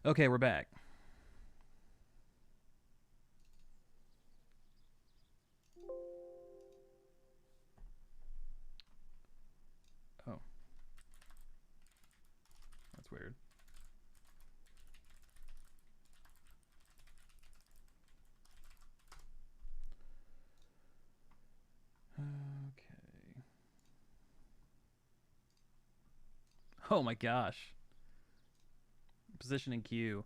Okay, we're back. Oh, that's weird. Okay. Oh my gosh. Position in queue.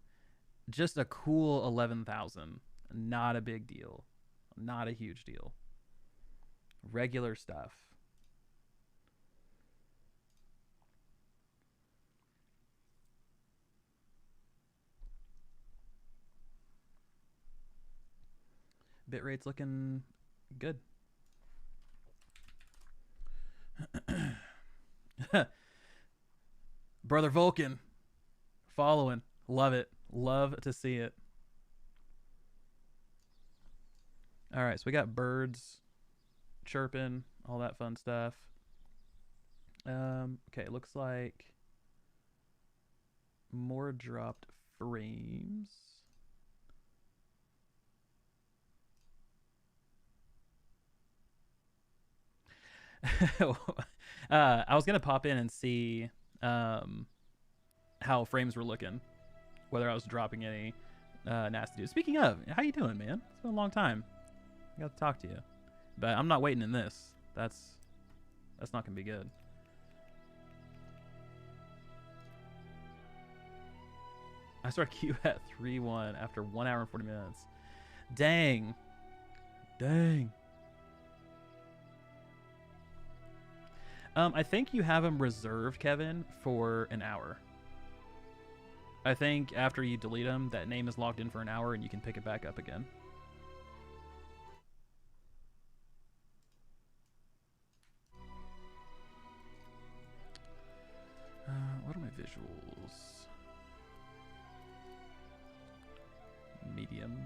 Just a cool 11,000. Not a big deal. Not a huge deal. Regular stuff. Bitrate's looking good. Brother Vulcan. Following. Love it. Love to see it. All right, so we got birds chirping, all that fun stuff. Okay, looks like more dropped frames. I was gonna pop in and see how frames were looking, whether I was dropping any nasty dudes. Speaking of, how you doing, man? It's been a long time. I got to talk to you, but I'm not waiting in this. That's not gonna be good. I start queue at 3-1 after 1 hour and 40 minutes. Dang. Dang. I think you have them reserved, Kevin, for an hour. I think after you delete them, that name is logged in for an hour and you can pick it back up again. What are my visuals? Medium.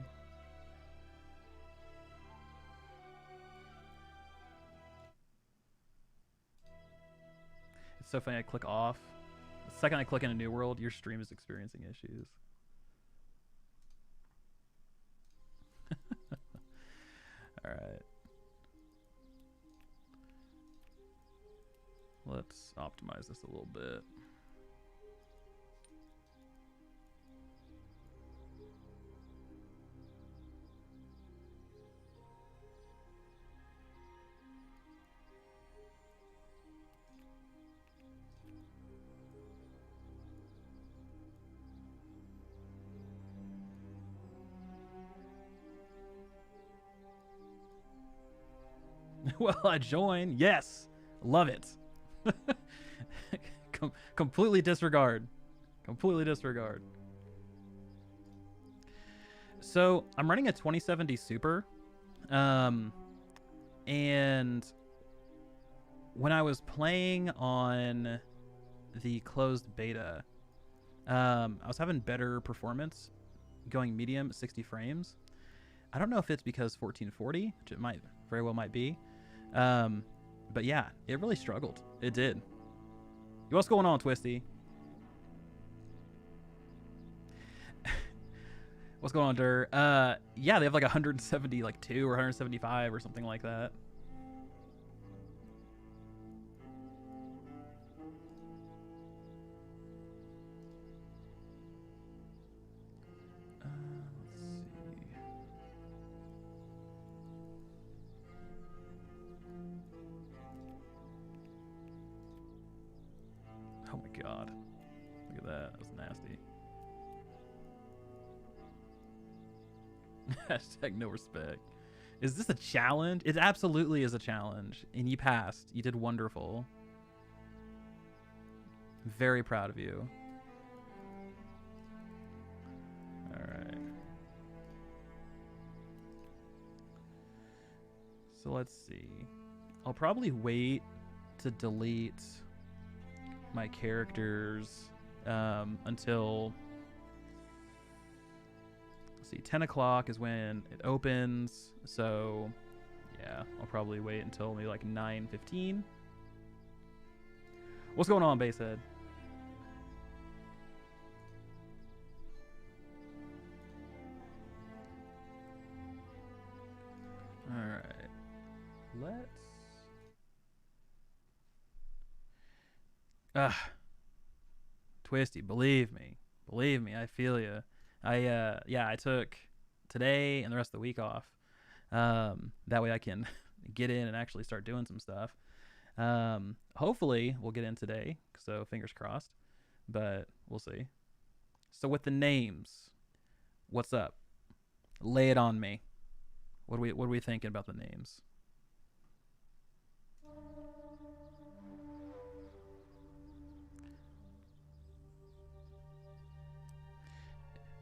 It's so funny, I click off. The second I click in a new world, your stream is experiencing issues. Alright. Let's optimize this a little bit. Well, I join. Yes. Love it. Completely disregard. Completely disregard. So I'm running a 2070 Super. And when I was playing on the closed beta, I was having better performance going medium at 60 frames. I don't know if it's because 1440, which it might very well might be. But yeah, it really struggled. It did. What's going on, Twisty? What's going on, Dur? Yeah, they have like 170, like 2 or 175 or something like that. Let's see. Oh my god. Look at that. That was nasty. Hashtag no respect. Is this a challenge? It absolutely is a challenge. And you passed. You did wonderful. Very proud of you. Alright. So let's see. I'll probably wait to delete my characters until, let's see, 10 o'clock is when it opens. So yeah, I'll probably wait until maybe like 9:15. What's going on, Basehead? let's. Ugh, Twisty, believe me, I feel you. Yeah, I took today and the rest of the week off. That way I can get in and actually start doing some stuff. Hopefully we'll get in today, so fingers crossed. But we'll see. So with the names, what's up? Lay it on me. What are we thinking about the names?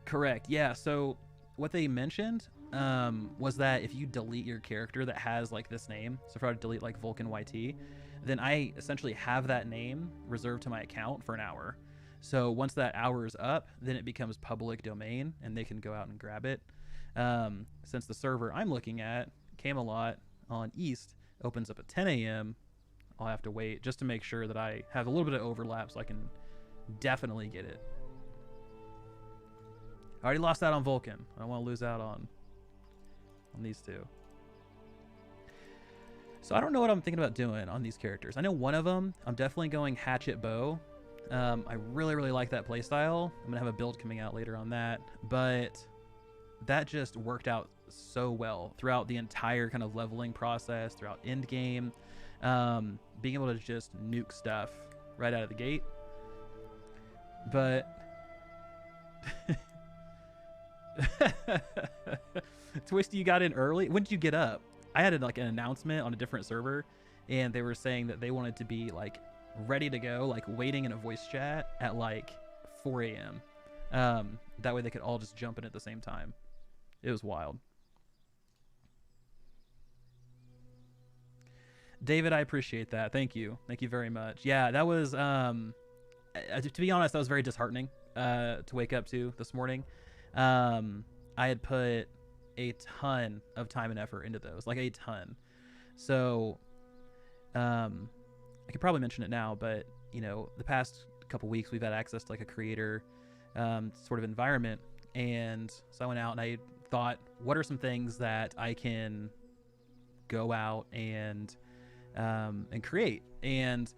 Correct. Yeah. So what they mentioned was that if you delete your character that has like this name, so if I were to delete like Vulcan YT, then I essentially have that name reserved to my account for an hour. So once that hour is up, then it becomes public domain, and they can go out and grab it. Since the server I'm looking at, Camelot on East, opens up at 10 a.m., I'll have to wait just to make sure that I have a little bit of overlap so I can definitely get it. I already lost out on Vulcan. I don't want to lose out on these two. So I don't know what I'm thinking about doing on these characters. I know one of them, I'm definitely going Hatchet Bow. I really like that playstyle. I'm going to have a build coming out later on that. But that just worked out so well throughout the entire kind of leveling process, throughout Endgame. Being able to just nuke stuff right out of the gate. But... Twisty, you got in early. When did you get up? I had like an announcement on a different server, and they were saying that they wanted to be like ready to go, like waiting in a voice chat at like 4 a.m. That way they could all just jump in at the same time. It was wild. David, I appreciate that. Thank you very much. Yeah, that was to be honest, that was very disheartening to wake up to this morning. I had put a ton of time and effort into those, like a ton. So, I could probably mention it now, but you know, the past couple weeks we've had access to like a creator, sort of environment, and so I went out and I thought, what are some things that I can go out and create? And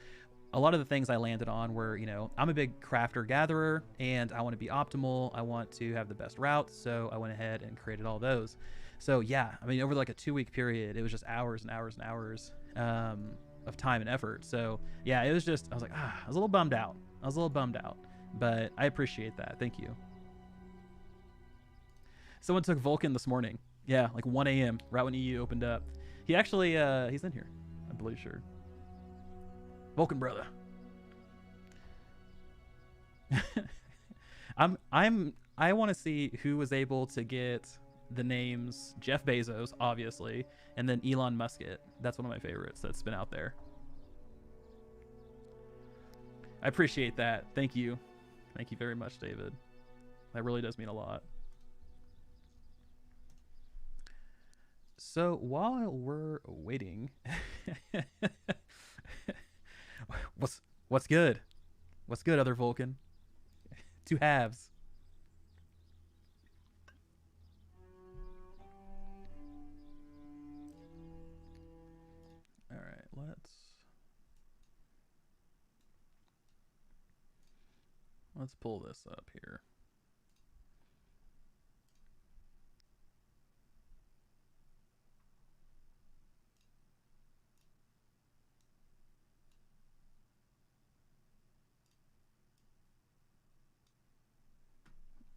a lot of the things I landed on were, you know, I'm a big crafter gatherer and I want to be optimal. I want to have the best routes. So I went ahead and created all those. So yeah, I mean, over like a 2-week period, it was just hours and hours and hours of time and effort. So yeah, it was just, I was like, I was a little bummed out. But I appreciate that. Thank you. Someone took Vulcan this morning. Yeah, like 1 a.m. right when EU opened up. He actually, he's in here, I believe, sure. Vulcan brother. I want to see who was able to get the names Jeff Bezos, obviously, and then Elon Musk. That's one of my favorites that's been out there. I appreciate that. Thank you very much, David. That really does mean a lot. So while we're waiting, what's good? What's good, other Vulcan? Two halves. All right, let's pull this up here.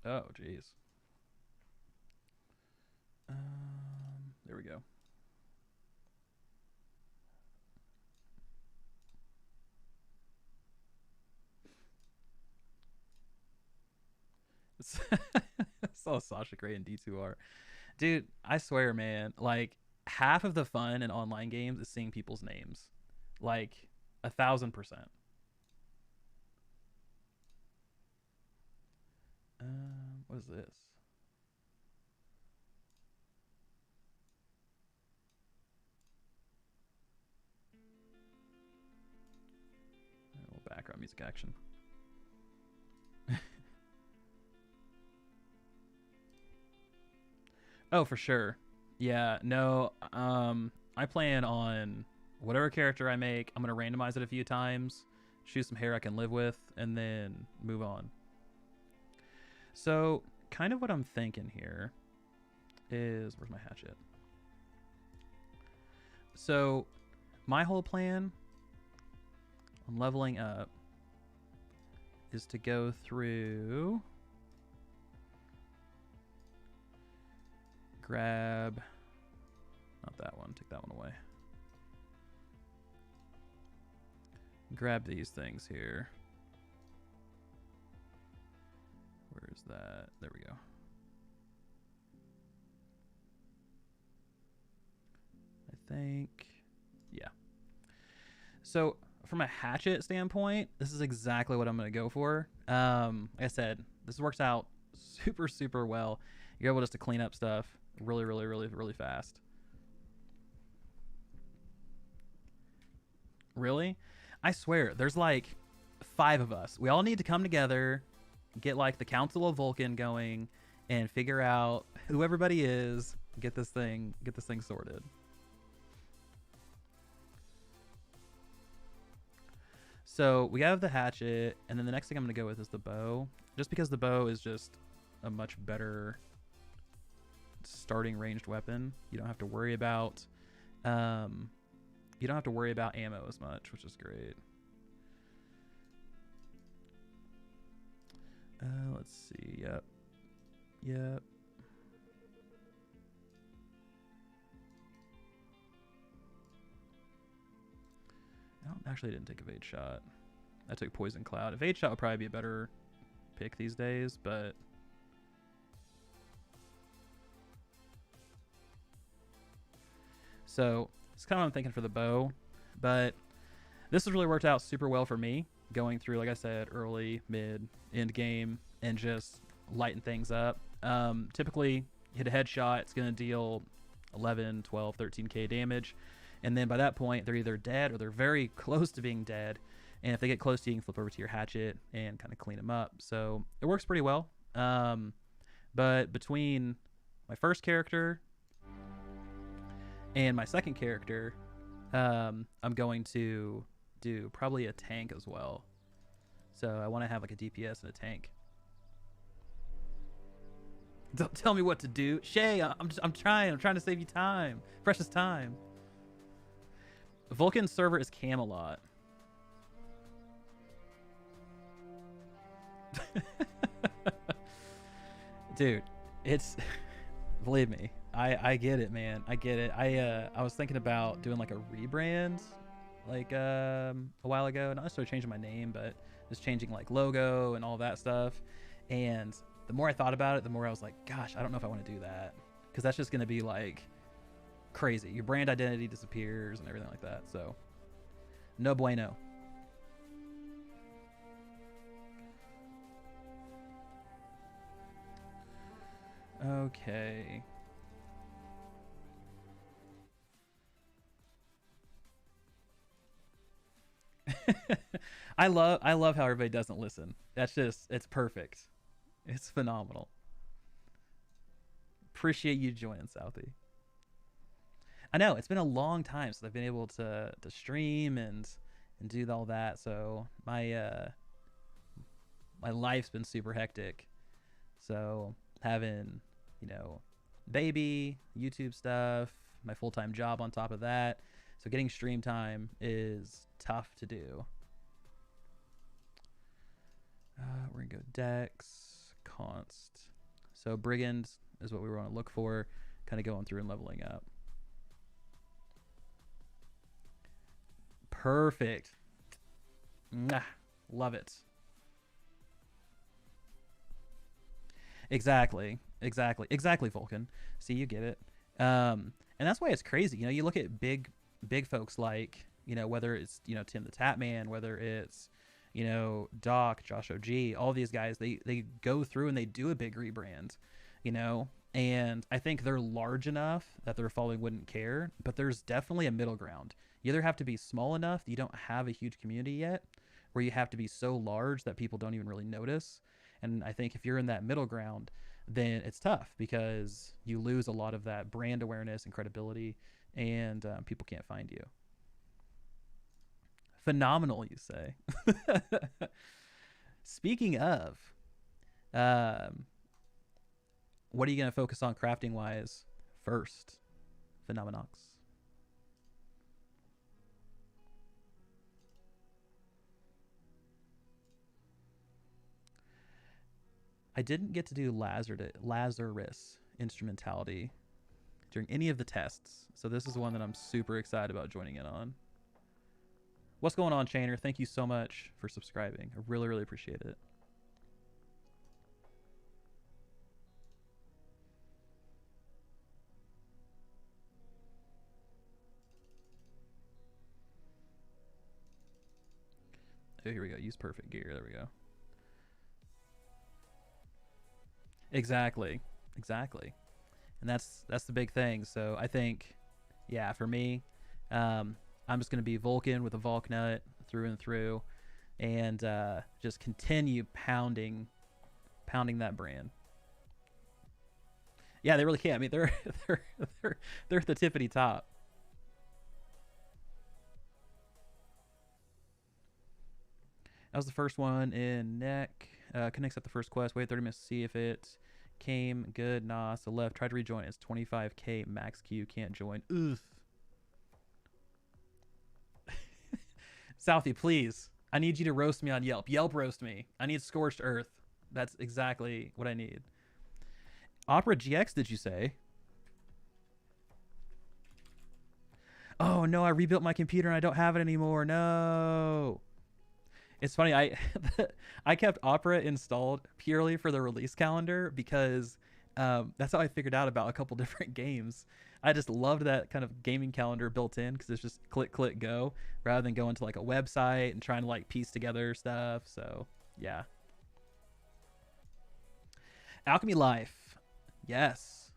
Oh, geez. There we go. Saw Sasha Gray and D2R. Dude, I swear, man, like half of the fun in online games is seeing people's names. Like 1,000%. What is this? A little background music action. Oh, for sure. Yeah, no. I plan on whatever character I make, I'm gonna randomize it a few times, choose some hair I can live with, and then move on. So, kind of what I'm thinking here is, where's my hatchet? So, my whole plan on leveling up is to go through, grab, not that one, take that one away. Grab these things here. Where is that? There we go. I think, yeah. So from a hatchet standpoint, this is exactly what I'm going to go for. Like I said, this works out super, super well. You're able just to clean up stuff really, really, really, really fast. Really? I swear, there's like 5 of us. We all need to come together, get like the Council of Vulcan going, and figure out who everybody is. Get this thing sorted. So we have the hatchet, and then the next thing I'm going to go with is the bow. Just because the bow is just a much better starting ranged weapon. You don't have to worry about ammo as much, which is great. Let's see. Yep. Actually, I didn't take Evade Shot. I took Poison Cloud. Evade Shot would probably be a better pick these days, but so it's kind of what I'm thinking for the bow. But this has really worked out super well for me, going through, like I said, early, mid, end game, and just lighten things up. Typically, hit a headshot, it's going to deal 11, 12, 13k damage. And then by that point, they're either dead or they're very close to being dead. And if they get close to you, you can flip over to your hatchet and kind of clean them up. So it works pretty well. But between my first character and my second character, I'm going to do probably a tank as well. So I want to have like a DPS and a tank. Don't tell me what to do, Shay. I'm trying to save you time, precious time. Vulcan server is Camelot. Dude, it's, believe me, I get it, man. I get it. I was thinking about doing like a rebrand like a while ago, not necessarily changing my name, but just changing like logo and all that stuff. And the more I thought about it, the more I was like, gosh, I don't know if I want to do that, because that's just going to be like crazy. Your brand identity disappears and everything like that. So no bueno. Okay. I love how everybody doesn't listen. That's just, it's perfect. It's phenomenal. Appreciate you joining, Southie. I know it's been a long time since I've been able to stream and do all that. So my my life's been super hectic. So having, you know, baby, YouTube stuff, my full-time job on top of that. So getting stream time is tough to do. We're gonna go Dex, Const. So Brigand is what we want to look for, kind of going through and leveling up. Perfect. Mwah. Love it. Exactly, Vulcan. See, you get it. And that's why it's crazy. You know, you look at big folks like, you know, whether it's, you know, Tim the Tatman, whether it's, you know, Doc, Josh OG, all these guys, they go through and they do a big rebrand, you know, and I think they're large enough that their following wouldn't care, but there's definitely a middle ground. You either have to be small enough that you don't have a huge community yet, or you have to be so large that people don't even really notice. And I think if you're in that middle ground, then it's tough because you lose a lot of that brand awareness and credibility, and people can't find you. Phenomenal, you say. Speaking of, um, what are you going to focus on crafting wise first, Phenomeноx? I didn't get to do Lazarus instrumentality during any of the tests, so this is one that I'm super excited about joining in on. What's going on, Chainer? Thank you so much for subscribing. I really, really appreciate it. Oh, here we go. Use perfect gear. There we go. Exactly. Exactly. And that's the big thing. So I think, yeah, for me, I'm just going to be Vulcan with a Vulknut through and through, and just continue pounding that brand. Yeah, they really can. I mean, they're they're at the tippity top. That was the first one in neck. Couldn't accept the first quest. Wait 30 minutes to see if it came good. Nah, so left. Tried to rejoin. It's 25k max Q. Can't join. Ugh. Southie, please. I need you to roast me on Yelp. Yelp roast me. I need scorched earth. That's exactly what I need. Opera GX, did you say? Oh no, I rebuilt my computer and I don't have it anymore. No. It's funny, I kept Opera installed purely for the release calendar because that's how I figured out about a couple different games. I just loved that kind of gaming calendar built in because it's just click, click, go, rather than going to like a website and trying to like piece together stuff. So yeah. Alchemy Life. Yes.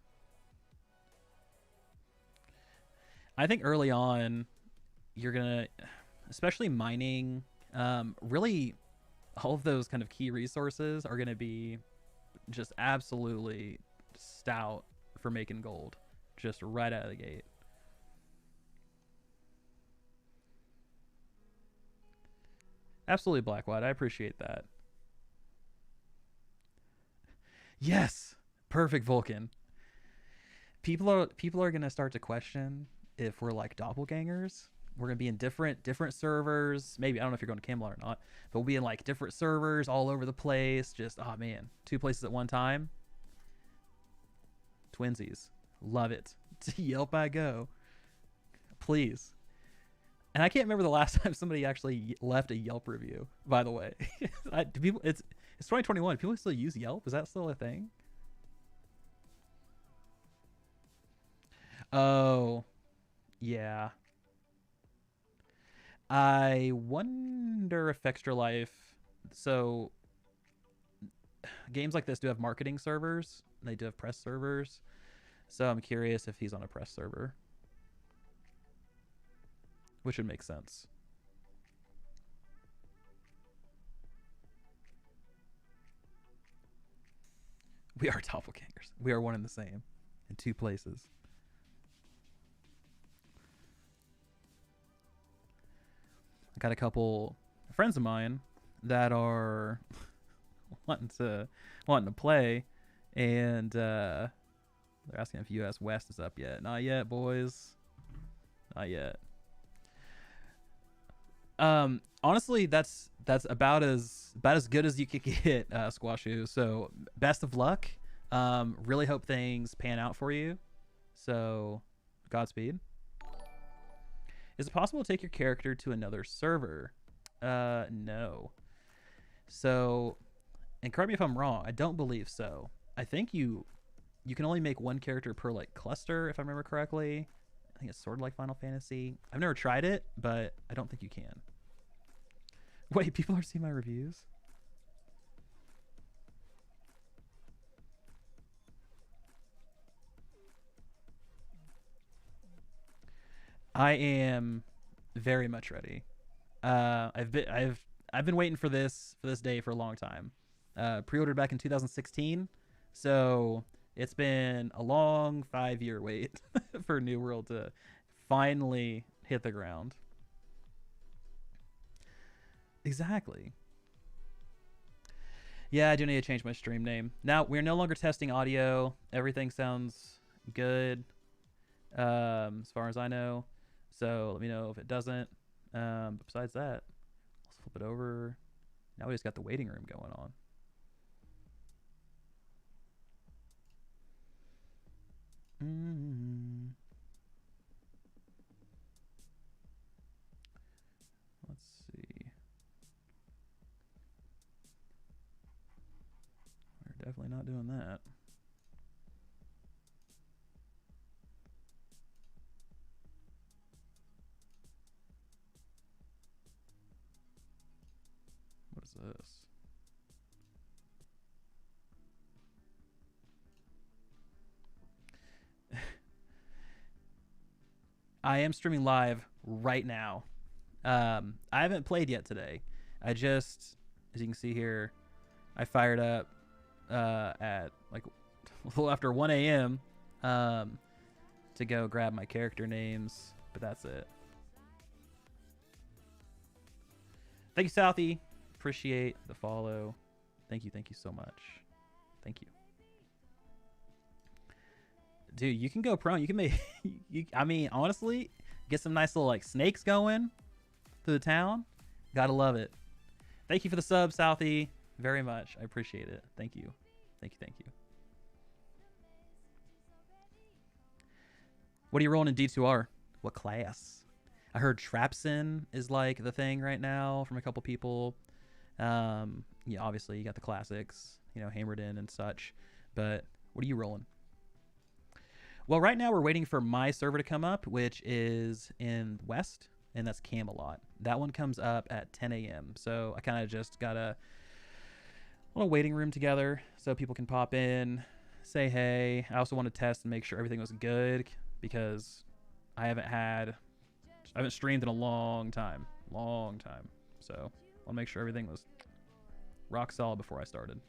I think early on, you're going to, especially mining, really all of those kind of key resources are going to be just absolutely stout for making gold, just right out of the gate. Absolutely, Black White. I appreciate that. Yes, perfect Vulcan. People are gonna start to question if we're like doppelgangers. We're gonna be in different servers. Maybe I don't know if you're going to Camelot or not, but we'll be in like different servers all over the place. Just oh man, two places at one time. Twinsies, love it. To Yelp I go, please. And I can't remember the last time somebody actually left a Yelp review. By the way, do people? It's 2021. People still use Yelp. Is that still a thing? Oh, yeah. I wonder if Extra Life. So games like this do have marketing servers. They do have press servers. So I'm curious if he's on a press server, which would make sense. We are doppelgangers. We are one and the same in two places. I got a couple friends of mine that are wanting to play, and they're asking if US West is up yet. Not yet, boys. Not yet. Honestly, that's about as good as you could get, Squashu. So best of luck. Really hope things pan out for you. So Godspeed. Is it possible to take your character to another server? No. So, and correct me if I'm wrong, I don't believe so. I think you can only make one character per like cluster, if I remember correctly. I think it's sort of like Final Fantasy. I've never tried it, but I don't think you can. Wait, people are seeing my reviews? I am very much ready. I've been waiting for this day for a long time. Pre-ordered back in 2016, So it's been a long 5-year wait for New World to finally hit the ground. Exactly. Yeah, I do need to change my stream name. Now, we're no longer testing audio. Everything sounds good, as far as I know. So let me know if it doesn't. But besides that, let's flip it over. Now we just got the waiting room going on. Let's see. We're definitely not doing that. What is this? I am streaming live right now. I haven't played yet today. I just, as you can see here, I fired up at like a little after 1 a.m. To go grab my character names, but that's it. Thank you, Southie. Appreciate the follow. Thank you so much. Thank you. Dude, you can go prone. You can make, I mean, honestly, get some nice little like snakes going through the town. Gotta love it. Thank you for the sub, Southie. Very much. I appreciate it. Thank you. Thank you. What are you rolling in D2R? What class? I heard Trapsin is like the thing right now from a couple people. Yeah, obviously you got the classics, you know, Hammered In and such. But what are you rolling? Well, right now we're waiting for my server to come up, which is in West, and that's Camelot. That one comes up at 10 a.m. So I kind of just got a little waiting room together so people can pop in, say hey. I also want to test and make sure everything was good because I haven't streamed in a long time. So I want to make sure everything was rock solid before I started.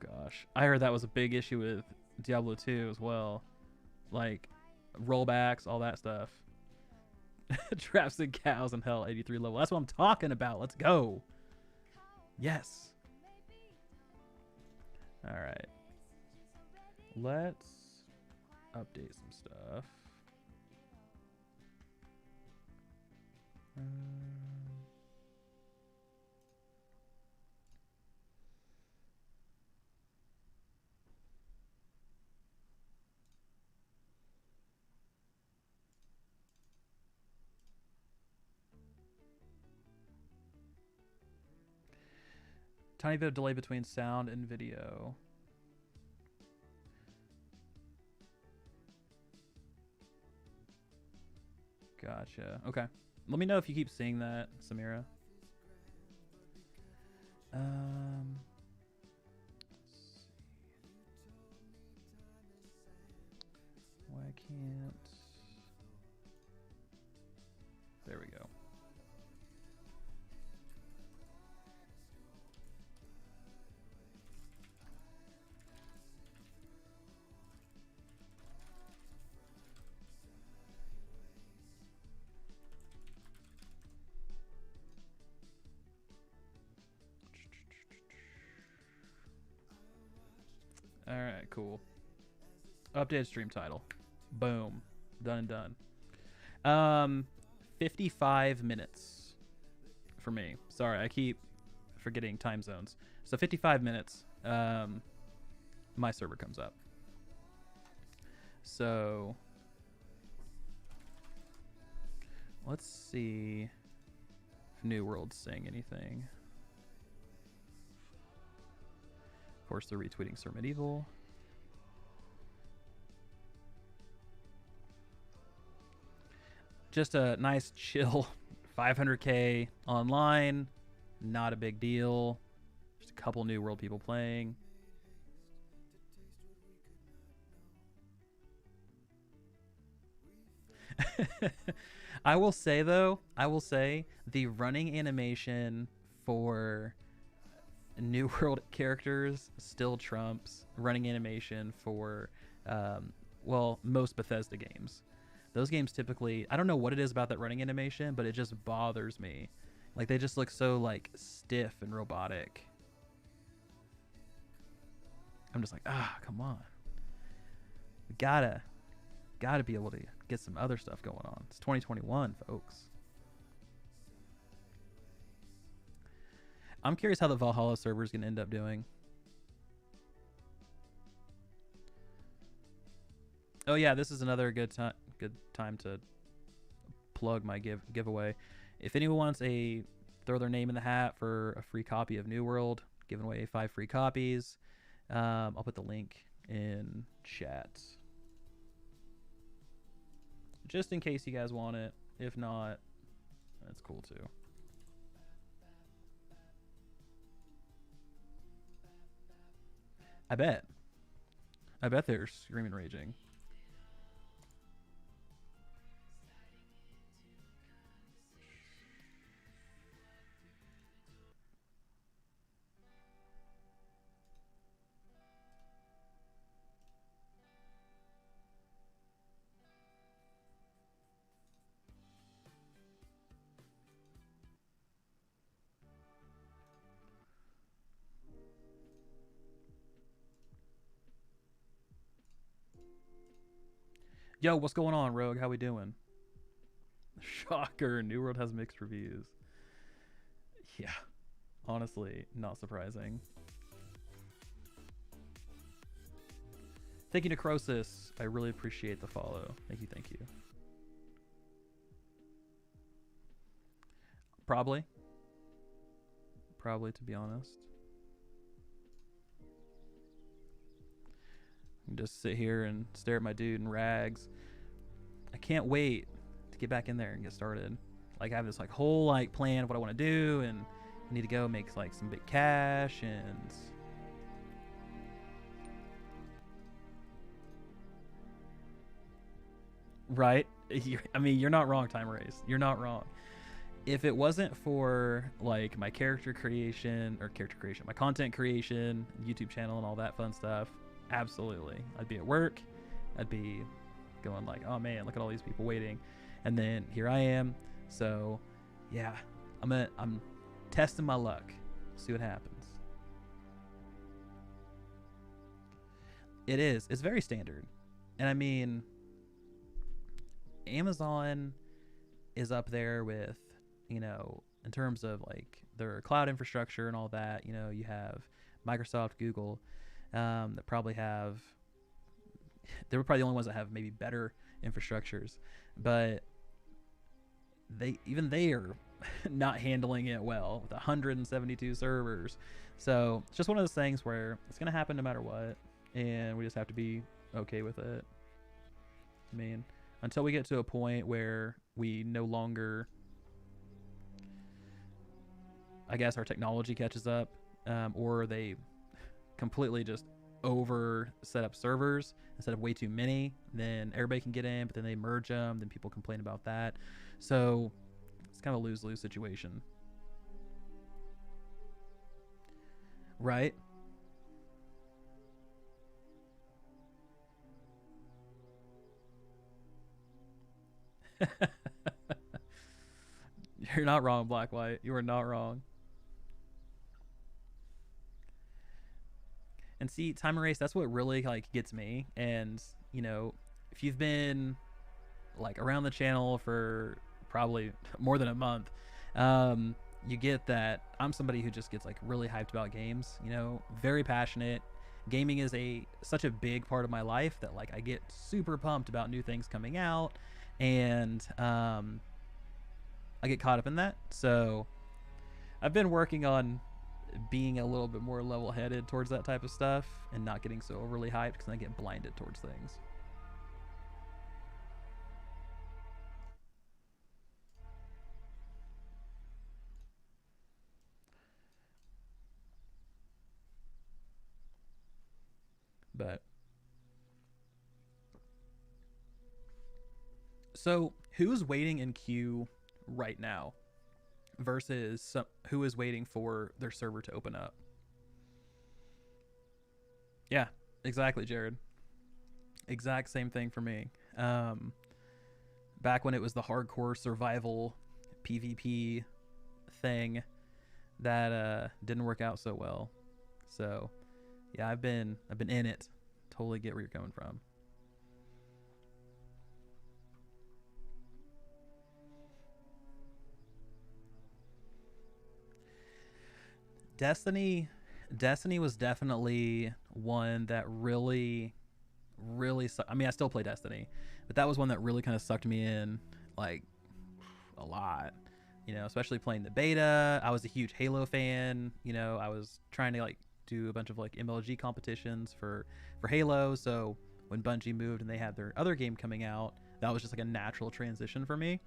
Gosh, I heard that was a big issue with Diablo 2 as well, like rollbacks, all that stuff. Traps and cows in hell, 83 level. That's what I'm talking about. Let's go. Yes. All right. Let's update some stuff. Tiny bit of delay between sound and video. Gotcha. Okay. Let me know if you keep seeing that, Samira. Why can't... There we go. All right, cool. Updated stream title. Boom. Done and done. 55 minutes for me. Sorry, I keep forgetting time zones. So 55 minutes. My server comes up. So let's see if New World's saying anything. Of course, they're retweeting Sir Medieval. Just a nice, chill 500k online. Not a big deal. Just a couple New World people playing. I will say though, I will say the running animation for New World characters still trumps running animation for, well, most Bethesda games. Those games typically, I don't know what it is about that running animation, but it just bothers me. Like they just look so like stiff and robotic. I'm just like, come on. We gotta be able to get some other stuff going on. It's 2021, folks. I'm curious how the Valhalla server is going to end up doing. Oh yeah, this is another good time to plug my giveaway. If anyone wants a throw their name in the hat for a free copy of New World, giving away 5 free copies. I'll put the link in chat. Just in case you guys want it. If not, that's cool too. I bet they're screaming raging. Yo, what's going on, Rogue? How we doing? Shocker, New World has mixed reviews. Yeah, honestly, not surprising. Thank you, Necrosis. I really appreciate the follow. Thank you, thank you. Probably, to be honest. Just sit here and stare at my dude in rags. I can't wait to get back in there and get started. Like I have this like whole like plan of what I want to do, and I need to go make like some big cash and. Right? I mean, you're not wrong, Time Race. You're not wrong. If it wasn't for like my my content creation, YouTube channel, and all that fun stuff, absolutely, I'd be at work. I'd be going like, oh man, look at all these people waiting, and then here I am. So, yeah, I'm testing my luck. See what happens. It is. It's very standard, and I mean, Amazon is up there with, you know, in terms of like their cloud infrastructure and all that. You know, you have Microsoft, Google, that probably have. They were probably the only ones that have maybe better infrastructures, but they are not handling it well with 172 servers. So it's just one of those things where it's gonna happen no matter what, and we just have to be okay with it. I mean, until we get to a point where we no longer, I guess, our technology catches up, or they completely just over set up servers instead of way too many, then everybody can get in, but then they merge them, then people complain about that. So it's kind of a lose-lose situation. Right? You're not wrong, Black White. You are not wrong. And see, Time Erase, that's what really like gets me. And you know, if you've been like around the channel for probably more than a month, you get that I'm somebody who just gets like really hyped about games. You know, very passionate. Gaming is such a big part of my life that like I get super pumped about new things coming out, and I get caught up in that. So I've been working on being a little bit more level-headed towards that type of stuff and not getting so overly hyped because I get blinded towards things. But So who's waiting in queue right now versus who is waiting for their server to open up? Yeah, exactly, Jared. Exact same thing for me. Um, Back when it was the hardcore survival PvP thing that didn't work out so well. So yeah, I've been in it. Totally get where you're coming from. Destiny Destiny was definitely one that really I mean, I still play Destiny, but that was one that really kind of sucked me in like a lot. You know, especially playing the beta. I was a huge Halo fan. You know, I was trying to like do a bunch of like MLG competitions for Halo. So when Bungie moved and they had their other game coming out, that was just like a natural transition for me.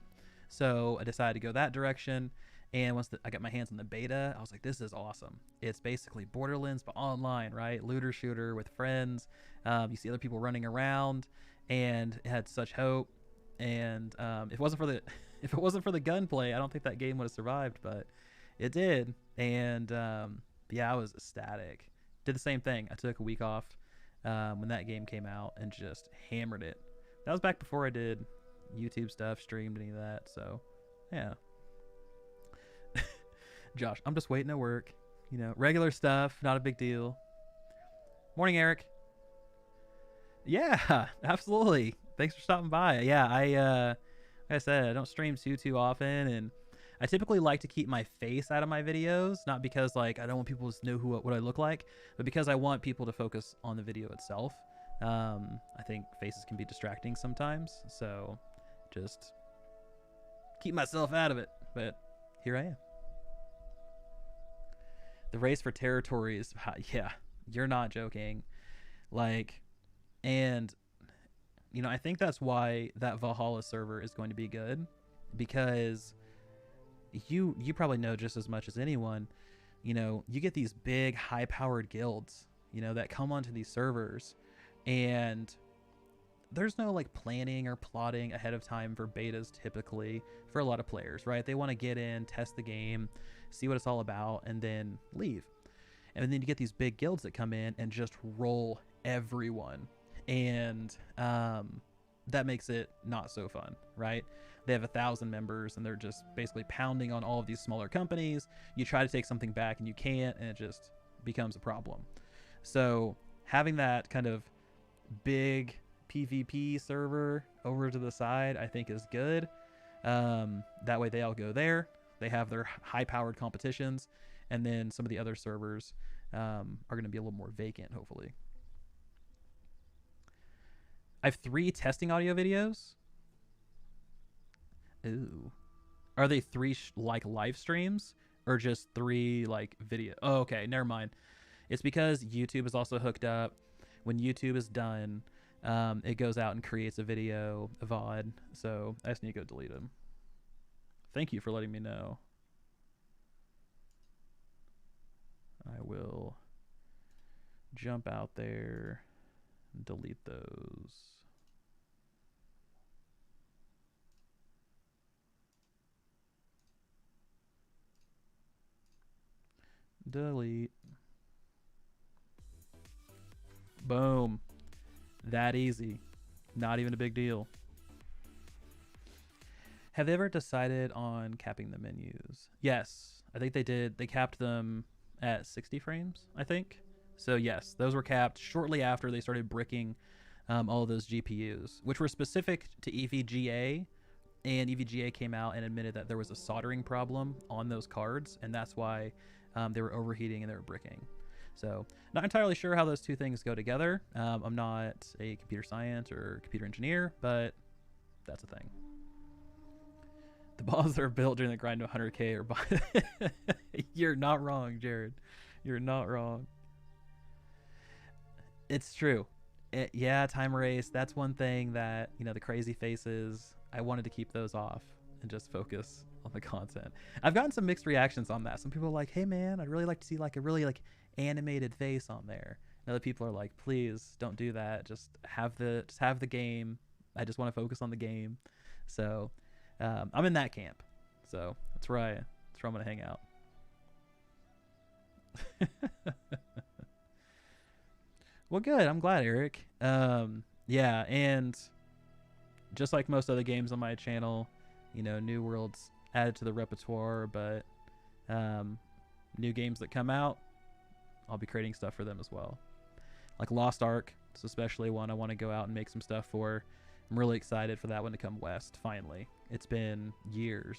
So I decided to go that direction. And once I got my hands on the beta, I was like, this is awesome. It's basically Borderlands, but online, right? Looter shooter with friends. You see other people running around, and it had such hope. And if it wasn't for the if it wasn't for the gunplay, I don't think that game would have survived, but it did. And yeah, I was ecstatic. Did the same thing. I took a week off when that game came out and just hammered it. That was back before I did YouTube stuff, streamed any of that. So yeah. Josh, I'm just waiting to work. You know, regular stuff, not a big deal. Morning, Eric. Yeah, absolutely. Thanks for stopping by. Yeah, like I said, I don't stream too often, and I typically like to keep my face out of my videos, not because like I don't want people to know what I look like, but because I want people to focus on the video itself. I think faces can be distracting sometimes, so just keep myself out of it. But here I am. The race for territories, yeah, you're not joking. Like, and you know, I think that's why that Valhalla server is going to be good, because you probably know just as much as anyone. You know, you get these big high powered guilds, you know, that come onto these servers, and there's no like planning or plotting ahead of time for betas typically for a lot of players, right? They want to get in, test the game, see what it's all about, and then leave. And then you get these big guilds that come in and just roll everyone. And that makes it not so fun, right? They have 1,000 members and they're just basically pounding on all of these smaller companies. You try to take something back and you can't, and it just becomes a problem. So having that kind of big PvP server over to the side, I think is good. That way they all go there. They have their high-powered competitions, and then some of the other servers are going to be a little more vacant, hopefully. I have 3 testing audio videos. Ooh. Are they 3 like live streams or just 3 like video? Oh, okay, never mind. It's because YouTube is also hooked up. When YouTube is done, it goes out and creates a video, a VOD. So I just need to go delete them. Thank you for letting me know. I will jump out there and delete those. Delete. Boom. That easy. Not even a big deal. Have they ever decided on capping the menus? Yes, I think they did. They capped them at 60 frames, I think. So yes, those were capped shortly after they started bricking all of those GPUs, which were specific to EVGA. And EVGA came out and admitted that there was a soldering problem on those cards, and that's why they were overheating and they were bricking. So not entirely sure how those two things go together. I'm not a computer science or computer engineer, but that's a thing. The balls that are built during the grind to 100K are by... You're not wrong, Jared. You're not wrong. It's true. Yeah, time erase. That's one thing that, you know, the crazy faces, I wanted to keep those off and just focus on the content. I've gotten some mixed reactions on that. Some people are like, hey man, I'd really like to see like a really like animated face on there. And other people are like, please don't do that. Just have the game. I just want to focus on the game. So I'm in that camp. So that's where I'm gonna hang out. Well, good. I'm glad, Eric. Yeah, and just like most other games on my channel, New World's added to the repertoire, but new games that come out, I'll be creating stuff for them as well. Like Lost Ark, it's especially one I want to go out and make some stuff for. I'm really excited for that one to come west, finally. It's been years,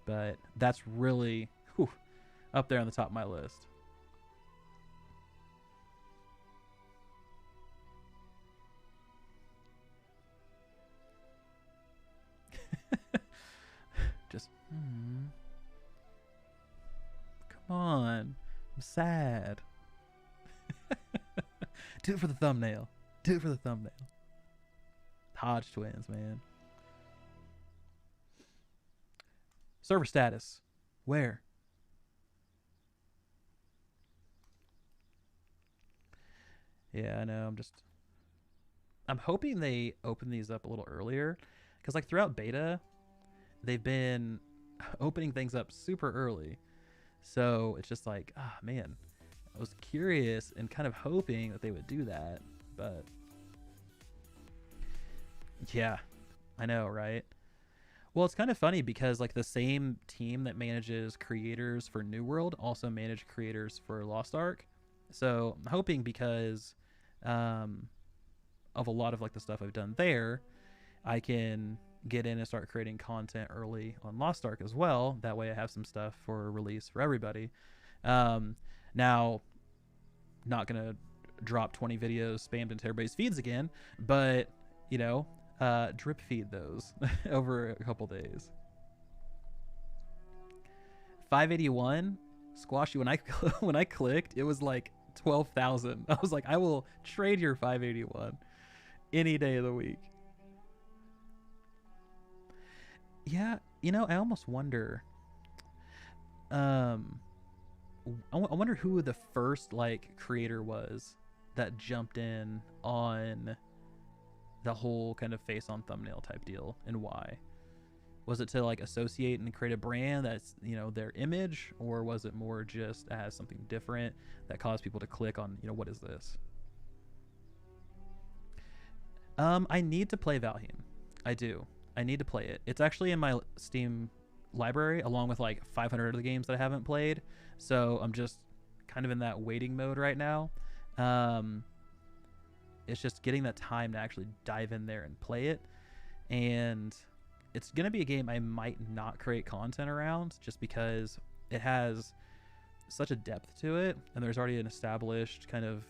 but that's really up there on the top of my list. Just, come on. I'm sad. Do it for the thumbnail. Do it for the thumbnail. Hodge twins, man. Server status. Where? Yeah, I know. I'm hoping they open these up a little earlier, because like throughout beta, they've been opening things up super early. So it's just like, man, I was curious and kind of hoping that they would do that, but yeah, I know, right? Well, it's kind of funny because like the same team that manages creators for New World also manage creators for Lost Ark. So I'm hoping because of a lot of like the stuff I've done there, I can get in and start creating content early on Lost Ark as well. That way I have some stuff for release for everybody. Now, not going to drop 20 videos spammed into everybody's feeds again, but, drip feed those over a couple days. 581, Squashy, when I clicked, it was like 12,000. I was like, I will trade your 581 any day of the week. Yeah, I almost wonder. I wonder who the first like creator was that jumped in on the whole kind of face on thumbnail type deal, and why. Was it to like associate and create a brand that's their image, or was it more just as something different that caused people to click on what is this? I need to play Valheim. I do. I need to play it. It's actually in my Steam library along with like 500 other games that I haven't played. So I'm just kind of in that waiting mode right now. It's just getting that time to actually dive in there and play it. And it's going to be a game I might not create content around just because it has such a depth to it. And there's already an established kind of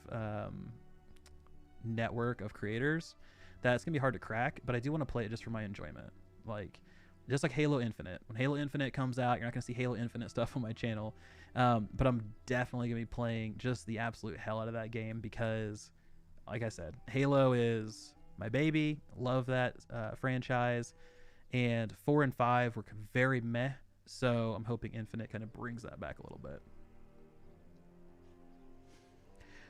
network of creators that it's gonna be hard to crack, but I do want to play it just for my enjoyment. Like, just like Halo Infinite. When Halo Infinite comes out, you're not gonna see Halo Infinite stuff on my channel, but I'm definitely gonna be playing just the absolute hell out of that game because, like I said, Halo is my baby. Love that franchise, and 4 and 5 were very meh. So I'm hoping Infinite kind of brings that back a little bit.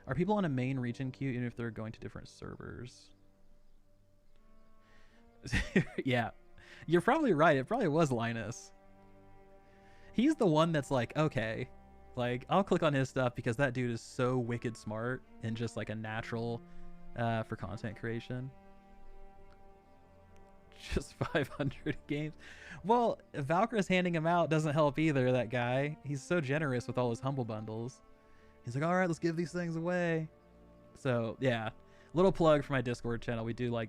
Are people on a main region queue even if they're going to different servers? Yeah, you're probably right. It probably was Linus. He's the one that's like, okay, like I'll click on his stuff because that dude is so wicked smart and just like a natural for content creation. Just 500 games. Well, Valkyra's handing him out doesn't help either, that guy. He's so generous with all his humble bundles. He's like, all right, let's give these things away. So yeah, little plug for my Discord channel. We do like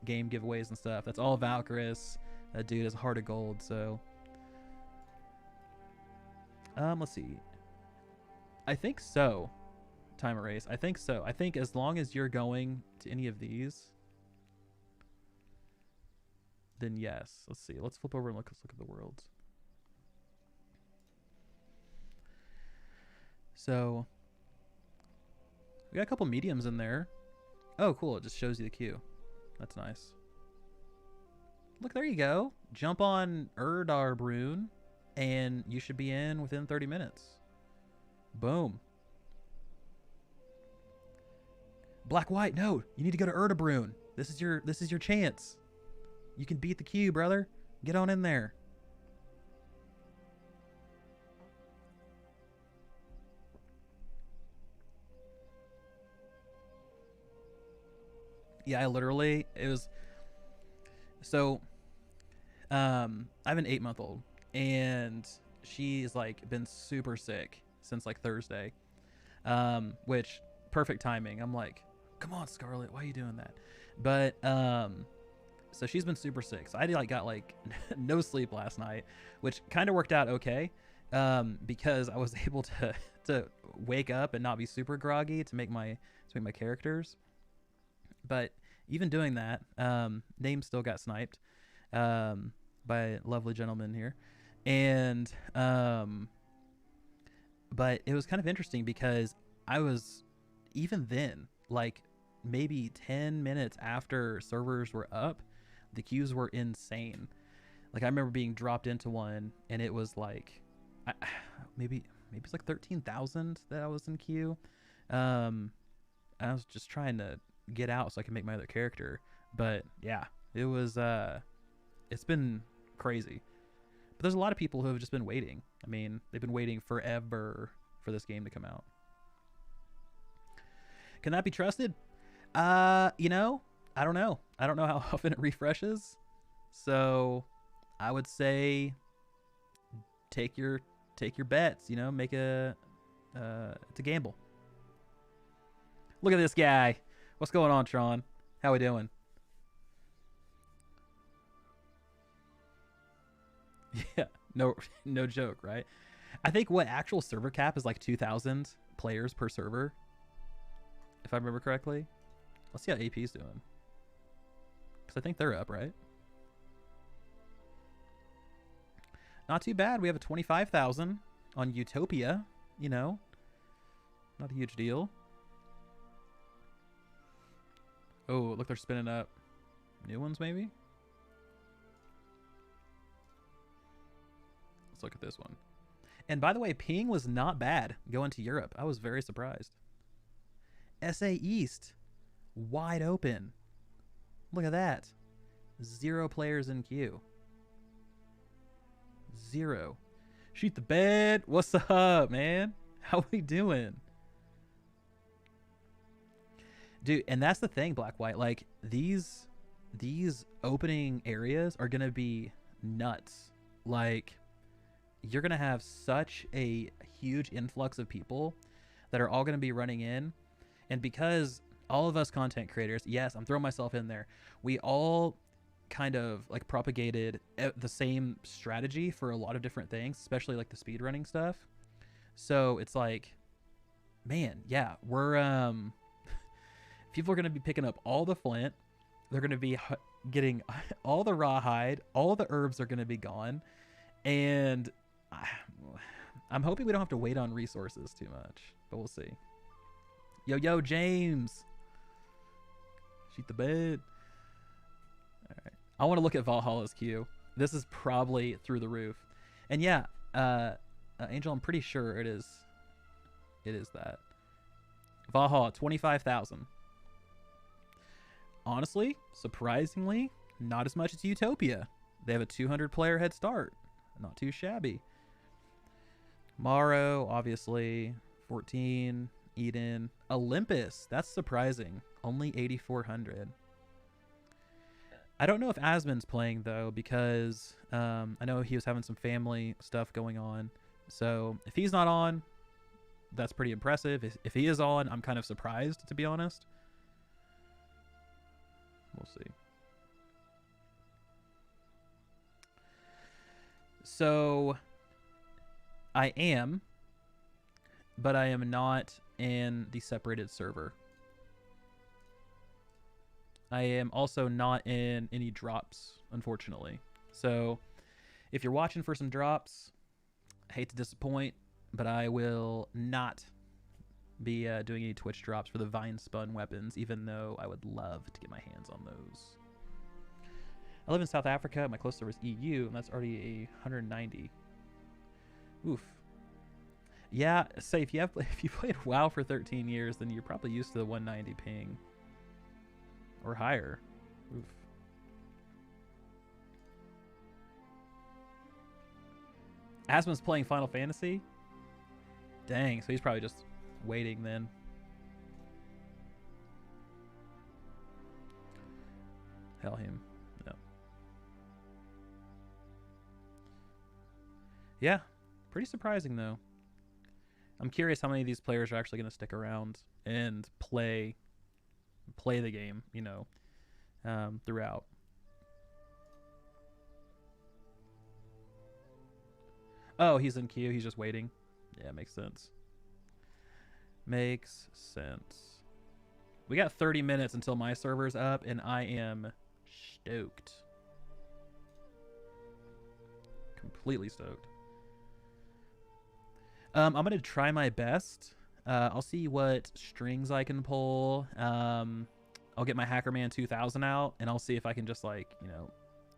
game giveaways and stuff. That's all Valkyris. That dude is a heart of gold. So let's see. I think so. Time erase. I think so. I think as long as you're going to any of these, then yes. Let's see. Let's flip over and let's look at the worlds. So we got a couple mediums in there. Oh, cool. It just shows you the queue. That's nice. Look, there you go. Jump on Erdarbrun, and you should be in within 30 minutes. Boom. Black White, no. You need to go to Erdarbrun. This is your chance. You can beat the queue, brother. Get on in there. Yeah, I literally, it was, so, I have an 8-month-old, and she's like been super sick since like Thursday, which perfect timing. I'm like, come on, Scarlett, why are you doing that? But, so she's been super sick. So I like got like no sleep last night, which kind of worked out okay, because I was able to wake up and not be super groggy to make my characters. But even doing that, name still got sniped, by a lovely gentleman here, and but it was kind of interesting because I was, even then, like maybe 10 minutes after servers were up, the queues were insane. Like I remember being dropped into one and it was like, maybe it's like 13,000 that I was in queue. I was just trying to get out so I could make my other character. But yeah, it was, it's been crazy. But there's a lot of people who have just been waiting. I mean, they've been waiting forever for this game to come out. Can that be trusted? You know, I don't know. I don't know how often it refreshes. So I would say take your bets, you know, make it's a gamble. Look at this guy. What's going on, Tron? How we doing? Yeah, no joke, right? I think what actual server cap is like 2,000 players per server, if I remember correctly. Let's see how AP's doing, because I think they're up, right? Not too bad. We have a 25,000 on Utopia. You know, not a huge deal. Oh, look, they're spinning up new ones, maybe. Let's look at this one. And by the way, ping was not bad going to Europe. I was very surprised. SA East, wide open. Look at that. 0 players in queue. 0. Shoot the bed. What's up, man? How we doing? Dude, and that's the thing, Black White. Like, these opening areas are going to be nuts. Like, you're going to have such a huge influx of people that are all going to be running in. And because all of us content creators, yes, I'm throwing myself in there, we all kind of like propagated the same strategy for a lot of different things, especially like the speedrunning stuff. So it's like, man, yeah, we're people are going to be picking up all the flint. They're going to be getting all the rawhide. All the herbs are going to be gone. And I'm hoping we don't have to wait on resources too much, but we'll see. Yo, James. Shoot the bed. All right. I want to look at Valhalla's queue. This is probably through the roof. And yeah, Angel, I'm pretty sure it is that. Valhalla, 25,000. Honestly, surprisingly, not as much as Utopia. They have a 200 player head start. Not too shabby. Morrow, obviously, 14. Eden. Olympus, that's surprising. Only 8,400. I don't know if Asmon's playing, though, because I know he was having some family stuff going on. So if he's not on, that's pretty impressive. If he is on, I'm kind of surprised, to be honest. We'll see. So I am, but I am not in the separated server. I am also not in any drops, unfortunately. So if you're watching for some drops, I hate to disappoint, but I will not be doing any Twitch drops for the Vine Spun weapons, even though I would love to get my hands on those. I live in South Africa. My closest server is EU, and that's already a 190. Oof. Yeah, say if you played WoW for 13 years, then you're probably used to the 190 ping or higher. Oof. Asmon's playing Final Fantasy? Dang, so he's probably just waiting then. Hell him. No. Yeah, pretty surprising though. I'm curious how many of these players are actually going to stick around and play the game, you know, throughout. Oh, he's in queue. He's just waiting. Yeah, makes sense. Makes sense. We got 30 minutes until my server's up, and I am stoked. Completely stoked. I'm going to try my best. I'll see what strings I can pull. I'll get my Hackerman 2000 out, and I'll see if I can just, like, you know,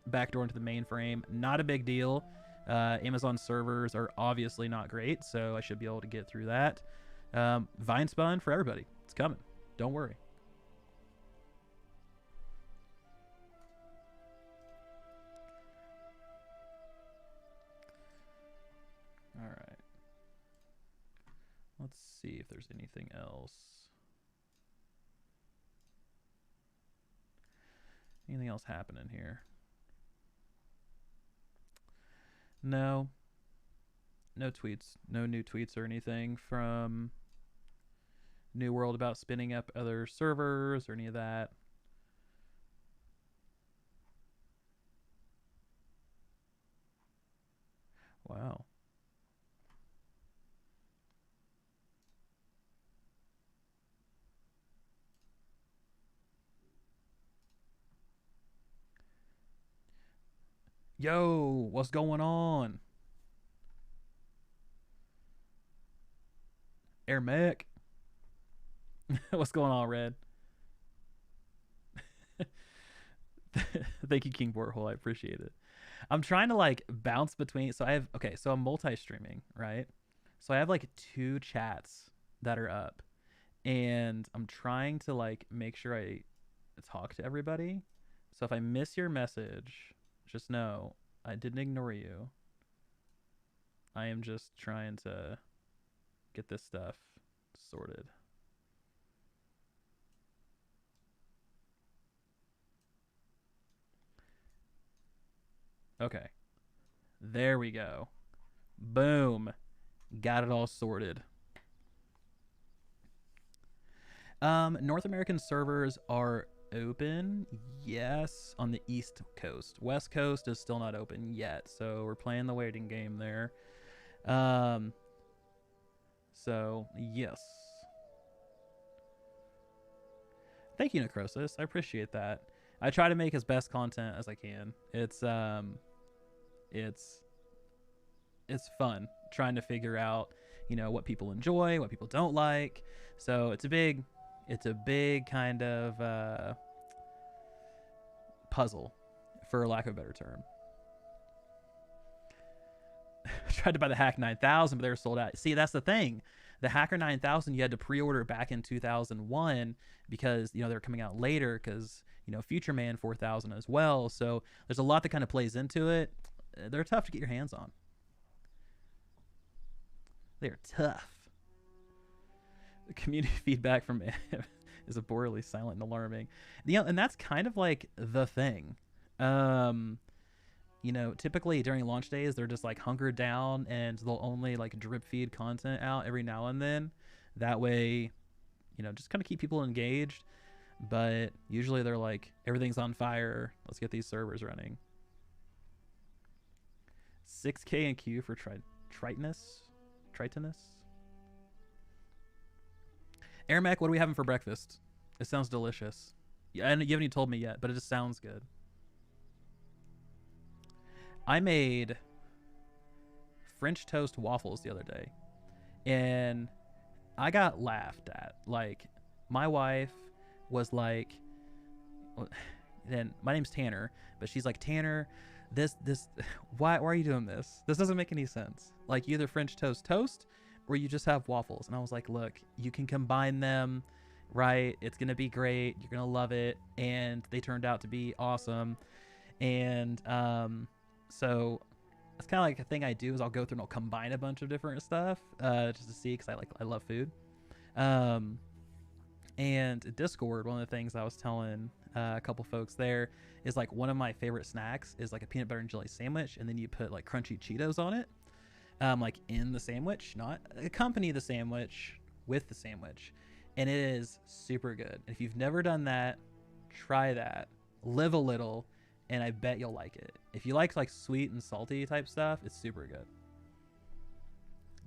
backdoor into the mainframe. Not a big deal. Amazon servers are obviously not great, so I should be able to get through that. Vine Spun for everybody. It's coming. Don't worry. All right. Let's see if there's anything else. Anything else happening here? No. No tweets. No new tweets or anything from New World about spinning up other servers or any of that. Wow. Yo, what's going on? Air Mech. What's going on, Red? Thank you, King Borthole. I appreciate it. I'm trying to like bounce between. So I have, okay, so I'm multi-streaming, right? So I have like 2 chats that are up, and I'm trying to like make sure I talk to everybody. So if I miss your message, just know I didn't ignore you. I am just trying to get this stuff sorted. Okay. There we go. Boom. Got it all sorted. North American servers are open, yes, on the East Coast. West Coast is still not open yet, so we're playing the waiting game there. So, yes. Thank you, Necrosis. I appreciate that. I try to make as best content as I can. It's fun trying to figure out, you know, what people enjoy, what people don't like. So it's a big kind of puzzle, for lack of a better term. Tried to buy the Hack 9000, but they were sold out. See, that's the thing. The Hacker 9000 you had to pre-order back in 2001 because, you know, they're coming out later because, you know, Future Man 4000 as well. So there's a lot that kind of plays into it. They're tough to get your hands on. They're tough. The community feedback from is abhorrently silent and alarming. You know, and that's kind of like the thing. You know, typically during launch days, they're just like hunkered down and they'll only like drip feed content out every now and then. That way, you know, just kind of keep people engaged. But usually they're like, everything's on fire. Let's get these servers running. 6K in queue for Tritonus. Air Mac, what are we having for breakfast? It sounds delicious. Yeah, and you haven't even told me yet, but it just sounds good. I made French toast waffles the other day, and I got laughed at. Like, my wife was like, and my name's Tanner, but she's like, Tanner, this, why are you doing this? This doesn't make any sense. Like, you either French toast, or you just have waffles. And I was like, look, you can combine them, right? It's going to be great. You're going to love it. And they turned out to be awesome. And, so That's kind of like a thing I do is I'll go through and I'll combine a bunch of different stuff just to see, because I love food. Um, and Discord, one of the things I was telling a couple folks there is like one of my favorite snacks is like a peanut butter and jelly sandwich, and then you put like crunchy Cheetos on it, like in the sandwich, not accompany the sandwich with the sandwich, and it is super good. And if you've never done that, try that. Live a little, and I bet you'll like it. If you like sweet and salty type stuff, it's super good.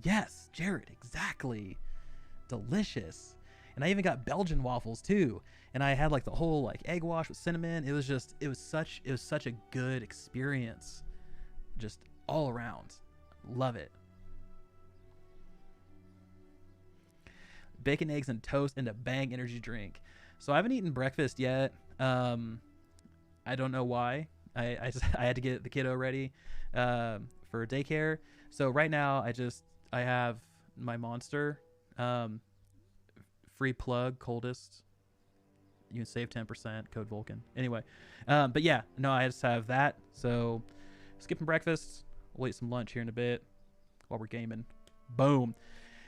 Yes, Jared, exactly. Delicious. And I even got Belgian waffles too. And I had like the whole like egg wash with cinnamon. It was such a good experience. Just all around. Love it. Bacon, eggs, and toast and a Bang energy drink. So I haven't eaten breakfast yet. I don't know why. I had to get the kiddo ready for daycare. So right now I have my Monster. Free plug, coldest. You can save 10%, code Vulcan. Anyway, but yeah, no, I just have that. So skipping breakfast. We'll eat some lunch here in a bit while we're gaming. Boom.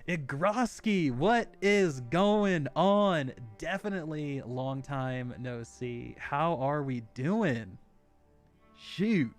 Igroski, what is going on? Definitely long time no see. How are we doing? Shoot.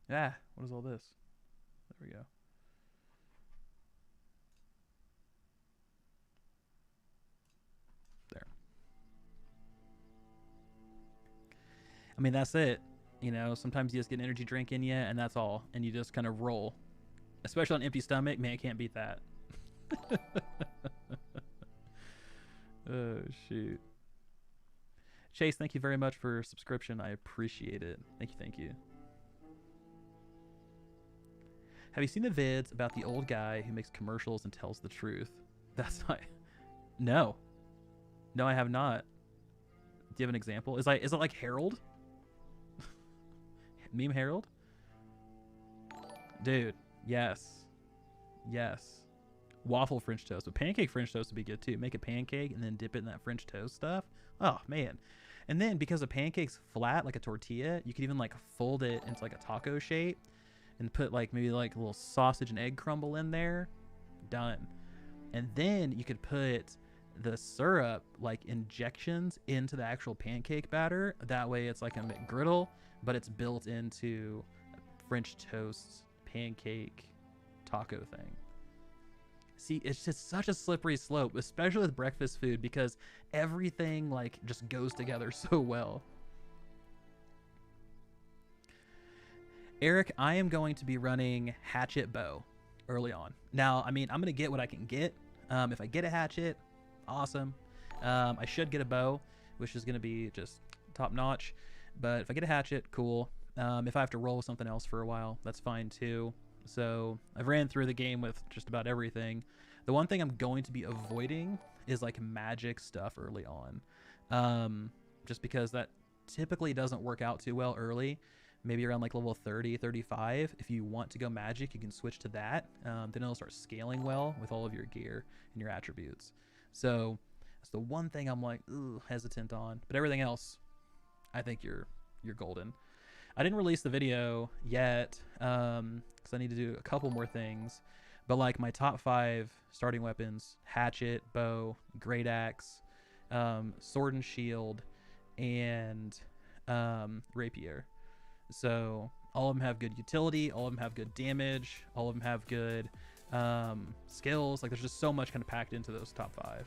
Ah, what is all this? There we go. There. I mean, that's it. You know, sometimes you just get an energy drink in you, and that's all. And you just kind of roll. Especially on an empty stomach. Man, can't beat that. Oh, shoot. Chase, thank you very much for subscription. I appreciate it. Thank you, thank you. Have you seen the vids about the old guy who makes commercials and tells the truth? That's not... No. No, I have not. Do you have an example? Is it like Harold? Meme Harold? Dude, yes. Yes. Waffle French toast. But pancake French toast would be good too. Make a pancake and then dip it in that French toast stuff. Oh, man. And then because a pancake's flat like a tortilla, you could even like fold it into like a taco shape and put like maybe like a little sausage and egg crumble in there. Done. And then you could put the syrup like injections into the actual pancake batter. That way it's like a McGriddle, but it's built into a French toast pancake taco thing. See, it's just such a slippery slope, especially with breakfast food, because everything like just goes together so well. Eric, I am going to be running hatchet bow early on. Now, I mean, I'm going to get what I can get. If I get a hatchet, awesome. I should get a bow, which is going to be just top notch. But if I get a hatchet, cool. If I have to roll with something else for a while, that's fine too. So I've ran through the game with just about everything. The one thing I'm going to be avoiding is like magic stuff early on. Just because that typically doesn't work out too well early. Maybe around like level 30, 35. If you want to go magic, you can switch to that. Then it'll start scaling well with all of your gear and your attributes. So that's the one thing I'm like hesitant on. But everything else, I think you're golden. I didn't release the video yet because I need to do a couple more things. But like my top 5 starting weapons: hatchet, bow, great axe, sword and shield, and rapier. So all of them have good utility, all of them have good damage, all of them have good skills. Like there's just so much kind of packed into those top 5.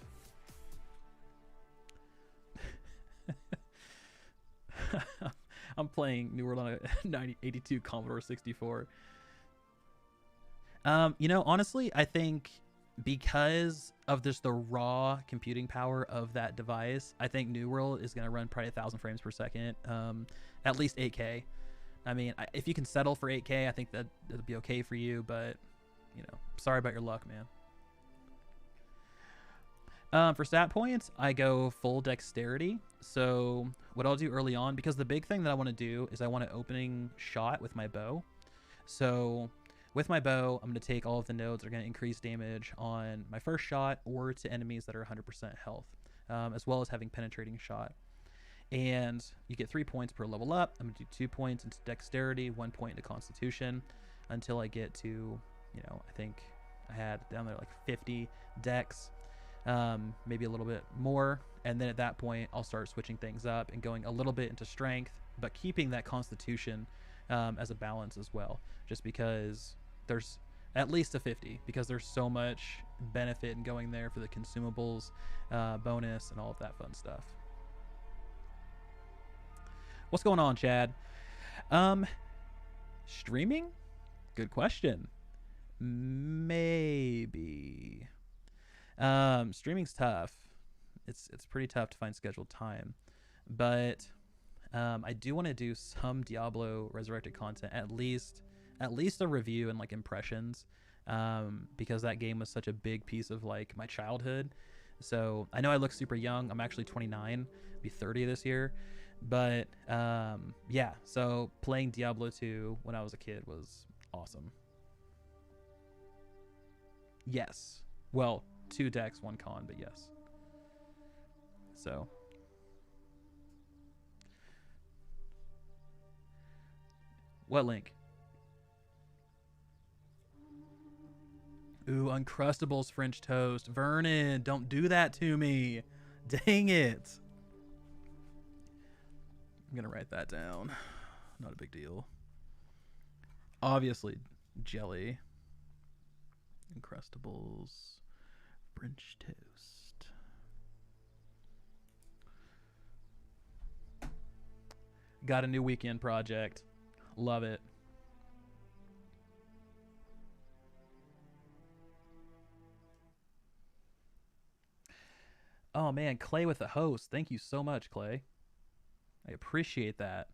I'm playing New World on a 82 Commodore 64. You know, honestly, I think because of just the raw computing power of that device, I think New World is going to run probably 1,000 frames per second, at least 8K. I mean, if you can settle for 8K, I think that it'll be okay for you. But you know, sorry about your luck, man. For stat points, I go full dexterity. So what I'll do early on, because the big thing that I want to do is I want an opening shot with my bow. So with my bow, I'm going to take all of the nodes that are going to increase damage on my first shot or to enemies that are 100% health, as well as having penetrating shot. And you get 3 points per level up. I'm going to do 2 points into dexterity, 1 point into constitution until I get to, you know, I think I had down there like 50 dex, maybe a little bit more. And then at that point, I'll start switching things up and going a little bit into strength, but keeping that constitution as a balance as well, just because there's at least a 50, because there's so much benefit in going there for the consumables bonus and all of that fun stuff. What's going on, Chad? Streaming? Good question. Maybe. Streaming's tough. It's pretty tough to find scheduled time, but I do want to do some Diablo Resurrected content, at least a review and like impressions, because that game was such a big piece of like my childhood. So I know I look super young. I'm actually 29, be 30 this year. But yeah, so playing Diablo 2 when I was a kid was awesome. Yes. Well, 2 decks, 1 con, but yes. So. What link? Ooh, Uncrustables French toast. Vernon, don't do that to me. Dang it. I'm going to write that down. Not a big deal. Obviously, jelly. Uncrustables French toast. Got a new weekend project. Love it. Oh man, Clay with the host. Thank you so much, Clay. I appreciate that.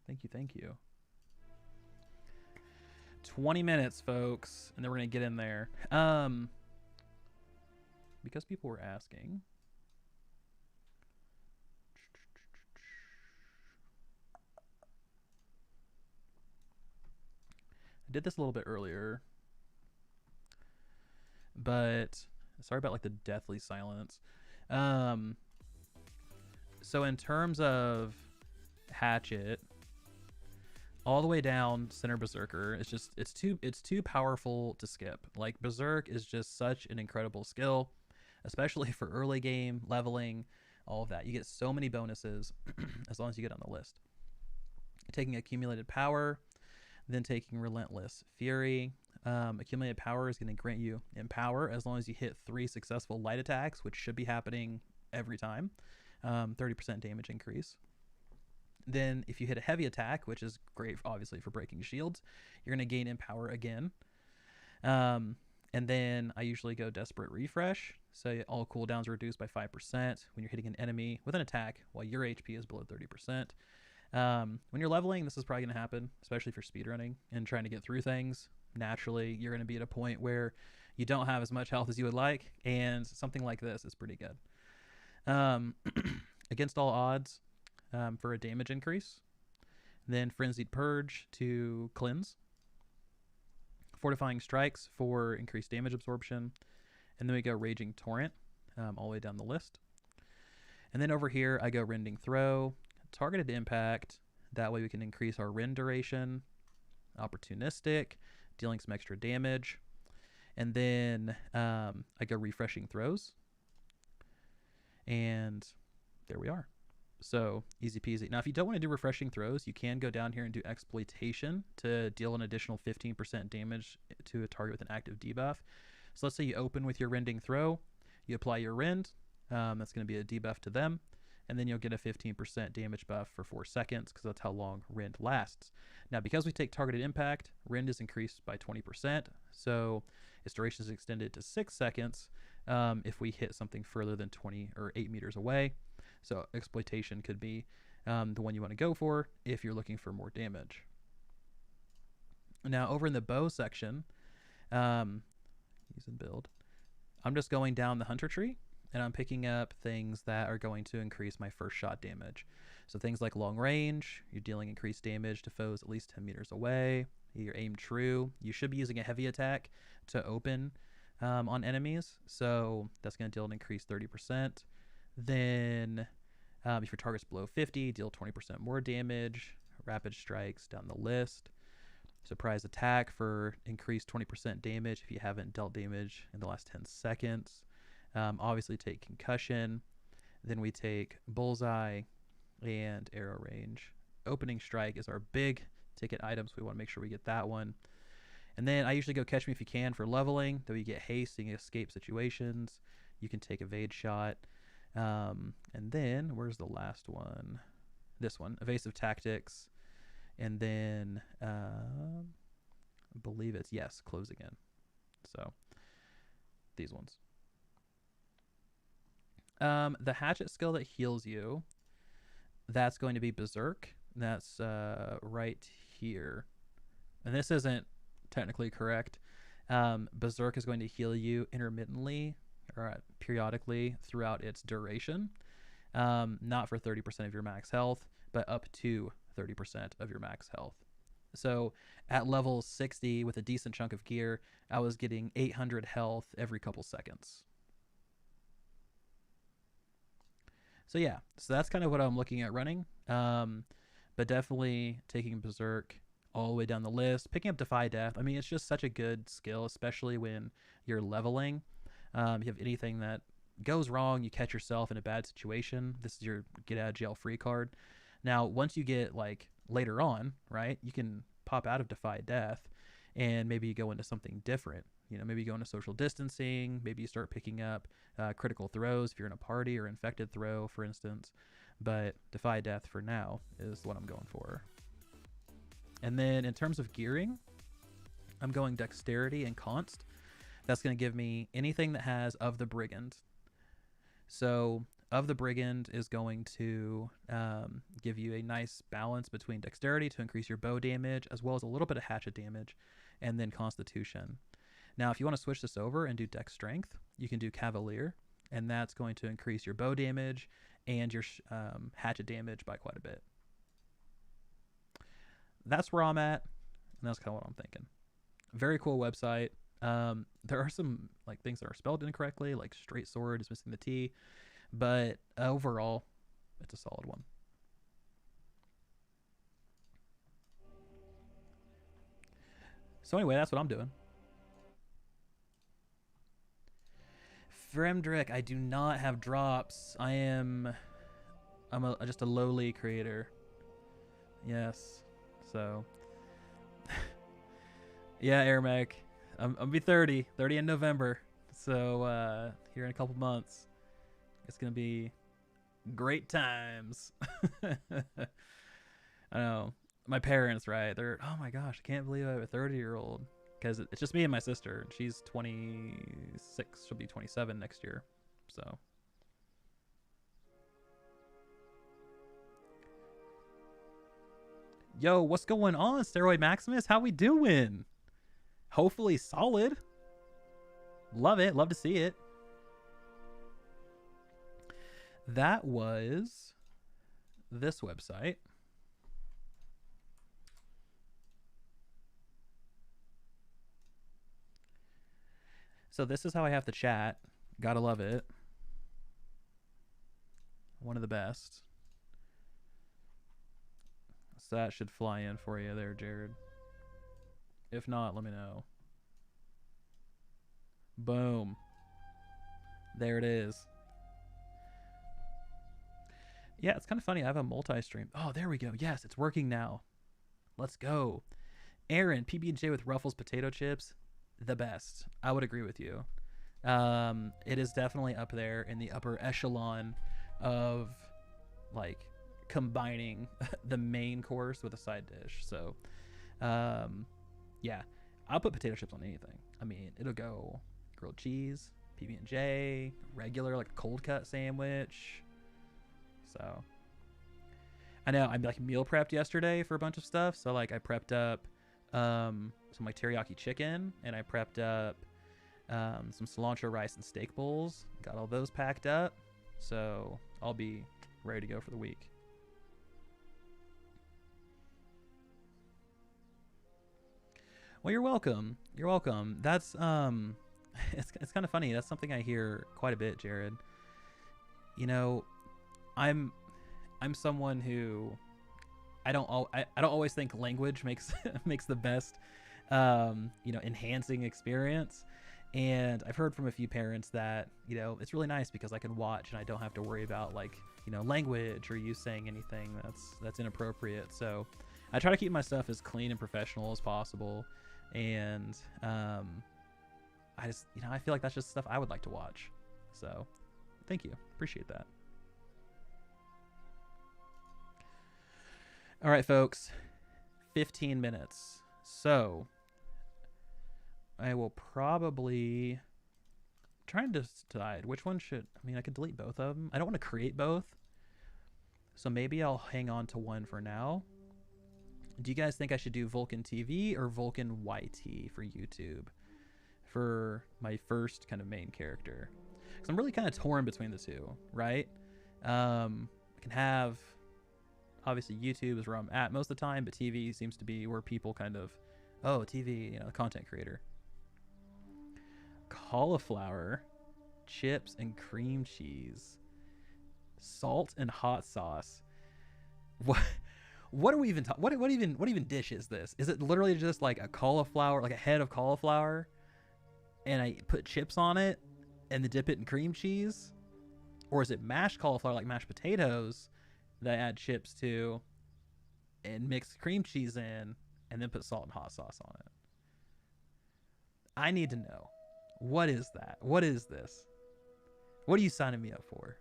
Thank you, thank you. 20 minutes, folks, and then we're gonna get in there. Because people were asking. I did this a little bit earlier, but sorry about like the deathly silence. So in terms of Hatchet, all the way down center Berserker, it's too powerful to skip. Like Berserk is just such an incredible skill, especially for early game leveling, all of that. You get so many bonuses as long as you get on the list. Taking accumulated power, then taking Relentless Fury. Accumulated power is going to grant you Empower as long as you hit 3 successful light attacks, which should be happening every time. 30% damage increase. Then if you hit a heavy attack, which is great obviously for breaking shields, you're going to gain Empower again. And then I usually go Desperate Refresh. So all cooldowns are reduced by 5% when you're hitting an enemy with an attack while your HP is below 30%. When you're leveling, this is probably going to happen, especially for speedrunning and trying to get through things. Naturally, you're going to be at a point where you don't have as much health as you would like, and something like this is pretty good. Against all odds, for a damage increase. Then Frenzied Purge to cleanse. Fortifying Strikes for increased damage absorption. And then we go Raging Torrent all the way down the list. And then over here, I go Rending Throw, Targeted Impact. That way we can increase our rend duration. Opportunistic, dealing some extra damage. And then I go Refreshing Throws. And there we are. So easy peasy. Now, if you don't want to do Refreshing Throws, you can go down here and do Exploitation to deal an additional 15% damage to a target with an active debuff. So let's say you open with your Rending Throw, you apply your Rend, that's going to be a debuff to them, and then you'll get a 15% damage buff for 4 seconds because that's how long Rend lasts. Now, because we take Targeted Impact, Rend is increased by 20%, so its duration is extended to 6 seconds if we hit something further than 20 or 8 meters away. So Exploitation could be the one you want to go for if you're looking for more damage. Now, over in the bow section, using build, I'm just going down the hunter tree, and I'm picking up things that are going to increase my first shot damage. So things like long range, you're dealing increased damage to foes at least 10 meters away. Your aim true. You should be using a heavy attack to open on enemies, so that's going to deal an increased 30%. Then if your target's below 50, deal 20% more damage. Rapid strikes down the list. Surprise attack for increased 20% damage if you haven't dealt damage in the last 10 seconds. Obviously take concussion. Then we take bullseye and arrow range. Opening strike is our big ticket item, so we want to make sure we get that one. And then I usually go catch me if you can for leveling, though you get haste and you escape situations. You can take evade shot. And then, where's the last one? This one, evasive tactics. And then, I believe it's, yes, close again. So, these ones. The hatchet skill that heals you, that's going to be Berserk. That's right here. And this isn't technically correct. Berserk is going to heal you intermittently or periodically throughout its duration. Not for 30% of your max health, but up to 30% of your max health. So at level 60 with a decent chunk of gear, I was getting 800 health every couple seconds. So yeah, so that's kind of what I'm looking at running. But definitely taking Berserk all the way down the list, picking up Defy Death. I mean, it's just such a good skill, especially when you're leveling. You have anything that goes wrong, you catch yourself in a bad situation, this is your get out of jail free card. Now, once you get like later on, right, you can pop out of Defy Death and maybe you go into something different. You know, maybe you go into social distancing, maybe you start picking up critical throws if you're in a party, or infected throw, for instance. But Defy Death for now is what I'm going for. And then in terms of gearing, I'm going Dexterity and Const. That's going to give me anything that has Of the Brigand. So Of the Brigand is going to give you a nice balance between Dexterity to increase your bow damage, as well as a little bit of hatchet damage, and then Constitution. Now, if you want to switch this over and do Dex Strength, you can do Cavalier, and that's going to increase your bow damage and your hatchet damage by quite a bit. That's where I'm at, and that's kind of what I'm thinking. Very cool website. There are some like things that are spelled incorrectly, like straight sword is missing the T, but overall, it's a solid one. So anyway, that's what I'm doing. Fremdrick, I do not have drops. I'm just a lowly creator. Yes. So yeah, Airmech. I'm be 30 in November. So here in a couple months, it's gonna be great times. I know my parents, right? They're, oh my gosh, I can't believe I have a 30-year-old, because it's just me and my sister. She's 26. She'll be 27 next year. So yo, what's going on, Steroid Maximus? How we doing? Hopefully solid. Love it. Love to see it. That was this website. So this is how I have to chat. Gotta love it. One of the best. So that should fly in for you there, Jared. If not, let me know. Boom. There it is. Yeah, it's kind of funny. I have a multi-stream. Oh, there we go. Yes, it's working now. Let's go. Aaron, PB&J with Ruffles potato chips. The best. I would agree with you. It is definitely up there in the upper echelon of like combining the main course with a side dish. So yeah, I'll put potato chips on anything. I mean, it'll go grilled cheese, PB&J, regular like cold cut sandwich. So I know I like meal prepped yesterday for a bunch of stuff. So like I prepped up some like teriyaki chicken, and I prepped up some cilantro rice and steak bowls. Got all those packed up, so I'll be ready to go for the week. Well, you're welcome. You're welcome. That's it's kind of funny. That's something I hear quite a bit, Jared. You know, I'm I'm someone who I don't always think language makes makes the best enhancing experience. And I've heard from a few parents that, it's really nice because I can watch and I don't have to worry about like, language or you saying anything that's inappropriate. So I try to keep my stuff as clean and professional as possible. And I just, I feel like that's just stuff I would like to watch. So thank you. Appreciate that. All right, folks, 15 minutes. So I will probably trying to decide which one should. I mean, I could delete both of them. I don't want to create both, so maybe I'll hang on to one for now. Do you guys think I should do Vulcan TV or Vulcan YT for YouTube for my first kind of main character? Because I'm really kind of torn between the two, right? I can have, obviously YouTube is where I'm at most of the time, but TV seems to be where people kind of, oh, TV, content creator. Cauliflower, chips and cream cheese, salt and hot sauce. What are we even what even dish is this? Is it literally just like a cauliflower, like a head of cauliflower, and I put chips on it and then dip it in cream cheese? Or is it mashed cauliflower, like mashed potatoes, that I add chips to and mix cream cheese in and then put salt and hot sauce on it? I need to know. What is that? What is this? What are you signing me up for?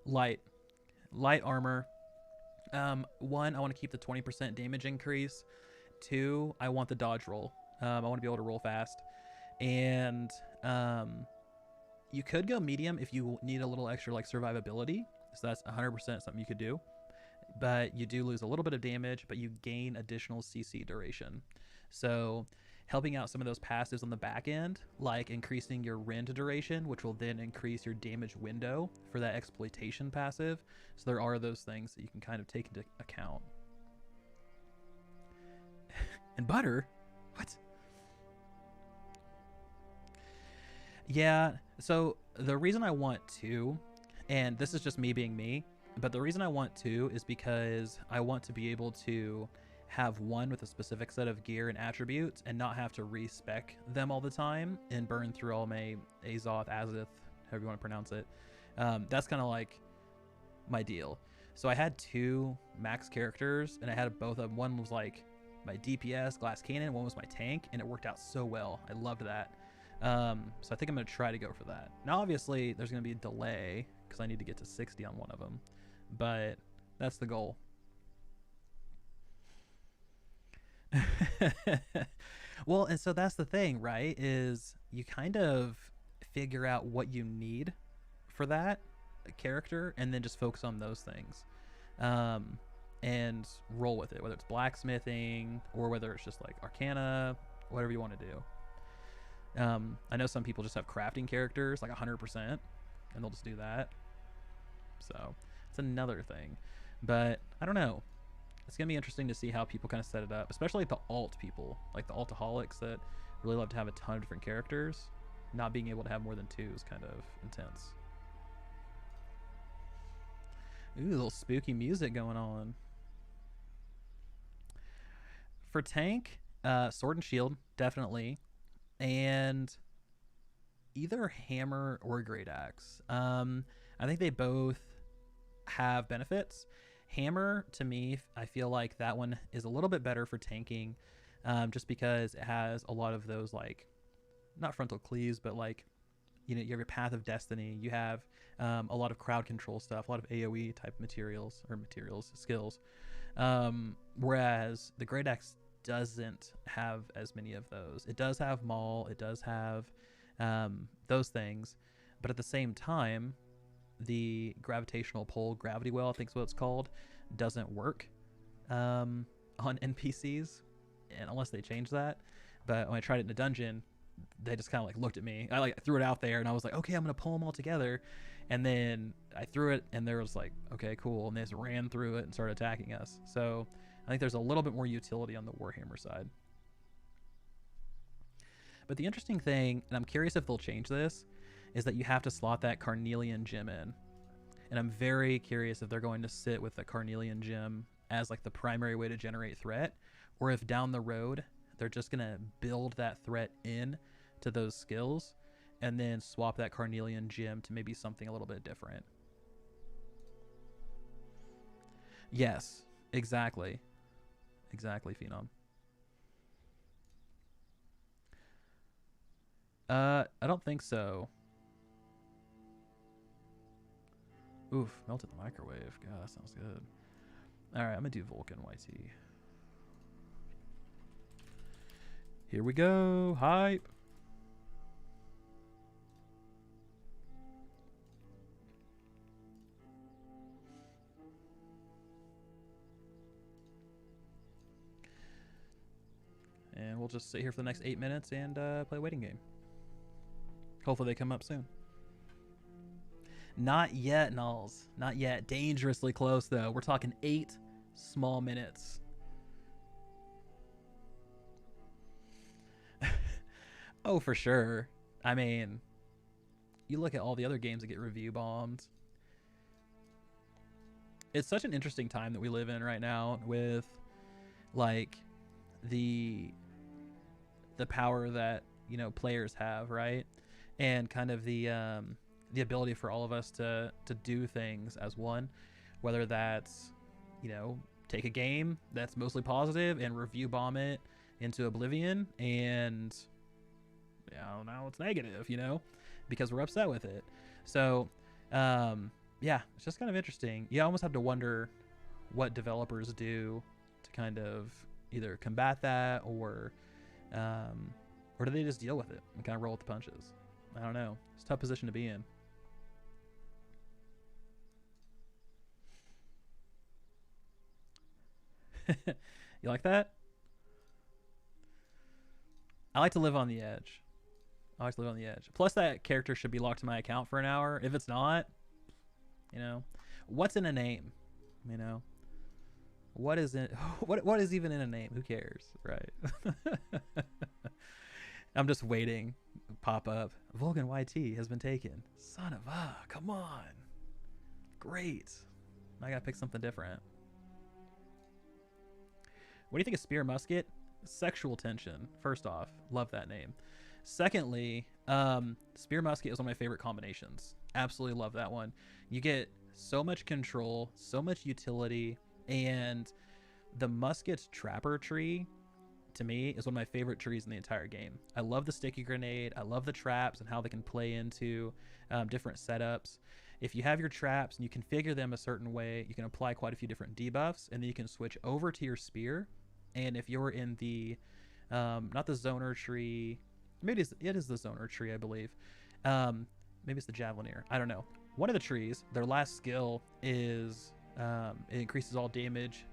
Light armor. One, I want to keep the 20% damage increase. Two, I want the dodge roll. I want to be able to roll fast. And you could go medium if you need a little extra like survivability. So that's 100% something you could do. But you do lose a little bit of damage, but you gain additional CC duration. So helping out some of those passives on the back end, like increasing your rend duration, which will then increase your damage window for that exploitation passive. So there are those things that you can kind of take into account. And butter? What? Yeah, so the reason I want two, and this is just me being me, but the reason I want two is because I want to be able to have one with a specific set of gear and attributes and not have to respec them all the time and burn through all my Azoth, Azith, however you want to pronounce it. That's kind of like my deal. So I had two max characters and I had both of them. One was like my DPS glass cannon, one was my tank, and it worked out so well. I loved that. So I think I'm going to try to go for that. Now, obviously, there's going to be a delay because I need to get to 60 on one of them, but that's the goal. Well, and so that's the thing, right? Is you kind of figure out what you need for that character and then just focus on those things. And roll with it, whether it's blacksmithing or whether it's just like arcana, whatever you want to do. I know some people just have crafting characters like 100% and they'll just do that. So it's another thing, but I don't know. It's going to be interesting to see how people kind of set it up, especially like the alt people, like the altaholics that really love to have a ton of different characters. Not being able to have more than two is kind of intense. Ooh, a little spooky music going on. For tank, sword and shield, definitely. And either hammer or great axe. I think they both have benefits. Hammer, to me, I feel like that one is a little bit better for tanking, just because it has a lot of those, like, not frontal cleaves, but like you have your Path of Destiny. You have a lot of crowd control stuff, a lot of AoE type skills. Whereas the Great Axe doesn't have as many of those. It does have Maul, it does have those things, but at the same time, the gravitational pull, gravity well, I think is what it's called, doesn't work on NPCs, and unless they change that. But when I tried it in a dungeon, they just kind of like looked at me. I like threw it out there, and I was like, okay, I'm gonna pull them all together. And then I threw it, and there was like, okay, cool, and they just ran through it and started attacking us. So I think there's a little bit more utility on the Warhammer side. But the interesting thing, and I'm curious if they'll change this, is that you have to slot that Carnelian gem in. And I'm very curious if they're going to sit with the Carnelian gem as like the primary way to generate threat, or if down the road they're just gonna build that threat in to those skills and then swap that Carnelian gem to maybe something a little bit different. Yes, exactly. Exactly, Phenom. I don't think so. Oof, melted the microwave. God, that sounds good. All right, I'm gonna do Vulcan YT. Here we go. Hype. And we'll just sit here for the next 8 minutes and play a waiting game. Hopefully they come up soon. Not yet, Nulls. Not yet. Dangerously close, though. We're talking 8 small minutes. Oh, for sure. I mean, you look at all the other games that get review bombed. It's such an interesting time that we live in right now with, like, the power that, you know, players have, right? And kind of the ability for all of us to do things as one, whether that's, you know, take a game that's mostly positive and review bomb it into oblivion, and you know, now it's negative, you know, because we're upset with it. So yeah, it's just kind of interesting. You almost have to wonder what developers do to kind of either combat that, or do they just deal with it and kind of roll with the punches? I don't know. It's a tough position to be in. You like that? I like to live on the edge. I like to live on the edge. Plus, that character should be locked to my account for an hour. If it's not, you know, what's in a name? You know, what is in what is even in a name? Who cares, right? I'm just waiting. Pop up. Vulcan YT has been taken. Son of a, come on. Great. I gotta pick something different. What do you think of Spear Musket? Sexual tension. First off, love that name. Secondly, Spear Musket is one of my favorite combinations. Absolutely love that one. You get so much control, so much utility, and the Musket Trapper tree, to me, is one of my favorite trees in the entire game. I love the sticky grenade. I love the traps and how they can play into different setups. If you have your traps and you configure them a certain way, you can apply quite a few different debuffs, and then you can switch over to your spear. And if you're in the, not the zoner tree, maybe it is the zoner tree, I believe. Maybe it's the javelineer. I don't know. One of the trees, their last skill is it increases all damage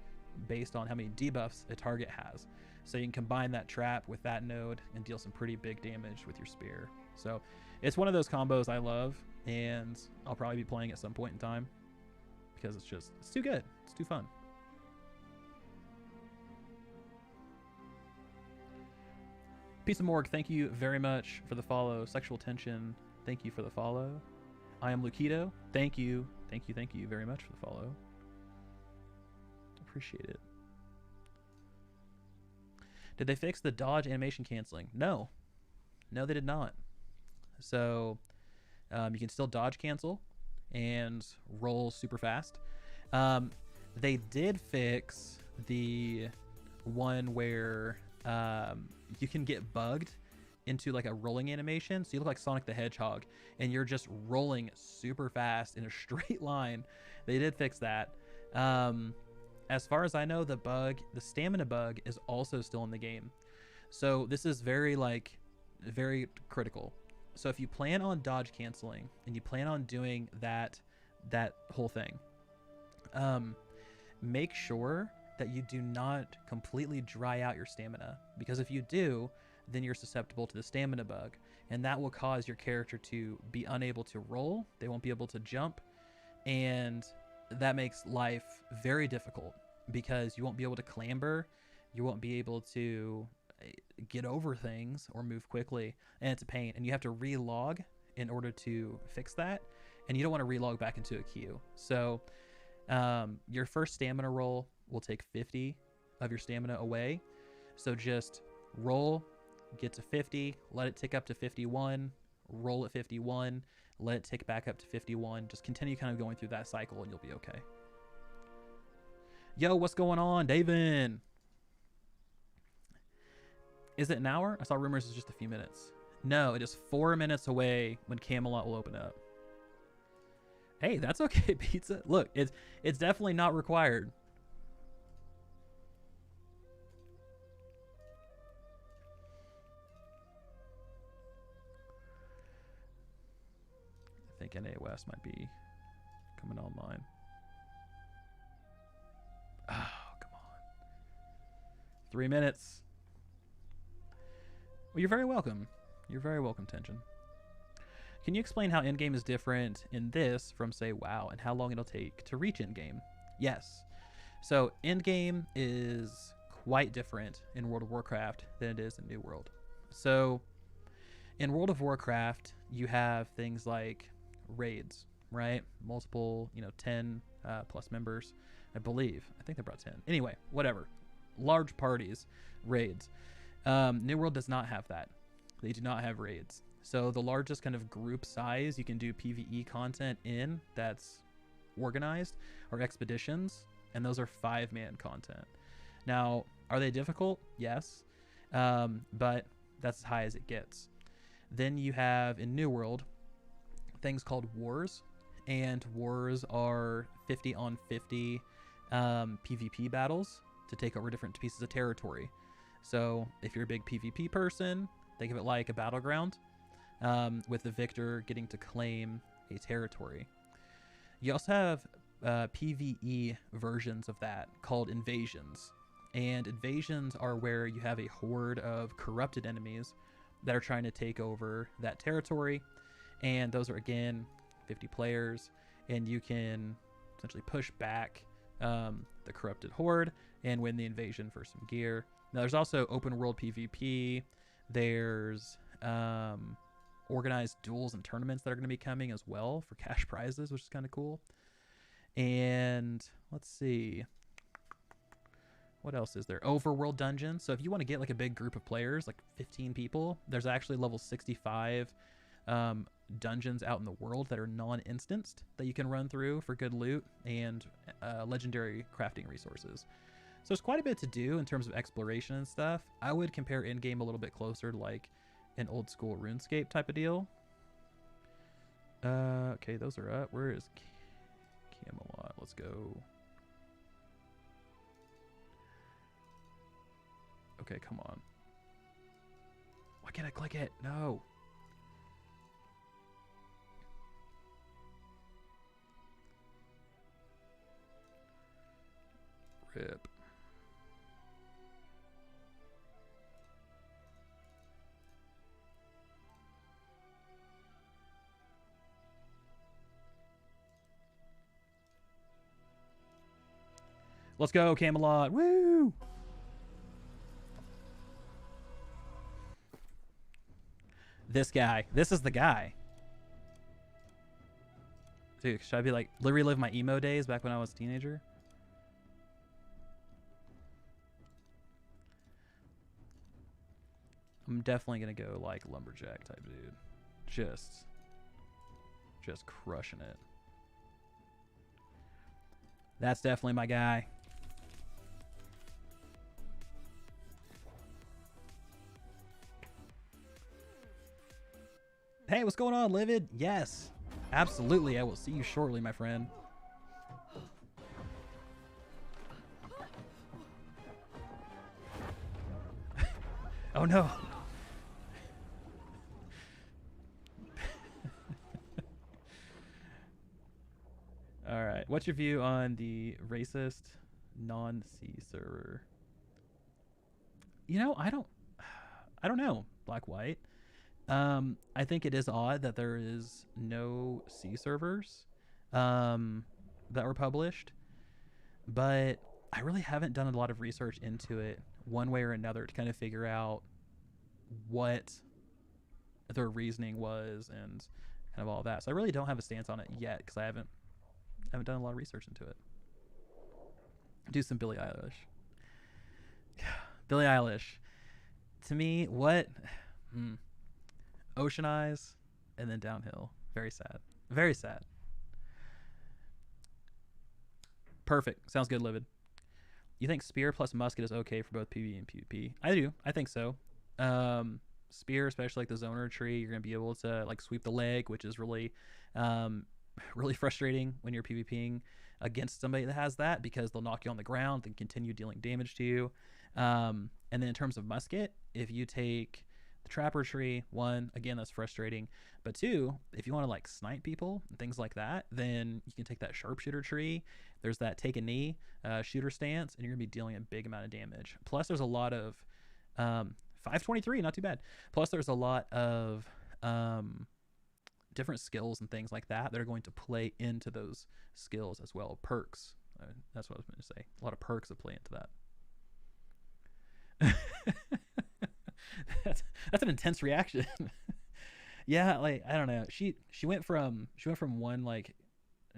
based on how many debuffs a target has. So you can combine that trap with that node and deal some pretty big damage with your spear. So it's one of those combos I love, and I'll probably be playing at some point in time because it's too good. It's too fun. Pizza Morg, thank you very much for the follow. Sexual Tension, thank you for the follow. I am Lukido. Thank you very much for the follow. Appreciate it. Did they fix the dodge animation canceling? No, they did not. So you can still dodge cancel and roll super fast. They did fix the one where you can get bugged into like a rolling animation. So you look like Sonic the Hedgehog and you're just rolling super fast in a straight line. They did fix that. As far as I know, the stamina bug is also still in the game. So this is very critical. So if you plan on dodge canceling and you plan on doing that whole thing, make sure that you do not completely dry out your stamina, because if you do, then you're susceptible to the stamina bug, and that will cause your character to be unable to roll. They won't be able to jump, and that makes life very difficult because you won't be able to clamber, you won't be able to get over things or move quickly, and it's a pain, and you have to relog in order to fix that, and you don't want to relog back into a queue. So your first stamina roll will take 50 of your stamina away. So just roll, get to 50, let it tick up to 51, roll at 51, let it tick back up to 51. Just continue kind of going through that cycle and you'll be okay. Yo, what's going on, David? Is it an hour? I saw rumors it's just a few minutes. No, it is 4 minutes away when Camelot will open up. Hey, that's okay, pizza. Look, it's definitely not required. I think NA West might be coming online. Oh, come on. 3 minutes. Well, you're very welcome. You're very welcome, Tension. Can you explain how Endgame is different in this from, say, WoW, and how long it'll take to reach Endgame? Yes. So Endgame is quite different in World of Warcraft than it is in New World. So in World of Warcraft, you have things like raids, right? Multiple, 10 plus members, I believe. I think they brought 10. Anyway, whatever. Large parties, raids. New World does not have that. They do not have raids. So the largest kind of group size you can do PvE content in that's organized are expeditions, and those are 5-man content. Now, are they difficult? Yes, but that's as high as it gets. Then you have, in New World, things called wars, and wars are 50 on 50 PvP battles to take over different pieces of territory. So if you're a big PvP person, think of it like a battleground, with the victor getting to claim a territory. You also have PvE versions of that called invasions. And invasions are where you have a horde of corrupted enemies that are trying to take over that territory. And those are, again, 50 players. And you can essentially push back the corrupted horde and win the invasion for some gear. Now, there's also open world PvP. There's organized duels and tournaments that are going to be coming as well for cash prizes, which is kind of cool. And let's see, what else is there? Overworld dungeons. So if you want to get like a big group of players, like 15 people, there's actually level 65 dungeons out in the world that are non-instanced that you can run through for good loot and legendary crafting resources. So there's quite a bit to do in terms of exploration and stuff. I would compare Endgame a little bit closer to like an old school RuneScape type of deal. Okay, those are up. Where is Camelot? Let's go. Okay, come on. Why can't I click it? No. Rip. Let's go, Camelot. Woo! This guy. This is the guy. Dude, should I be like, relive my emo days back when I was a teenager? I'm definitely going to go like lumberjack type dude. Just crushing it. That's definitely my guy. Hey, what's going on, Livid? Yes, absolutely. I will see you shortly, my friend. Oh no. All right. What's your view on the racist non-C server? I don't know. Black white. I think it is odd that there is no C servers that were published, but I really haven't done a lot of research into it one way or another to kind of figure out what their reasoning was and kind of all that. So I really don't have a stance on it yet because I haven't done a lot of research into it. Do some Billie Eilish. Billie Eilish. To me, what? Ocean Eyes and then Downhill. Very sad. Very sad. Perfect. Sounds good, Livid. You think Spear plus Musket is okay for both PvE and PvP? I do. I think so. Spear, especially like the zoner tree, you're going to be able to like sweep the leg, which is really, really frustrating when you're PvPing against somebody that has that because they'll knock you on the ground and continue dealing damage to you. And then in terms of Musket, if you take the Trapper tree, one, again, that's frustrating. But two, if you want to like snipe people and things like that, then you can take that Sharpshooter tree. There's that take a knee shooter stance, and you're going to be dealing a big amount of damage. Plus, there's a lot of 523, not too bad. Plus, there's a lot of different skills and things like that that are going to play into those skills as well. Perks. That's what I was going to say. A lot of perks that play into that. that's an intense reaction. Yeah, like I don't know. She went from one like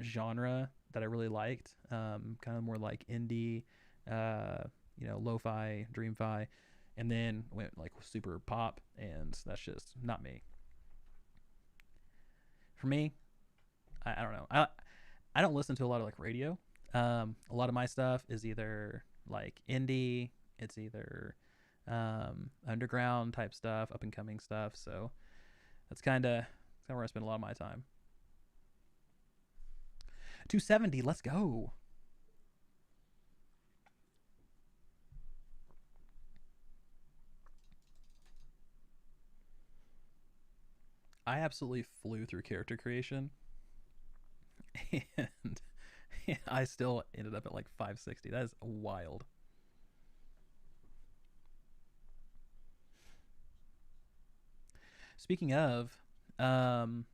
genre that I really liked, kind of more like indie, lo-fi, dream-fi, and then went like super pop, and that's just not me. For me, I don't know. I don't listen to a lot of like radio. A lot of my stuff is either like indie, it's either underground type stuff, up and coming stuff. So that's kind of where I spend a lot of my time. 270, let's go. I absolutely flew through character creation, and I still ended up at like 560. That is wild. Speaking of, Dark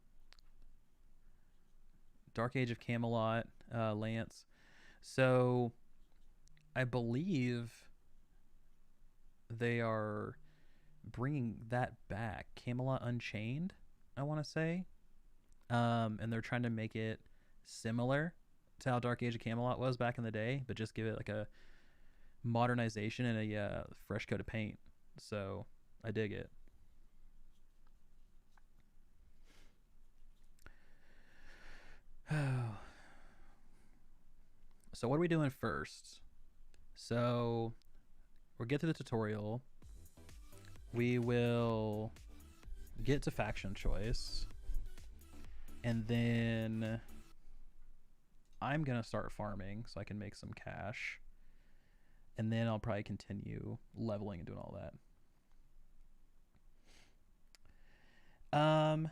Age of Camelot, Lance. So I believe they are bringing that back. Camelot Unchained, I want to say. And they're trying to make it similar to how Dark Age of Camelot was back in the day, but just give it like a modernization and a fresh coat of paint. So I dig it. So what are we doing first? So we'll get through the tutorial. We will get to faction choice. And then I'm going to start farming so I can make some cash. And then I'll probably continue leveling and doing all that.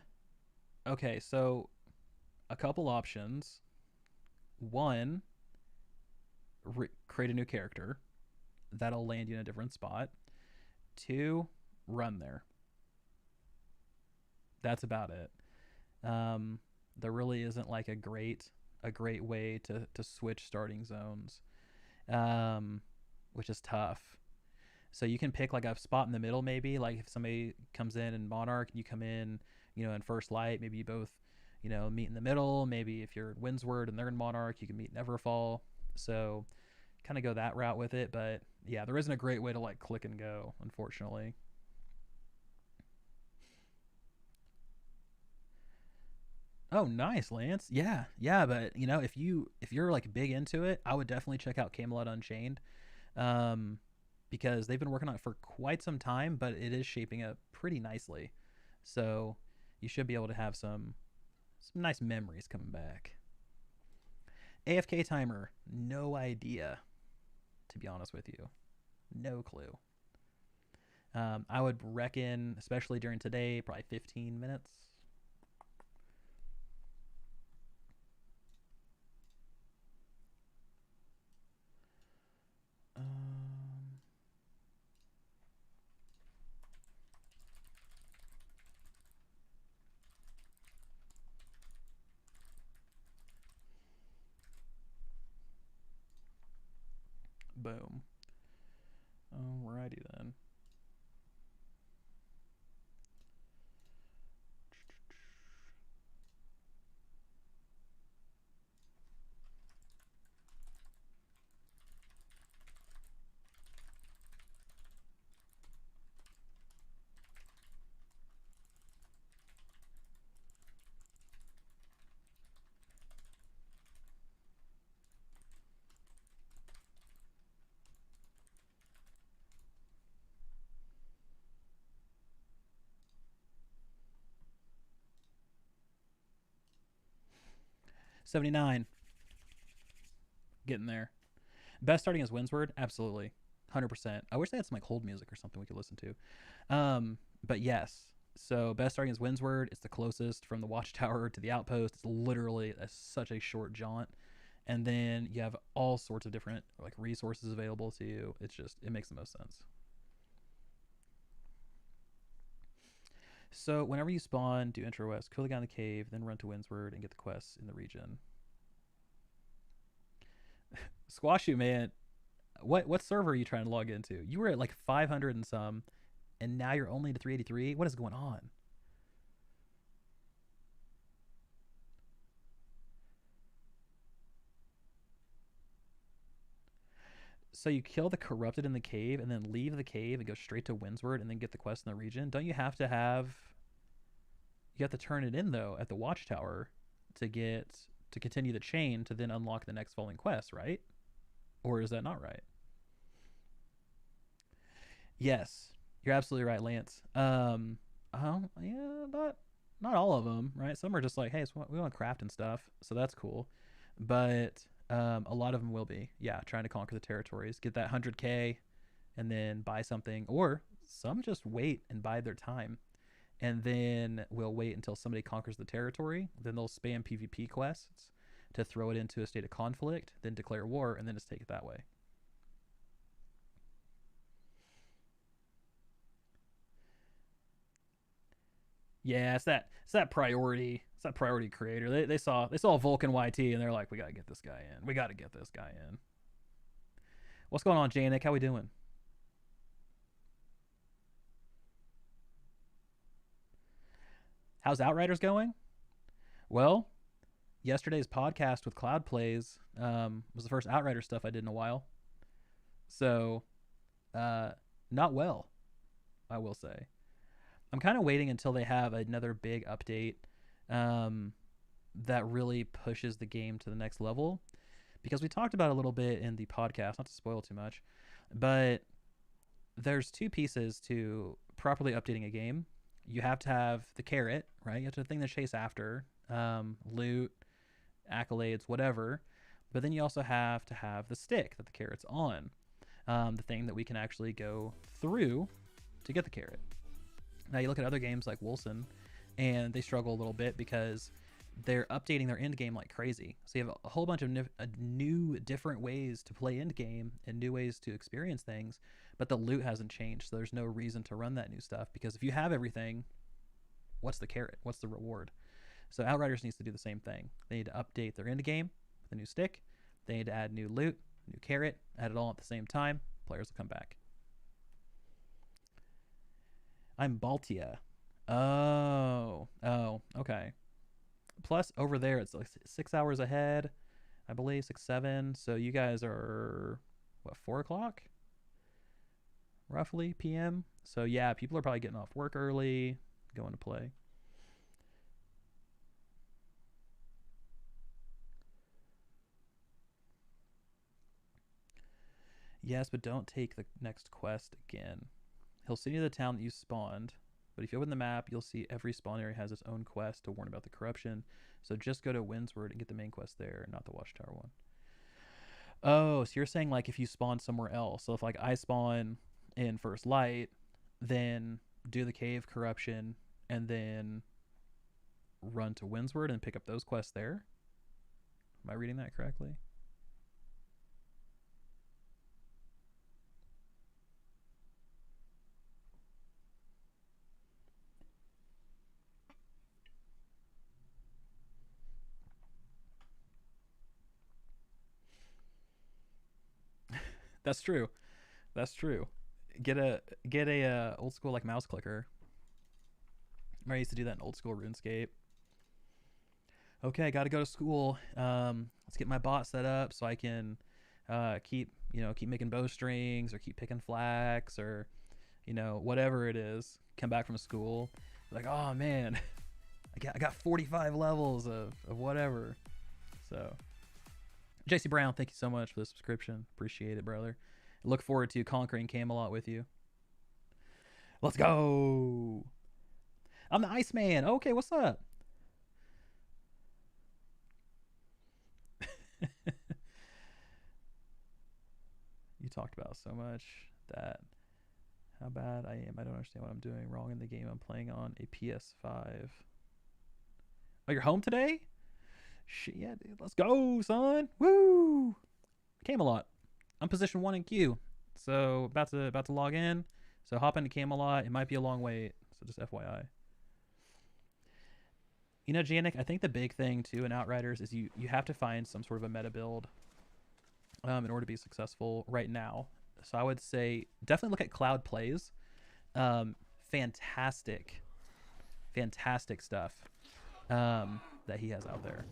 Okay, so a couple options. One, create a new character. That'll land you in a different spot. Two, run there. That's about it. There really isn't like a great way to switch starting zones, which is tough. So you can pick like a spot in the middle, maybe like if somebody comes in Monarch and you come in, in First Light, maybe you both, meet in the middle. Maybe if you're in Windsward and they're in Monarch, you can meet in Everfall. So kind of go that route with it. But yeah, there isn't a great way to like click and go, unfortunately. Oh, nice, Lance. Yeah, yeah, but if you're like big into it, I would definitely check out Camelot Unchained, um, because they've been working on it for quite some time, but it is shaping up pretty nicely. So you should be able to have some nice memories coming back. AFK timer, no idea, to be honest with you. No clue. I would reckon, especially during today, probably 15 minutes. Um, Boom. Alrighty then. $79. Getting there. Best starting as Windsward? Absolutely. 100%. I wish they had some like hold music or something we could listen to. But yes. So best starting as Windsward. It's the closest from the watchtower to the outpost. It's literally such a short jaunt. And then you have all sorts of different like resources available to you. It makes the most sense. So whenever you spawn, do intro west, kill the guy in the cave, then run to Windsward and get the quests in the region. Squash you, man. What server are you trying to log into? You were at like 500 and some, and now you're only to 383. What is going on? So you kill the corrupted in the cave and then leave the cave and go straight to Windsward and then get the quest in the region. Don't you have to have? You have to turn it in though at the watchtower to continue the chain to then unlock the next falling quest, right? Or is that not right? Yes, you're absolutely right, Lance. Yeah, not all of them, right? Some are just like, hey, we want craft and stuff, so that's cool. But a lot of them will be, yeah, trying to conquer the territories, get that 100K, and then buy something, or some just wait and bide their time, and then we'll wait until somebody conquers the territory. Then they'll spam PvP quests to throw it into a state of conflict, then declare war, and then just take it that way. Yeah, it's that priority. It's that priority creator. They saw Vulcan YT and they're like, we gotta get this guy in. We gotta get this guy in. What's going on, Janik? How we doing? How's Outriders going? Well, yesterday's podcast with Cloud Plays was the first Outrider stuff I did in a while. So, uh, not well, I will say. I'm kind of waiting until they have another big update um, that really pushes the game to the next level. Because we talked about it a little bit in the podcast, not to spoil too much, but there's two pieces to properly updating a game. You have to have the carrot, right? You have to have the thing to chase after, loot, accolades, whatever. But then you also have to have the stick that the carrot's on, the thing that we can actually go through to get the carrot. Now you look at other games like Wilson, and they struggle a little bit because they're updating their end game like crazy. So you have a whole bunch of new, different ways to play end game and new ways to experience things, but the loot hasn't changed. So there's no reason to run that new stuff because if you have everything, what's the carrot? What's the reward? So Outriders needs to do the same thing. They need to update their end game with a new stick. They need to add new loot, new carrot, add it all at the same time. Players will come back. I'm Baltia. Oh, okay. Plus, over there, it's like 6 hours ahead, I believe, 6, 7. So you guys are, what, 4 o'clock? Roughly, PM. So yeah, people are probably getting off work early, going to play. Yes, but don't take the next quest again. He'll send you to the town that you spawned. But if you open the map, you'll see every spawn area has its own quest to warn about the corruption. So just go to Windsward and get the main quest there, not the Watchtower one. Oh, so you're saying like if you spawn somewhere else. So if like I spawn in First Light, then do the cave corruption and then run to Windsward and pick up those quests there? Am I reading that correctly? That's true. That's true. Get a old school like mouse clicker. I used to do that in old school RuneScape. Okay, got to go to school. Let's get my bot set up so I can keep making bowstrings or keep picking flax or whatever it is. Come back from school, like, oh man, I got 45 levels of whatever. So, JC Brown, thank you so much for the subscription. Appreciate it, brother. I look forward to conquering Camelot with you. Let's go. I'm the Iceman. Okay, what's up? You talked about so much that how bad I am. I don't understand what I'm doing wrong in the game I'm playing on a PS5. Oh, you're home today? Shit, yeah, dude. Let's go, son. Woo! Camelot. I'm position 1 in queue. So about to log in. So hop into Camelot. It might be a long wait. So just FYI. Janik, I think the big thing too in Outriders is you have to find some sort of a meta build in order to be successful right now. So I would say definitely look at Cloud Plays. Fantastic stuff that he has out there.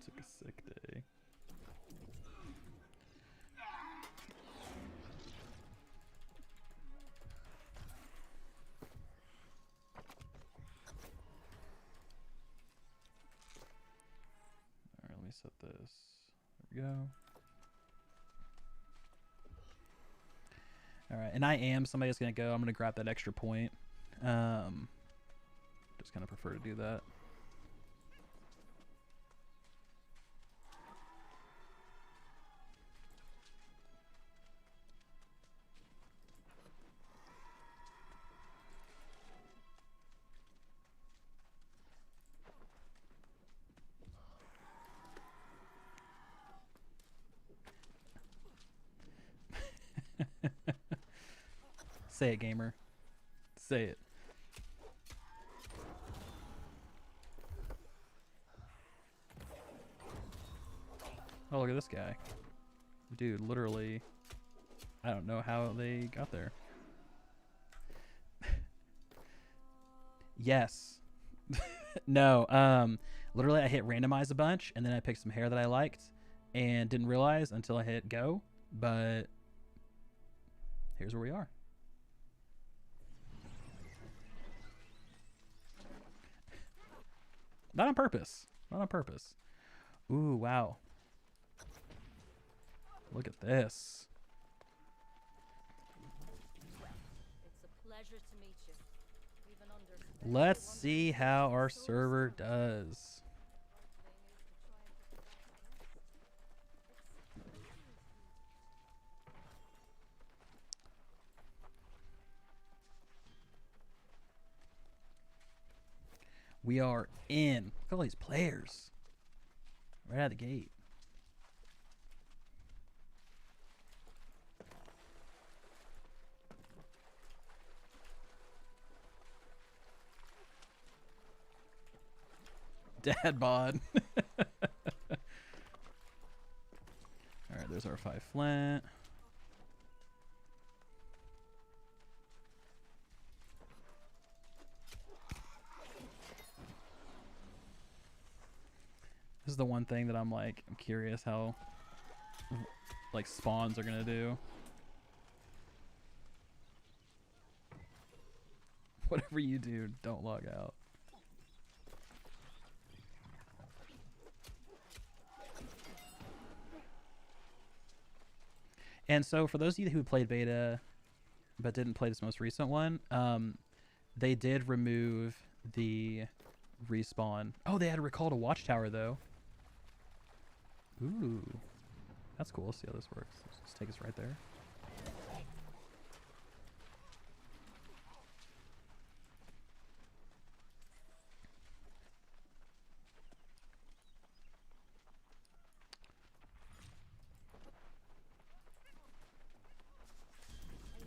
Took a sick day. All right, let me set this. There we go. All right, and I am somebody that's gonna go. I'm gonna grab that extra point. Just kind of prefer to do that. Say it, gamer. Say it. Oh, look at this guy. Dude, literally, I don't know how they got there. Yes. No, literally I hit randomize a bunch and then I picked some hair that I liked and didn't realize until I hit go, but here's where we are. Not on purpose. Not on purpose. Ooh, wow. Look at this. It's a pleasure to meet you. Even under Let's see how our server does. We are in. Look at all these players. Right out of the gate. Dad bod. Alright, there's our 5 flint. This is the one thing that I'm curious how spawns are gonna do. Whatever you do, don't log out. And so for those of you who played beta but didn't play this most recent one, they did remove the respawn. Oh, they had a recall to Watchtower though. Ooh, that's cool. Let's see how this works. Let's take us right there. I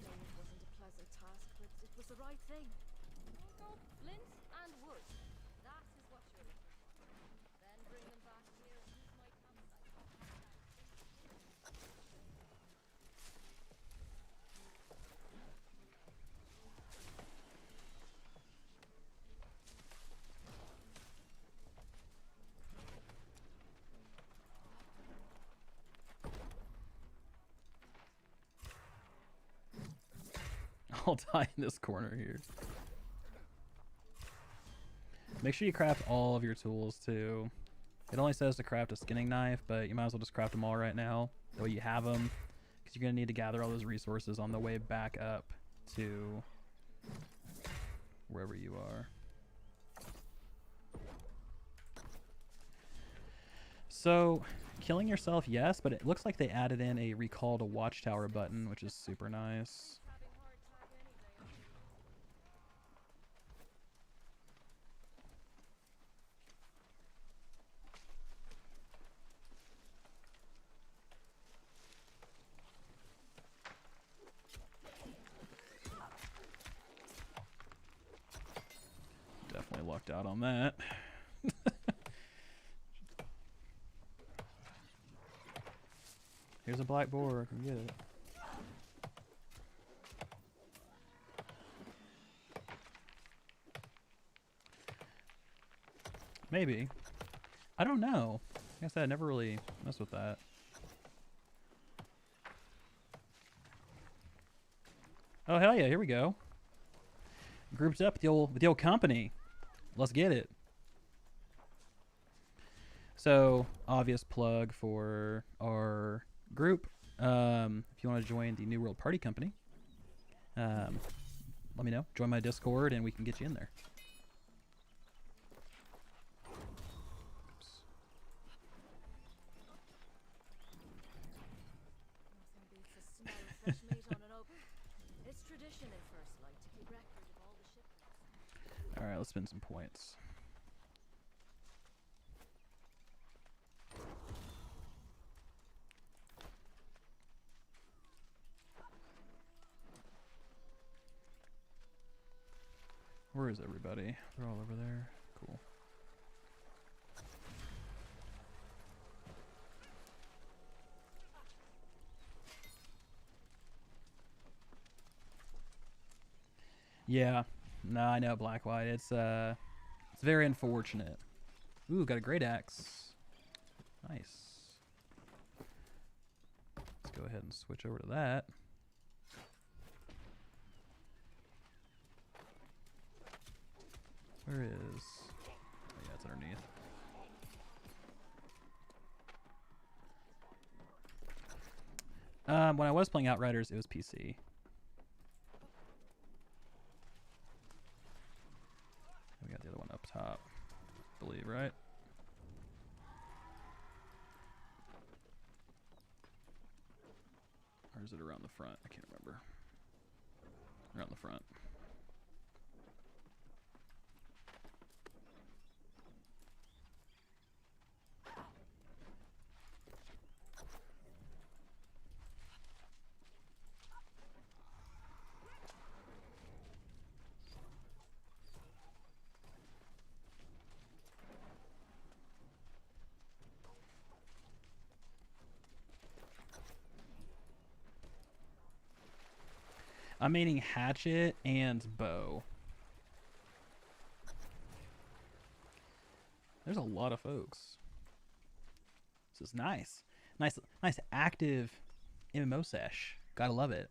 know it wasn't a pleasant task, but it was the right thing. Go flint and wood. That is what you're looking for. Then bring them back here and use my campsite. I'll die in this corner here. Make sure you craft all of your tools too. It only says to craft a skinning knife, but you might as well just craft them all right now. That way you have them, because you're going to need to gather all those resources on the way back up to wherever you are. So, killing yourself, yes, but it looks like they added in a recall to Watchtower button, which is super nice. Definitely lucked out on that. Here's a black boar. I can get it. Maybe. I don't know. Like I said, I never really messed with that. Oh, hell yeah. Here we go. Grouped up with the old company. Let's get it. So, obvious plug for our group. If you want to join the New World Party Company, let me know. Join my Discord and we can get you in there. Oops. Nothing beats the smell of fresh meat on an open. It's tradition in First Light to keep record of all the shipments. All right, let's spend some points. Where is everybody? They're all over there. Cool. Yeah. No, I know Black White. It's very unfortunate. Ooh, got a great axe. Nice. Let's go ahead and switch over to that. Where is... Oh, yeah, it's underneath. When I was playing Outriders, it was PC. We got the other one up top, I believe, right? Or is it around the front? I can't remember. Around the front. I'm meaning hatchet and bow. There's a lot of folks. This is nice. Nice active MMO sesh. Gotta love it.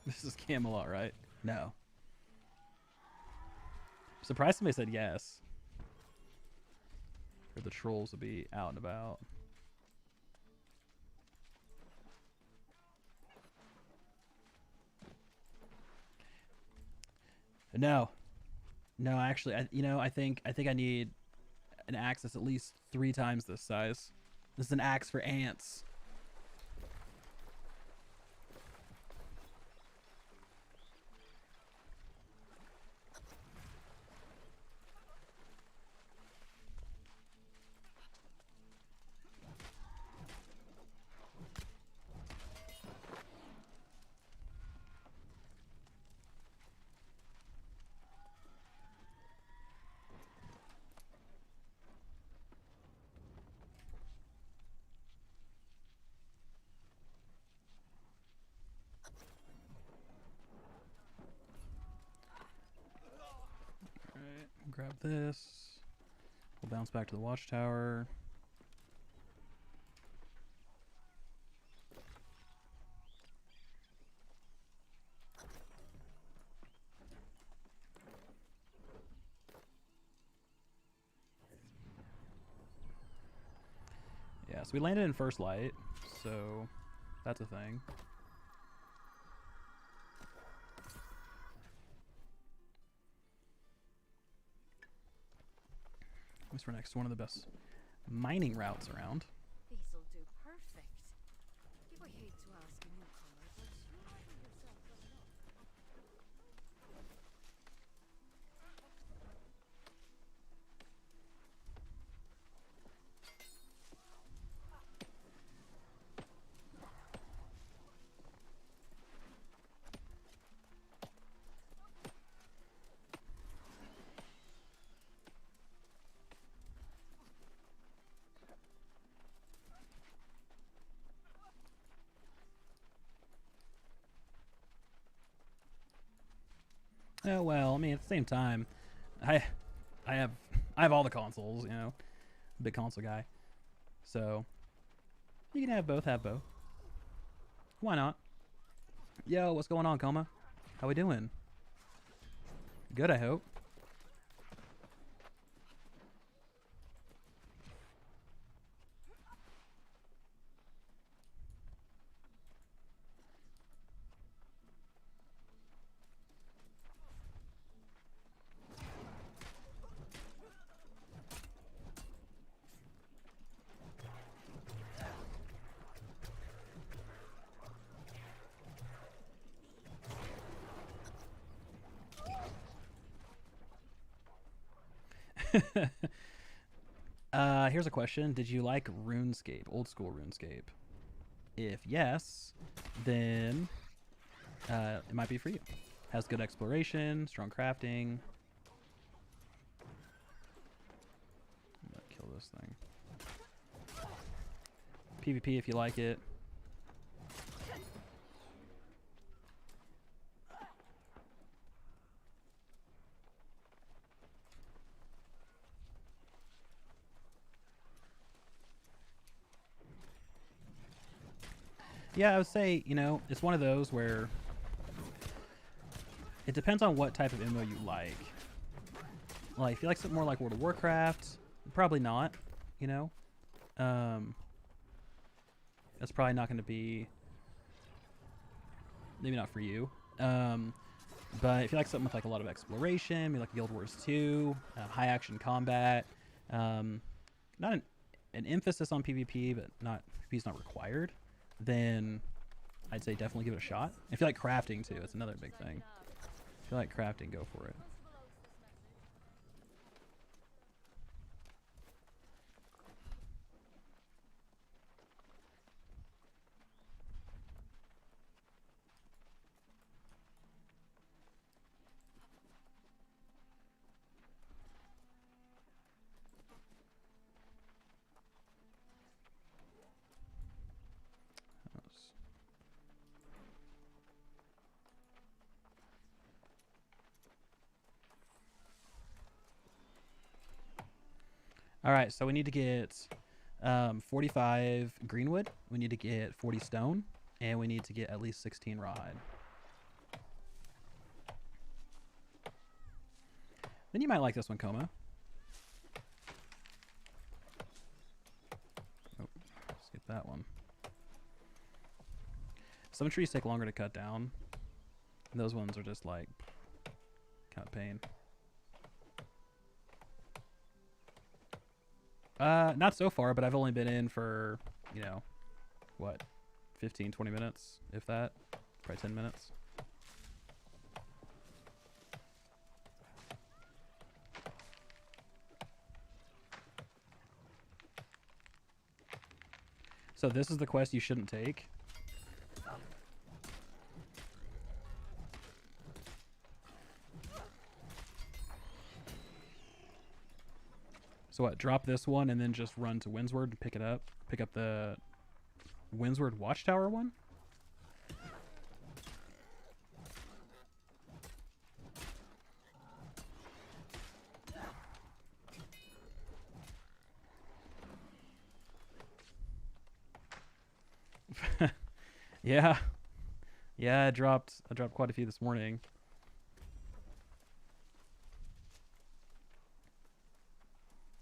This is Camelot, right? No. Surprised somebody said yes. Or the trolls would be out and about. No. No, actually, I think I need an axe that's at least 3 times this size. This is an axe for ants. Alright, grab this. We'll bounce back to the watchtower. Yeah, so we landed in first light, so that's a thing. At least we're next to one of the best mining routes around. These'll do perfect. I hate to ask a newcomer, but you argue yourself well enough. Oh well, I mean at the same time, I have all the consoles, you know, big console guy. So you can have both, Why not? Yo, what's going on, Coma? How we doing? Good, I hope. Here's a question. Did you like RuneScape, old school RuneScape? If yes, then it might be for you. Has good exploration, strong crafting. I'm gonna kill this thing. PvP if you like it. Yeah, I would say, you know, it's one of those where it depends on what type of MMO you like. Like, if you like something more like World of Warcraft, probably not, you know? That's probably not going to be, maybe not for you. But if you like something with like a lot of exploration, maybe like Guild Wars 2, high action combat, not an emphasis on PvP, but not PvP is not required, then I'd say definitely give it a shot. If you like crafting too, it's another big thing. If you like crafting, go for it. All right, so we need to get 45 greenwood. We need to get 40 stone, and we need to get at least 16 rawhide. Then you might like this one, Como. Oh, skip that one. Some trees take longer to cut down. And those ones are just like kind of pain. Not so far, but I've only been in for, you know, what, 15, 20 minutes, if that. Probably 10 minutes. So this is the quest you shouldn't take. So what, drop this one and then just run to Windsward and pick it up? Pick up the Windsward Watchtower one? Yeah. Yeah, I dropped quite a few this morning.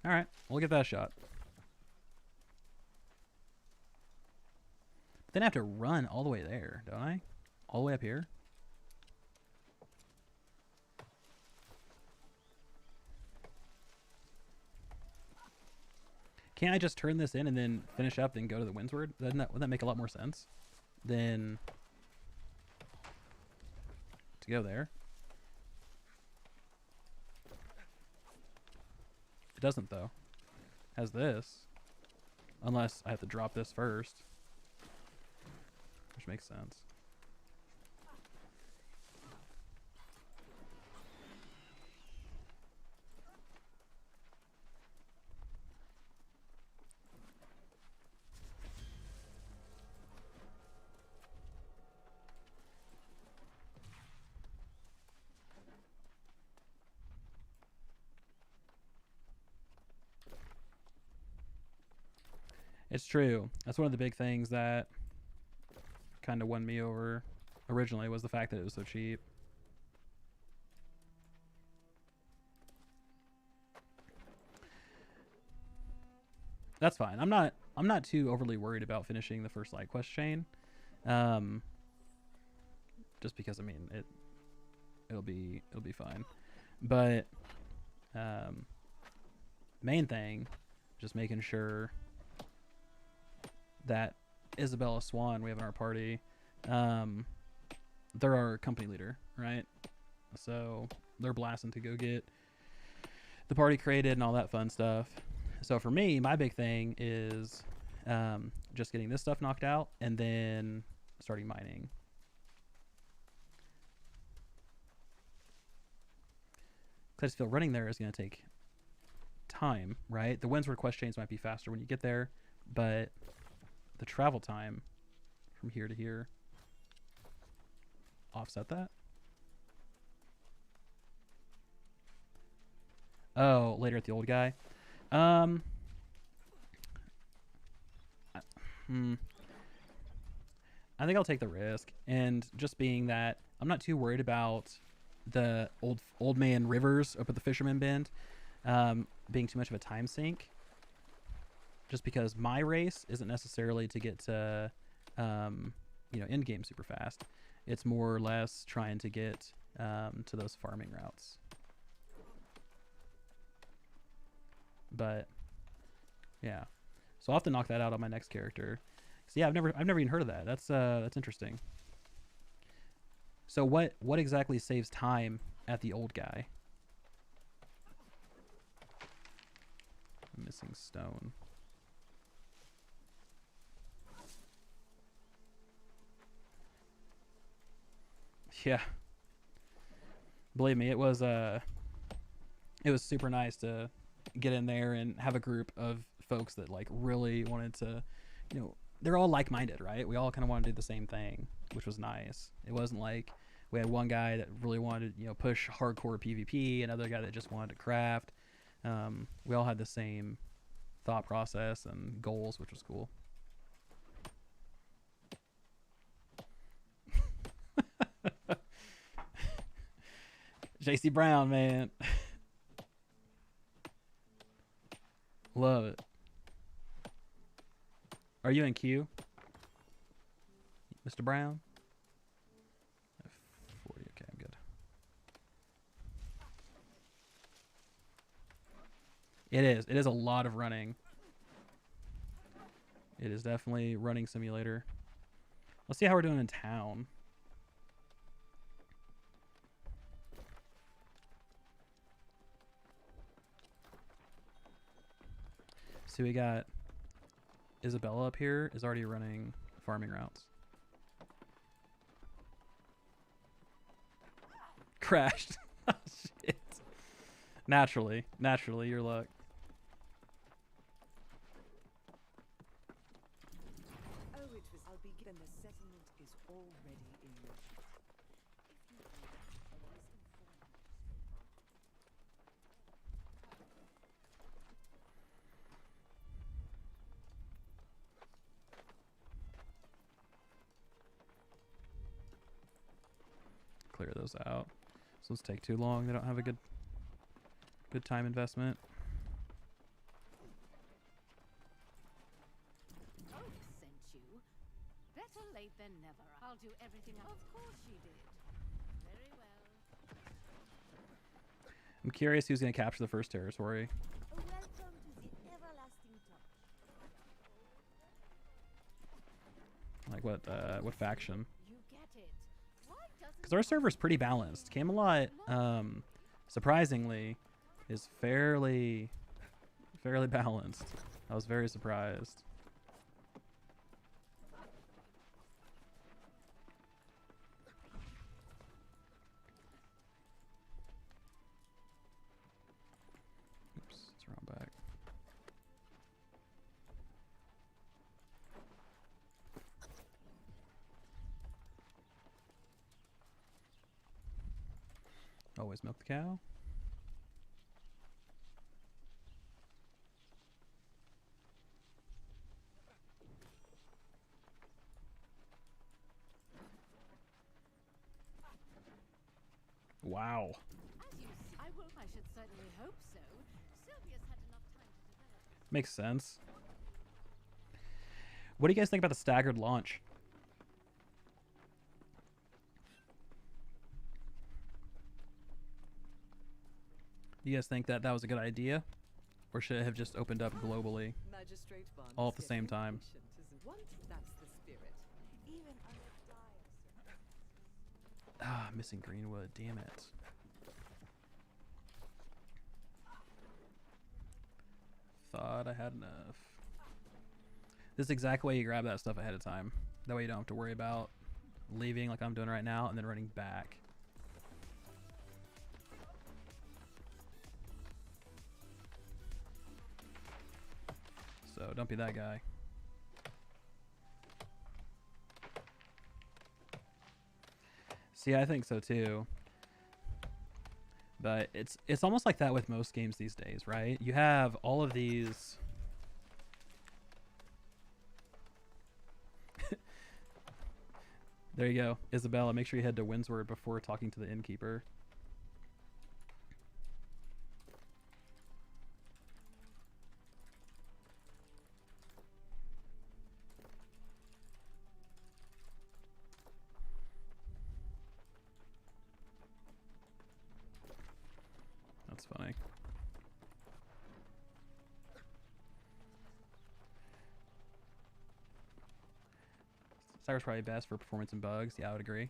All right, we'll give that a shot. Then I have to run all the way there, don't I? All the way up here? Can't I just turn this in and then finish up and go to the Windsward? Wouldn't that make a lot more sense than to go there? It doesn't, though. It has this. Unless I have to drop this first. Which makes sense. It's true. That's one of the big things that kind of won me over originally, was the fact that it was so cheap. That's fine. I'm not too overly worried about finishing the first side quest chain. Just because, I mean, it'll be fine. But main thing, just making sure that Isabella Swan we have in our party, they're our company leader, right? So they're blasting to go get the party created and all that fun stuff. So for me, my big thing is just getting this stuff knocked out and then starting mining. Because I just feel running there is going to take time, right? The Windsward quest chains might be faster when you get there, but the travel time from here to here, offset that. Oh, later at the old guy. I think I'll take the risk, and just being that I'm not too worried about the old man rivers up at the Fisherman Bend being too much of a time sink. Just because my race isn't necessarily to get to, Endgame super fast. It's more or less trying to get to those farming routes. But yeah, so I'll have to knock that out on my next character. So yeah, I've never even heard of that. That's interesting. So what exactly saves time at the old guy? I'm missing stone. Yeah. Believe me, it was super nice to get in there and have a group of folks that like really wanted to, they're all like-minded, right? We all kind of want to do the same thing, which was nice. It wasn't like we had one guy that really wanted, push hardcore PvP, another guy that just wanted to craft. We all had the same thought process and goals, which was cool. JC Brown, man. Love it. Are you in queue, Mr. Brown? 40. Okay, I'm good. It is. It is a lot of running. It is definitely running simulator. Let's see how we're doing in town. So we got Isabella up here is already running farming routes. Crashed. Oh, shit. Naturally, your luck. Oh, it was. I'll be given the settlement is already in motion. If you would, always inform me. Clear those out. So let's take too long. They don't have a good time investment. Oh, sent you. Better late than never. I'll do everything. Of course she did. Very well. I'm curious who's going to capture the first territory. Welcome to the everlasting touch. Like what faction? You get it. Why doesn't Because our server's pretty balanced. Camelot, surprisingly, is fairly balanced. I was very surprised. Oops, it's around back. Always milk the cow. Wow. As you see, I should certainly hope so. Sylvia's had enough time to develop. Makes sense. What do you guys think about the staggered launch? Do you guys think that was a good idea? Or should it have just opened up globally? Magistrate Bond All is at the same getting time. patient, isn't one? That's the spirit. Even under dire circumstances. Ah, missing Greenwood. Damn it. Thought I had enough. This is exactly why you grab that stuff ahead of time. That way you don't have to worry about leaving like I'm doing right now and then running back. So don't be that guy. See, I think so too. But it's almost like that with most games these days, right? You have all of these There you go. Isabella, make sure you head to Windsward before talking to the innkeeper. That's funny. Cyber's probably best for performance and bugs. Yeah, I would agree.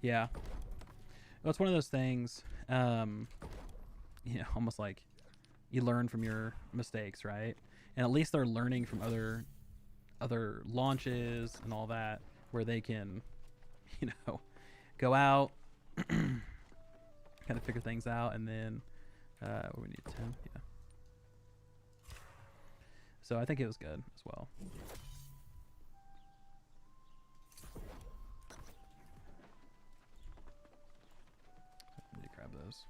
Yeah. Well, it's one of those things, almost like you learn from your mistakes, right? And at least they're learning from other launches and all that, where they can, go out, kind of figure things out, and then we need 10, yeah. So I think it was good as well. I need to grab those.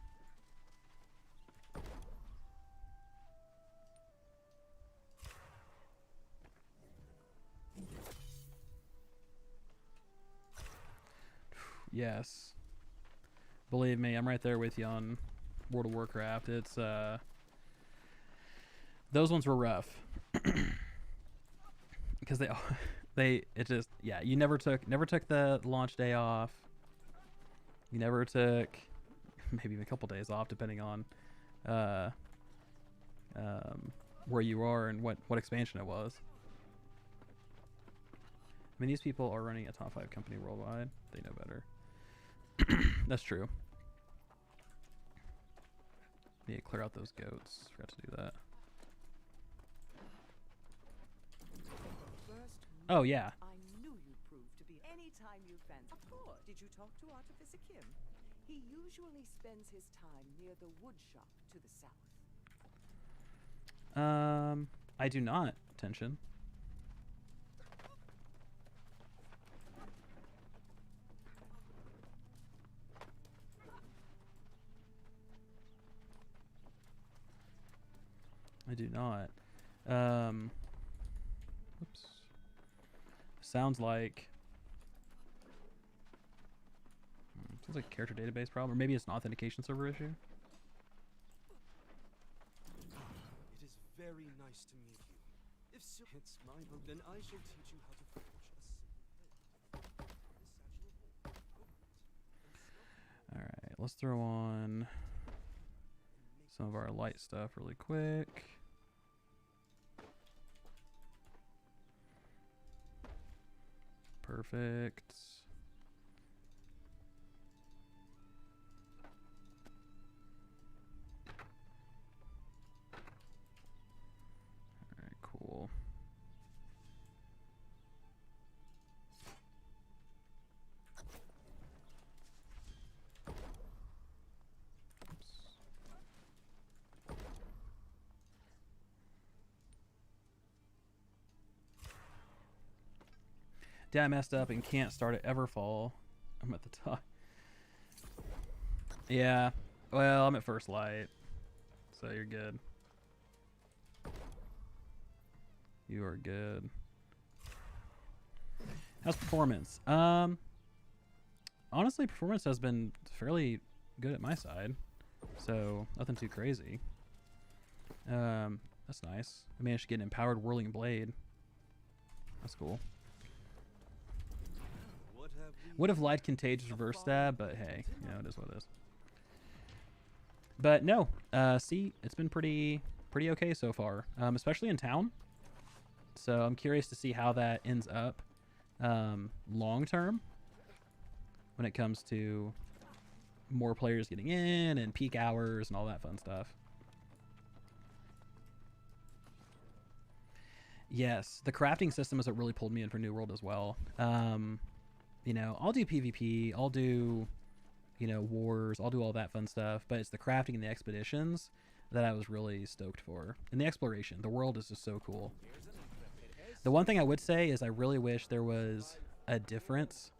Yes. Believe me, I'm right there with you on World of Warcraft. It's those ones were rough because it just, yeah, you never took the launch day off. You never took maybe even a couple days off depending on where you are and what expansion it was. I mean, these people are running a top 5 company worldwide. They know better. That's true. Need to clear out those goats. Forgot to do that. Oh, yeah. I knew you'd prove to be any time you fancy. Of course. Did you talk to Artificer Kim? He usually spends his time near the wood shop to the south. I do not. Tension. I do not. Oops. Sounds like a character database problem, or maybe it's an authentication server issue. It is very nice to meet you. If so, it's my book, then I shall teach you how to forge a simple blade. All right, let's throw on some of our light stuff really quick. Perfect. All right, cool. Did I messed up and can't start at Everfall? I'm at the top. Yeah. Well, I'm at first light. So you're good. You are good. How's performance? Honestly, performance has been fairly good at my side. So nothing too crazy. That's nice. I managed to get an empowered whirling blade. That's cool. Would have liked Contagious reverse stab, but hey, you know, it is what it is. But no, see, it's been pretty okay so far, especially in town. So I'm curious to see how that ends up long term when it comes to more players getting in and peak hours and all that fun stuff. Yes, the crafting system is what really pulled me in for New World as well. You know, I'll do PvP, I'll do, you know, wars, I'll do all that fun stuff, but it's the crafting and the expeditions that I was really stoked for. And the exploration, the world is just so cool. The one thing I would say is I really wish there was a difference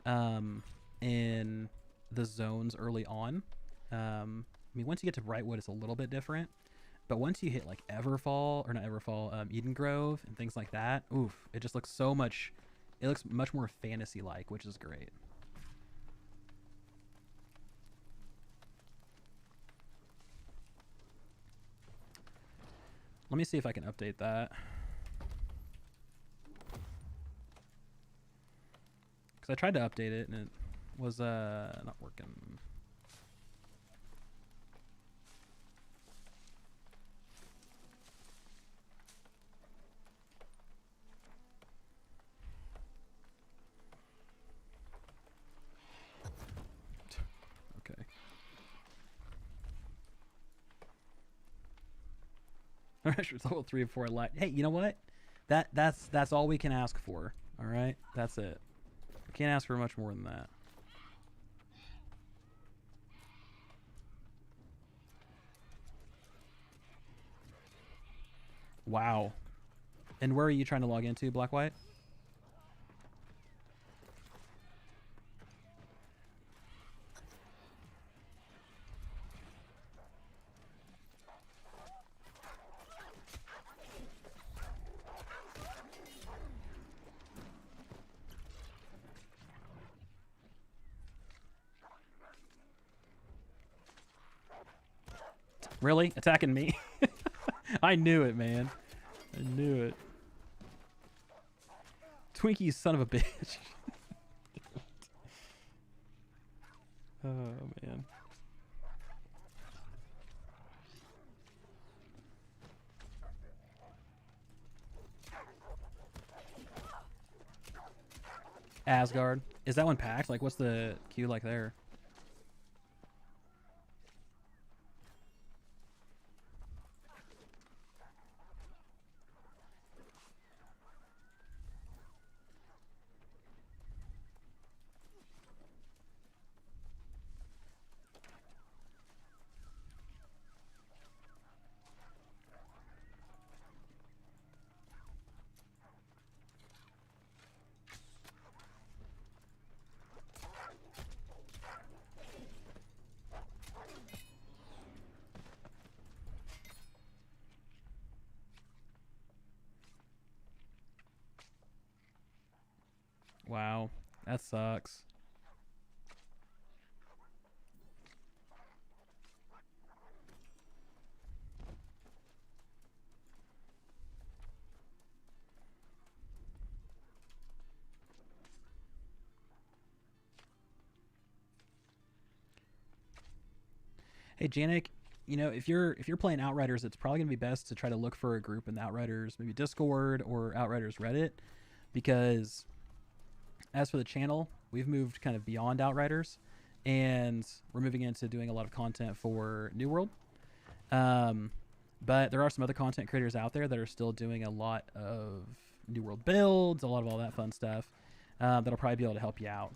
in the zones early on. I mean, once you get to Brightwood, it's a little bit different. But once you hit like Everfall, or not Everfall, Eden Grove and things like that, oof, it just looks so much, it looks much more fantasy-like, which is great. Let me see if I can update that. Because I tried to update it and it was not working. Okay. All right, it's level 3 or 4 light. Hey, you know what? That's all we can ask for. All right, that's it. We can't ask for much more than that. Wow. And where are you trying to log into, Black White? Really? Attacking me? I knew it, man. I knew it. Twinkie, son of a bitch. Oh, man. Asgard. Is that one packed? Like, what's the queue like there? Wow, that sucks. Hey, Janik, you know, if you're playing Outriders, it's probably gonna be best to try to look for a group in the Outriders, maybe Discord or Outriders Reddit, because as for the channel, we've moved kind of beyond Outriders, and we're moving into doing a lot of content for New World. But there are some other content creators out there that are still doing a lot of New World builds, a lot of all that fun stuff, that'll probably be able to help you out.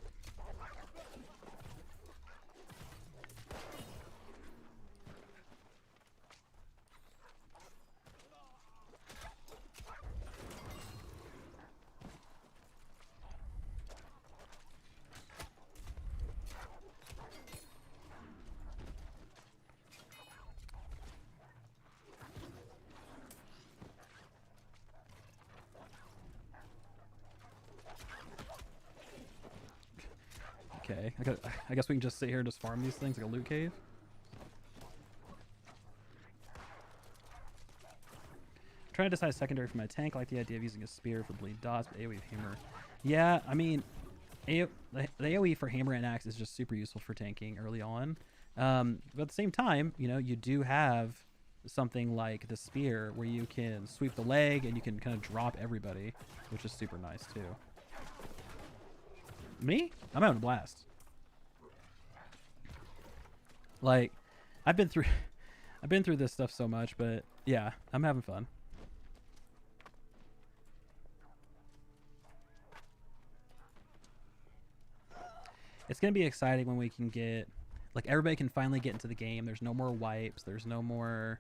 Okay, I guess we can just sit here and just farm these things like a loot cave. I'm trying to decide secondary for my tank. I like the idea of using a spear for bleed dots, but AoE hammer. Yeah, I mean, the AoE for hammer and axe is just super useful for tanking early on. But at the same time, you know, you do have something like the spear where you can sweep the leg and you can kind of drop everybody, which is super nice too. Me? I'm having a blast. Like, I've been through this stuff so much, but yeah, I'm having fun. It's gonna be exciting when we can get, like, everybody can finally get into the game. There's no more wipes. There's no more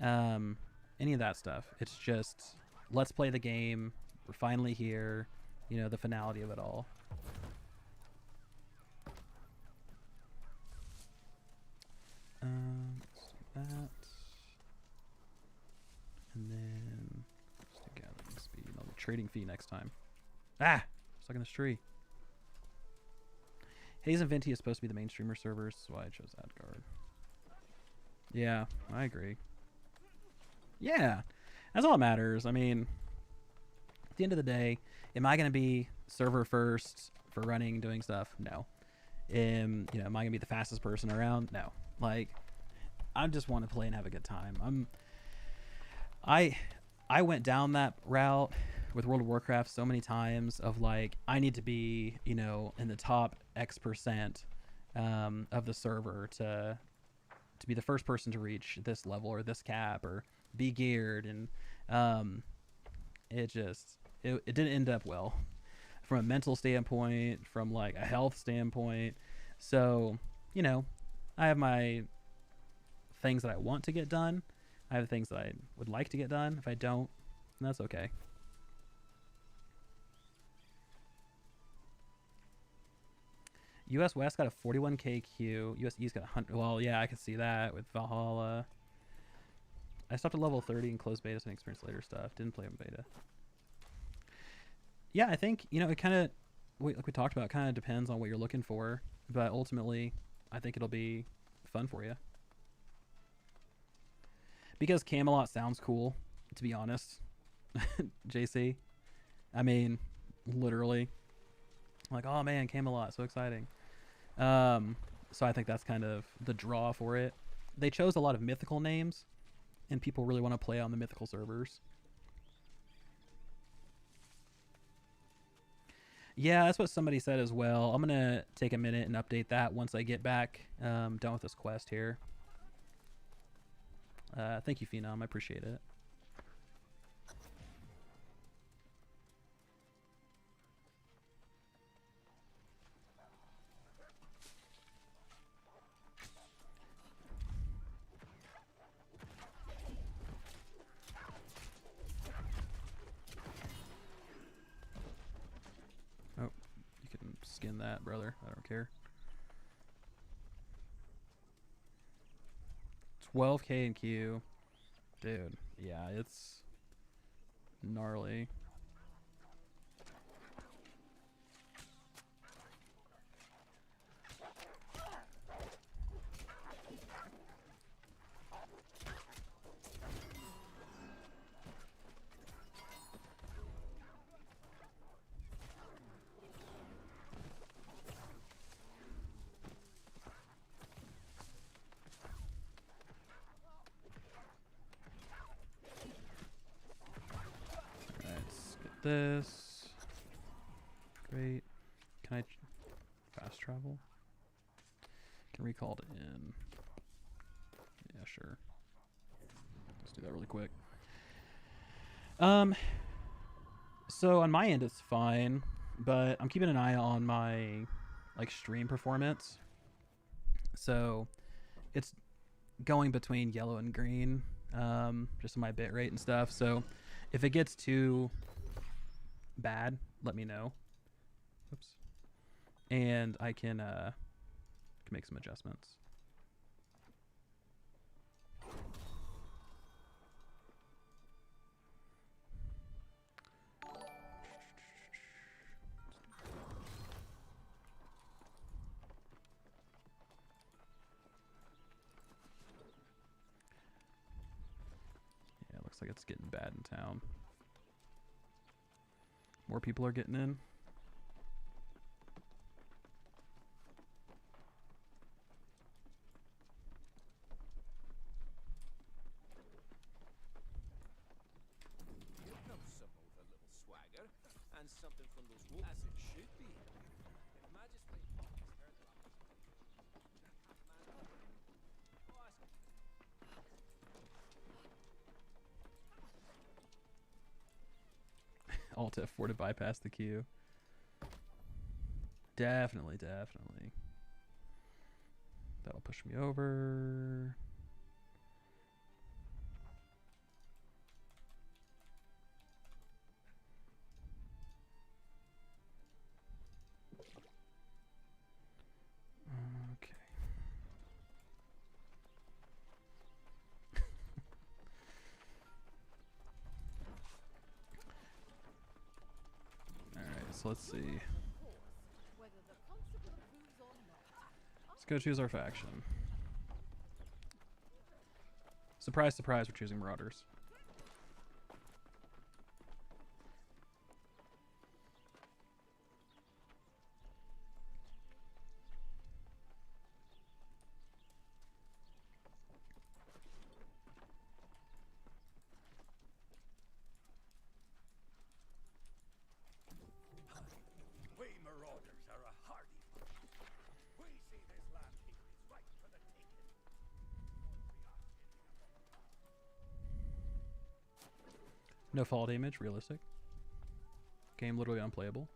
any of that stuff. It's just, let's play the game. We're finally here. You know, the finality of it all. Let's do that. And then let's do gathering speed. I'll do trading fee next time. Ah! Stuck in this tree. Haze and Venti is supposed to be the main streamer servers, so I chose Adgard. Yeah, I agree. Yeah, that's all that matters. I mean, at the end of the day, am I going to be server first for running, doing stuff? No. You know, am I going to be the fastest person around? No. Like, I just want to play and have a good time. I went down that route with World of Warcraft so many times of like, I need to be, you know, in the top X% of the server to be the first person to reach this level or this cap or be geared, and it didn't end up well from a mental standpoint, from like a health standpoint. So, you know, I have my things that I want to get done. I have things that I would like to get done. If I don't, that's okay. US West got a 41k queue. US East got 100. Well, yeah, I can see that with Valhalla. I stopped at level 30 and closed beta and experienced later stuff. Didn't play in beta. Yeah, I think, you know, it kind of, like we talked about, kind of depends on what you're looking for. But ultimately, I think it'll be fun for you. Because Camelot sounds cool, to be honest. JC. I mean, literally. Like, oh man, Camelot, so exciting. So I think that's kind of the draw for it. They chose a lot of mythical names, and people really want to play on the mythical servers. Yeah, that's what somebody said as well. I'm gonna take a minute and update that once I get back done with this quest here. Thank you, Phenom. I appreciate it. Oh, you can skin that, brother. I don't care. 12k in queue. Dude, yeah, it's gnarly. This. Great. Can I fast travel? Can recall to in. Yeah, sure. Let's do that really quick. So on my end it's fine, but I'm keeping an eye on my like stream performance. So it's going between yellow and green, just on my bit rate and stuff. So if it gets too bad, let me know. Oops. And I can make some adjustments. Yeah, looks like it's getting bad in town. More people are getting in. You know some with a little swagger and something from those wolves as it should be. If Majesty has heard about this, Alt F4 to bypass the queue. Definitely, definitely. That'll push me over. Okay. All right, so let's see. Let's go choose our faction. Surprise, surprise, we're choosing Marauders. We Marauders are a hardy bunch. We see this land here is right for the taking. No fall damage, realistic. Game literally unplayable.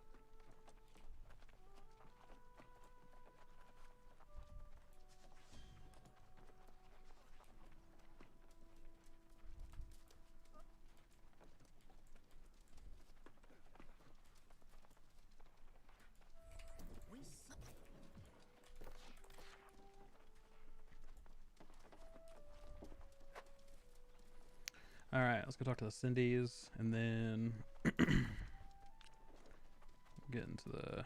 All right, let's go talk to the Cindy's, and then get into the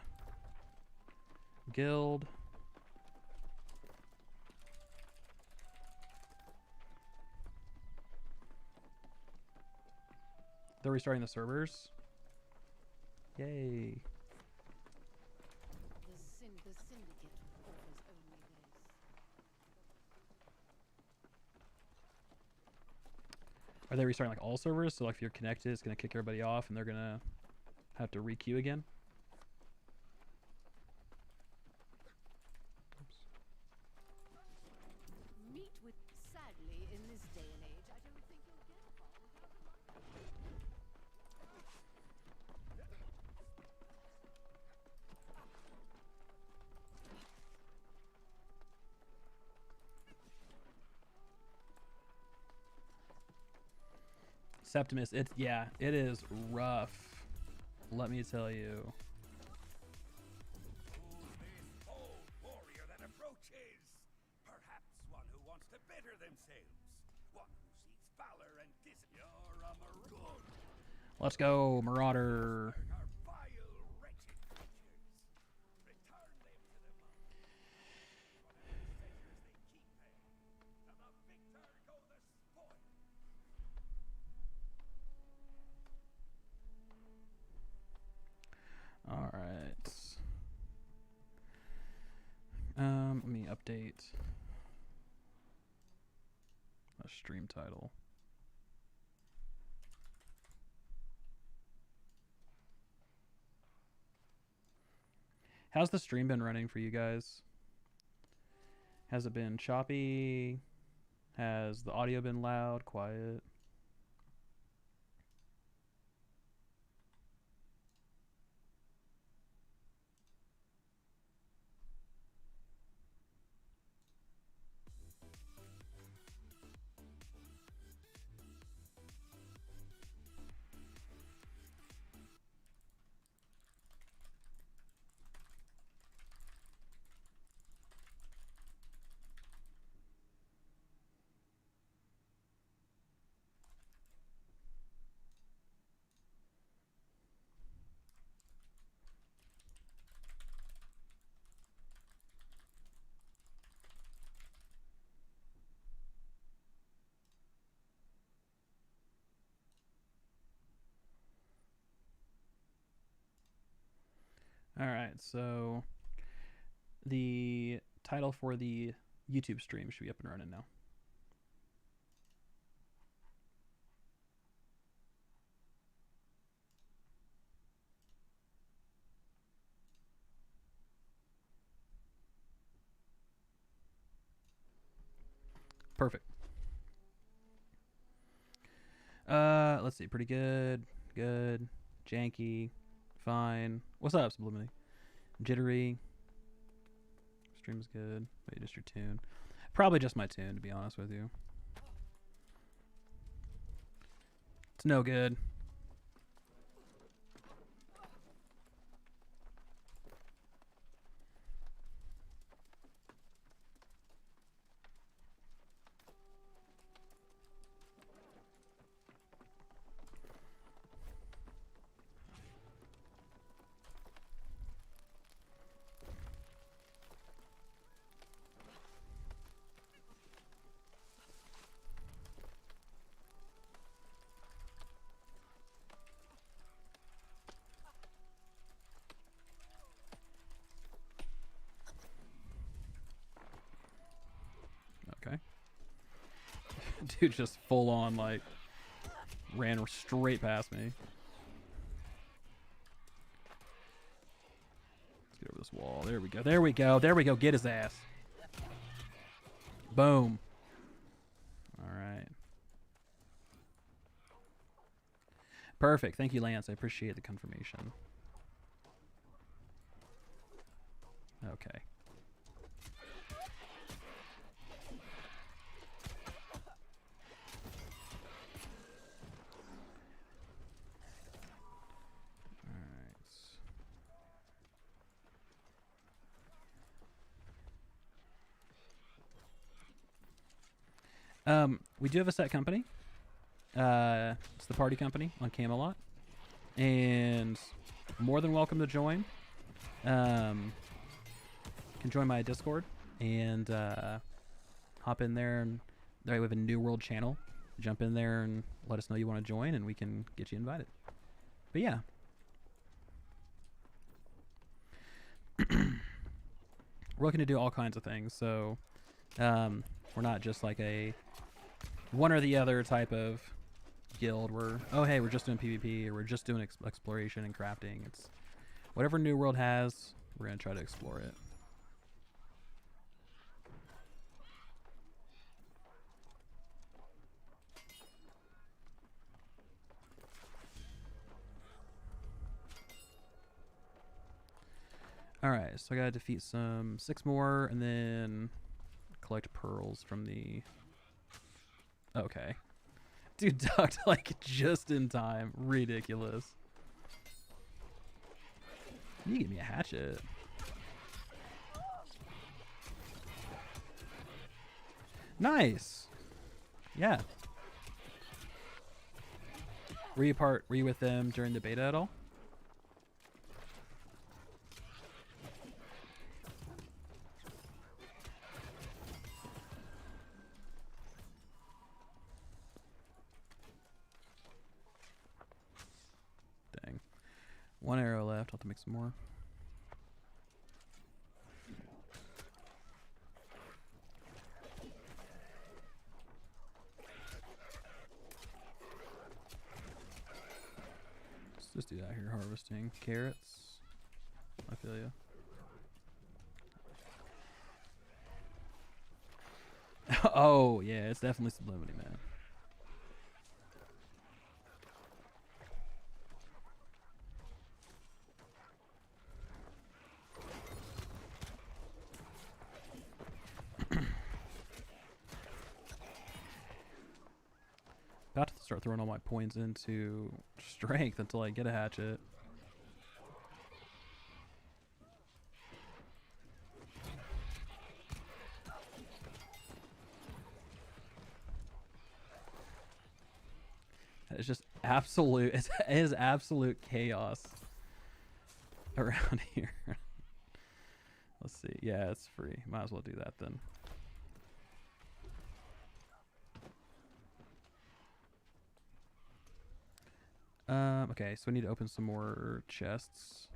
guild. They're restarting the servers. Yay. The syndicate offers only this. Are they restarting like all servers? So like if you're connected, it's gonna kick everybody off, and they're gonna have to re-queue again. Oops. Meet with, sadly, in this day and age, I don't think you'll get far without a light. Septimus, it is rough. Let me tell you. Who's this bold warrior that approaches? Perhaps one who wants to better themselves. One who seeks valor and discipline. You're a marauder. Let's go, Marauder. Are vile, wretched creatures. Return them to the monk. Whatever treasures they keep there. To the victor go the spoil. All right. Let me update a stream title. How's the stream been running for you guys? Has it been choppy? Has the audio been loud, quiet? All right, so the title for the YouTube stream should be up and running now. Perfect. Let's see. Pretty good. Good. Janky. Fine. What's up, Sublimity? Jittery. Stream's good. Wait, just your tune. Probably just my tune, to be honest with you. It's no good. Okay. Dude just full on, like, ran straight past me. Let's get over this wall. There we go. There we go. There we go. Get his ass. Boom. All right. Perfect. Thank you, Lance. I appreciate the confirmation. Okay. We do have a set company. It's the party company on Camelot, and more than welcome to join. Can join my Discord and hop in there. And there we have a New World channel jump in there and let us know you want to join, and we can get you invited. But yeah. We're looking to do all kinds of things, so we're not just like a one or the other type of guild where, oh hey, we're just doing PvP or we're just doing exploration and crafting. It's whatever New World has, we're going to try to explore it. Alright, so I gotta defeat 6 more and then collect pearls from the... Okay. Dude ducked like just in time. Ridiculous. You give me a hatchet. Nice. Yeah. Were you with them during the beta at all? Dang. 1 arrow left. I'll have to make some more. Let's just do that here. Harvesting carrots. I feel you. Oh, yeah. It's definitely sublimity, man. About to start throwing all my points into strength until I get a hatchet. It's just absolute, it is absolute chaos around here. Let's see. Yeah, it's free. Might as well do that then. Okay, so we need to open some more chests.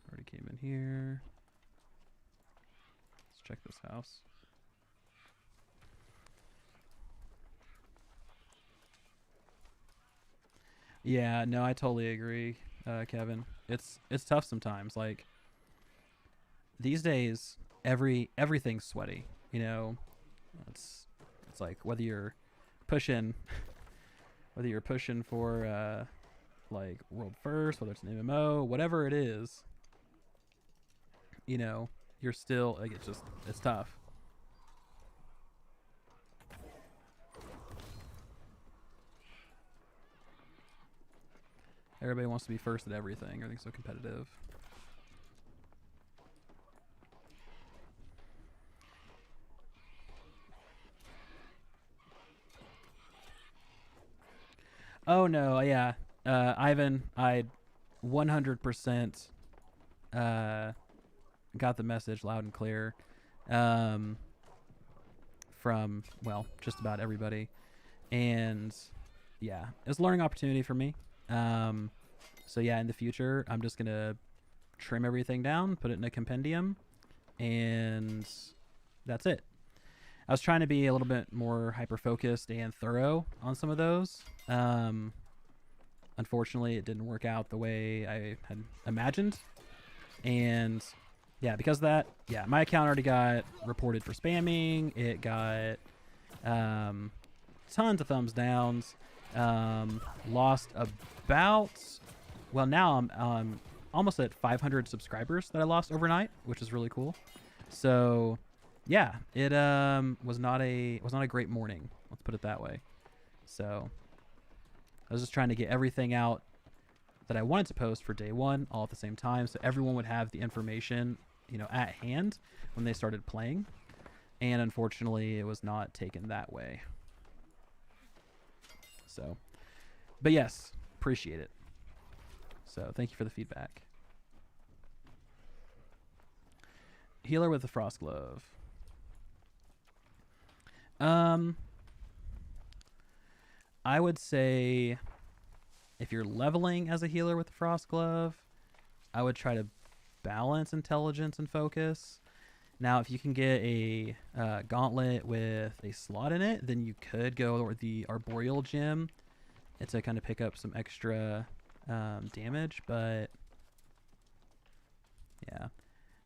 Already came in here. Let's check this house. Yeah, no, I totally agree, Kevin. It's tough sometimes. Like these days, everything's sweaty. You know, it's like whether you're pushing for like world first, whether it's an MMO, whatever it is, you know, you're still like it's tough. Everybody wants to be first at everything. Everything's so competitive. Oh no, yeah, Ivan, I 100% got the message loud and clear from, well, just about everybody, and yeah, it's a learning opportunity for me. So yeah, in the future, I'm just gonna trim everything down, put it in a compendium, and that's it. I was trying to be a little bit more hyper-focused and thorough on some of those. Unfortunately, it didn't work out the way I had imagined. And yeah, because of that, yeah, my account already got reported for spamming. It got tons of thumbs downs. Lost about, well, now I'm almost at 500 subscribers that I lost overnight, which is really cool. So yeah, it was not a great morning, let's put it that way. So I was just trying to get everything out that I wanted to post for day one all at the same time, so everyone would have the information, you know, at hand when they started playing. And unfortunately, it was not taken that way. So, but yes, appreciate it. So thank you for the feedback. Healer with the frost glove. I would say if you're leveling as a healer with the Frost Glove, I would try to balance intelligence and focus. Now, if you can get a gauntlet with a slot in it, then you could go with the Arboreal Gem and to kind of pick up some extra damage. But yeah,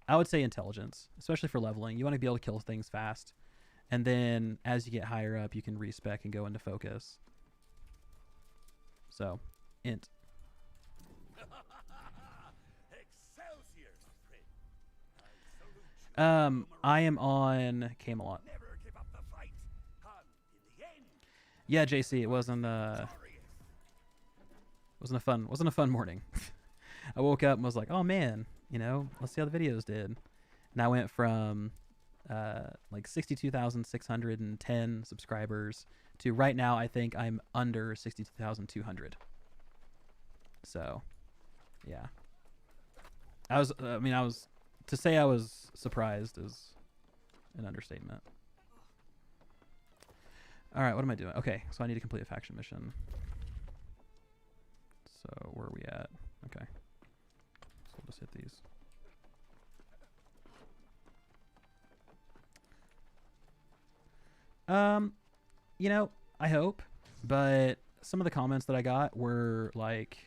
I would say intelligence, especially for leveling. You want to be able to kill things fast. And then as you get higher up, you can respec and go into focus. So, int. Excelsior, friend. I salute you. I am on Camelot. Never give up the fight. And in the end, Yeah, JC, it wasn't glorious. a fun morning. I woke up and was like, oh man, let's see how the videos did. And I went from like 62,610 subscribers to right now I think I'm under 62,200. So, yeah. I was to say I was surprised is an understatement. All right, what am I doing? Okay, so I need to complete a faction mission. So, where are we at? Okay. So we'll just hit these. I hope, but some of the comments that I got were like,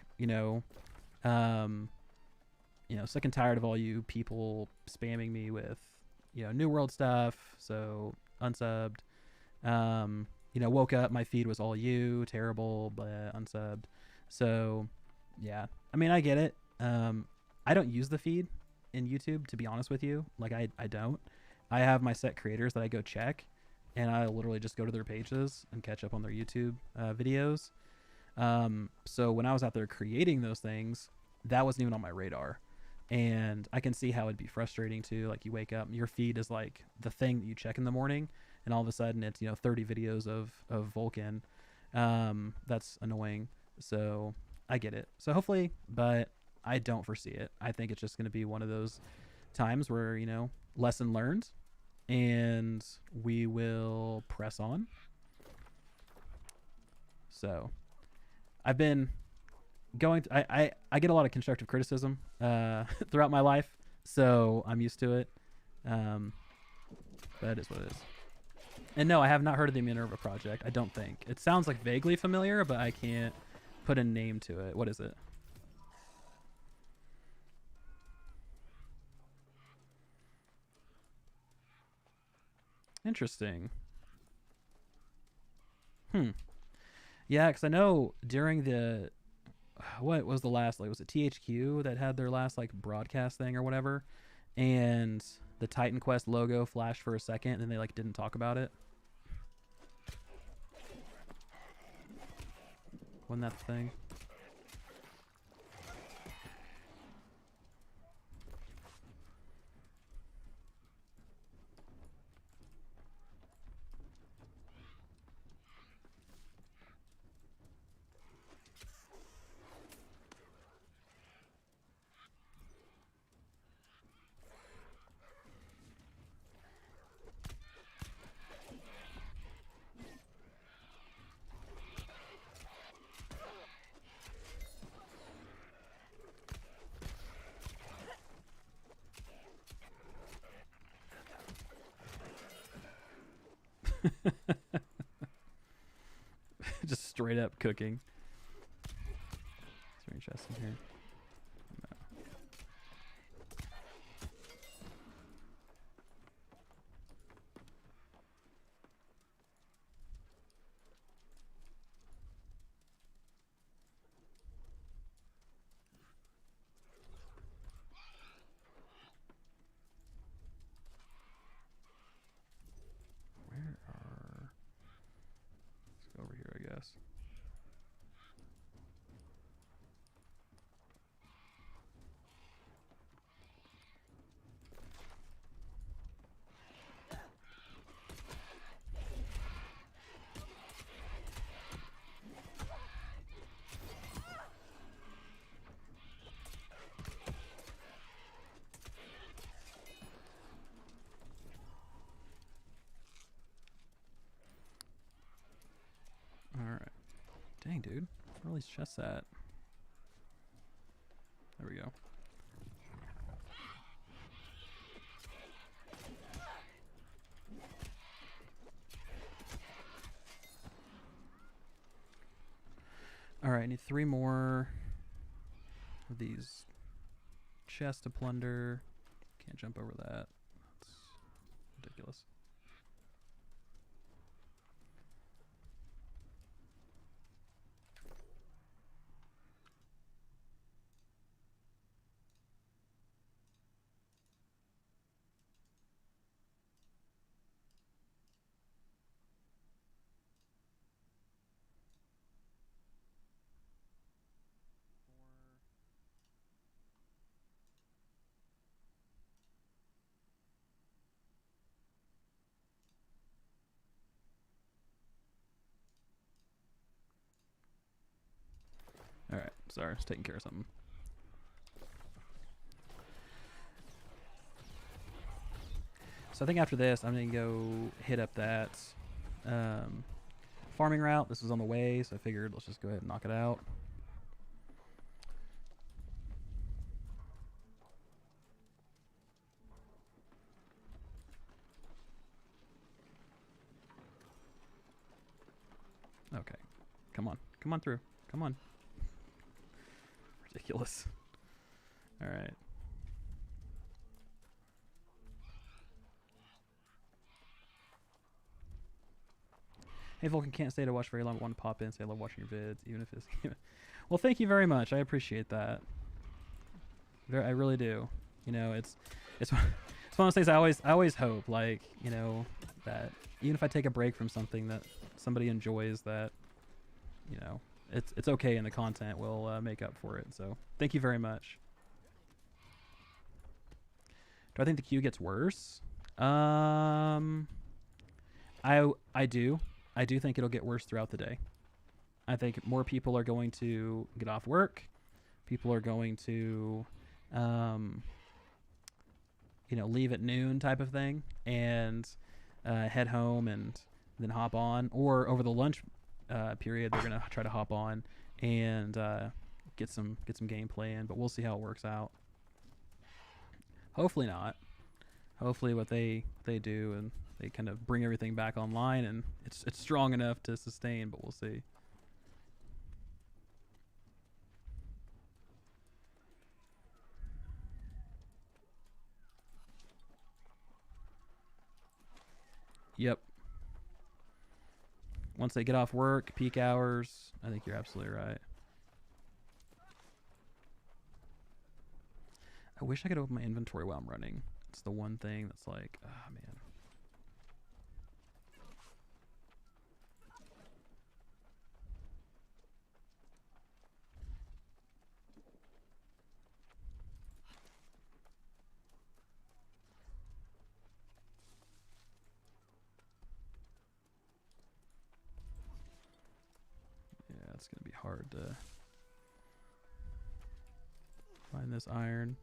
sick and tired of all you people spamming me with, New World stuff. So unsubbed. Woke up, my feed was all you, terrible, but unsubbed. So, yeah. I mean, I get it. I don't use the feed in YouTube, to be honest with you. Like, I don't. I have my set creators that I go check, and I literally just go to their pages and catch up on their YouTube videos. So when I was out there creating those things, that wasn't even on my radar. And I can see how it'd be frustrating too. Like, you wake up, your feed is like the thing that you check in the morning, and all of a sudden it's 30 videos of Vulcan. That's annoying. So I get it. So hopefully, but I don't foresee it. I think it's just going to be one of those times where lesson learned, and we will press on. So I've been going I get a lot of constructive criticism throughout my life, so I'm used to it. That is what it is. And no, I have not heard of the Minerva project. I don't think. It sounds like vaguely familiar, but I can't put a name to it. What is it? Interesting. Yeah, because I know during the what was the last, like, was it THQ that had their last like broadcast thing or whatever, and the Titan Quest logo flashed for a second and they like didn't talk about it. Wasn't that the thing? Just straight up cooking. Is there any chest in here? No. Where are... Let's go over here, I guess. dude. Where are all these chests at? There we go. Alright, I need 3 more of these chests to plunder. Can't jump over that. That's ridiculous. Alright, sorry, I was taking care of something. So I think after this, I'm going to go hit up that farming route. This was on the way, so I figured let's just go ahead and knock it out. Okay. Come on. Come on through. Come on. Ridiculous. Alright. Hey Vulcan, can't stay to watch very long, but want to pop in, say I love watching your vids, even if it's... Well, thank you very much. I appreciate that. I really do. You know, it's one of those things I always hope, like, you know, that even if I take a break from something that somebody enjoys, that, you know, it's okay and the content will make up for it. So thank you very much. Do I think the queue gets worse? I do. I do think it'll get worse throughout the day. I think more people are going to get off work. People are going to, you know, leave at noon type of thing and head home and then hop on. Or over the lunch period, they're gonna try to hop on and get some gameplay in. But we'll see how it works out. Hopefully not. Hopefully what they do and they kind of bring everything back online and it's strong enough to sustain. But we'll see. Yep. Once they get off work, peak hours, I think you're absolutely right. I wish I could open my inventory while I'm running. It's the one thing that's like, ah, man. Yeah, it's gonna be hard to find this iron.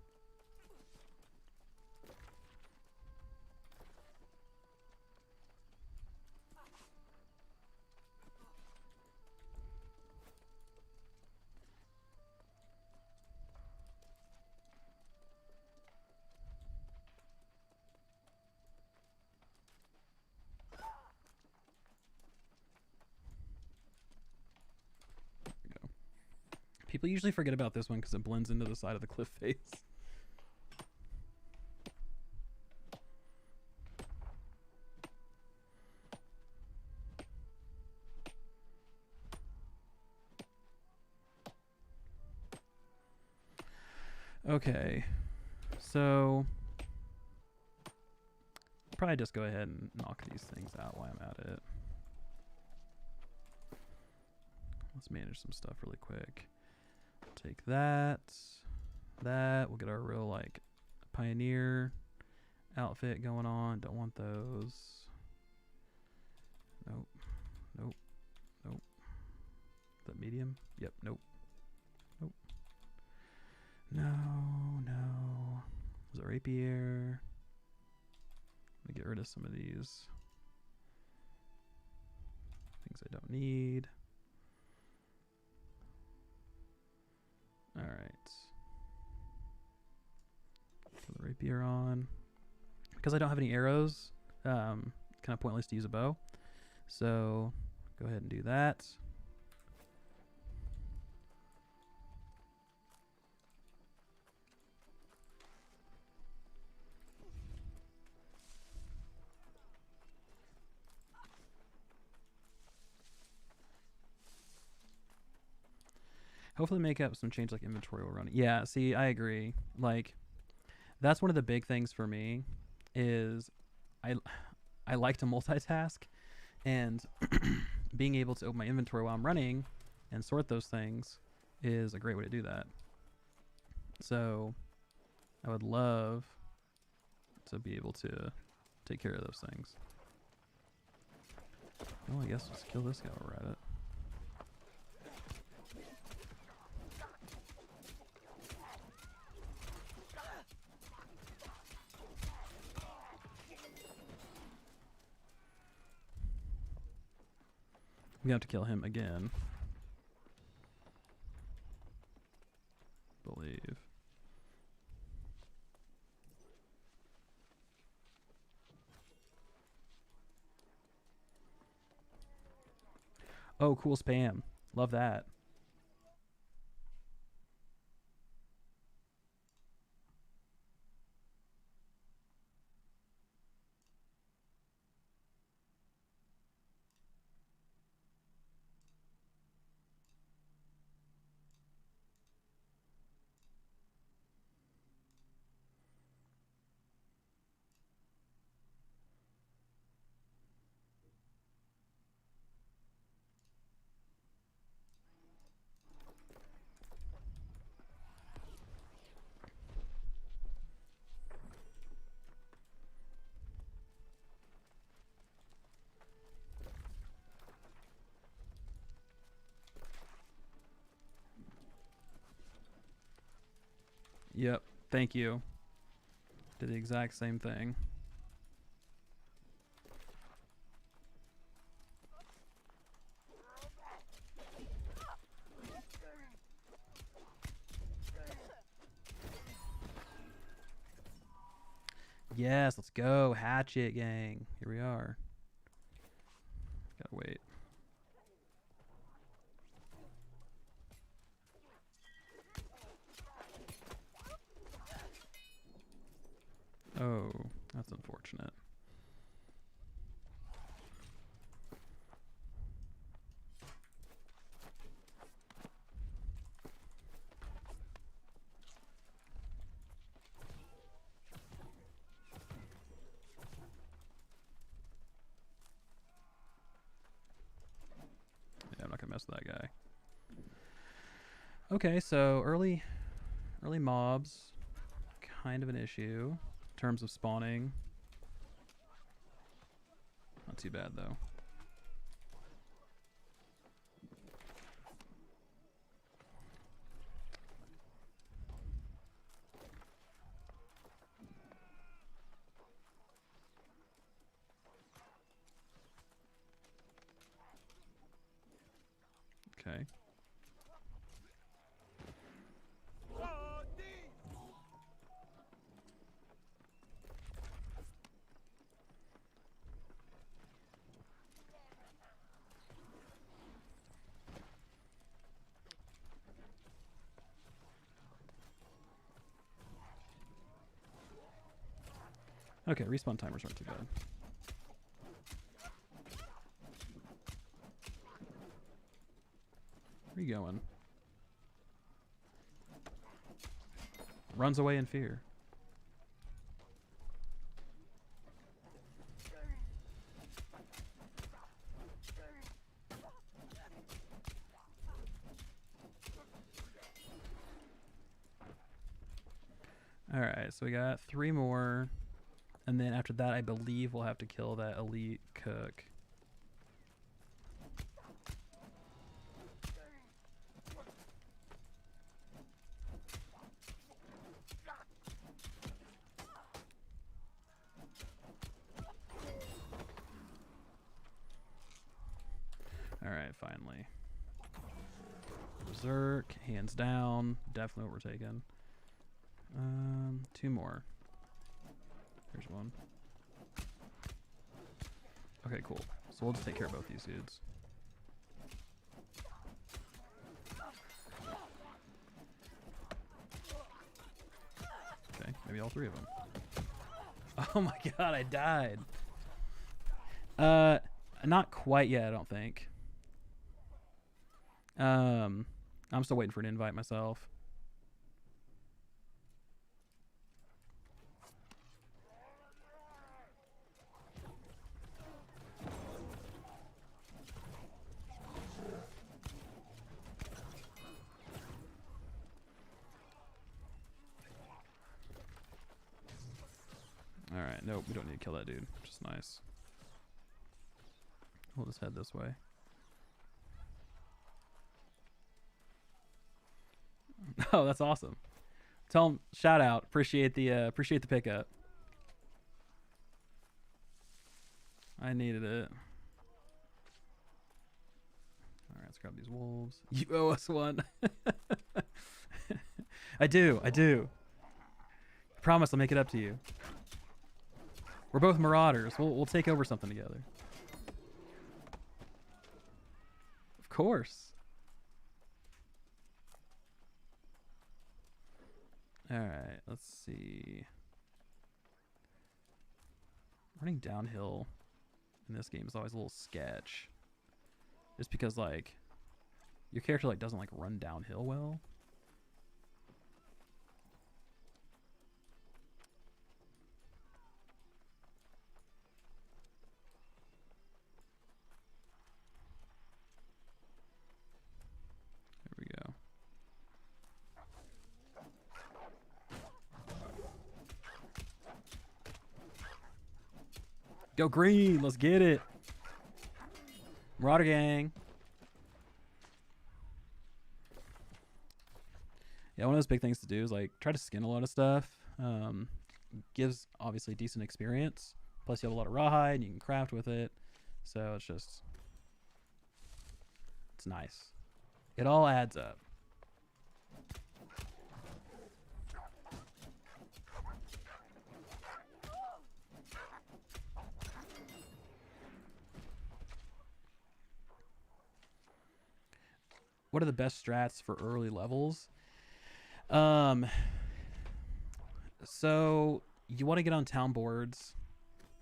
People usually forget about this one because it blends into the side of the cliff face. Okay, so probably just go ahead and knock these things out while I'm at it. Let's manage some stuff really quick. Take that. We'll get our real, like, pioneer outfit going on. Don't want those. Nope. Nope. Nope. Is that medium? Yep. Nope. Nope. No. Is it rapier? Let me get rid of some of these things I don't need. rapier on. Because I don't have any arrows, kind of pointless to use a bow. So go ahead and do that. Hopefully make up some change like inventory while running. Yeah, see, I agree. Like, that's one of the big things for me is I like to multitask, and being able to open my inventory while I'm running and sort those things is a great way to do that. So I would love to be able to take care of those things. Oh, I guess let's kill this guy while we're at it. We have to kill him again. Believe. Oh, cool spam. Love that. Yep. Thank you. Did the exact same thing. Yes, let's go. Hatchet gang. Here we are. Gotta wait. Oh, that's unfortunate. Yeah, I'm not gonna mess with that guy. Okay, so early mobs, kind of an issue in terms of spawning. Not too bad though. Okay. Okay, respawn timers aren't too bad. Where are you going? Runs away in fear. Alright, so we got 3 more. And then after that, I believe we'll have to kill that elite cook. Alright, finally. Berserk, hands down. Definitely what we're taking. 2 more. There's one. Okay, cool. So we'll just take care of both these dudes. Okay, maybe all three of them. Oh my god, I died. Not quite yet, I don't think. I'm still waiting for an invite myself. Alright, nope, we don't need to kill that dude, which is nice. We'll just head this way. Oh, that's awesome. Tell him, shout out, appreciate the pickup. I needed it. Alright, let's grab these wolves. You owe us one. I do. I promise I'll make it up to you. We're both marauders. We'll take over something together. Of course. Alright, let's see. Running downhill in this game is always a little sketch. Just because, like, your character, like, doesn't, like, run downhill well. There we go. Go green, let's get it. Marauder gang. Yeah, one of those big things to do is like try to skin a lot of stuff. Gives obviously decent experience. Plus you have a lot of rawhide and you can craft with it. So it's nice. It all adds up. What are the best strats for early levels? So you want to get on town boards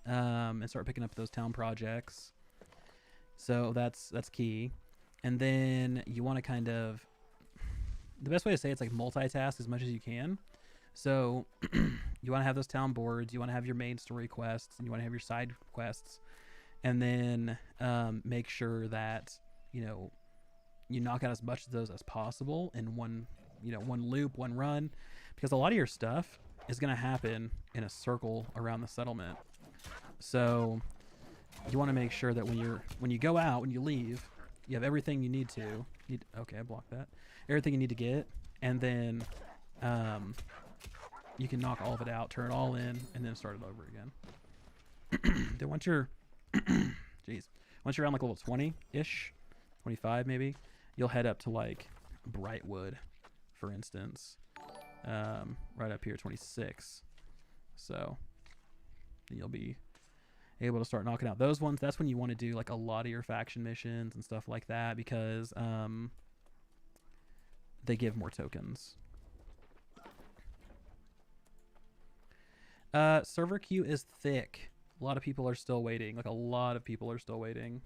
and start picking up those town projects. So that's key. And then you want to kind of, the best way to say it's like multitask as much as you can. So you want to have those town boards, you want to have your main story quests, and you want to have your side quests, and then make sure that, you know, you knock out as much of those as possible in one loop, one run, because a lot of your stuff is going to happen in a circle around the settlement. So you want to make sure that when you go out, when you leave, you have everything you need to. Okay, I blocked that. Everything you need to get, and then you can knock all of it out, turn it all in, and then start it over again. Then once you're, once you're around like level 20-ish, 25 maybe, you'll head up to like Brightwood, for instance, right up here, 26. So you'll be able to start knocking out those ones. That's when you want to do like a lot of your faction missions and stuff like that, because they give more tokens. Server queue is thick. A lot of people are still waiting. Like a lot of people are still waiting.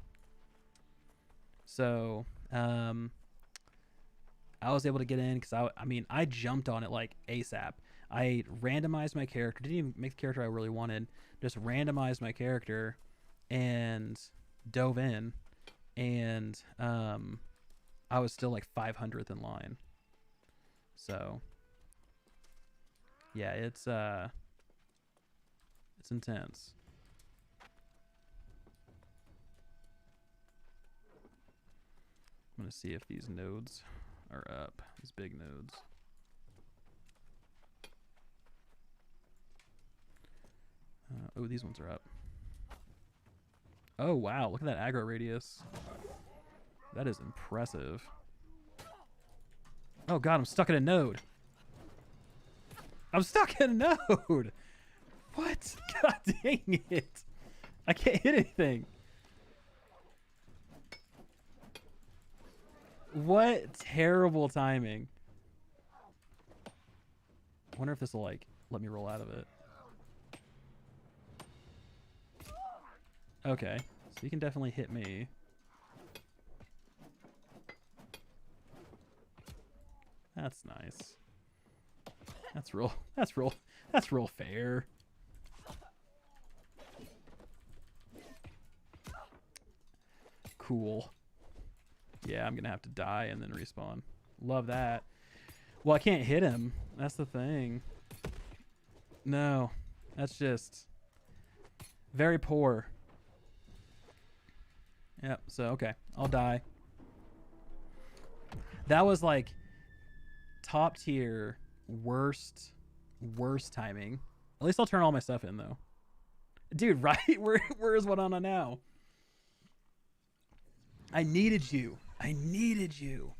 So I was able to get in because I jumped on it like ASAP. I randomized my character, didn't even make the character I really wanted, just randomized my character and dove in, and I was still like 500th in line. So yeah, it's intense. I'm gonna see if these nodes are up, these big nodes. Oh, these ones are up. Oh wow, look at that aggro radius. That is impressive. Oh god, I'm stuck in a node. I'm stuck in a node. What? God dang it. I can't hit anything. What terrible timing. I wonder if this will like let me roll out of it. Okay, so you can definitely hit me. That's nice. That's real fair. Cool. Yeah, I'm gonna have to die and then respawn. Love that. Well, I can't hit him. That's the thing. No, that's just very poor. Yep, so okay, I'll die. That was like top tier, worst timing. At least I'll turn all my stuff in though. Dude, right? Where is what on now? I needed you. I needed you.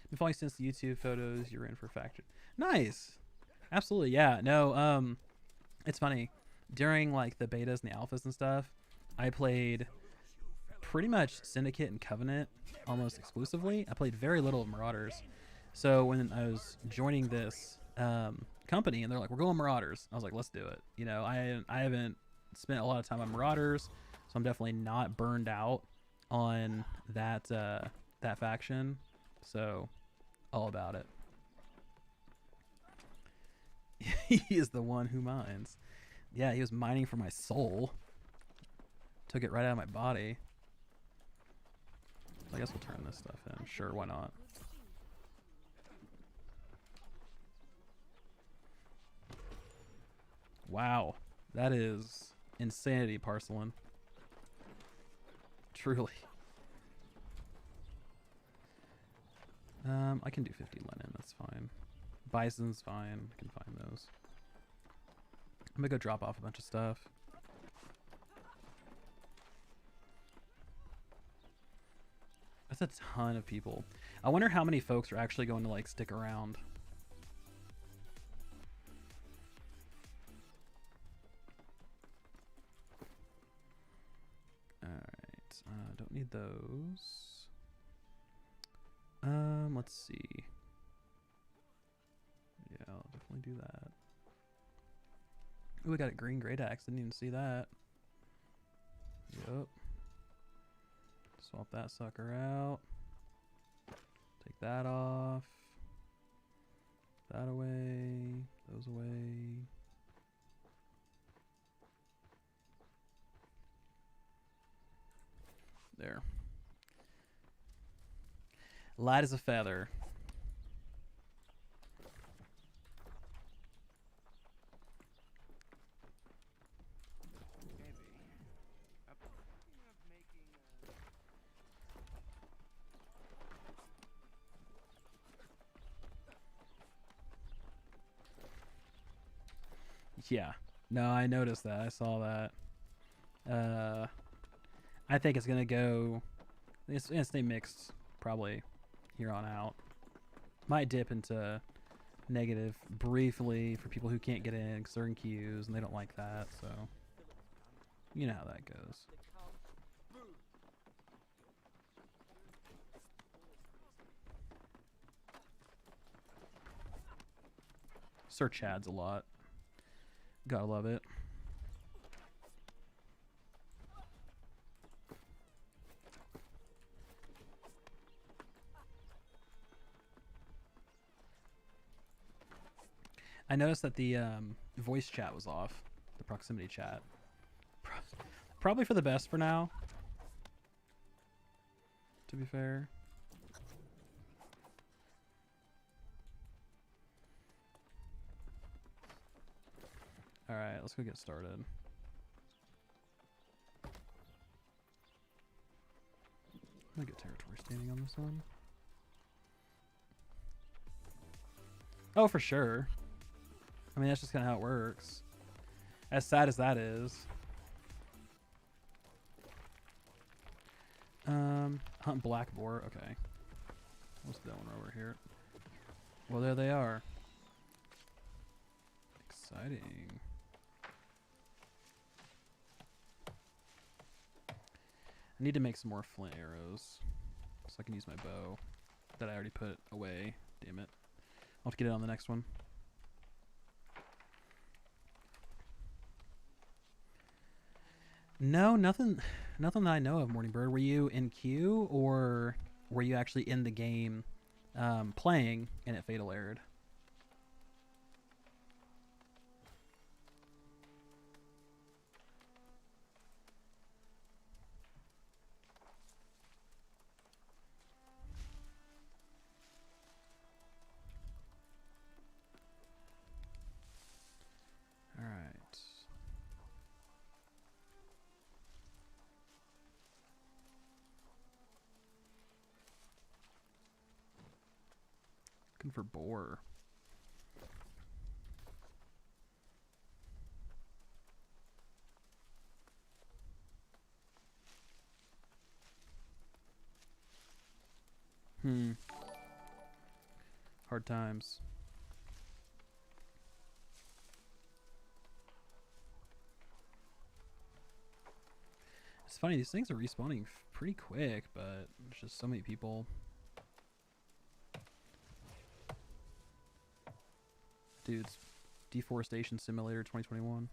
Been following since the YouTube photos you were in for Factor. Nice. Absolutely, yeah. No, it's funny. During like the betas and the alphas and stuff, I played pretty much Syndicate and Covenant almost exclusively. I played very little of Marauders. So when I was joining this company and they're like, we're going Marauders, I was like, let's do it. You know, I haven't spent a lot of time on Marauders, so I'm definitely not burned out on that that faction. So all about it. He is the one who mines. Yeah, he was mining for my soul. Took it right out of my body. So I guess we'll turn this stuff in. Sure, why not? Wow. That is insanity, Parcelin. Truly. I can do 50 linen, that's fine. Bison's fine, I can find those. I'm gonna go drop off a bunch of stuff. That's a ton of people. I wonder how many folks are actually going to like stick around. Alright, don't need those. Let's see. Yeah, I'll definitely do that. Ooh, we got a green great axe. Didn't even see that. Yup. Swap that sucker out. Take that off. That away. Those away. There. Light as a feather. Yeah. No, I noticed that. I saw that. I think it's gonna go. It's gonna stay mixed probably here on out. Might dip into negative briefly for people who can't get in because they're in queues and they don't like that. So you know how that goes. Search ads a lot. Gotta love it. I noticed that the voice chat was off, the proximity chat. Probably for the best for now, to be fair. Alright, let's go get started. I'm gonna get territory standing on this one. Oh, for sure. I mean, that's just kind of how it works. As sad as that is. Hunt black boar. Okay. What's that one over here? Well, there they are. Exciting. I need to make some more flint arrows so I can use my bow that I already put away. Damn it. I'll have to get it on the next one. No, nothing that I know of, Morning Bird. Were you in queue or were you actually in the game playing and it fatal errored? All right. Looking for boar. Hard times. It's funny, these things are respawning pretty quick, but there's just so many people. Dude, it's Deforestation Simulator 2021.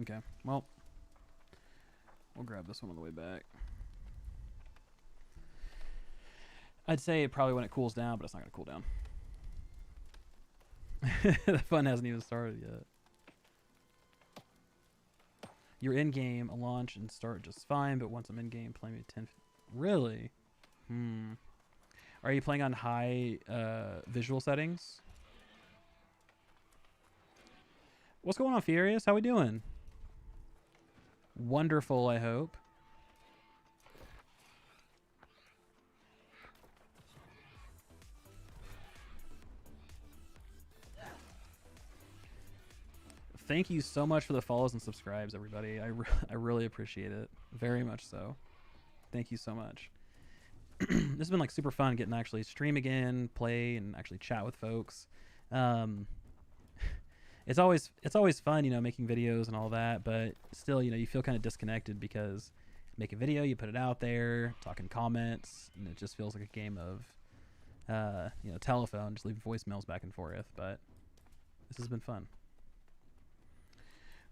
Okay, well, we'll grab this one on the way back. I'd say it probably when it cools down, but it's not going to cool down. The fun hasn't even started yet. You're in game, a launch and start just fine, but once I'm in game, playing at 10. Really? Are you playing on high visual settings? What's going on, Furious? How we doing? Wonderful, I hope. Thank you so much for the follows and subscribes, everybody. I really appreciate it. Very much so. Thank you so much. This has been like super fun getting to actually stream again, play, and actually chat with folks. It's always fun, you know, making videos and all that, but still, you know, you feel kind of disconnected because you make a video, you put it out there, talking comments, and it just feels like a game of, you know, telephone, just leaving voicemails back and forth. But this has been fun.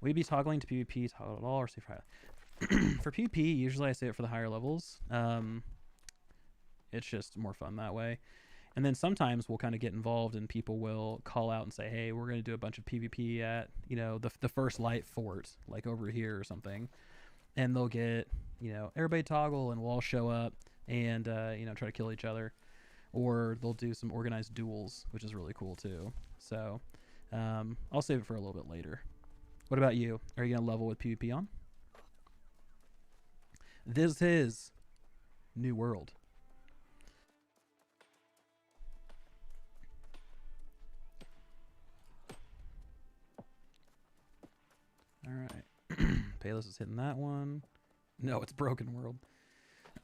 Will you be toggling to PvP toggle at all or save for for PvP? Usually I save it for the higher levels. It's just more fun that way. And then sometimes we'll kind of get involved and people will call out and say, hey, we're going to do a bunch of PvP at, you know, the first light fort, like over here or something. And they'll get, you know, everybody toggle and we'll all show up and, you know, try to kill each other. Or they'll do some organized duels, which is really cool too. So I'll save it for a little bit later. What about you? Are you going to level with PvP on? This is New World. All right. Payless is hitting that one. No, it's Broken World.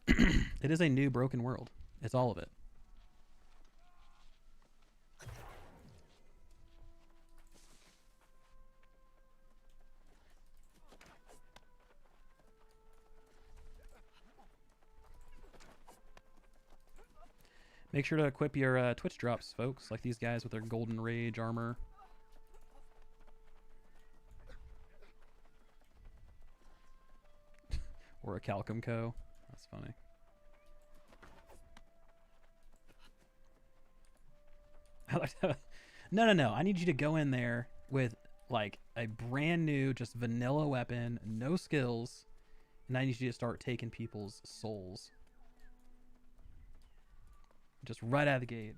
It is a new Broken World. It's all of it. Make sure to equip your Twitch drops, folks, like these guys with their Golden Rage armor. Or a Calcum Co. That's funny. I like that. No. I need you to go in there with like a brand new, just vanilla weapon, no skills, and I need you to start taking people's souls. Just right out of the gate.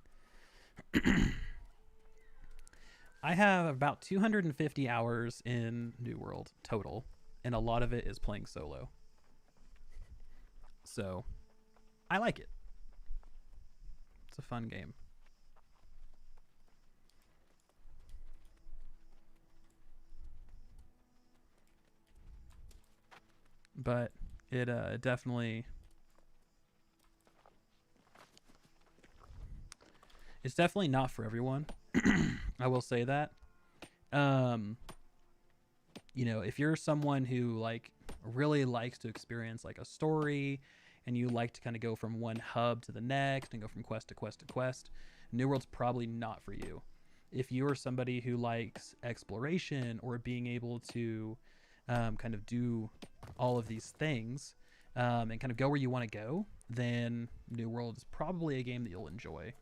I have about 250 hours in New World total, and a lot of it is playing solo. So, I like it. It's a fun game. But it definitely... It's definitely not for everyone. I will say that. You know, if you're someone who like really likes to experience like a story, and you like to kind of go from one hub to the next and go from quest to quest to quest, New World's probably not for you. If you're somebody who likes exploration or being able to kind of do all of these things and kind of go where you want to go, then New World is probably a game that you'll enjoy.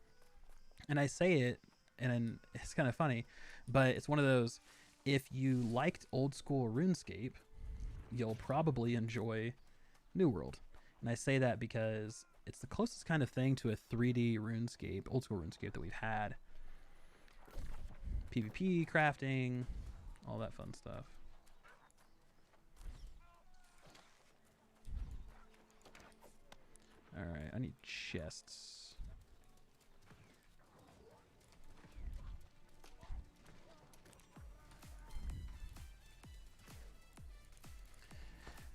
And I say it, and it's kind of funny, but it's one of those, if you liked old school RuneScape, you'll probably enjoy New World. And I say that because it's the closest kind of thing to a 3D RuneScape, old school RuneScape that we've had. PvP, crafting, all that fun stuff. Alright, I need chests.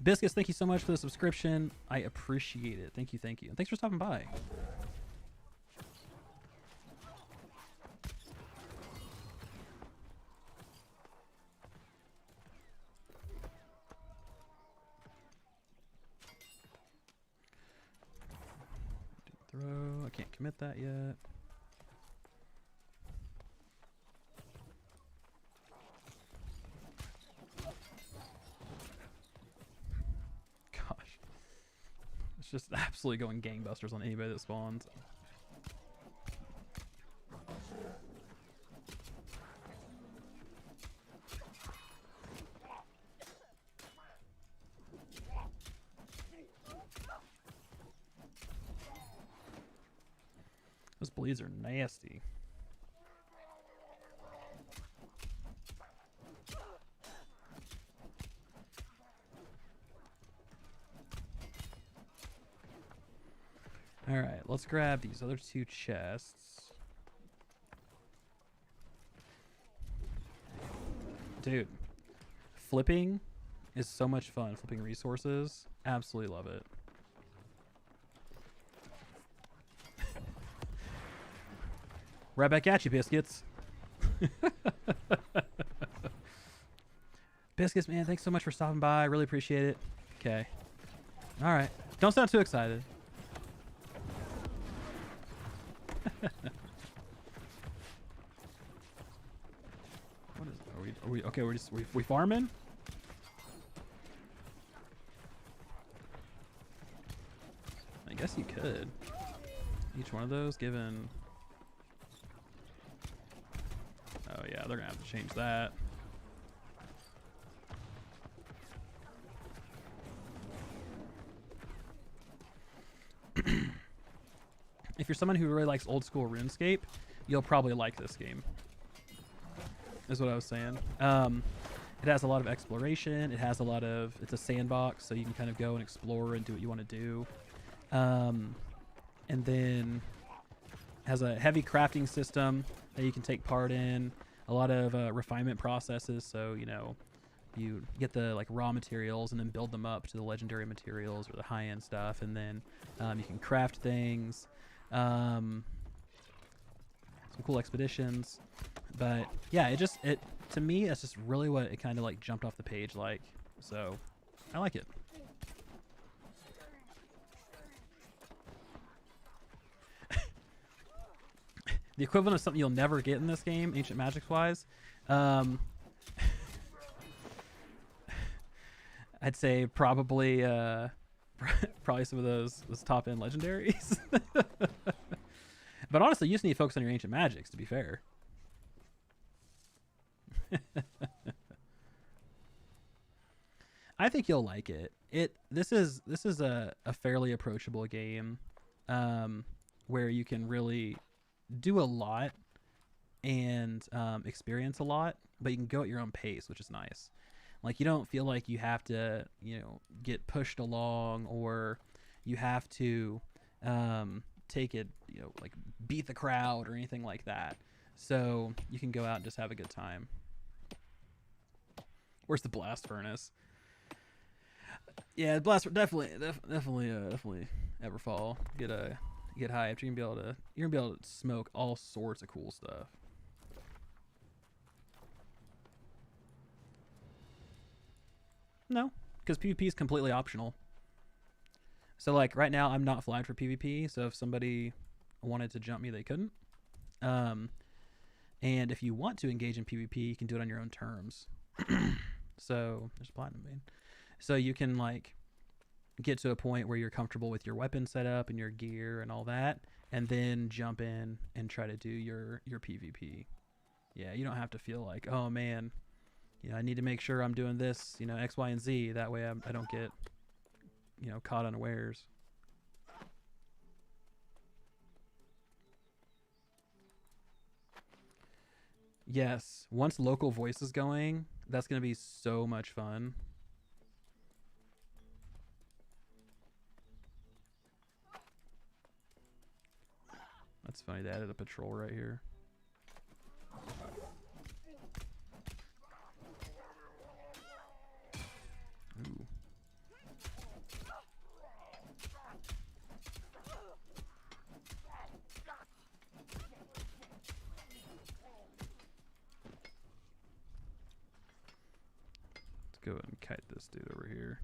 Biscuits, thank you so much for the subscription. I appreciate it. Thank you, thank you. And thanks for stopping by. Throw. I can't commit that yet. It's just absolutely going gangbusters on anybody that spawns. Those bleeds are nasty. All right, let's grab these other two chests. Dude, flipping is so much fun. Flipping resources. Absolutely love it. Right back at you, Biscuits. Biscuits, man, thanks so much for stopping by. I really appreciate it. Okay. All right. Don't sound too excited. What is? Are we okay? We farming? I guess you could. Each one of those given. Oh yeah, they're gonna have to change that. If you're someone who really likes old school RuneScape, you'll probably like this game. Is what I was saying. It has a lot of exploration. It has a lot of. It's a sandbox, so you can kind of go and explore and do what you want to do. And then has a heavy crafting system that you can take part in. A lot of refinement processes. So you know, you get the like raw materials and then build them up to the legendary materials or the high-end stuff, and then you can craft things. Some cool expeditions, but yeah, it to me that's just really what it kind of like jumped off the page like. So I like it. The equivalent of something you'll never get in this game, Ancient Magics wise. I'd say probably probably some of those top end legendaries. But honestly, you just need to focus on your Ancient Magics, to be fair. I think you'll like it. This is a fairly approachable game, where you can really do a lot and experience a lot, but you can go at your own pace, which is nice. Like, you don't feel like you have to, you know, get pushed along, or you have to take it, you know, like beat the crowd or anything like that. So you can go out and just have a good time. Where's the blast furnace? Yeah, blast definitely Everfall. Get get hyped. You're gonna be able to smoke all sorts of cool stuff. No, because PvP is completely optional. So like right now, I'm not flying for PvP. So if somebody wanted to jump me, they couldn't. And if you want to engage in PvP, you can do it on your own terms. So there's platinum vein. So you can like get to a point where you're comfortable with your weapon setup and your gear and all that, and then jump in and try to do your PvP. Yeah, you don't have to feel like, oh man, you know, I need to make sure I'm doing this, you know, X, Y, and Z. That way I don't get, you know, caught unawares. Yes, once local voice is going, that's going to be so much fun. That's funny, they added a patrol right here. Ooh. Let's go ahead and kite this dude over here.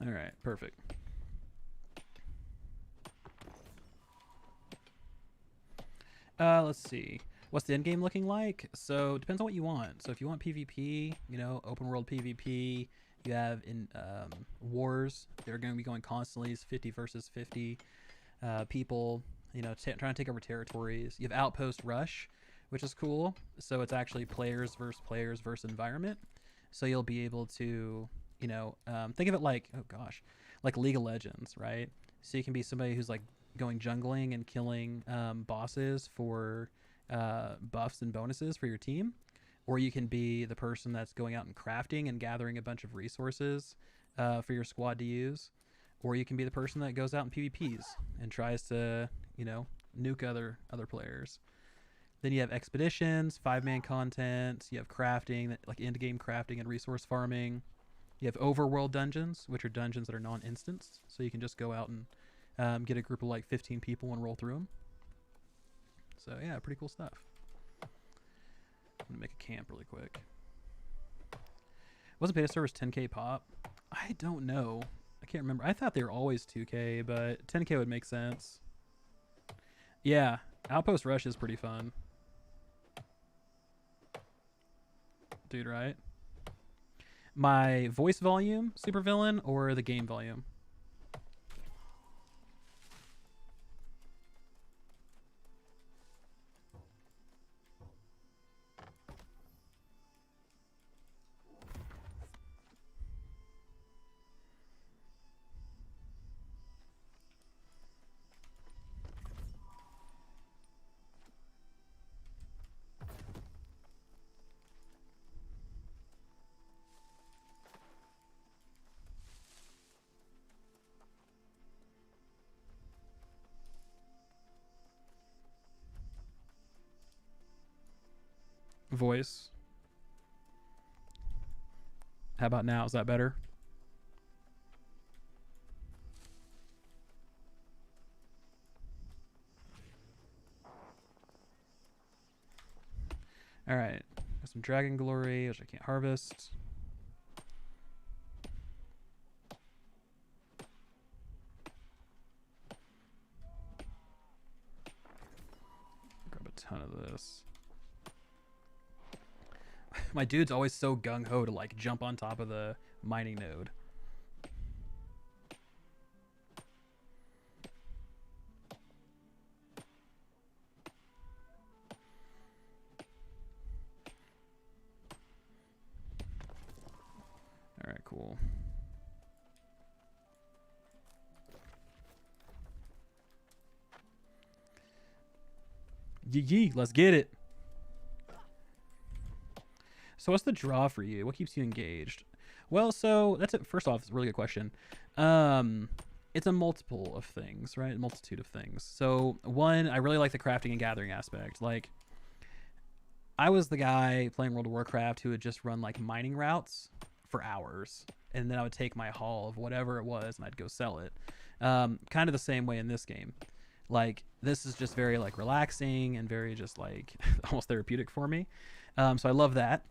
All right, perfect. Let's see. What's the end game looking like? So it depends on what you want. So if you want PvP, you know, open world PvP, you have in wars. They're going to be going constantly. It's 50 versus 50 people, you know, trying to take over territories. You have outpost rush, which is cool. So it's actually players versus environment. So you'll be able to, you know, think of it like, oh gosh, like League of Legends, right? So you can be somebody who's like going jungling and killing bosses for buffs and bonuses for your team, or you can be the person that's going out and crafting and gathering a bunch of resources for your squad to use, or you can be the person that goes out and PvPs and tries to, you know, nuke other players. Then you have expeditions, 5-man content. You have crafting, like endgame crafting and resource farming. You have overworld dungeons, which are dungeons that are non-instanced, so you can just go out and get a group of like 15 people and roll through them. So yeah, pretty cool stuff. I'm gonna make a camp really quick. Wasn't beta servers 10k pop? I don't know. I can't remember. I thought they were always 2k, but 10k would make sense. Yeah, Outpost Rush is pretty fun. Dude, right? My voice volume, supervillain, or the game volume? Voice. How about now? Is that better? All right. Got some Dragon Glory, which I can't harvest. Grab a ton of this. My dude's always so gung-ho to like jump on top of the mining node. All right, cool. Yee, let's get it. So what's the draw for you? What keeps you engaged? Well, so that's it. First off, it's a really good question. Um, it's a multiple of things, right? A multitude of things. So one, I really like the crafting and gathering aspect. Like, I was the guy playing World of Warcraft who would just run like mining routes for hours, and then I would take my haul of whatever it was and I'd go sell it. Kind of the same way in this game. Like, this is just very like relaxing and very just like almost therapeutic for me. So I love that.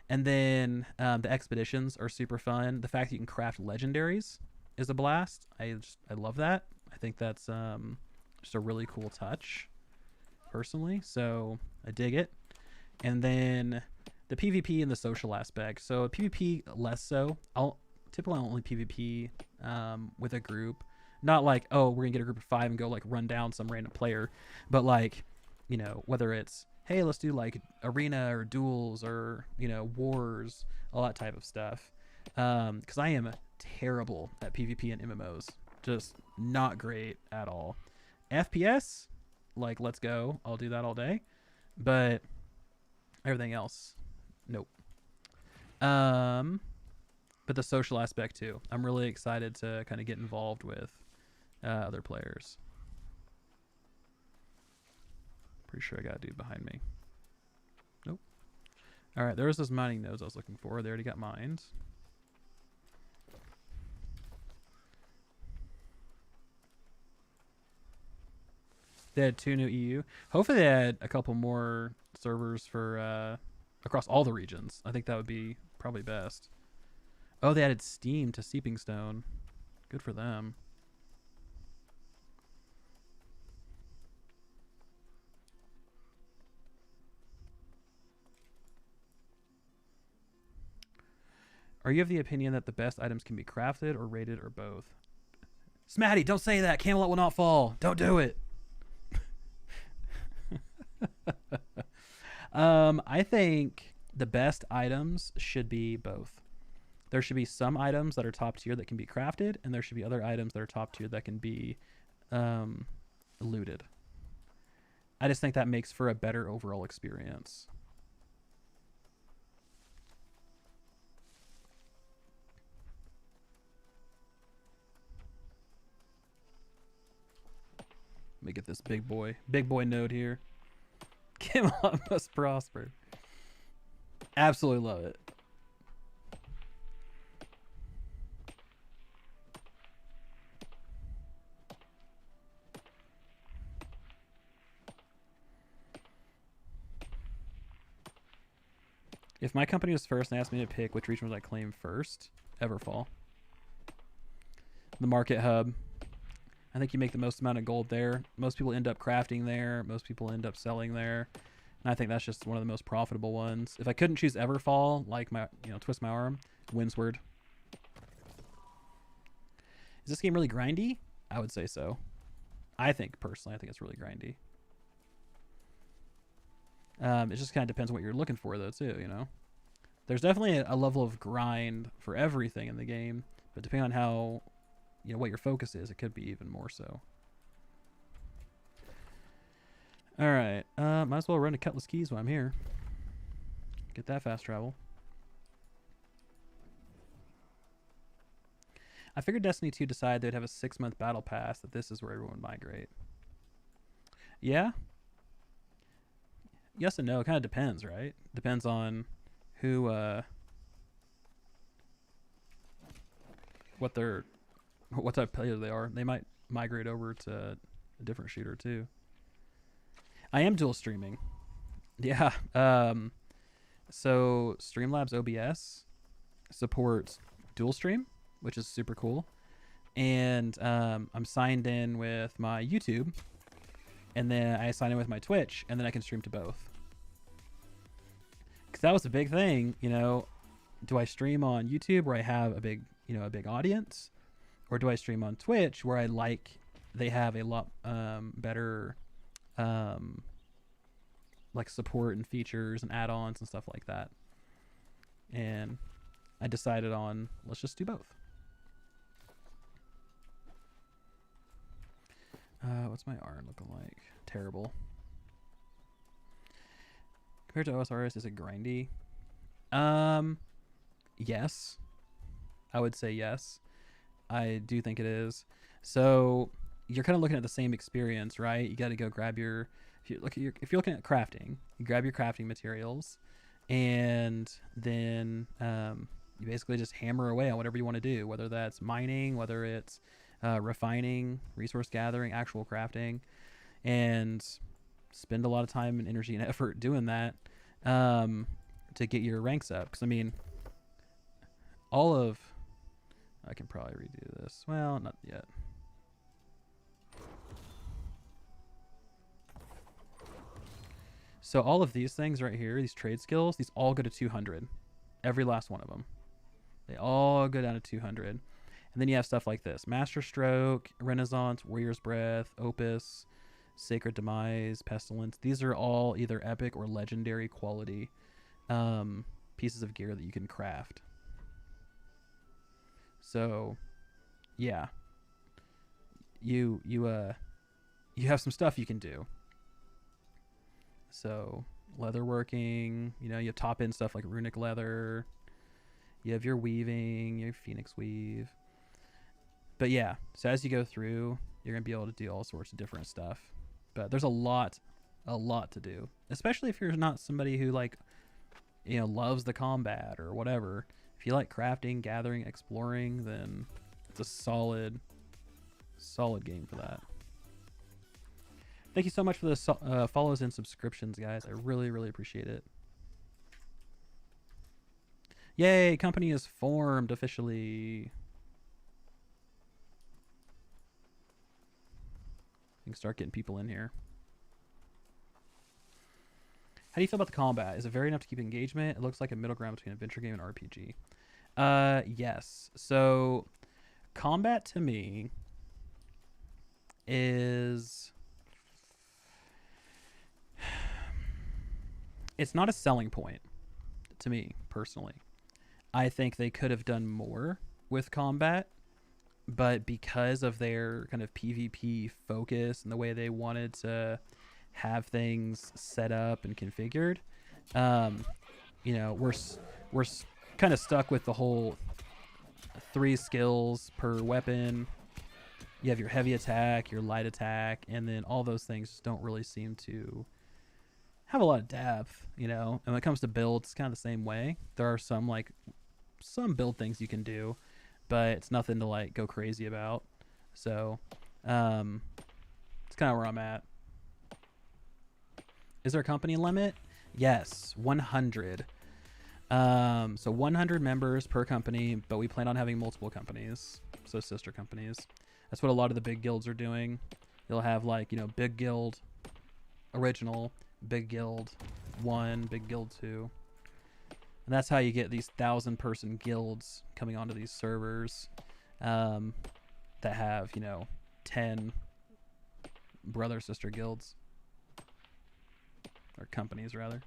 And then the expeditions are super fun. The fact that you can craft legendaries is a blast. I love that. I think that's just a really cool touch, personally. So I dig it. And then the PvP and the social aspect. So PvP less so. I'll typically only PvP with a group. Not like, oh, we're gonna get a group of 5 and go like run down some random player, but like, you know, whether it's, hey, let's do like arena or duels or, you know, wars, all that type of stuff. Because I am terrible at PvP and MMOs. Just not great at all. FPS, like, let's go. I'll do that all day. But everything else, nope. But the social aspect too. I'm really excited to kind of get involved with other players. Pretty sure I got a dude behind me. Nope. All right, there was those mining nodes I was looking for. They already got mined. They had 2 new EU. Hopefully they had a couple more servers for across all the regions. I think that would be probably best. Oh, they added Steam to Seeping Stone. Good for them. Are you of the opinion that the best items can be crafted or rated or both? Smatty, don't say that. Camelot will not fall. Don't do it. I think the best items should be both. There should be some items that are top tier that can be crafted, and there should be other items that are top tier that can be looted. I just think that makes for a better overall experience. Let me get this big boy node here. Camelot must prosper. Absolutely love it. If my company was first and asked me to pick which region would I claim first, Everfall. The market hub. I think you make the most amount of gold there. Most people end up crafting there. Most people end up selling there. And I think that's just one of the most profitable ones. If I couldn't choose Everfall, like my, twist my arm, Windsward. Is this game really grindy? I would say so. Personally, I think it's really grindy. It just kind of depends on what you're looking for, though, too, There's definitely a level of grind for everything in the game, but depending on how, what your focus is, it could be even more so. All right, might as well run to Cutlass Keys while I'm here. Get that fast travel. I figured Destiny 2 decided they'd have a 6-month battle pass, that this is where everyone would migrate. Yeah? Yes and no. It kind of depends, right? Depends on who, what type of player they are. They might migrate over to a different shooter too. I am dual streaming. Yeah. So Streamlabs OBS supports dual stream, which is super cool. And I'm signed in with my YouTube, and then I sign in with my Twitch, and then I can stream to both. Because that was a big thing, do I stream on YouTube where I have a big audience, or do I stream on Twitch where they have a lot better like support and features and add-ons and stuff like that. And I decided on, let's just do both. What's my iron looking like? Terrible. Compared to OSRS, is it grindy? Yes. I would say yes. I do think it is. So you're kind of looking at the same experience, right? You got to go grab your if you're looking at crafting, you grab your crafting materials, and then you basically just hammer away on whatever you want to do, whether that's mining, whether it's refining, resource gathering, actual crafting, and spend a lot of time and energy and effort doing that to get your ranks up. Because I mean, I can probably redo this. Well, not yet. So all of these things right here, these trade skills, these all go to 200. Every last one of them. They all go down to 200. And then you have stuff like this. Master Stroke, Renaissance, Warrior's Breath, Opus, Sacred Demise, Pestilence. These are all either epic or legendary quality pieces of gear that you can craft. So, yeah. You have some stuff you can do. So, leatherworking, you have top end stuff like runic leather. You have your weaving, your phoenix weave. But yeah, so as you go through, you're going to be able to do all sorts of different stuff. But there's a lot to do. Especially if you're not somebody who loves the combat or whatever. If you like crafting, gathering, exploring, then it's a solid game for that. Thank you so much for the follows and subscriptions, guys. I really, really appreciate it. Yay, company is formed officially. You can start getting people in here. How do you feel about the combat? Is it varied enough to keep engagement? It looks like a middle ground between adventure game and RPG. Yes. So, combat to me is... It's not a selling point to me, personally. I think they could have done more with combat, but because of their kind of PvP focus and the way they wanted to have things set up and configured, we're kind of stuck with the whole 3 skills per weapon. You have your heavy attack, your light attack, and then all those things just don't really seem to have a lot of depth, And when it comes to builds, it's kind of the same way. There are some build things you can do, but it's nothing to go crazy about. So, it's kind of where I'm at. Is there a company limit? Yes, 100. So 100 members per company, but we plan on having multiple companies, so sister companies. That's what a lot of the big guilds are doing. They'll have Big Guild Original, Big Guild 1, Big Guild 2. And that's how you get these 1,000-person guilds coming onto these servers that have, 10 brother-sister guilds. Or companies, rather.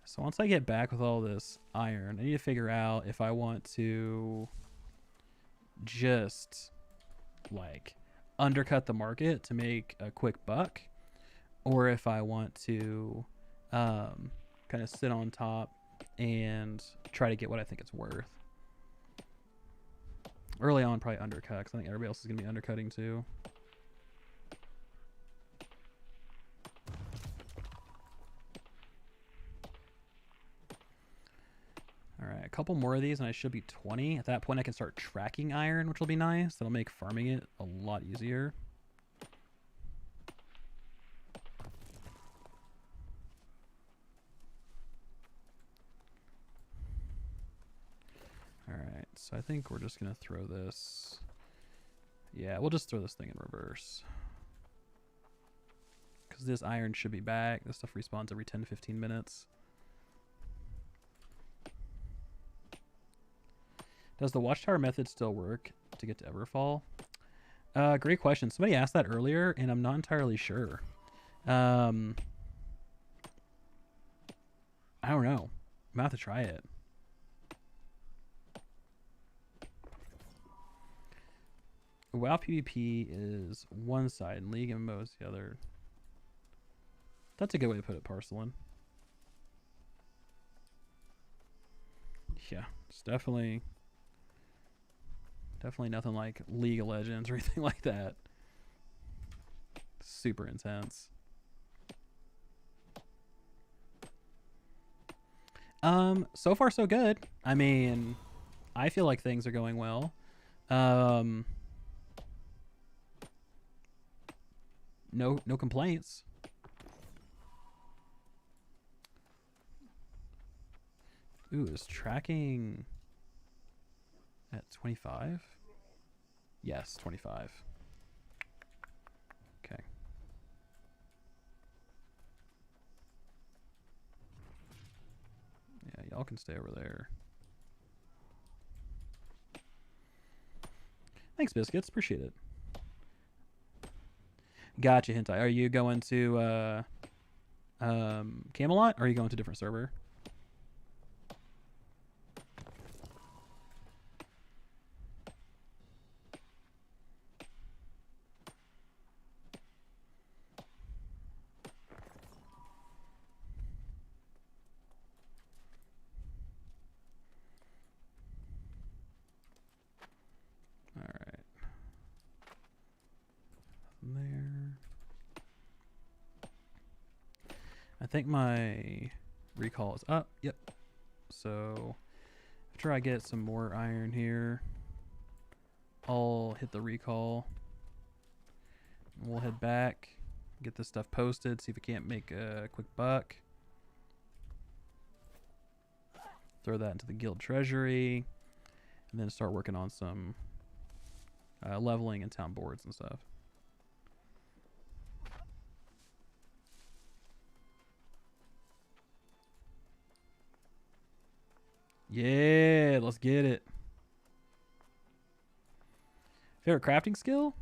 So once I get back with all this iron, I need to figure out if I want to just undercut the market to make a quick buck, or if I want to kind of sit on top and try to get what I think it's worth. Early on, probably undercut, because I think everybody else is going to be undercutting too. Alright, a couple more of these and I should be 20. At that point I can start tracking iron, which will be nice. That'll make farming it a lot easier. Alright, so I think we're just going to throw this... Yeah, we'll just throw this thing in reverse. Because this iron should be back. This stuff respawns every 10 to 15 minutes. Does the watchtower method still work to get to Everfall? Great question. Somebody asked that earlier, and I'm not entirely sure. I don't know. I'm about to try it. WoW PvP is one side and League MMO is the other. That's a good way to put it, Parcelin. Yeah, it's definitely nothing like League of Legends or anything like that. Super intense. So far so good. I mean, I feel like things are going well. No complaints. Ooh, is tracking at 25? Yes, 25. Okay. Yeah, y'all can stay over there. Thanks, Biscuits. Appreciate it. Gotcha, Hentai. Are you going to Camelot, or are you going to a different server? Alright. There. I think my recall is up. Yep. So after I get some more iron here, I'll hit the recall. We'll head back, get this stuff posted, see if we can't make a quick buck. Throw that into the guild treasury, and then start working on some leveling and town boards and stuff. Yeah, let's get it. Favorite crafting skill?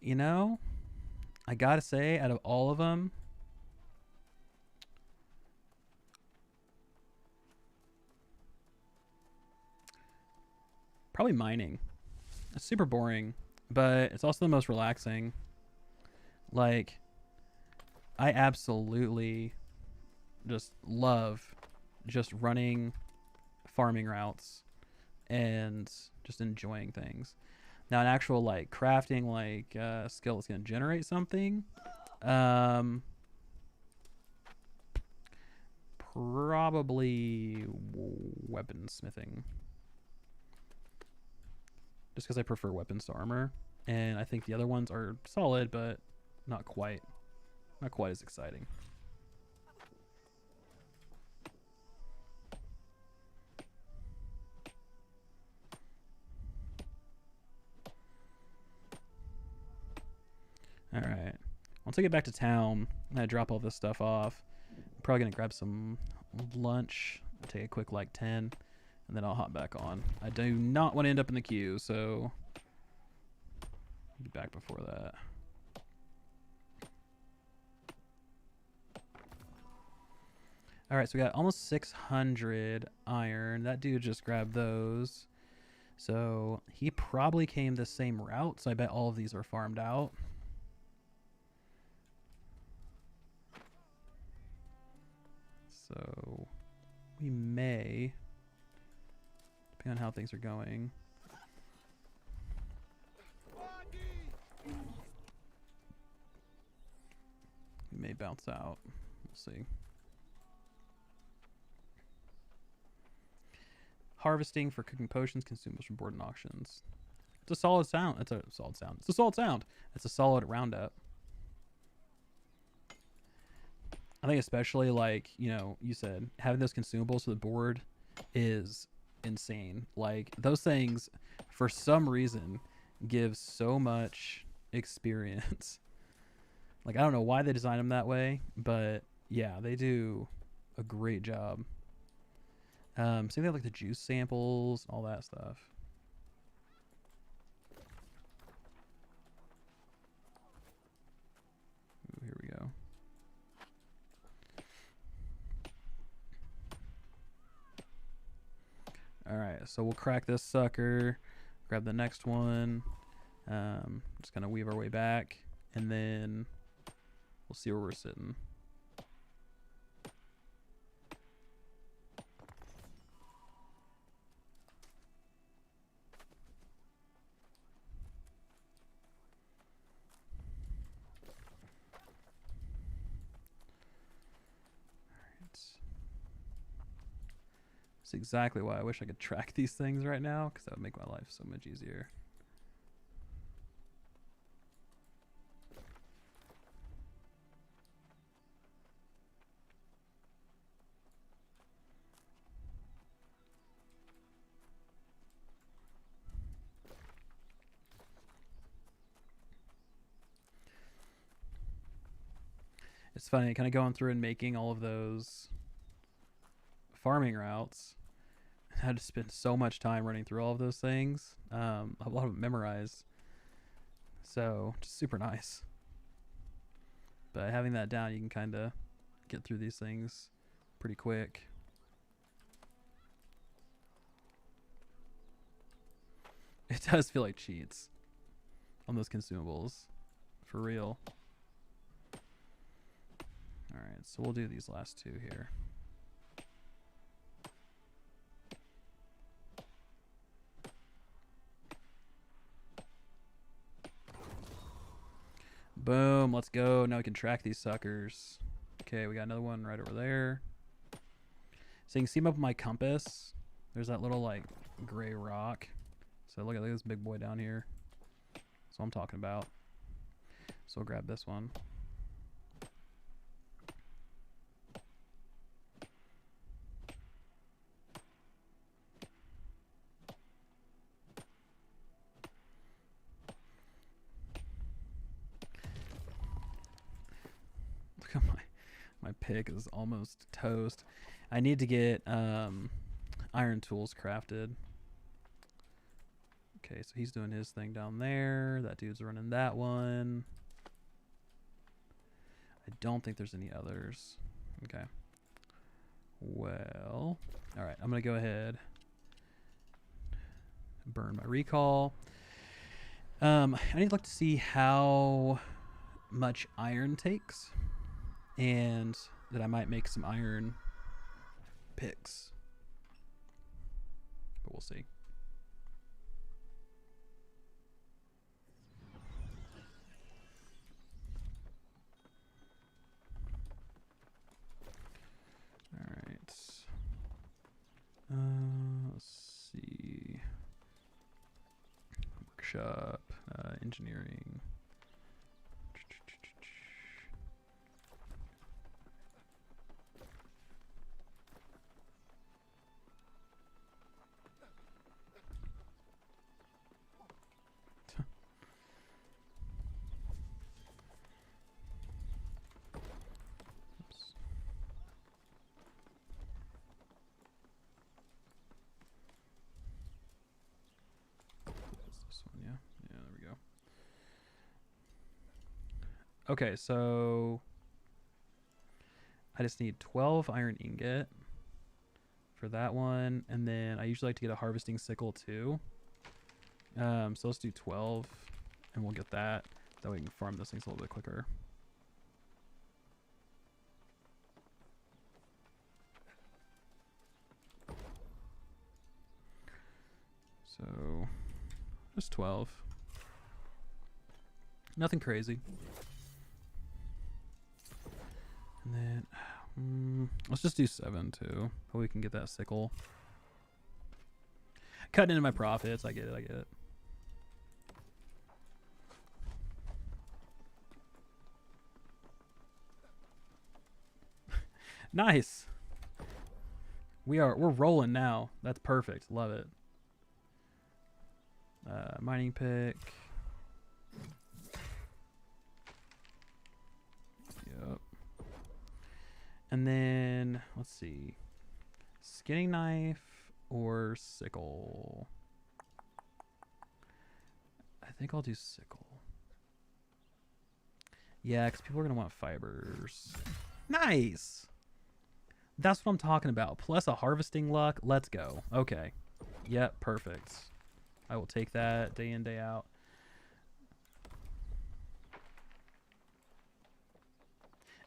You know, I gotta say, out of all of them, probably mining. It's super boring, but it's also the most relaxing. Like, I absolutely just love just running farming routes and just enjoying things. Now, an actual like crafting like skill that's gonna generate something, probably weaponsmithing. Just because I prefer weapons to armor, and I think the other ones are solid, but not quite as exciting. All right. Once I get back to town, I drop all this stuff off. I'm probably gonna grab some lunch, take a quick like 10, and then I'll hop back on. I do not want to end up in the queue, so I'll be back before that. All right, so we got almost 600 iron. That dude just grabbed those. So he probably came the same route, so I bet all of these are farmed out. So we may, depending on how things are going. We may bounce out. We'll see. Harvesting for cooking potions, consumables from board and auctions. It's a solid sound. It's a solid sound. It's a solid sound. It's a solid roundup. I think especially like, you know, you said having those consumables for the board is insane. Like those things for some reason give so much experience. Like I don't know why they designed them that way, but yeah, they do a great job. Same thing like the juice samples, all that stuff. so we'll crack this sucker, grab the next one. Just kind of weave our way back, and then we'll see where we're sitting. That's exactly why I wish I could track these things right now, because that would make my life so much easier. It's funny, kind of going through and making all of those farming routes. I had to spend so much time running through all of those things. A lot of it memorized. So, just super nice. But having that down, you can kind of get through these things pretty quick. It does feel like cheats on those consumables. For real. Alright, so we'll do these last two here. Boom, let's go. Now we can track these suckers. Okay, we got another one right over there. So you can see them up my compass. There's that little like gray rock. So look at this big boy down here. That's what I'm talking about. So we'll grab this one. Look at my pick is almost toast. I need to get iron tools crafted. Okay, so he's doing his thing down there. That dude's running that one. I don't think there's any others. Okay. Well, all right. I'm going to go ahead and burn my recall. I need to look to see how much iron takes, and that I might make some iron picks. But we'll see. Alright. Let's see. Workshop, engineering. Okay, so I just need 12 iron ingot for that one, and then I usually like to get a harvesting sickle too. So let's do 12, and we'll get that. That way we can farm those things a little bit quicker. So just 12. Nothing crazy. And then let's just do 7 too. Hopefully we can get that sickle. Cutting into my profits. I get it. I get it. Nice. We're rolling now. That's perfect. Love it. Mining pick. Yep. And then, let's see. Skinning knife or sickle? I think I'll do sickle. Yeah, because people are going to want fibers. Nice! That's what I'm talking about. Plus a harvesting luck. Let's go. Okay. Yep, perfect. I will take that day in, day out.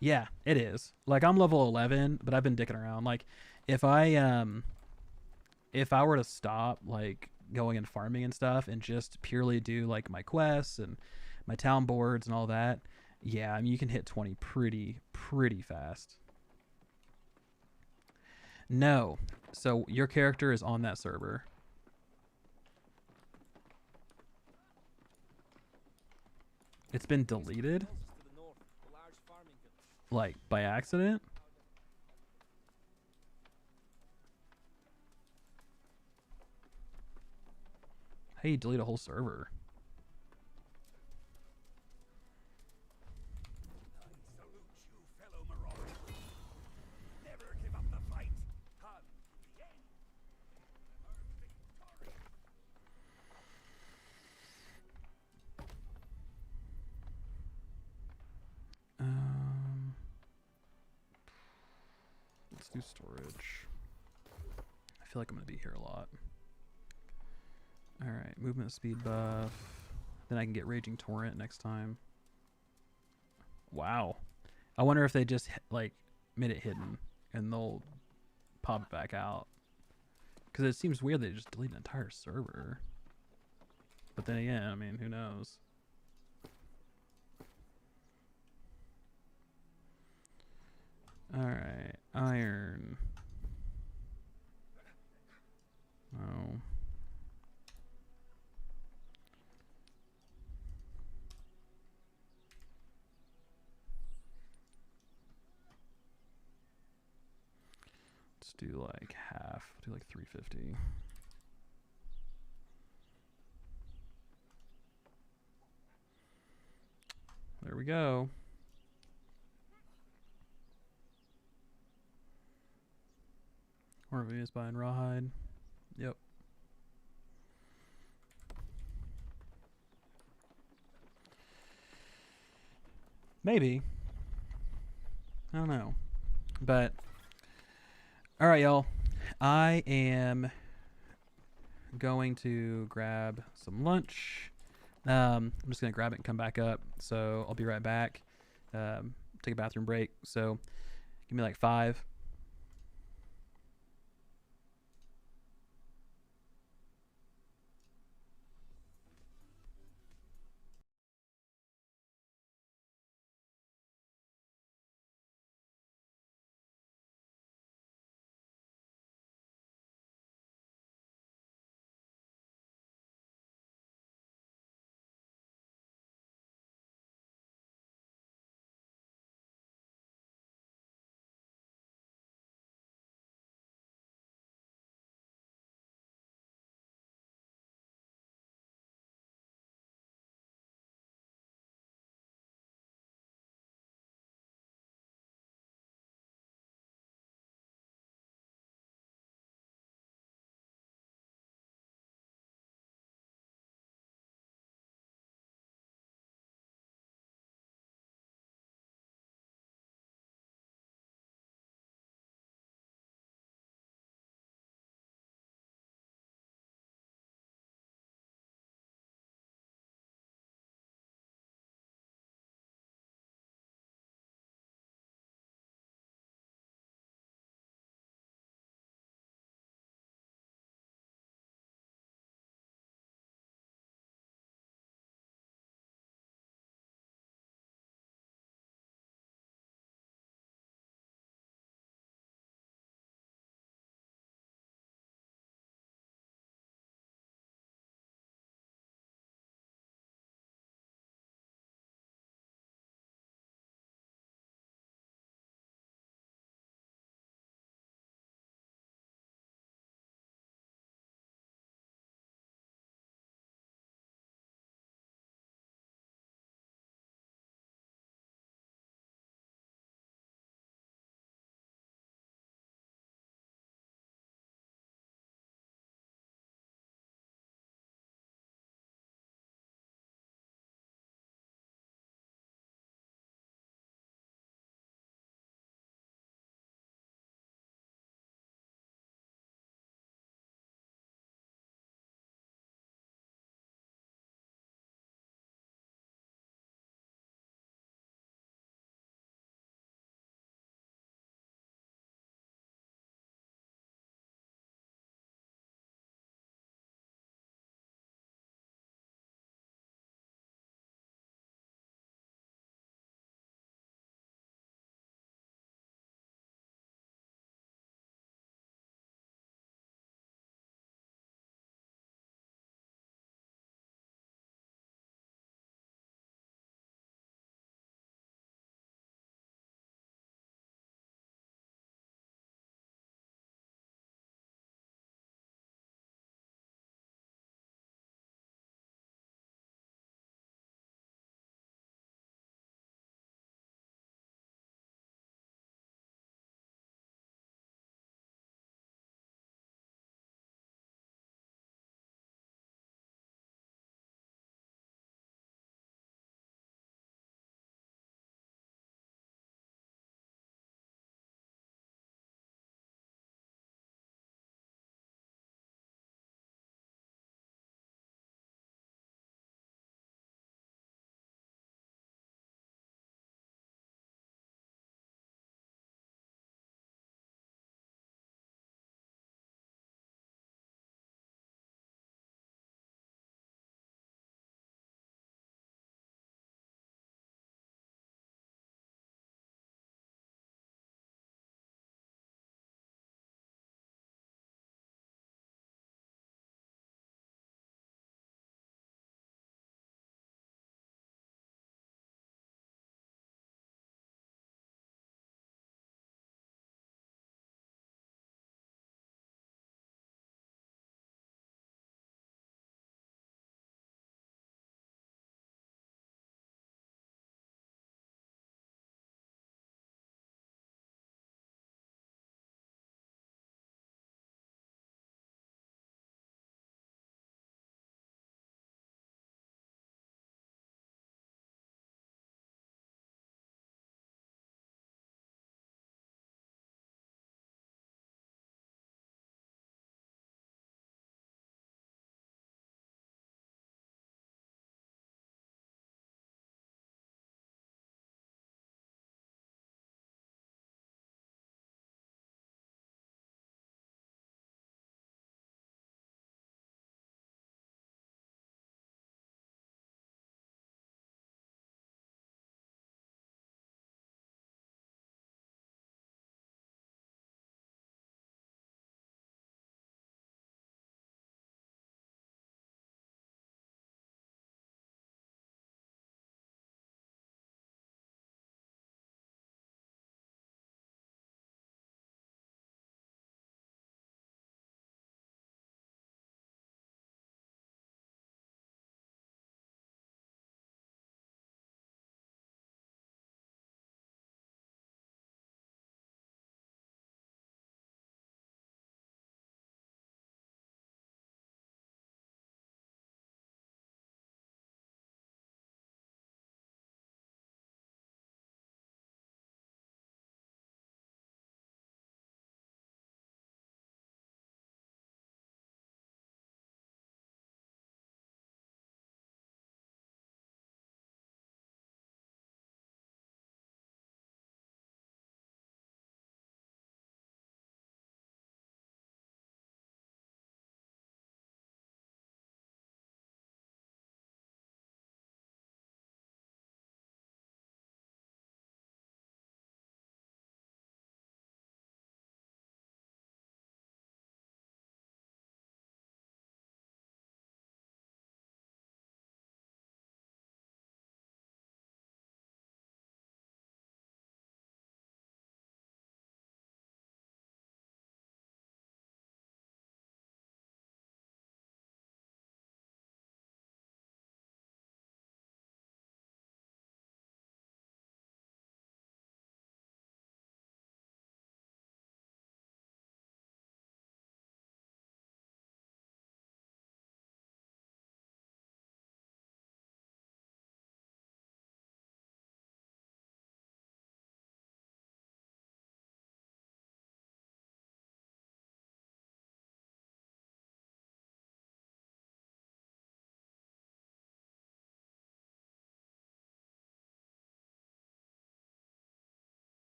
Yeah, it is. Like I'm level 11, but I've been dicking around. Like if I were to stop like going and farming and stuff and just purely do like my quests and my town boards and all that, yeah, I mean you can hit 20 pretty fast. No. So your character is on that server. It's been deleted Closest to the north, a large farming village. like by accident. How do you delete a whole server? I salute you, fellow marauder. Never give up the fight. Come to the end. Our victory. Let's do storage. I feel like I'm gonna be here a lot. All right, movement speed buff. Then I can get Raging Torrent next time. Wow. I wonder if they just like made it hidden and they'll pop it back out. Because it seems weird they just delete an entire server. But then again, I mean, who knows? All right, iron. Oh. Let's do like half. Do like 350. There we go. Or is buying rawhide. Yep. Maybe. I don't know. But all right, y'all. I am going to grab some lunch. I'm just gonna grab it and come back up. So I'll be right back. Take a bathroom break. So give me like 5.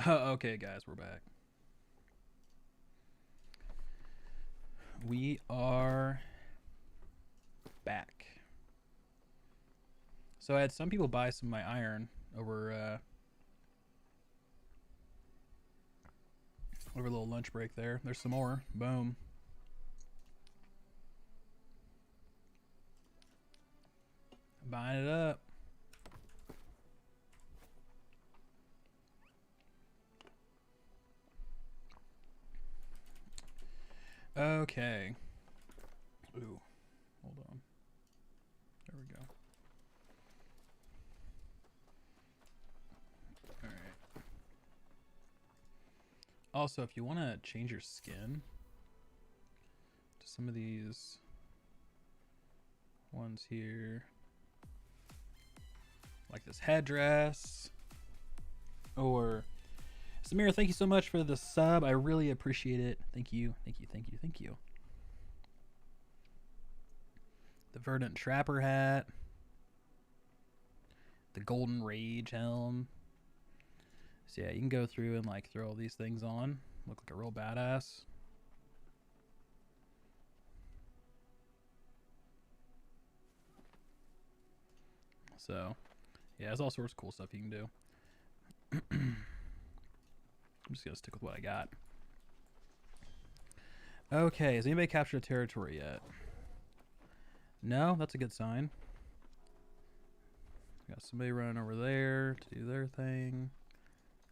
Okay, guys, we're back. We are back. So I had some people buy some of my iron over a little lunch break there. There's some more. Boom. Buying it up. Okay. Ooh. Hold on. There we go. All right. Also, if you want to change your skin to some of these ones here, like this headdress, or Samira, thank you so much for the sub. I really appreciate it. Thank you, thank you, thank you, thank you. The Verdant Trapper hat, the Golden Rage helm. So yeah, you can go through and like throw all these things on. Look like a real badass. So yeah, there's all sorts of cool stuff you can do. I'm just gonna stick with what I got. Okay, has anybody captured a territory yet? No, that's a good sign. Got somebody running over there to do their thing.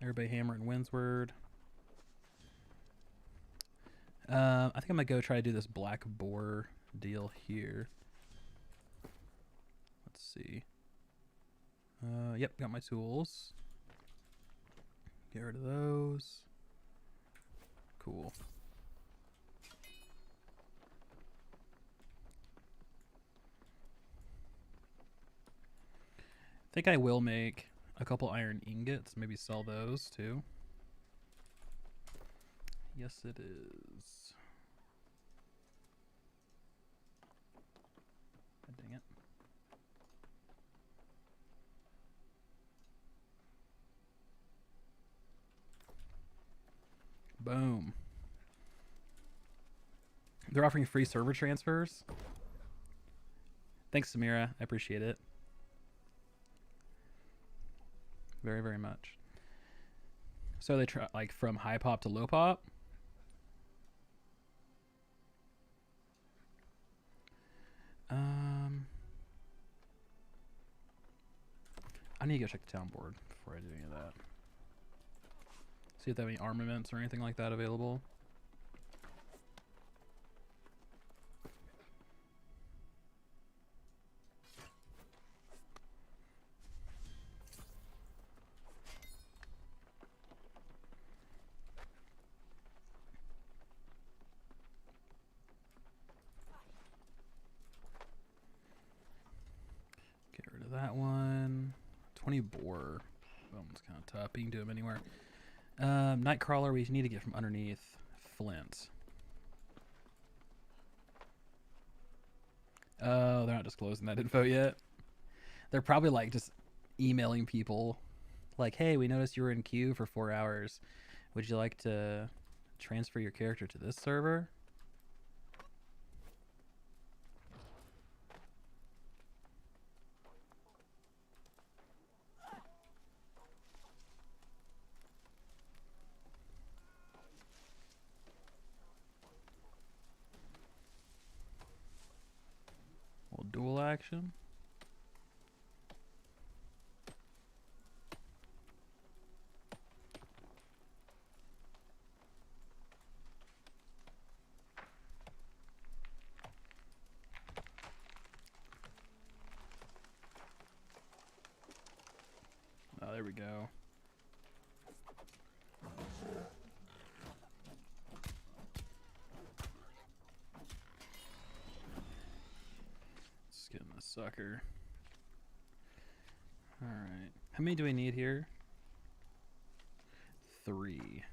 Everybody hammering Windsward. I think I'm gonna go try to do this black boar deal here. Let's see. Yep, got my tools. Get rid of those. Cool. I think I will make a couple iron ingots, maybe sell those too. Yes, it is. God dang it. Boom. They're offering free server transfers. Thanks, Samira. I appreciate it. Very, very much. So they try like from high pop to low pop. I need to go check the town board before I do any of that. See if they have any armaments or anything like that available. Get rid of that one. 20 boar. Boom's kind of tough. You can do them anywhere. Nightcrawler, we need to get from underneath Flint. Oh, they're not disclosing that info yet. They're probably like just emailing people like, hey, we noticed you were in queue for 4 hours. Would you like to transfer your character to this server? Well, dual action. Oh, there we go. Let's get in the sucker. Alright. How many do we need here? 3.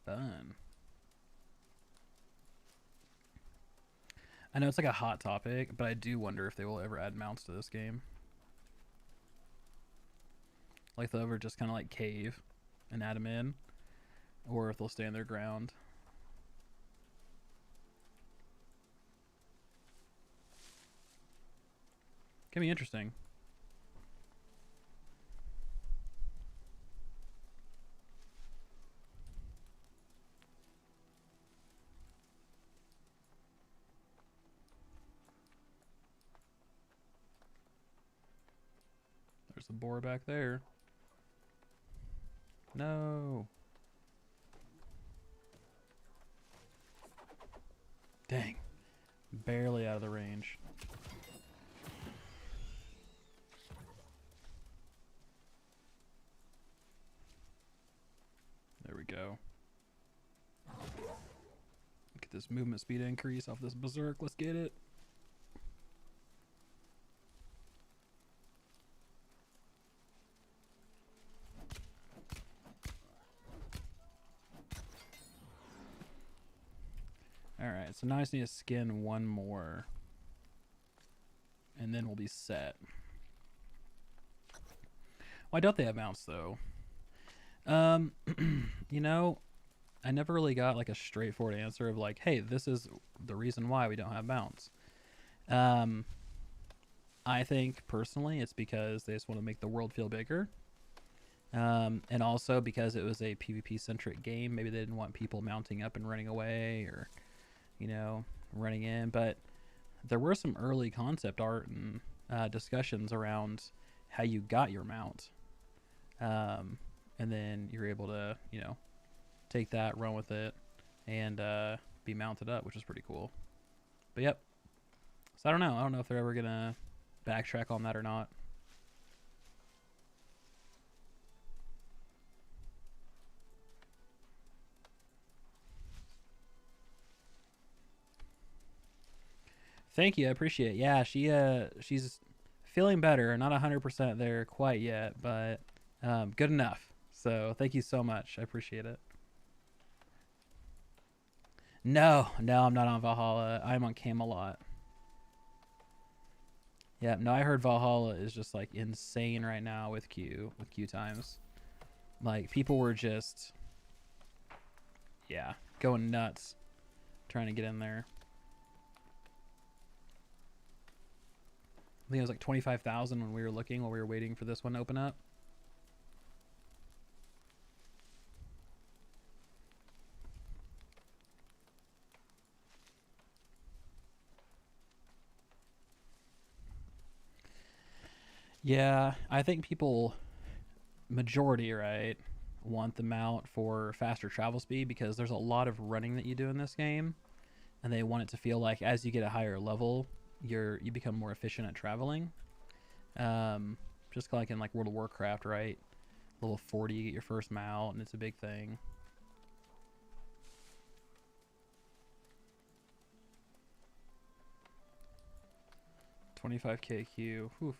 Fun. I know it's like a hot topic, but I do wonder if they will ever add mounts to this game. Like they'll ever just kind of like cave and add them in, or if they'll stand their ground. Can be interesting. There's a boar back there. No. Dang. Barely out of the range. There we go. Get this movement speed increase off this berserk. Let's get it. Alright, so now I just need to skin one more. And then we'll be set. Why don't they have mounts though? You know, I never really got like a straightforward answer of like, hey, this is the reason why we don't have mounts. I think personally it's because they just want to make the world feel bigger. And also because it was a PvP centric game, maybe they didn't want people mounting up and running away or, you know, running in. But there were some early concept art and discussions around how you got your mount. And then you're able to, you know, take that, run with it, and be mounted up, which is pretty cool. But yep. So I don't know. I don't know if they're ever going to backtrack on that or not. Thank you. I appreciate it. Yeah, she's feeling better. Not 100% there quite yet, but good enough. So thank you so much. I appreciate it. No, I'm not on Valhalla. I'm on Camelot. Yeah, no, I heard Valhalla is just like insane right now with queue times. Like people were just, yeah, going nuts trying to get in there. I think it was like 25,000 when we were looking while we were waiting for this one to open up. Yeah, I think people, majority, right, want the mount for faster travel speed because there's a lot of running that you do in this game, and they want it to feel like as you get a higher level, you become more efficient at traveling. Just like in like World of Warcraft, right? Level 40, you get your first mount, and it's a big thing. $25K queue. Oof.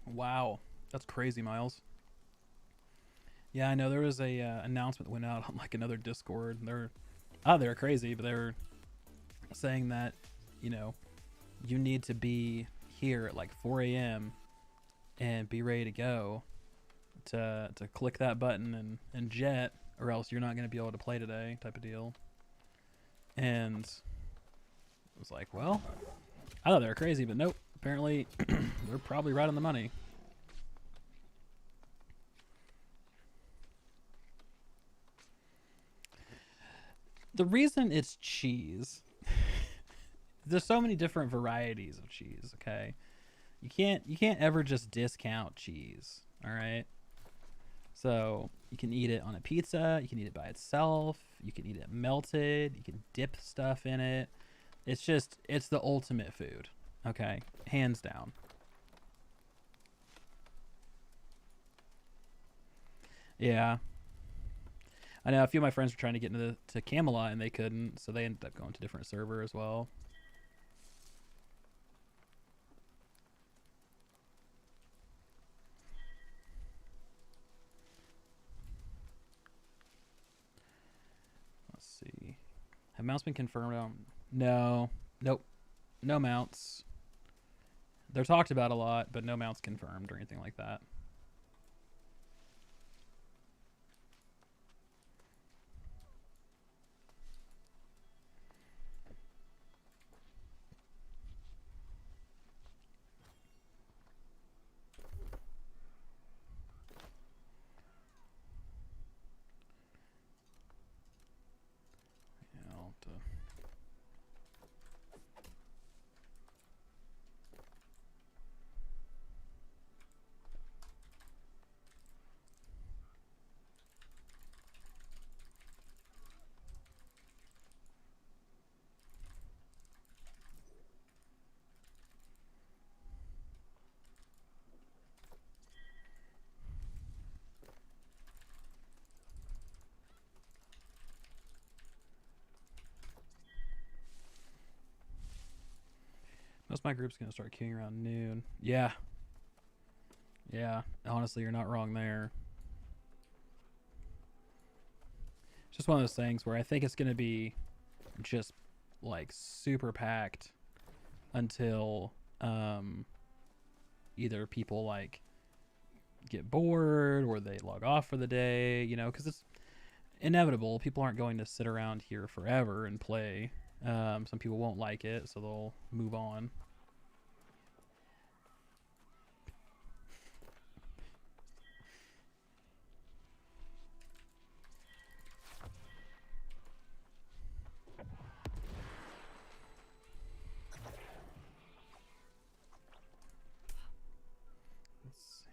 Wow, that's crazy, Miles. Yeah, I know there was a announcement that went out on like another Discord. They're crazy, but they were saying that, you know, you need to be here at like 4 a.m. and be ready to go to click that button and jet, or else you're not going to be able to play today, type of deal. And it was like, well, I thought they were crazy, but nope. Apparently, they're probably right on the money. The reason it's cheese, there's so many different varieties of cheese, okay? You can't ever just discount cheese, all right? So you can eat it on a pizza, you can eat it by itself, you can eat it melted, you can dip stuff in it. It's the ultimate food, okay? Hands down. Yeah. I know a few of my friends were trying to get into to Camelot and they couldn't, so they ended up going to a different server as well. Mounts been confirmed. No. Nope. No mounts. They're talked about a lot, but no mounts confirmed or anything like that. Yeah, I'll have to... Most of my group's going to start queuing around noon. Yeah. Yeah. Honestly, you're not wrong there. It's just one of those things where I think it's going to be just like super packed until either people like get bored or they log off for the day, you know, because it's inevitable. People aren't going to sit around here forever and play. Some people won't like it, so they'll move on. Let's see.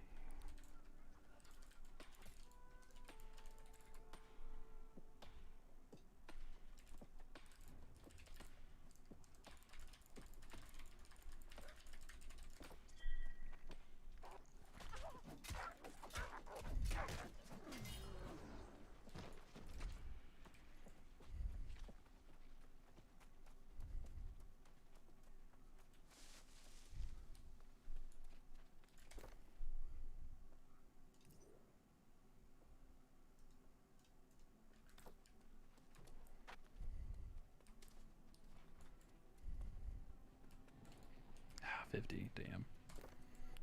Ah, 50, damn.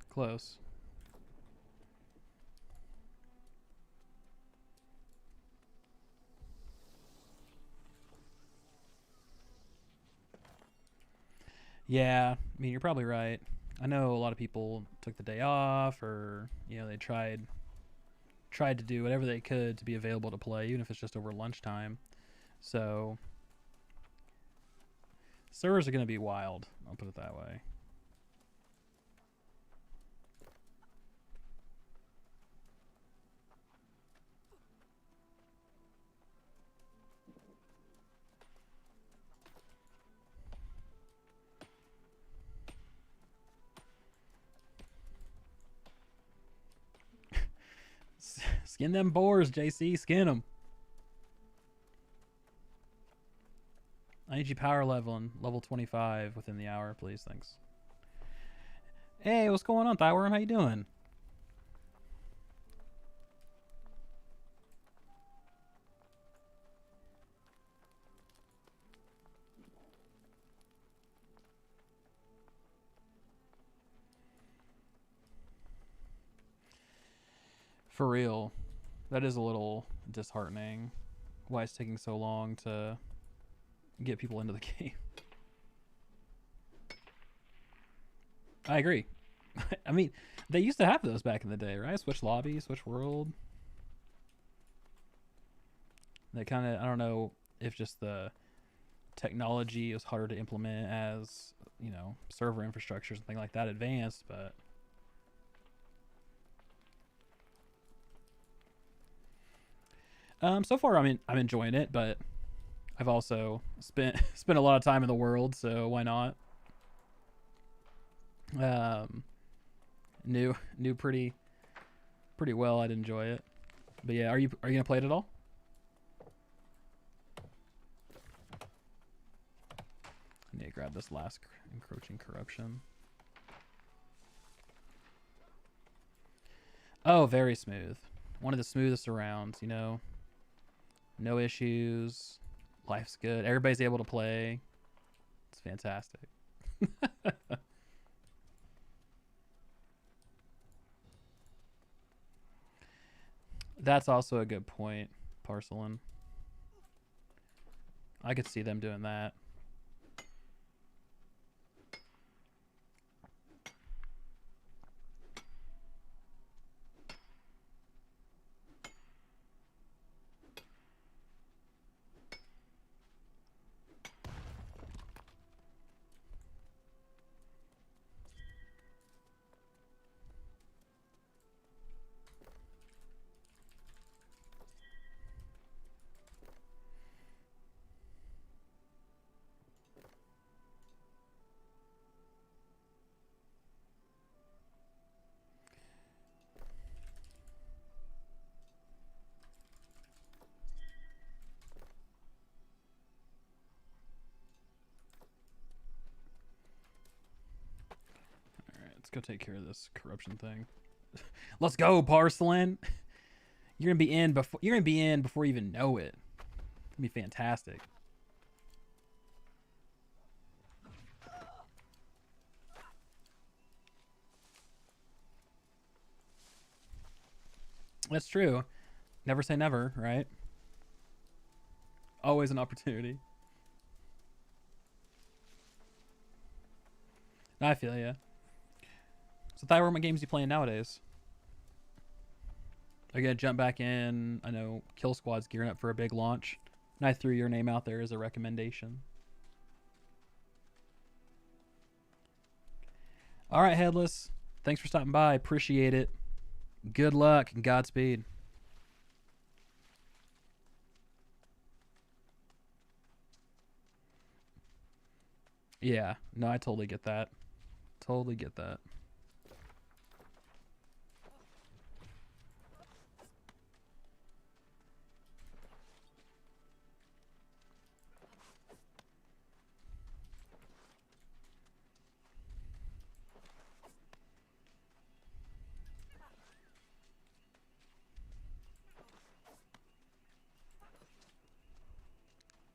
Close. Yeah, I mean, you're probably right. I know a lot of people took the day off, or you know, they tried to do whatever they could to be available to play, even if it's just over lunchtime. So servers are going to be wild. I'll put it that way. Skin them boars, JC. Skin them. I need you power leveling level 25 within the hour, please. Thanks. Hey, what's going on, Thyworm? How you doing? For real. That is a little disheartening. Why it's taking so long to get people into the game. I agree. I mean, they used to have those back in the day, right? Switch Lobby, Switch World. They kind of, I don't know if just the technology is harder to implement as, you know, server infrastructure, something like that advanced, but so far I'm enjoying it, but I've also spent a lot of time in the world, so why not? Knew pretty well I'd enjoy it. But yeah, are you gonna play it at all? I need to grab this last encroaching corruption. Oh, very smooth. One of the smoothest around, you know. No issues. Life's good. Everybody's able to play. It's fantastic. That's also a good point, Parcelin. I could see them doing that. Let's go take care of this corruption thing. Let's go, Parcelin. You're gonna be in before you even know it. It's gonna be fantastic. That's true. Never say never, right? Always an opportunity. I feel ya. So, Thyra, what games you playing nowadays? Are you gonna jump back in? I know Kill Squad's gearing up for a big launch, and I threw your name out there as a recommendation. All right, Headless. Thanks for stopping by. Appreciate it. Good luck and Godspeed. Yeah, no, I totally get that. Totally get that.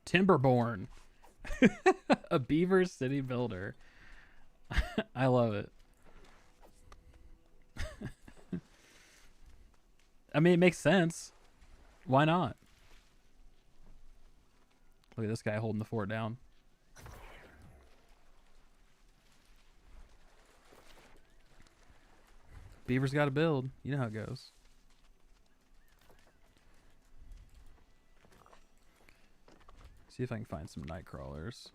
Timberborn. A beaver city builder. I love it. I mean, it makes sense. Why not? Look at this guy holding the fort down. Beaver's got to build. You know how it goes. See if I can find some night crawlers.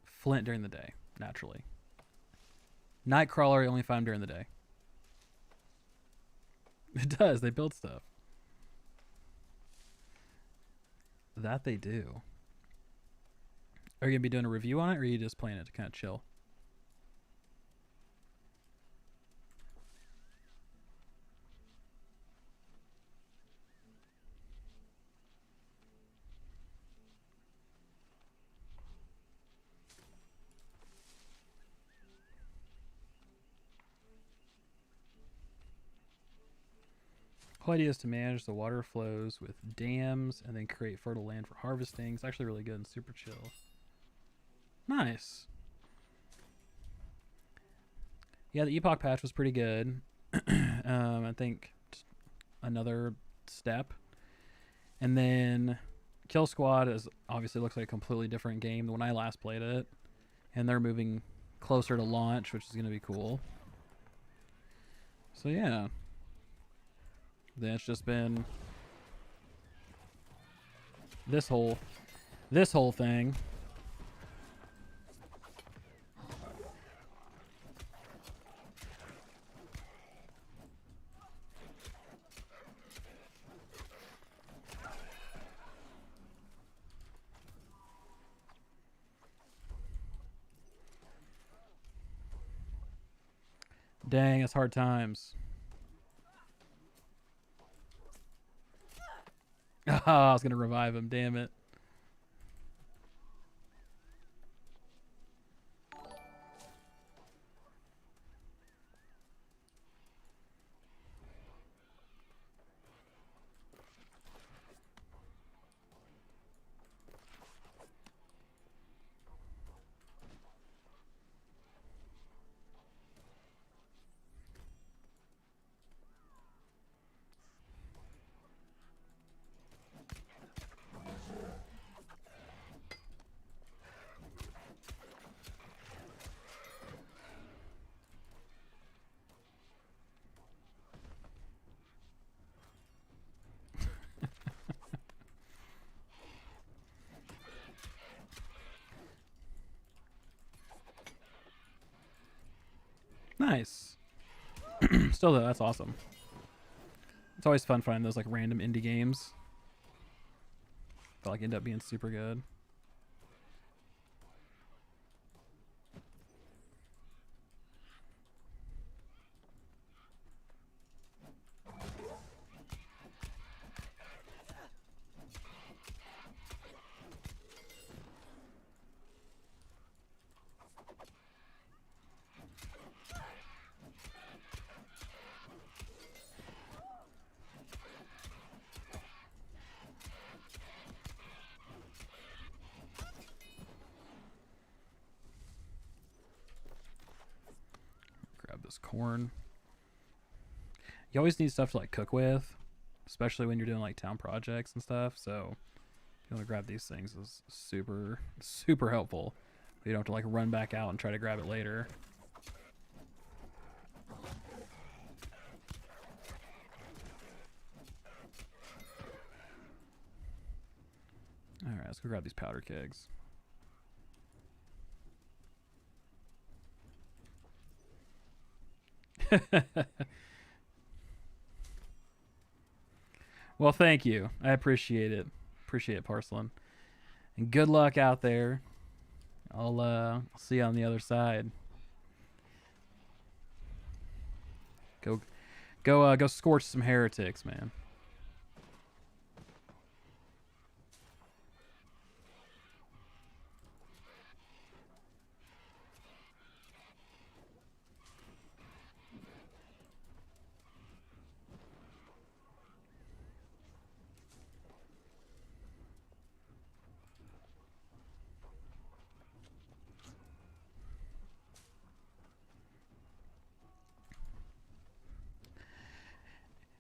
Flint during the day, naturally. Nightcrawler, you only find them during the day. It does. They build stuff. That they do. Are you going to be doing a review on it, or are you just playing it to kind of chill? The whole idea is to manage the water flows with dams and then create fertile land for harvesting. It's actually really good and super chill. Nice. Yeah, the Epoch patch was pretty good. I think another step. And then Kill Squad is obviously looks like a completely different game than when I last played it. And they're moving closer to launch, which is going to be cool. So yeah. Then it's just been this whole thing. Dang, it's hard times. I was gonna revive him. Damn it. Nice. Still though, that's awesome. It's always fun finding those like random indie games that like end up being super good. Grab this corn. You always need stuff to like cook with, especially when you're doing like town projects and stuff. So you want to grab these things is super, super helpful. You don't have to like run back out and try to grab it later. All right, let's go grab these powder kegs. Well, thank you. I appreciate it. Appreciate it, Porcelain. And good luck out there. I'll see you on the other side. Go scorch some heretics, man.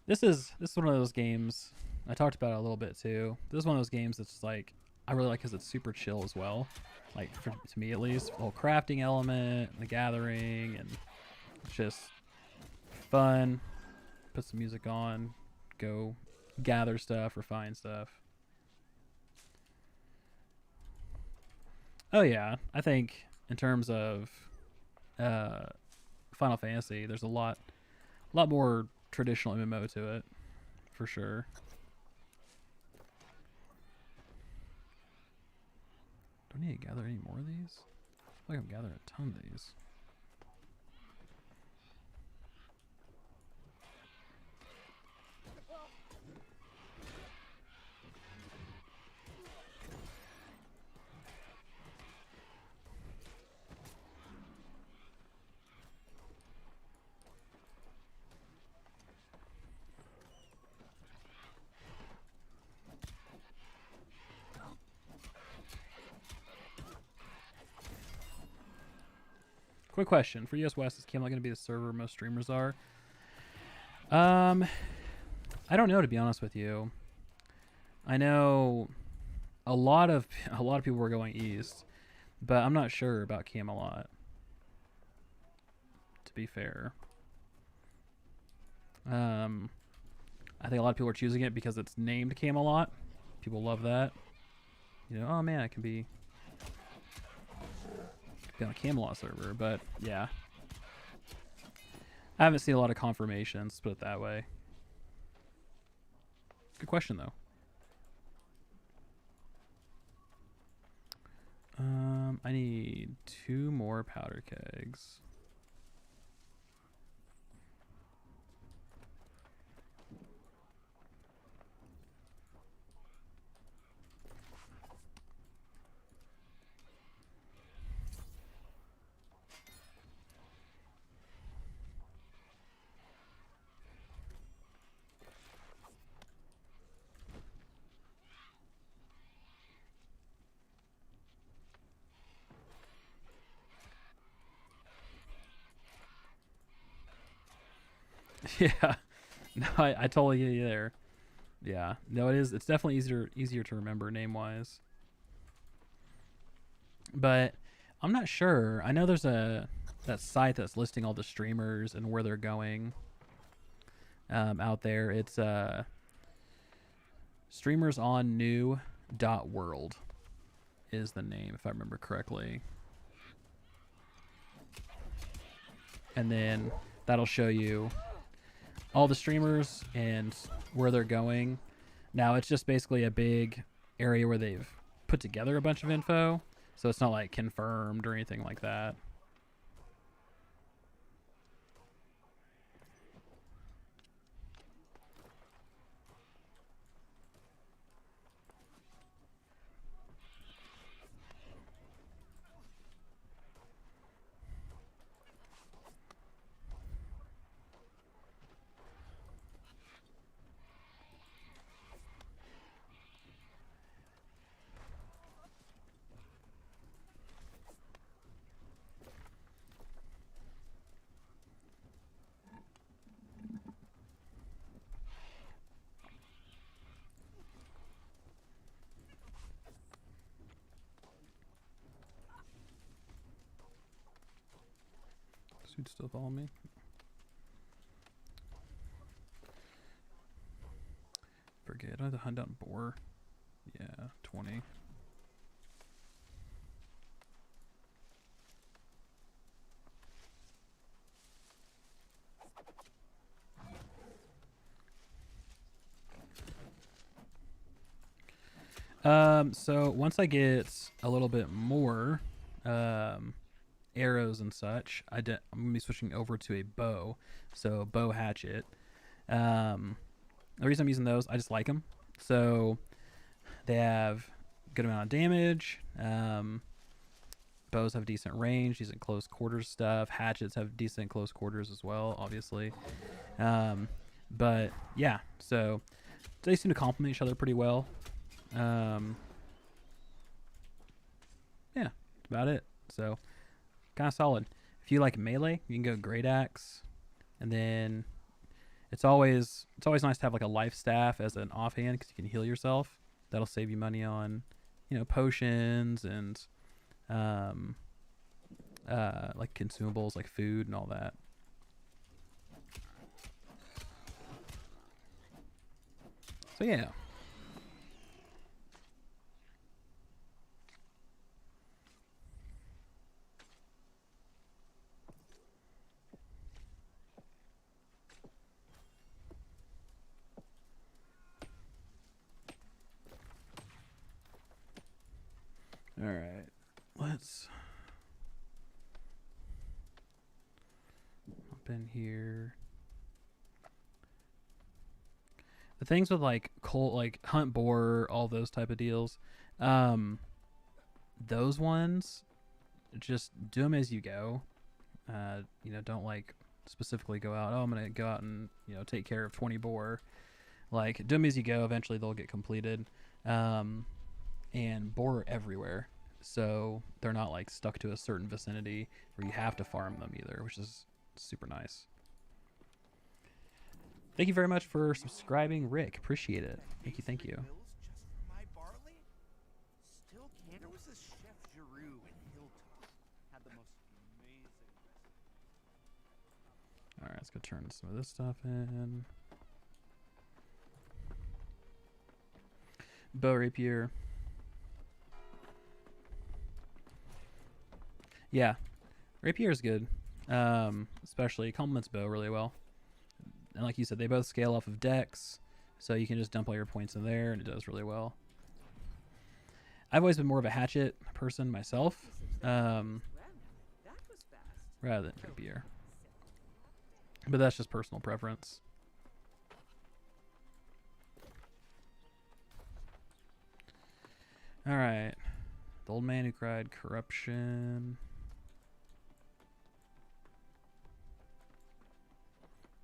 This is one of those games. I talked about it a little bit too. This is one of those games that's like I really like because it's super chill as well. Like to me at least, the whole crafting element, the gathering, and it's just fun. Put some music on, go gather stuff, refine stuff. Oh yeah, I think in terms of Final Fantasy, there's a lot more traditional MMO to it, for sure. Do I need to gather any more of these? I feel like I'm gathering a ton of these. Quick question for US West: is Camelot going to be the server most streamers are? I don't know, to be honest with you. I know a lot of people were going east, but I'm not sure about Camelot. To be fair, I think a lot of people are choosing it because it's named Camelot. People love that. You know, oh man, I can be on a Camelot server, but yeah. I haven't seen a lot of confirmations, put it that way. Good question, though. I need 2 more powder kegs. Yeah. No, I totally get you there. Yeah. No, it is. It's definitely easier to remember name wise. But I'm not sure. I know there's that site that's listing all the streamers and where they're going. Out there, it's streamersonnew.world is the name, if I remember correctly. And then that'll show you all the streamers and where they're going. Now it's just basically a big area where they've put together a bunch of info, so it's not like confirmed or anything like that. This dude still follow me? Forget, I have to hunt down boar. Yeah, 20. So once I get a little bit more arrows and such, I'm gonna be switching over to a bow. So bow hatchet. The reason I'm using those, I just like them. So they have good amount of damage. Bows have decent range, decent close quarters stuff. Hatchets have decent close quarters as well, obviously. But yeah, so they seem to complement each other pretty well. Yeah, that's about it. So kind of solid. If you like melee, you can go great axe, and then it's always nice to have like a life staff as an offhand because you can heal yourself. That'll save you money on, potions and like consumables like food and all that. So yeah. All right, let's hop in here. The things with like hunt boar, all those type of deals, those ones, just do them as you go. Don't like specifically go out. Oh, I'm gonna go out and take care of 20 boar. Like do them as you go. Eventually they'll get completed. And boar are everywhere, so they're not like stuck to a certain vicinity where you have to farm them either, which is super nice. Thank you very much for subscribing, Rick. Appreciate it. Thank you. There was this chef Giroux in Hilltop. Had the most amazing recipe. All right, let's go turn some of this stuff in. Bow rapier. Yeah, rapier is good. Especially complements bow really well. And like you said, they both scale off of dex, so you can just dump all your points in there, and it does really well. I've always been more of a hatchet person myself, rather than rapier. But that's just personal preference. All right, the old man who cried corruption.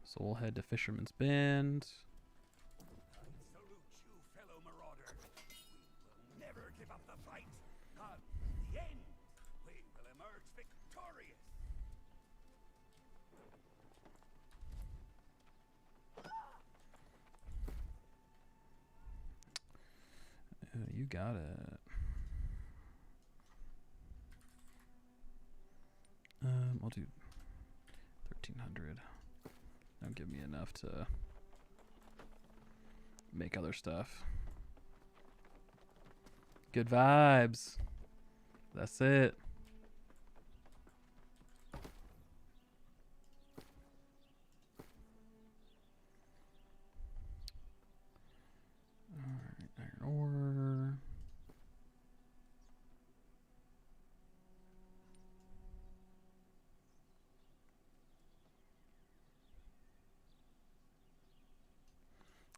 So we'll head to Fisherman's Bend. Salute you, fellow marauder. We will never give up the fight. At the end, we will emerge victorious. You got it. I'll do 1,300. Don't give me enough to make other stuff. Good vibes. That's it. Alright, iron ore.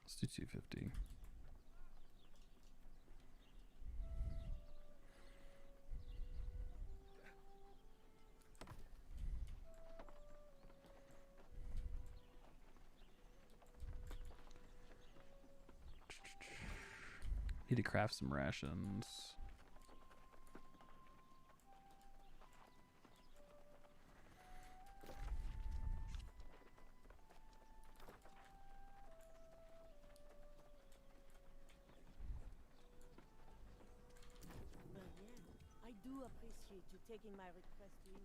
Let's do 250. Need to craft some rations. But yeah, I do appreciate you taking my request to you.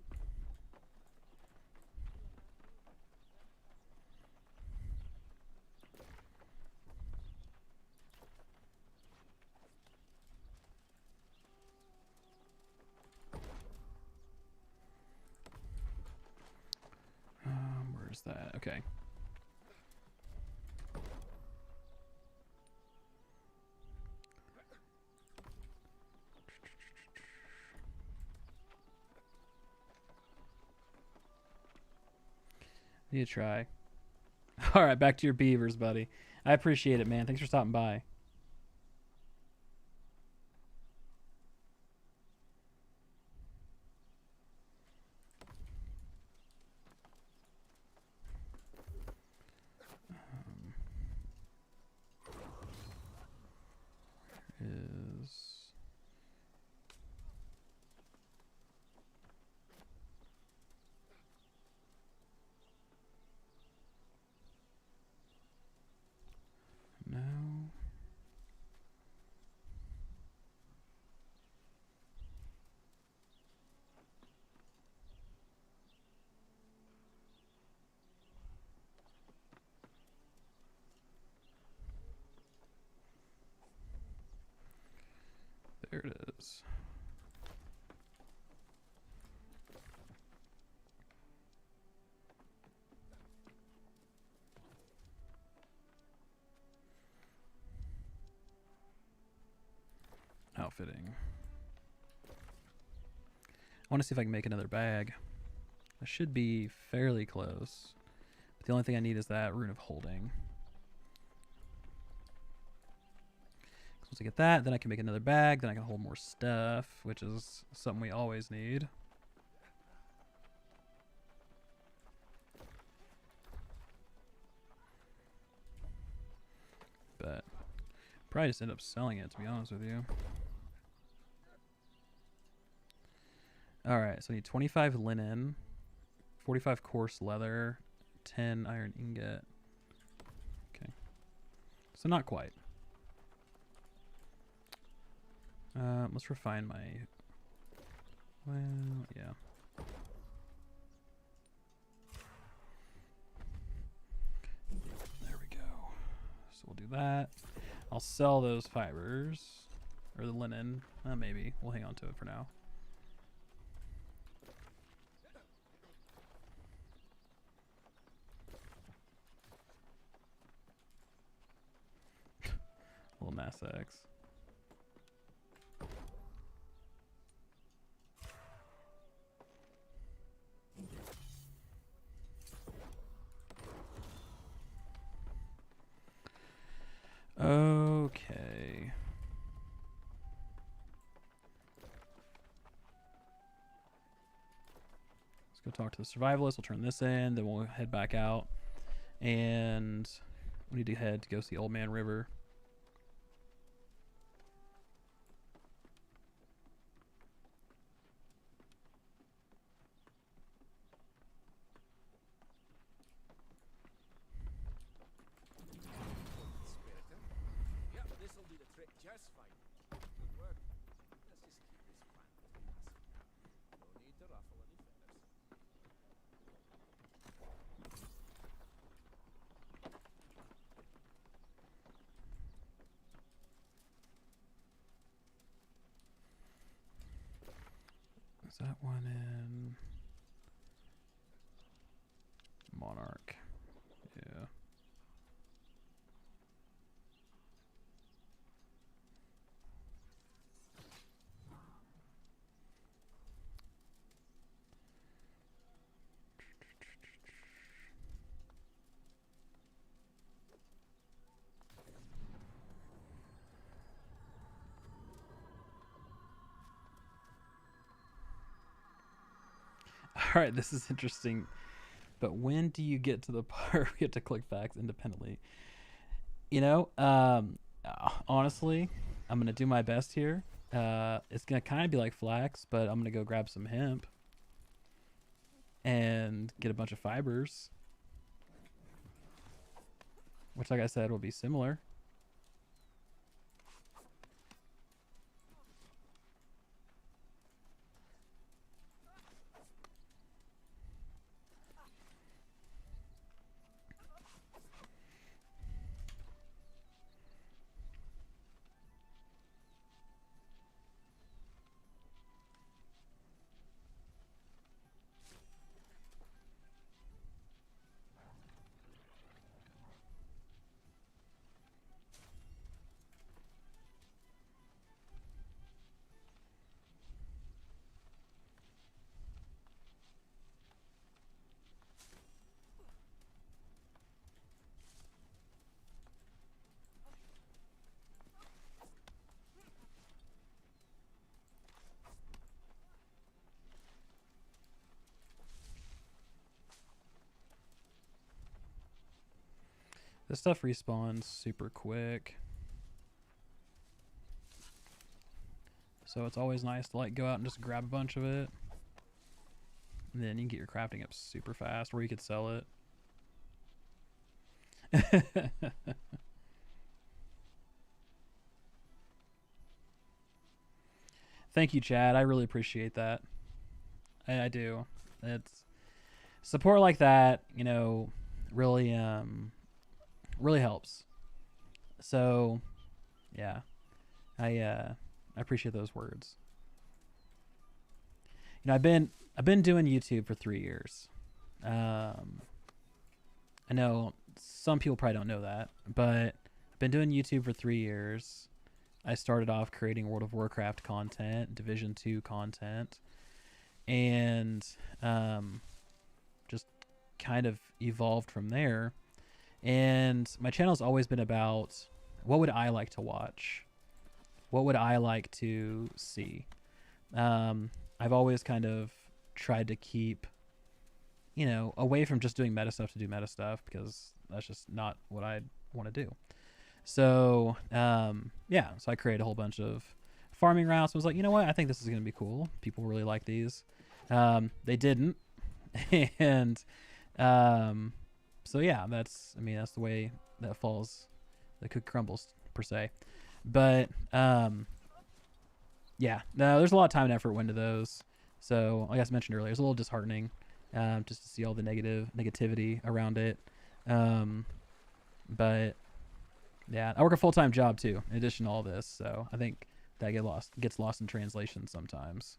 Where's that? Okay. Need to try. All right, back to your beavers, buddy. I appreciate it, man. Thanks for stopping by. Is no. There it is. Outfitting. I want to see if I can make another bag. I should be fairly close. But the only thing I need is that rune of holding. Once I get that, then I can make another bag. Then I can hold more stuff, which is something we always need. But probably just end up selling it, to be honest with you. Alright, so I need 25 linen, 45 coarse leather, 10 iron ingot. Okay. So not quite. Let's refine my... Well, yeah. There we go. So we'll do that. I'll sell those fibers. Or the linen. Maybe. We'll hang on to it for now. Little Mass X. Okay. Let's go talk to the survivalist. We'll turn this in, then we'll head back out. And we need to head to go see Old Man River. Yep, this'll do the trick just fine. Is that one in Monarch? Yeah. All right, this is interesting. But when do you get to the part where you get to click facts independently? You know, honestly, I'm gonna do my best here. It's gonna kind of be like flax, but I'm gonna go grab some hemp and get a bunch of fibers, which, like I said, will be similar. This stuff respawns super quick, so it's always nice to like go out and just grab a bunch of it, and then you can get your crafting up super fast, or you could sell it. Thank you, Chad. I really appreciate that. I do. It's support like that, you know, really really helps. So, yeah, I appreciate those words. You know, I've been doing YouTube for 3 years. I know some people probably don't know that, but I've been doing YouTube for 3 years. I started off creating World of Warcraft content, Division 2 content, and just kind of evolved from there. And my channel's always been about what would I like to watch? What would I like to see? I've always kind of tried to keep, you know, away from just doing meta stuff to do meta stuff, because that's just not what I want to do. So, yeah, so I created a whole bunch of farming routes. I was like, you know what? I think this is going to be cool. People really like these. They didn't. And, so yeah, that's the way that falls, the cookie crumbles per se. But, yeah, no, there's a lot of time and effort went into those. So like I mentioned earlier, it's a little disheartening, just to see all the negativity around it. But yeah, I work a full-time job too, in addition to all this. So I think that gets lost in translation sometimes.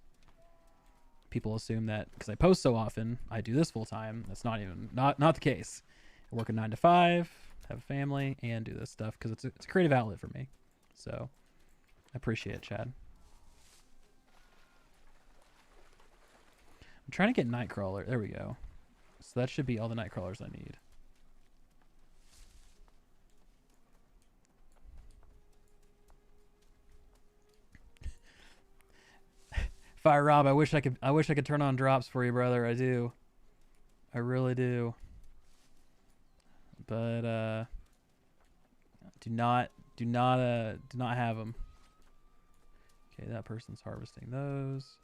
People assume that because I post so often, I do this full-time. That's not the case. I work a 9 to 5, have a family, and do this stuff because it's a creative outlet for me. So I appreciate it, Chad. I'm trying to get Nightcrawler. There we go. So that should be all the Nightcrawlers I need. Fire Rob, I wish I could turn on drops for you, brother. I do. I really do. But do not have them. Okay, that person's harvesting those.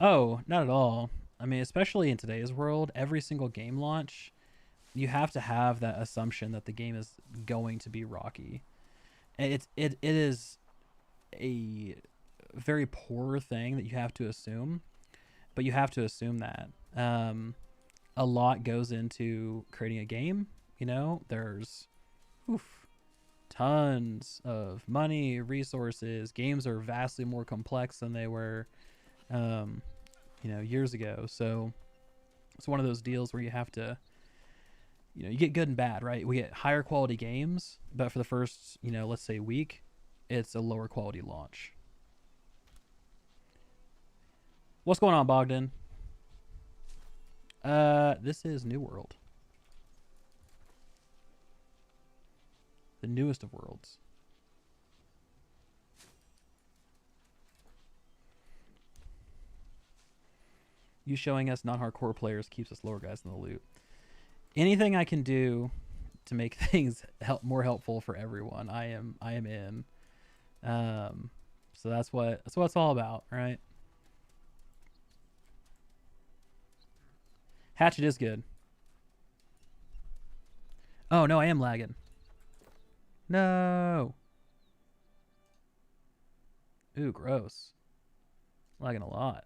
Oh, not at all. I mean, especially in today's world, every single game launch, you have to have that assumption that the game is going to be rocky. And it is a very poor thing that you have to assume, but you have to assume that. A lot goes into creating a game. You know, there's tons of money, resources. Games are vastly more complex than they were, years ago. So it's one of those deals where you have to, you get good and bad, right? We get higher quality games, but for the first, let's say week, it's a lower quality launch. What's going on, Bogdan? This is New World. The newest of worlds. You showing us non-hardcore players keeps us lower guys in the loot. Anything I can do to make things more helpful for everyone, I am in. So that's what it's all about, right? Hatchet is good. Oh no, I am lagging. No. Ooh, gross. Lagging a lot.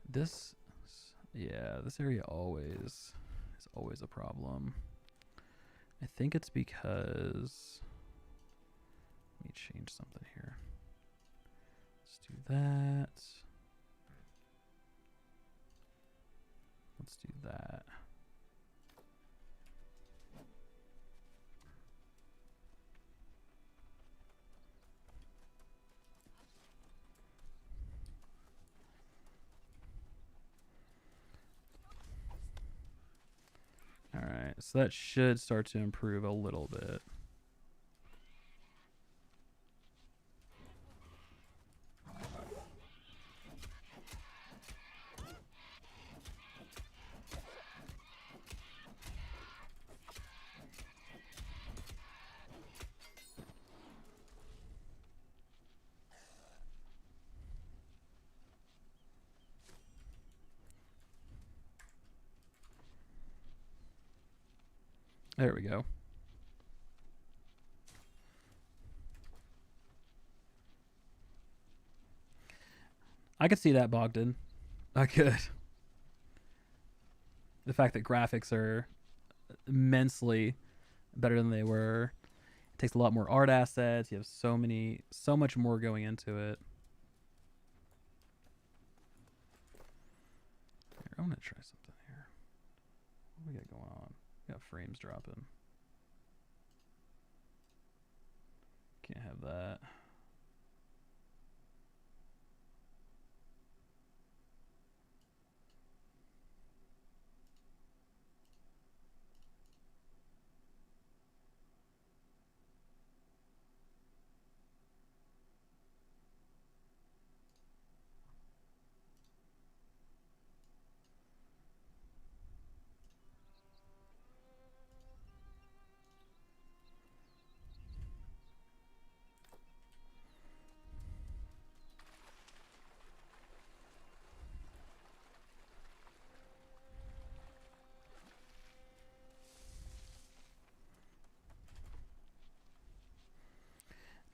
This area is always a problem. I think it's because, let me change something here. Let's do that. Let's do that. All right, so that should start to improve a little bit. There we go. I could see that, Bogdan. I could. The fact that graphics are immensely better than they were. It takes a lot more art assets. You have so much more going into it. Here, I'm gonna try something here. What do we got going on? We got frames dropping. Can't have that.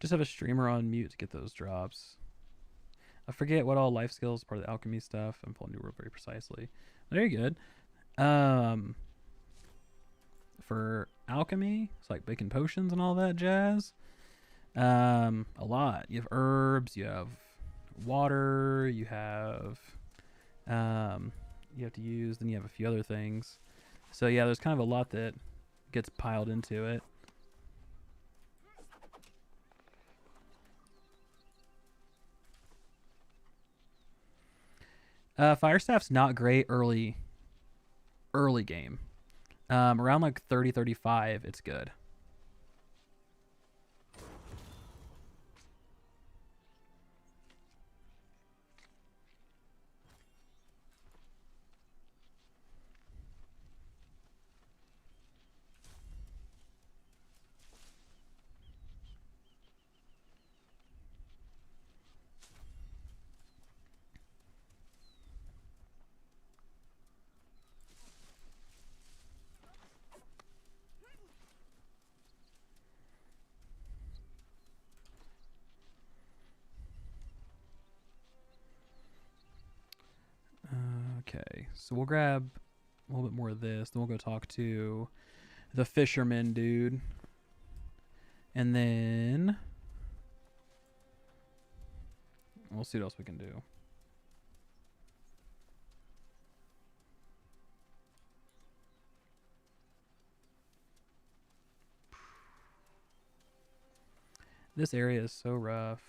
Just have a streamer on mute to get those drops. I forget what all life skills part of the alchemy stuff. I'm pulling New World very precisely. Very good. For alchemy, it's like making potions and all that jazz. A lot. You have herbs. You have water. You have to use. Then you have a few other things. So yeah, there's kind of a lot that gets piled into it. Firestaff's not great early game. Around like 30, 35, it's good. Okay, so we'll grab a little bit more of this. Then we'll go talk to the fisherman dude. And then we'll see what else we can do. This area is so rough.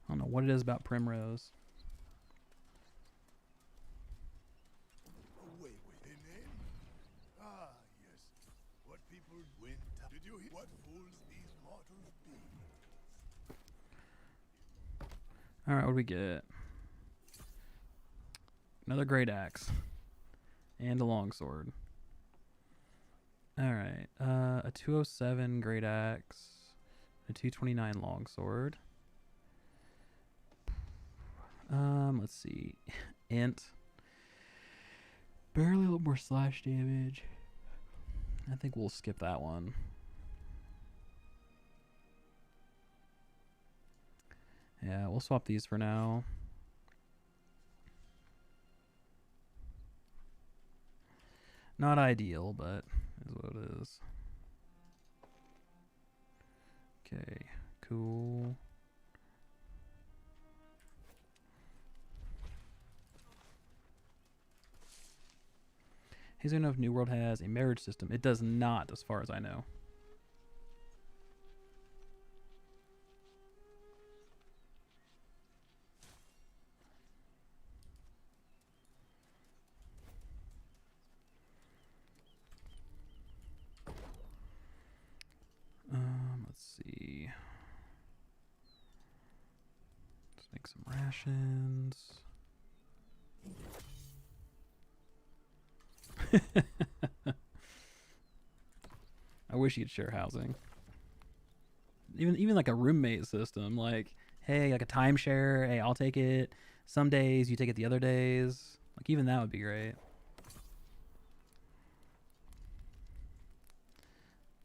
I don't know what it is about Primrose. Away with an end. Ah, yes. What people win. Did you hear what fools these mortals be? Alright, what do we get? Another great axe. And a longsword. Alright. A 207 great axe. A 229 longsword. Let's see. Int. Barely a little more slash damage. I think we'll skip that one. Yeah, we'll swap these for now. Not ideal, but is what it is. Okay, cool. He's gonna know if New World has a marriage system. It does not, as far as I know. Let's see. Let's make some rations. I wish you could share housing. Even like a roommate system, like, hey, like a timeshare, hey, I'll take it. Some days you take it the other days. Like, even that would be great.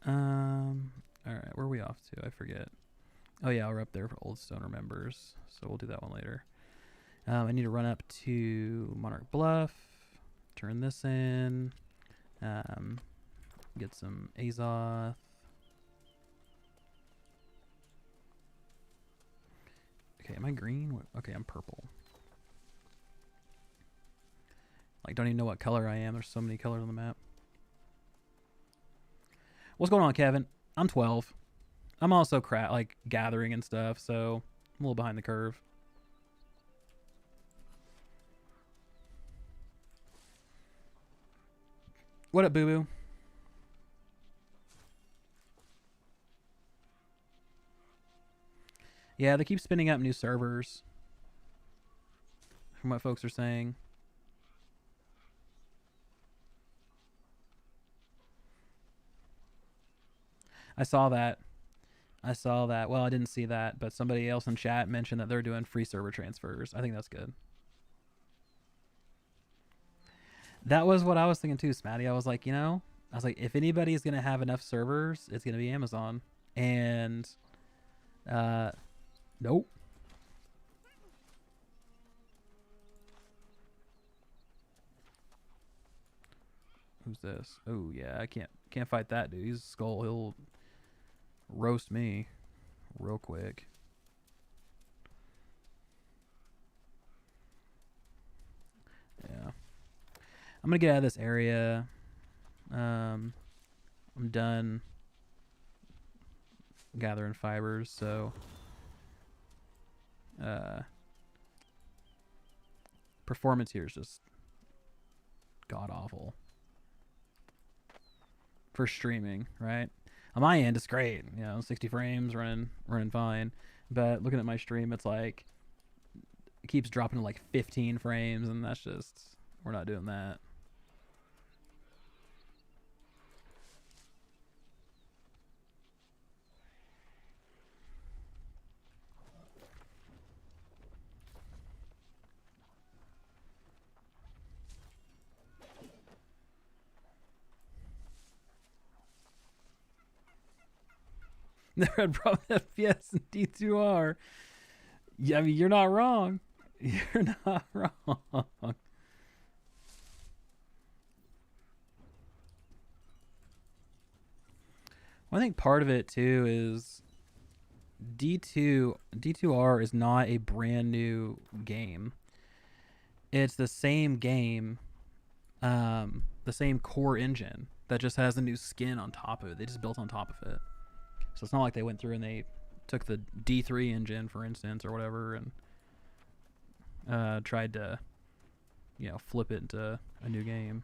Alright, where are we off to? I forget. Oh yeah, we're up there for Old Stoner members, so we'll do that one later. I need to run up to Monarch Bluff, turn this in, get some Azoth. Okay, am I green? Okay, I'm purple. Like, don't even know what color I am. There's so many colors on the map. What's going on, Kevin? I'm 12. I'm also like gathering and stuff, so I'm a little behind the curve. What up, Boo Boo? Yeah, they keep spinning up new servers, from what folks are saying. I saw that. Well, I didn't see that, but somebody else in chat mentioned that they're doing free server transfers. I think that's good. That was what I was thinking too, Smatty. I was like, if anybody's going to have enough servers, it's going to be Amazon. And, nope. Who's this? Oh, yeah, I can't fight that dude. He's a skull. He'll roast me real quick. Yeah. I'm gonna get out of this area. I'm done gathering fibers, so performance here is just god awful for streaming, right? On my end, it's great. 60 frames, running fine. But looking at my stream, it's like it keeps dropping to like 15 frames, and that's just, we're not doing that. Never had problem with FPS and D2R. Yeah, I mean, you're not wrong. You're not wrong. Well, I think part of it too is D2R is not a brand new game. It's the same game, the same core engine that just has a new skin on top of it. They just built on top of it. So it's not like they went through and they took the D3 engine, for instance, or whatever, and tried to, flip it into a new game.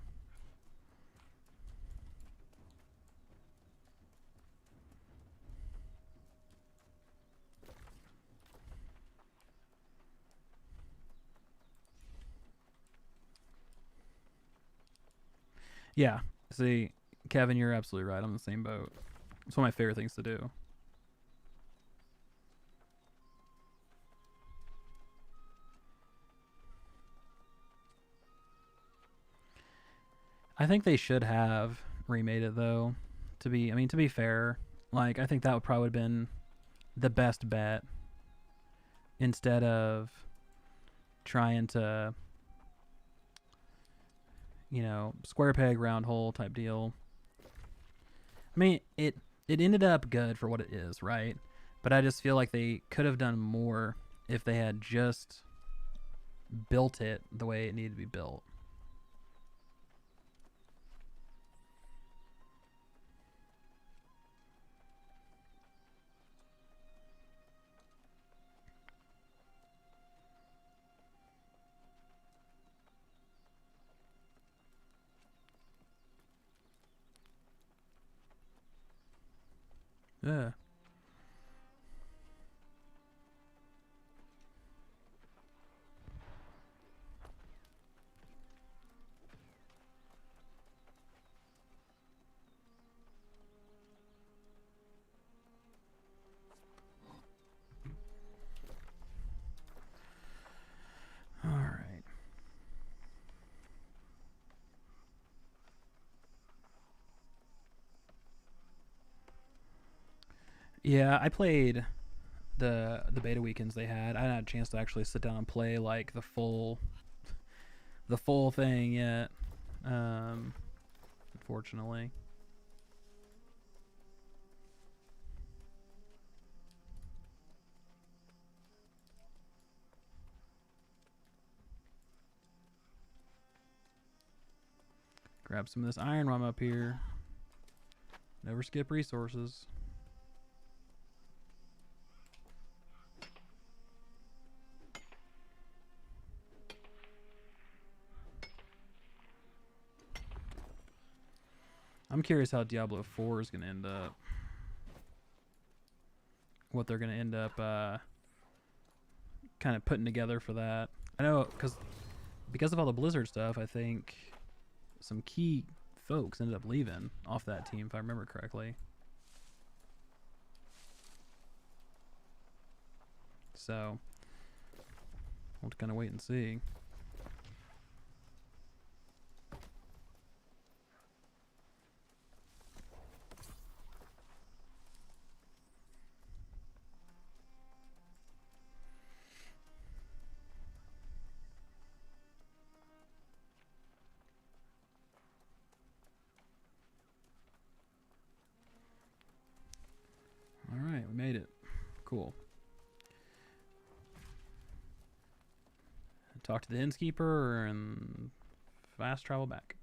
Yeah. See, Kevin, you're absolutely right. I'm in the same boat. It's one of my favorite things to do. I think they should have remade it though. To be fair, like I think that would probably have been the best bet instead of trying to, square peg round hole type deal. I mean, it ended up good for what it is, right? But I just feel like they could have done more if they had just built it the way it needed to be built. Yeah. All right. Yeah, I played the beta weekends they had. I hadn't had a chance to actually sit down and play like the full thing yet. Unfortunately. Grab some of this iron while I'm up here. Never skip resources. I'm curious how Diablo 4 is going to end up. What they're going to end up kind of putting together for that. I know because of all the Blizzard stuff, I think some key folks ended up leaving off that team, if I remember correctly. So we'll kind of wait and see. All right, we made it. Cool. Talk to the innkeeper and fast travel back.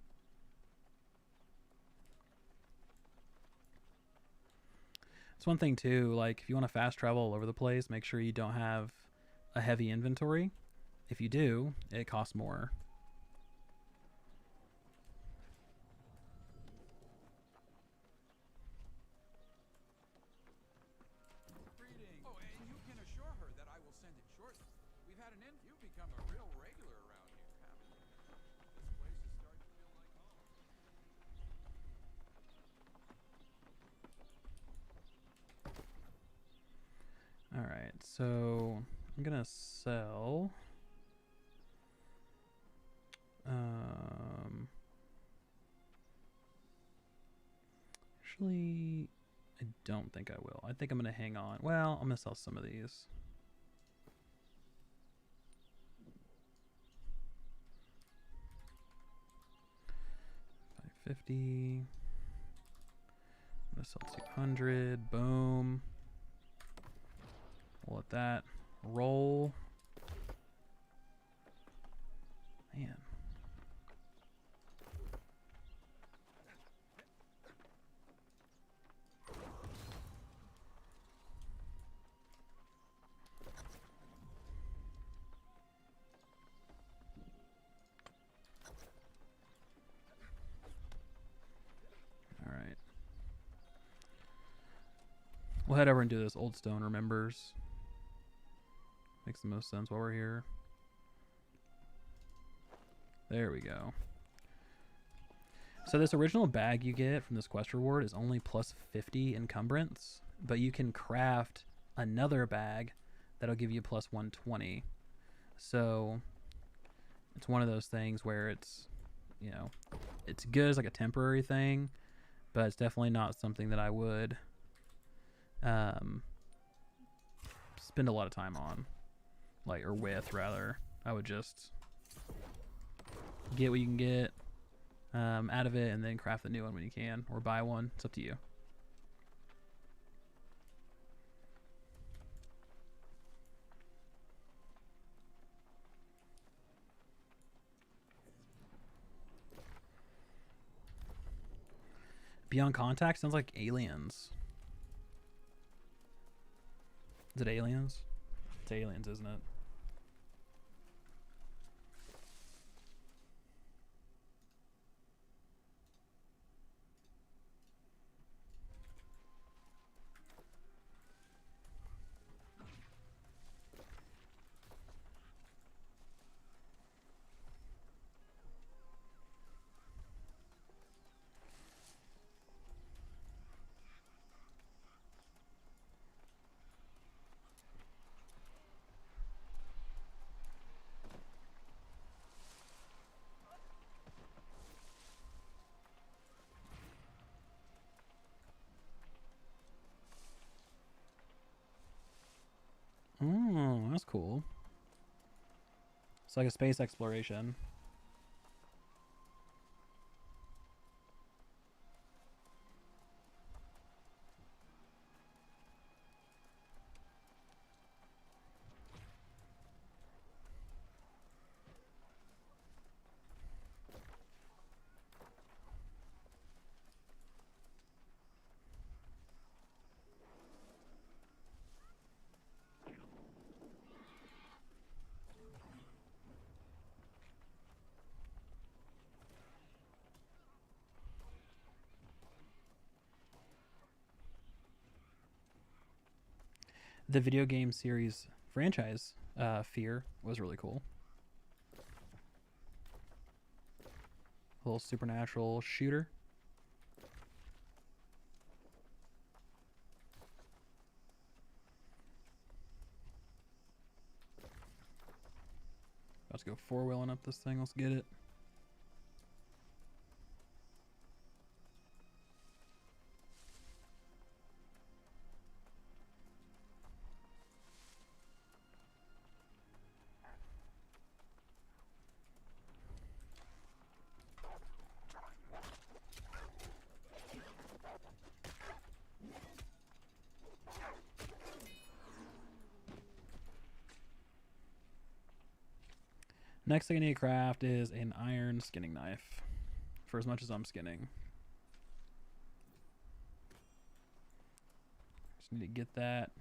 It's one thing too, like if you want to fast travel all over the place, make sure you don't have a heavy inventory. If you do, it costs more. Oh, and you can assure her that I will send it shortly. We've had an end. You've become a real regular around here, haven't you? This place is starting to feel like home. All right, so I'm gonna sell. Actually, I don't think I will. I think I'm going to hang on. Well, I'm going to sell some of these. $550. I'm going to sell 200. Boom. We'll let that roll. Man. All right. We'll head over and do this. Old Stone remembers. Makes the most sense while we're here. There we go. So this original bag you get from this quest reward is only plus 50 encumbrance, but you can craft another bag that'll give you plus 120. So it's one of those things where it's, you know, it's good as like a temporary thing, but it's definitely not something that I would spend a lot of time on, like, or with rather. I would just get what you can get out of it and then craft the new one when you can, or buy one. It's up to you. Beyond Contact sounds like Aliens. Is it Aliens? It's Aliens, isn't it? Oh, that's cool. It's like a space exploration. The video game series franchise Fear was really cool. A little supernatural shooter. Let's go four-wheeling up this thing. Let's get it. Next thing I need to craft is an iron skinning knife. For as much as I'm skinning. Just need to get that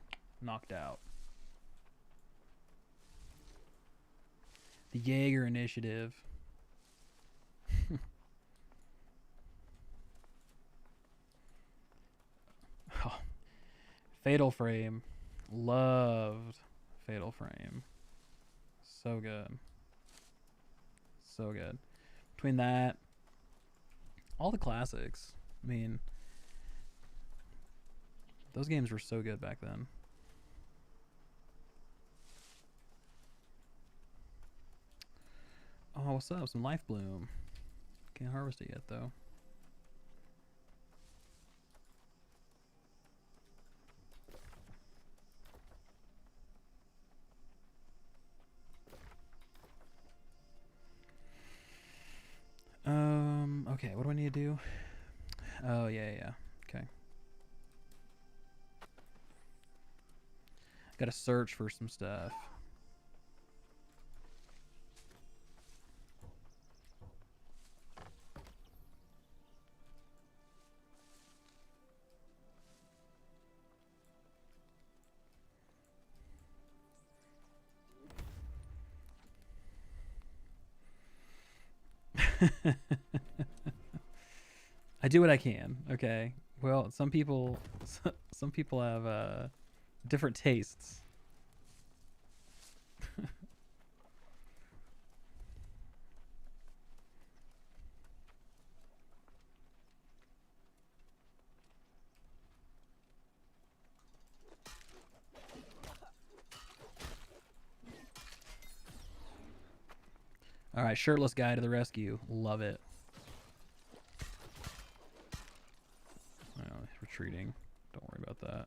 knocked out. The Jaeger initiative. Oh, Fatal Frame. Loved Fatal Frame. So good. So good. Between that, all the classics. I mean, those games were so good back then. Oh, what's up? Some Life Bloom. Can't harvest it yet, though. Okay, what do I need to do? Oh, yeah. Okay. Gotta search for some stuff. I do what I can. Okay. Well, some people have different tastes. All right, shirtless guy to the rescue. Love it. Oh, he's retreating. Don't worry about that.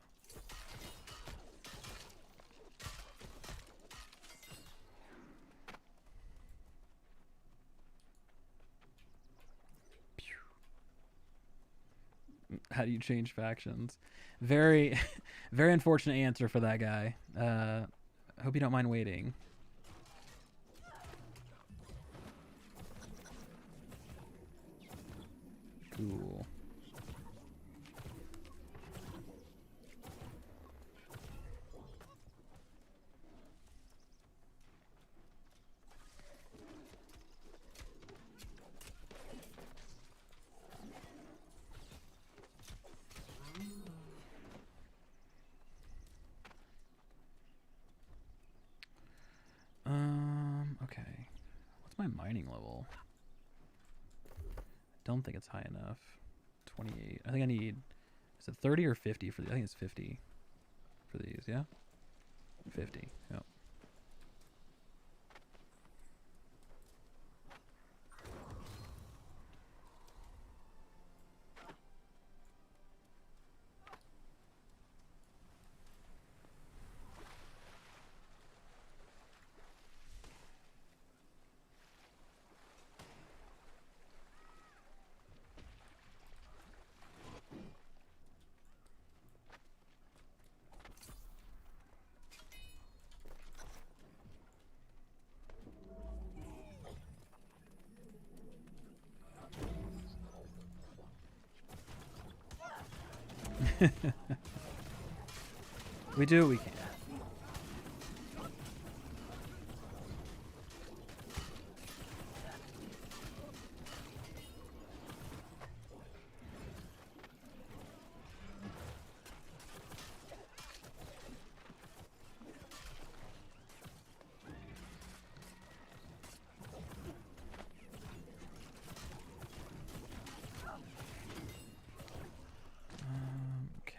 How do you change factions? Very, very unfortunate answer for that guy. Hope you don't mind waiting. Cool. Okay. What's my mining level? Don't think it's high enough. 28. I think I need, is it 30 or 50 for the, I think it's 50 for these, yeah? 50, yep. We do what we can. Okay.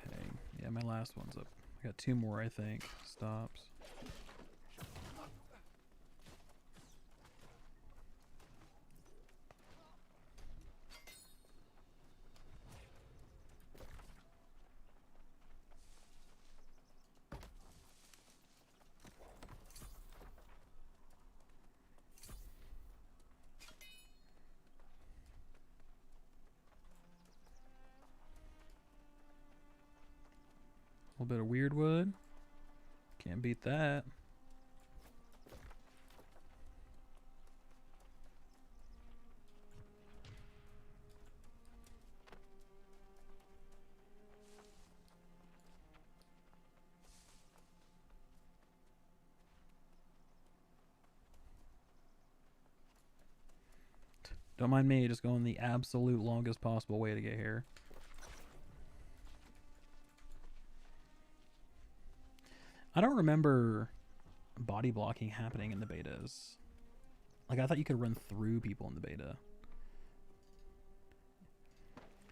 Yeah, my last one's up. I got 2 more, I think. Stops. A little bit of weird wood. Can't beat that. Don't mind me, just going the absolute longest possible way to get here. I don't remember body blocking happening in the betas. Like, I thought you could run through people in the beta.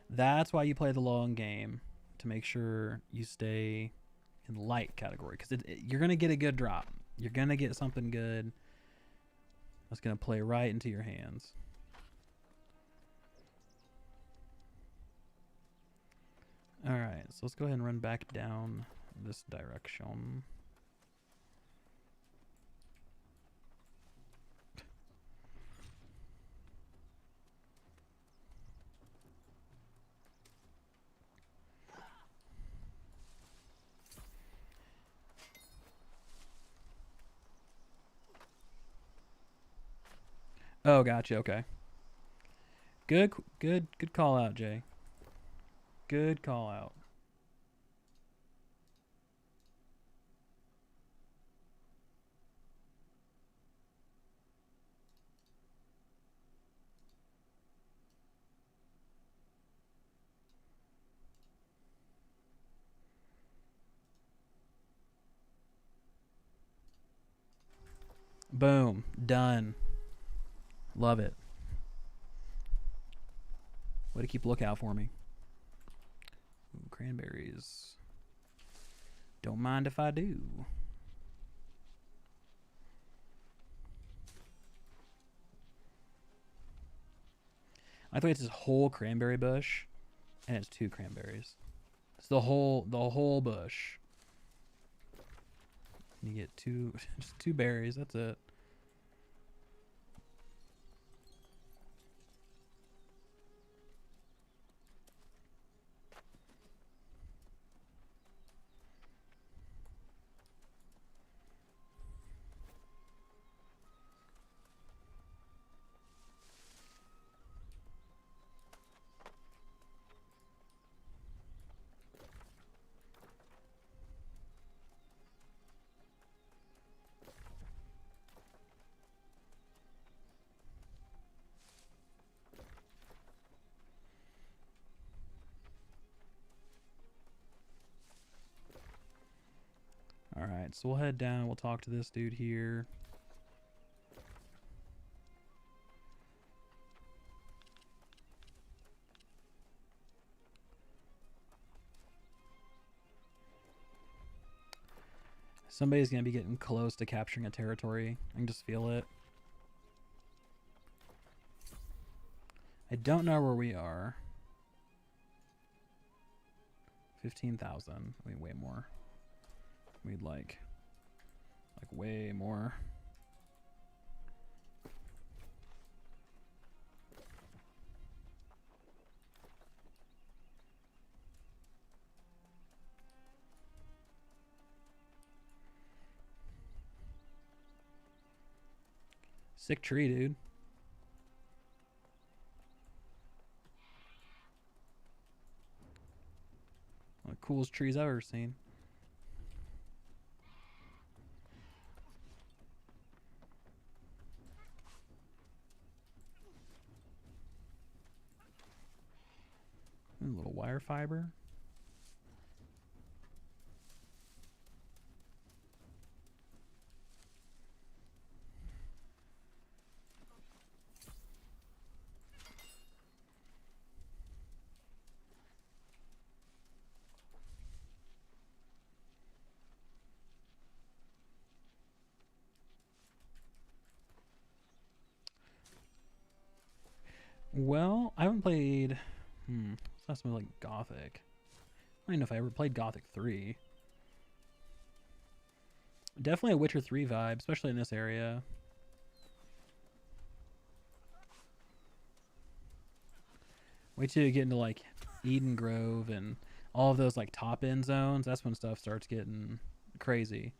That's why you play the long game, to make sure you stay in light category, because you're going to get a good drop. You're going to get something good that's going to play right into your hands. Alright, so let's go ahead and run back down this direction. Oh, gotcha. Okay. Good call out, Jay. Good call out. Boom. Done. Love it. Way to keep a lookout for me. Ooh, cranberries. Don't mind if I do. I think it's this whole cranberry bush, and it's 2 cranberries. It's the whole bush. You get just 2 berries. That's it. Alright, so we'll head down. We'll talk to this dude here. Somebody's going to be getting close to capturing a territory. I can just feel it. I don't know where we are. 15,000. I mean, way more. We'd like way more. Sick tree, dude. One of the coolest trees I've ever seen. A little wire fiber. Well, I haven't played... It's not something like Gothic. I don't even know if I ever played Gothic 3. Definitely a Witcher 3 vibe, especially in this area. Wait till you get into like Eden Grove and all of those like top end zones. That's when stuff starts getting crazy.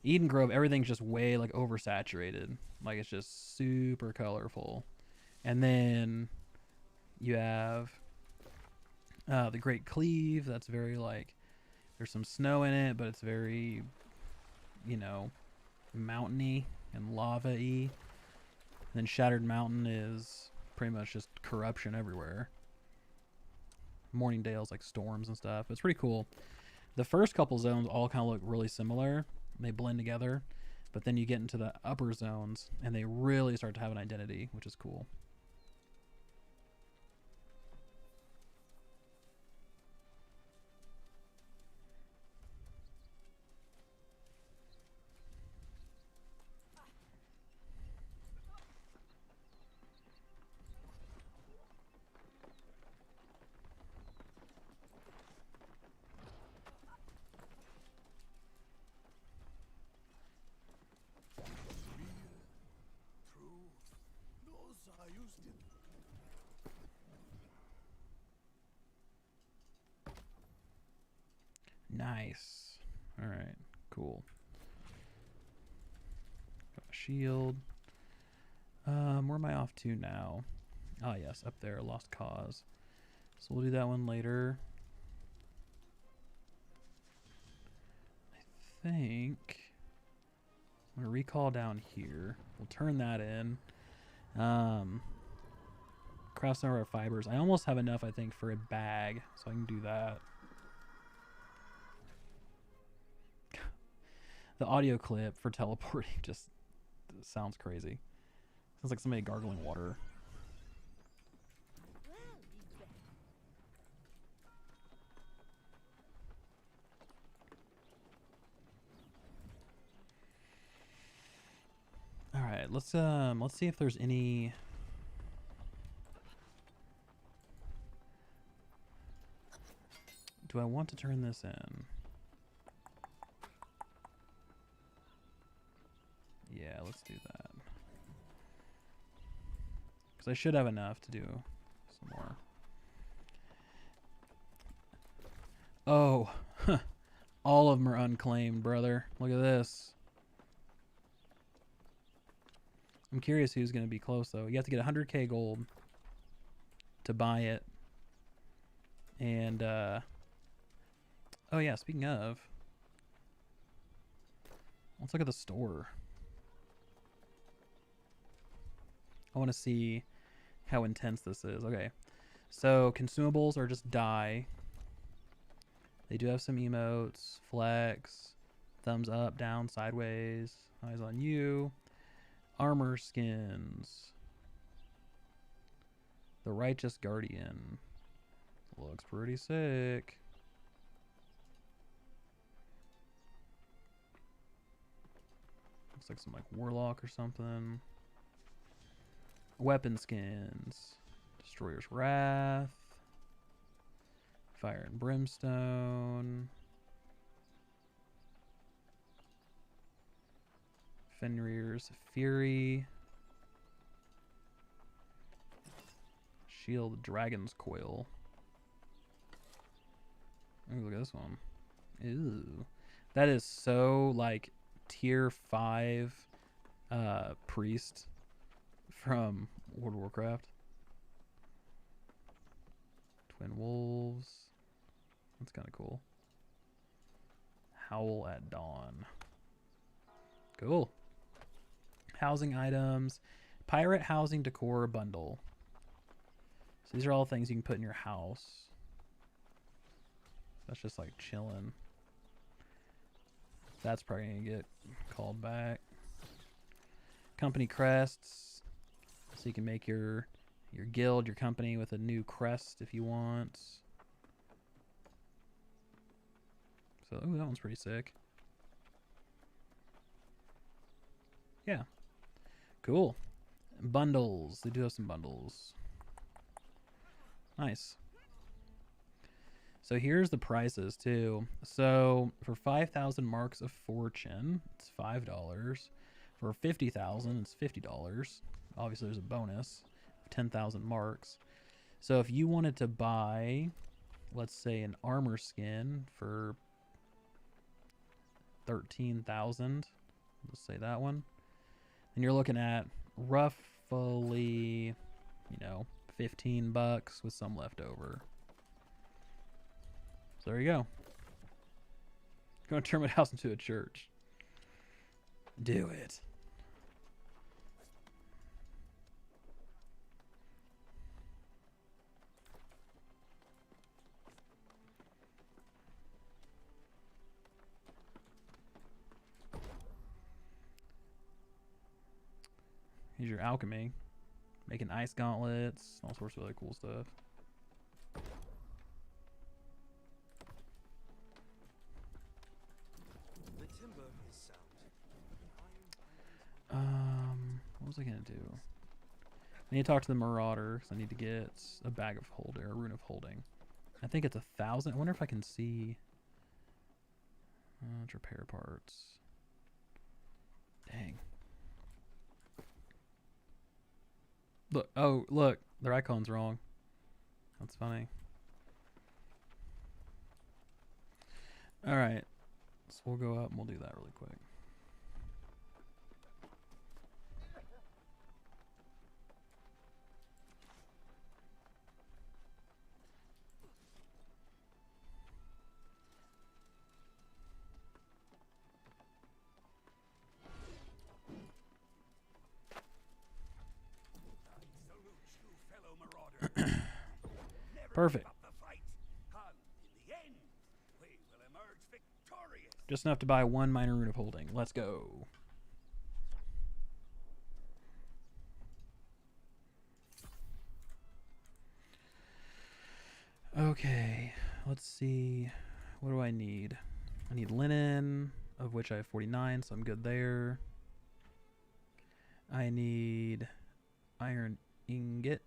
Eden Grove, everything's just way like oversaturated. Like it's just super colorful. And then you have the Great Cleave. That's very like, there's some snow in it, but it's very, you know, mountainy and lava-y. And then Shattered Mountain is pretty much just corruption everywhere. Morningdale's like storms and stuff. It's pretty cool. The first couple zones all kind of look really similar. They blend together. But then you get into the upper zones and they really start to have an identity, which is cool. Nice. Alright, cool. Got a shield. Where am I off to now? Ah, yes, up there, Lost Cause. So we'll do that one later. I think I'm gonna recall down here. We'll turn that in. Craft some of our fibers. I almost have enough, I think, for a bag, so I can do that. The audio clip for teleporting just sounds crazy. Sounds like somebody gargling water. Well, he's back. All right, let's see if there's any. Do I want to turn this in? Yeah, let's do that. Because I should have enough to do some more. Oh, all of them are unclaimed, brother. Look at this. I'm curious who's going to be close, though. You have to get 100k gold to buy it. And, oh yeah, speaking of, let's look at the store. I want to see how intense this is. Okay, so consumables are just dye. They do have some emotes, flex, thumbs up, down, sideways, eyes on you, armor skins, the Righteous Guardian. Looks pretty sick. Looks like some like Warlock or something. Weapon skins. Destroyer's Wrath. Fire and Brimstone. Fenrir's Fury. Shield Dragon's Coil. Ooh, look at this one. Ooh. That is so like tier 5 priest from World of Warcraft. Twin Wolves. That's kind of cool. Howl at Dawn. Cool. Housing items. Pirate housing decor bundle. So these are all things you can put in your house. That's just like chilling. That's probably gonna get called back. Company crests. So you can make your guild, your company with a new crest if you want. So, ooh, that one's pretty sick. Yeah. Cool. Bundles. They do have some bundles. Nice. So here's the prices too. So for 5,000 marks of fortune, it's $5. For 50,000, it's $50. Obviously, there's a bonus of 10,000 marks. So if you wanted to buy, let's say, an armor skin for 13,000, let's say that one, and you're looking at roughly, 15 bucks with some left over. So there you go. Gonna turn my house into a church. Do it. Here's your alchemy. Making ice gauntlets, all sorts of really cool stuff. The timber is sound. What was I gonna do? I need to talk to the Marauder because I need to get a bag of holding, or a rune of holding. I think it's 1,000. I wonder if I can see. Repair parts. Dang. Look, oh, look, their icon's wrong. That's funny. All right, so we'll go up and we'll do that really quick. Perfect. of the fight. And in the end, we will emerge victorious. Just enough to buy 1 minor rune of holding. Let's go. Okay, let's see. What do I need? I need linen, of which I have 49, so I'm good there. I need iron ingot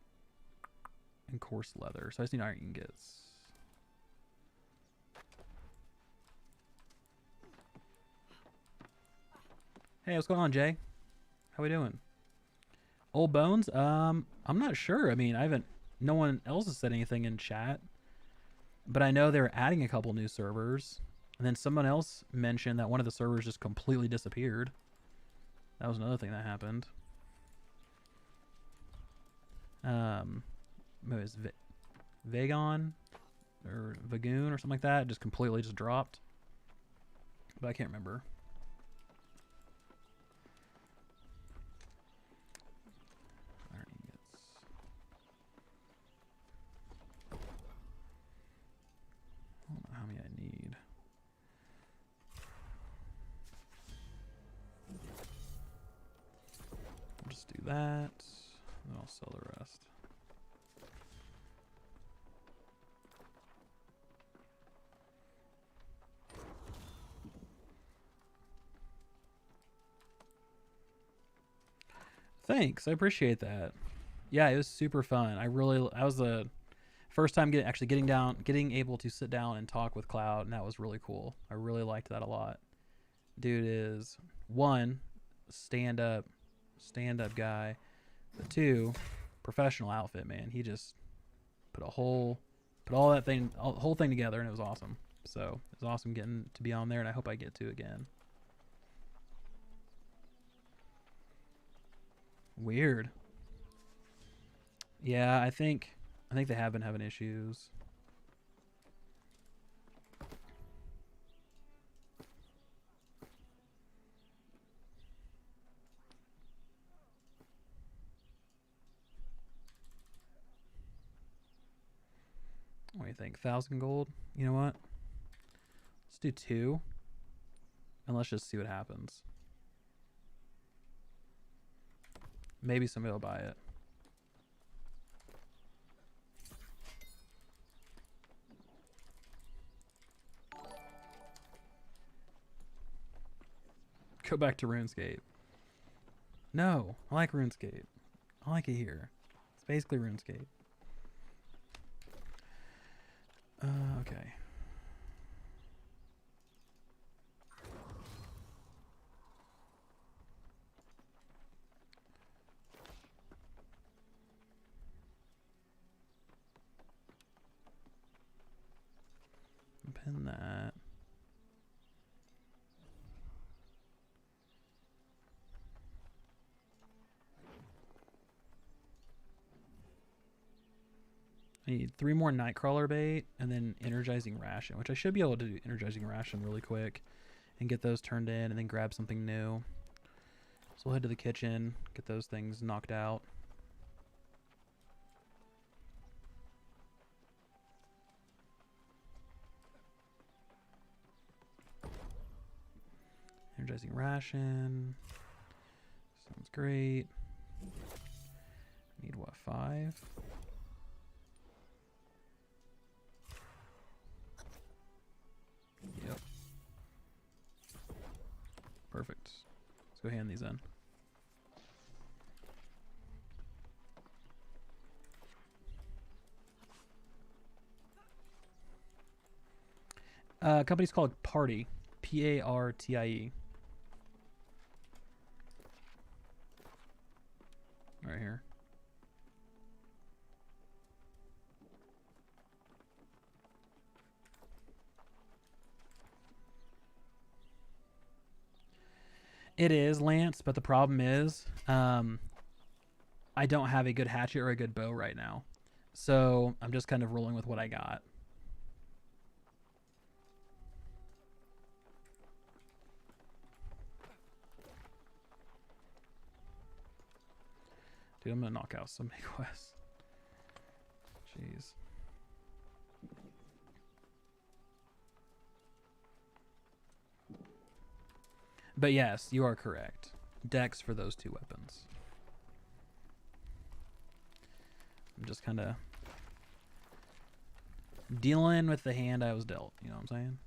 and coarse leather, so I just need iron ingots. Hey, what's going on, Jay? How we doing? Old bones? I'm not sure. I mean, I haven't. No one else has said anything in chat, but I know they're adding a couple new servers, and then someone else mentioned that one of the servers just completely disappeared. That was another thing that happened. It was Vagon or Vagoon or something like that. It just completely just dropped, but I can't remember. Iron ingots. I don't know how many I need. I'll just do that, and I'll sell the rest. Thanks, I appreciate that. Yeah, it was super fun. I was the first time getting able to sit down and talk with Cloud, and that was really cool. I really liked that a lot. Dude is one, stand-up guy, but two, professional outfit, man. He just put all that thing, the whole thing together, and it was awesome. So it was awesome getting to be on there, and I hope I get to again. Weird. Yeah, I think they have been having issues. What do you think? 1,000 gold? You know what? Let's do 2. And let's just see what happens. Maybe somebody will buy it. Go back to RuneScape. No, I like RuneScape. I like it here. It's basically RuneScape. Okay. Pin that. I need 3 more Nightcrawler bait and then Energizing Ration, which I should be able to do Energizing Ration really quick and get those turned in and then grab something new. So we'll head to the kitchen, get those things knocked out. Energizing Ration. Sounds great. Need what, 5? Yep. Perfect. Let's go hand these in. Company's called Party. Partie. Right here. It is, Lance, but the problem is I don't have a good hatchet or a good bow right now. So I'm just kind of rolling with what I got. Dude, I'm going to knock out so many quests. Jeez. But yes, you are correct. Dex for those two weapons. I'm just kind of dealing with the hand I was dealt. You know what I'm saying?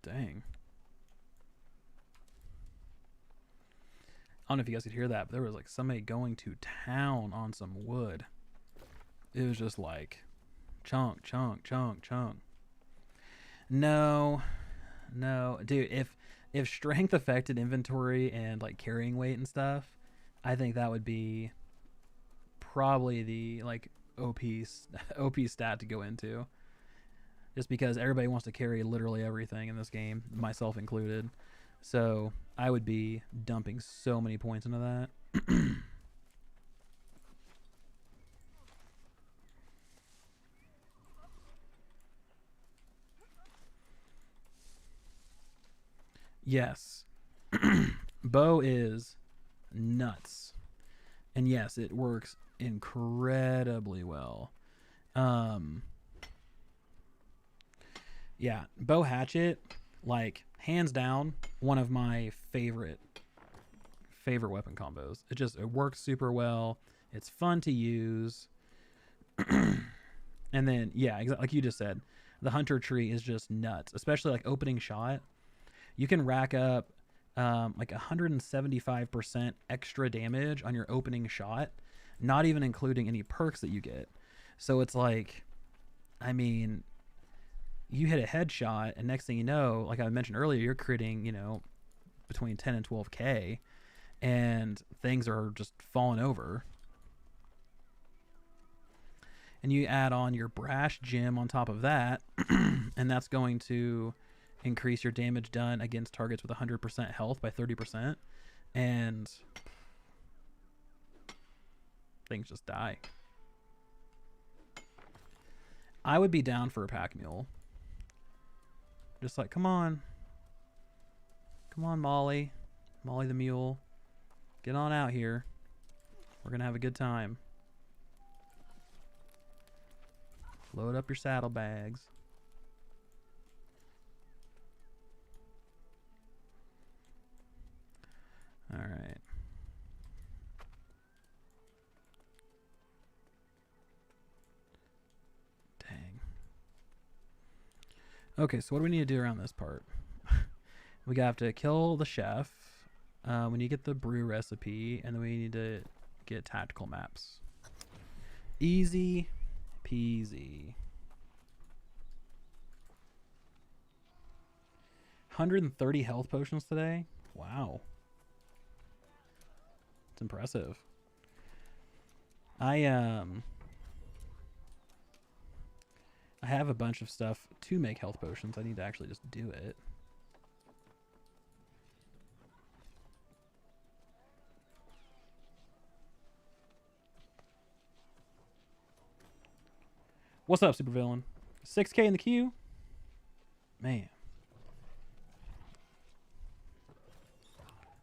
Dang. I don't know if you guys could hear that, but there was like somebody going to town on some wood. It was just like chunk, chunk, chunk, chunk. No, dude. If strength affected inventory and like carrying weight and stuff, I think that would be probably the like OP stat to go into. Just because everybody wants to carry literally everything in this game, myself included. So I would be dumping so many points into that. Yes. Bow is nuts. And yes, it works incredibly well. Yeah, bow hatchet, like hands down, one of my favorite weapon combos. It works super well. It's fun to use. And then yeah, like you just said, the hunter tree is just nuts, especially like opening shot. You can rack up like 175% extra damage on your opening shot, not even including any perks that you get. So it's like, I mean, you hit a headshot, and next thing you know, like I mentioned earlier, you're critting, you know, between 10 and 12k, and things are just falling over. And you add on your brash gem on top of that, and that's going to increase your damage done against targets with 100% health by 30%, and things just die. I would be down for a pack mule. Just like, come on, Molly the mule, get on out here. We're gonna have a good time. Load up your saddlebags. All right. Dang. Okay, so what do we need to do around this part? We have to kill the chef. We need to get the brew recipe, and then we need to get tactical maps. Easy peasy. 130 health potions today? Wow. It's impressive. I have a bunch of stuff to make health potions. I need to actually just do it. What's up, supervillain? 6k in the queue? Man.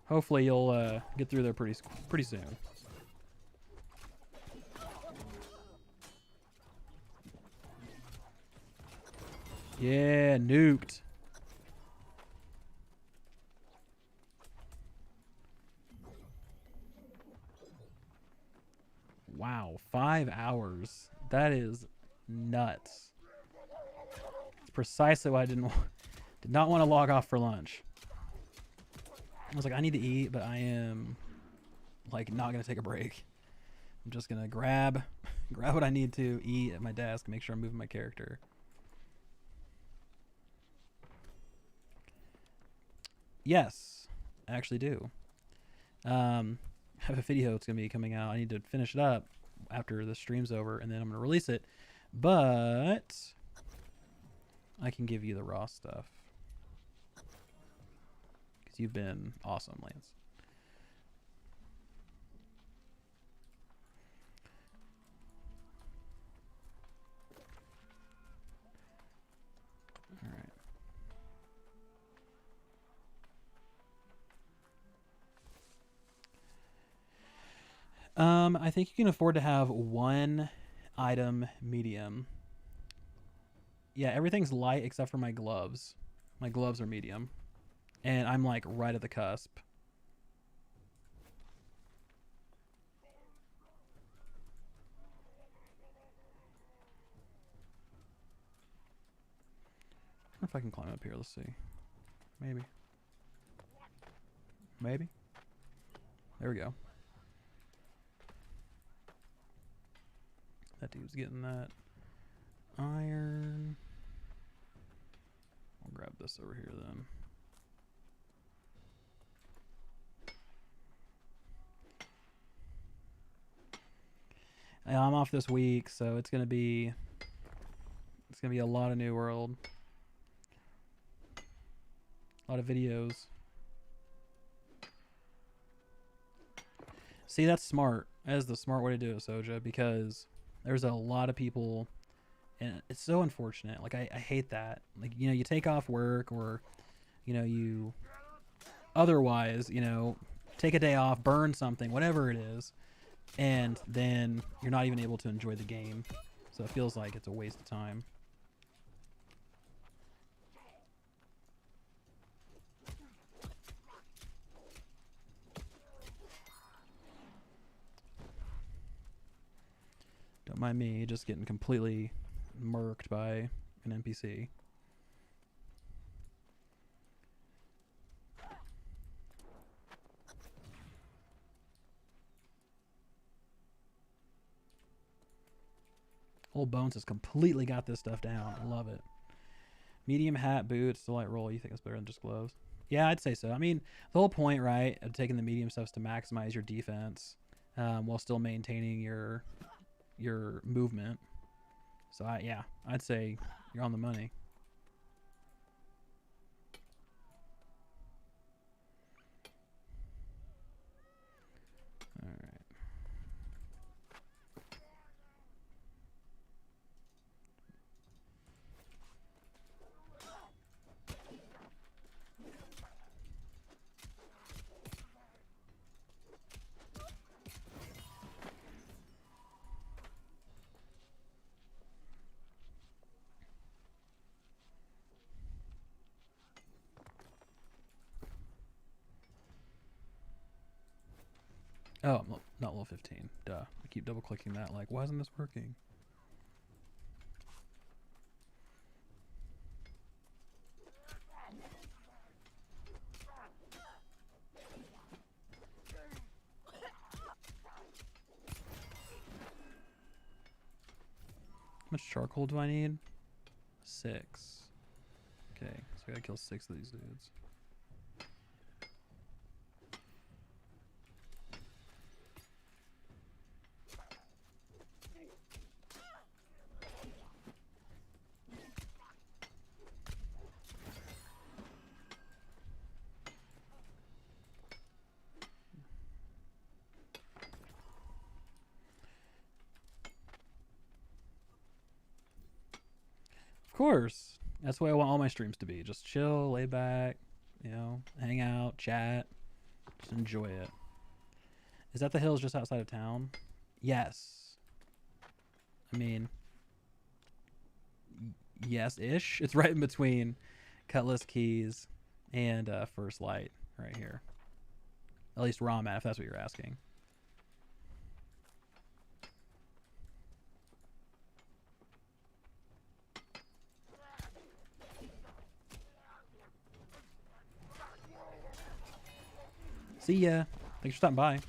Hopefully you'll get through there pretty soon. Yeah, nuked. Wow, 5 hours. That is nuts. It's precisely why I did not want to log off for lunch. I was like, I need to eat, but I am like not gonna take a break. I'm just gonna grab what I need to eat at my desk, make sure I'm moving my character. Yes, I actually do. I have a video that's gonna be coming out. I need to finish it up after the stream's over, and then I'm gonna release it. But I can give you the raw stuff. Because you've been awesome, Lance. Alright. I think you can afford to have one item medium. Yeah, everything's light except for my gloves. My gloves are medium. And I'm like right at the cusp. I wonder if I can climb up here. Let's see. Maybe. Maybe. There we go. That dude's getting that iron. I'll grab this over here then. Yeah, I'm off this week, so it's gonna be a lot of New World. A lot of videos. See, that's smart. That is the smart way to do it, Soja, because there's a lot of people, and it's so unfortunate. Like, I hate that. Like, you know, you take off work, or, you know, you otherwise, you know, take a day off, burn something, whatever it is, and then you're not even able to enjoy the game. So it feels like it's a waste of time. Don't mind me just getting completely murked by an NPC. Old Bones has completely got this stuff down. I love it. Medium hat, boots, the light roll. You think it's better than just gloves? Yeah, I'd say so. I mean, the whole point, right, of taking the medium stuff is to maximize your defense while still maintaining your movement. So, yeah, I'd say you're on the money. All right. Oh, not level 15. Duh. I keep double clicking that. Like, why isn't this working? How much charcoal do I need? 6. Okay, so I gotta kill 6 of these dudes. Of course. That's the way I want all my streams to be. Just chill, lay back, you know, hang out, chat, just enjoy it. Is that the hills just outside of town? Yes. I mean, yes-ish. It's right in between Cutlass Keys and First Light right here. At least where I'm at, if that's what you're asking. See ya. Thanks for stopping by.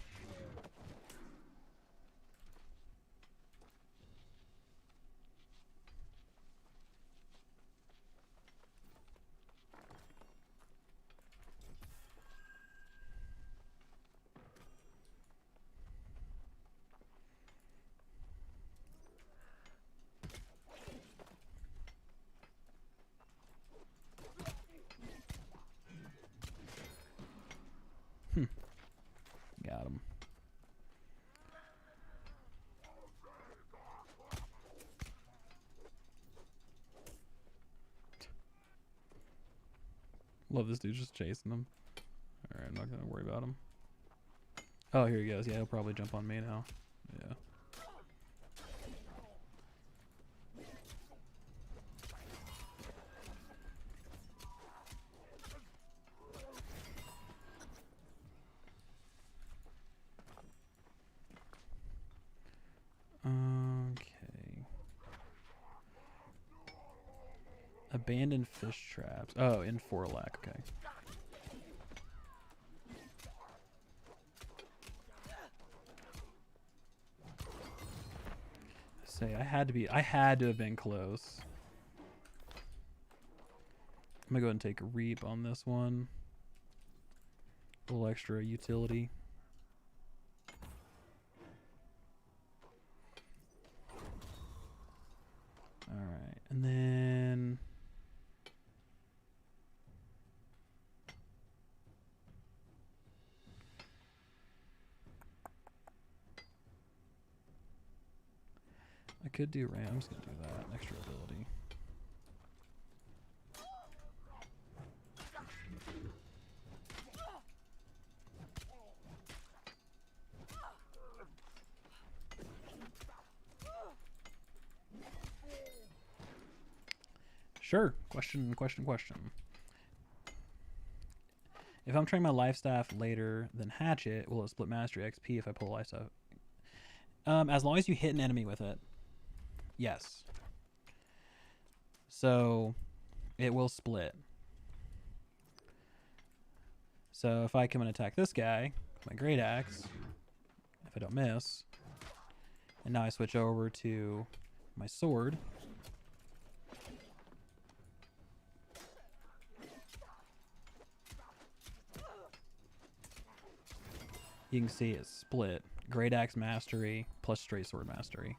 Love this dude just chasing him. Alright, I'm not gonna worry about him. Oh, here he goes. Yeah, he'll probably jump on me now. Yeah. Okay. Abandoned fish traps. Oh, in Forlac. Okay. Say I had to have been close. I'm gonna go ahead and take a reap on this one. A little extra utility. Alright, and then I could do ram. I'm just gonna do that. Extra ability. Sure. Question. If I'm training my life staff later than Hatchet, will it split mastery XP if I pull life staff? As long as you hit an enemy with it. Yes. So it will split. So if I come and attack this guy, my great axe, if I don't miss, and now I switch over to my sword. You can see it's split. Great axe mastery plus straight sword mastery.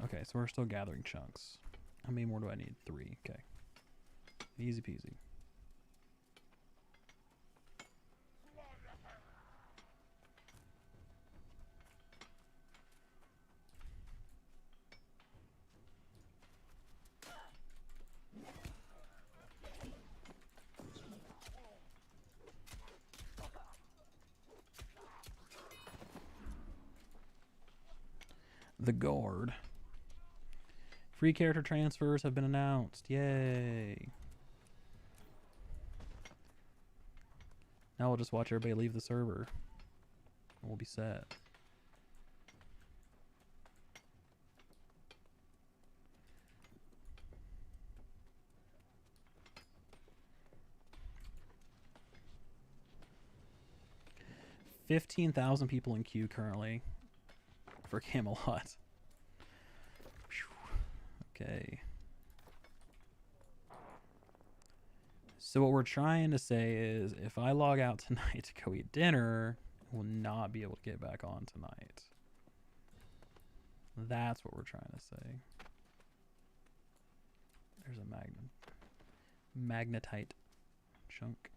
Okay, so we're still gathering chunks. How many more do I need? 3. Okay. Easy peasy. The guard. Free character transfers have been announced. Yay. Now we'll just watch everybody leave the server. And we'll be set. $15,000 people in queue currently for Camelot. Okay. So what we're trying to say is if I log out tonight to go eat dinner, we'll not be able to get back on tonight. That's what we're trying to say. There's a magnetite chunk.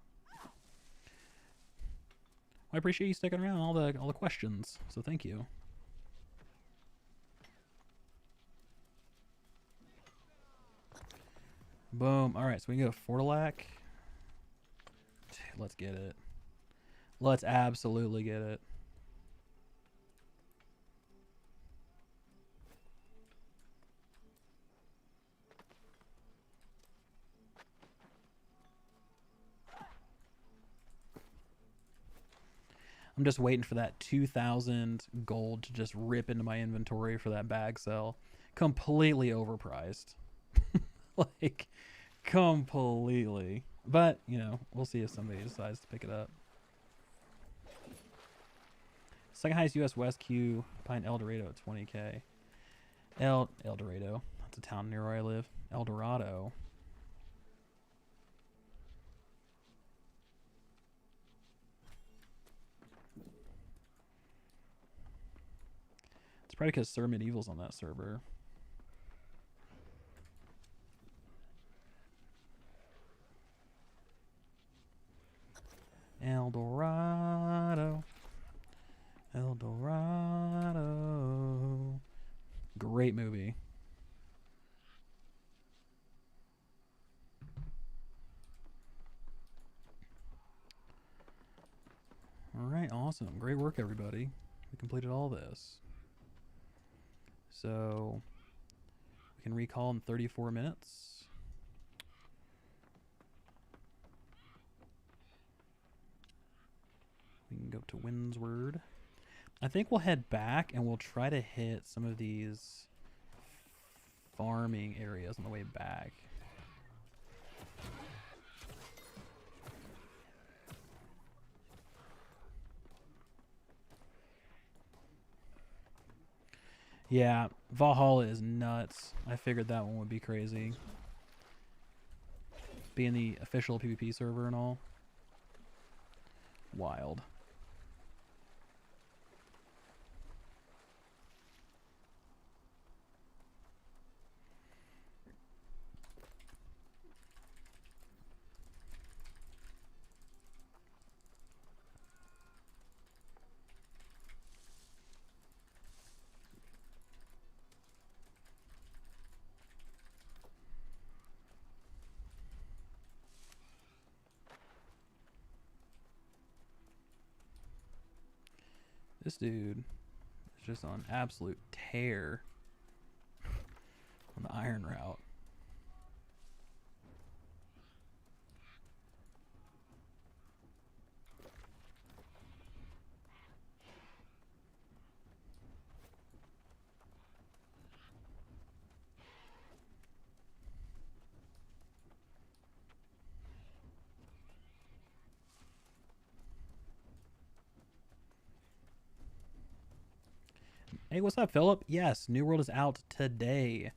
I appreciate you sticking around all the questions. So thank you. Boom. All right, so we can go Forlac. Let's get it. Let's absolutely get it. I'm just waiting for that 2,000 gold to just rip into my inventory for that bag sell. Completely overpriced. Like, completely. But, you know, we'll see if somebody decides to pick it up. Second highest US West queue behind El Dorado at 20k. El Dorado. That's a town near where I live. El Dorado. It's probably because Sir Medieval's on that server. El Dorado. El Dorado. Great movie. All right, awesome. Great work, everybody. We completed all this. So we can recall in 34 minutes. We can go to Windsward. I think we'll head back and we'll try to hit some of these farming areas on the way back. Yeah, Valhalla is nuts. I figured that one would be crazy. Being the official PvP server and all. Wild. This dude is just on absolute tear on the iron route. Hey, what's up, Philip? Yes, New World is out today.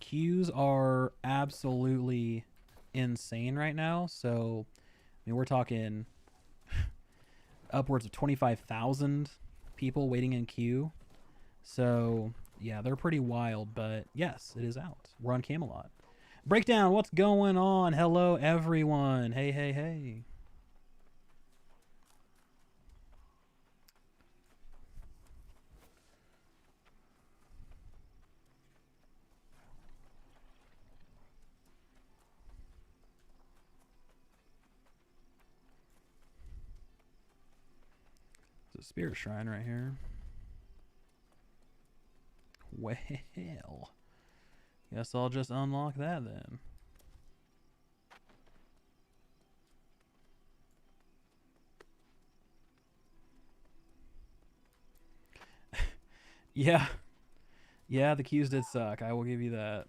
Queues are absolutely insane right now. So, I mean, we're talking upwards of 25,000 people waiting in queue. So, yeah, they're pretty wild. But yes, it is out. We're on Camelot. Breakdown, what's going on? Hello, everyone. Hey, hey, hey. There's a spirit shrine right here. Well, guess I'll just unlock that then. Yeah. Yeah, the queues did suck. I will give you that.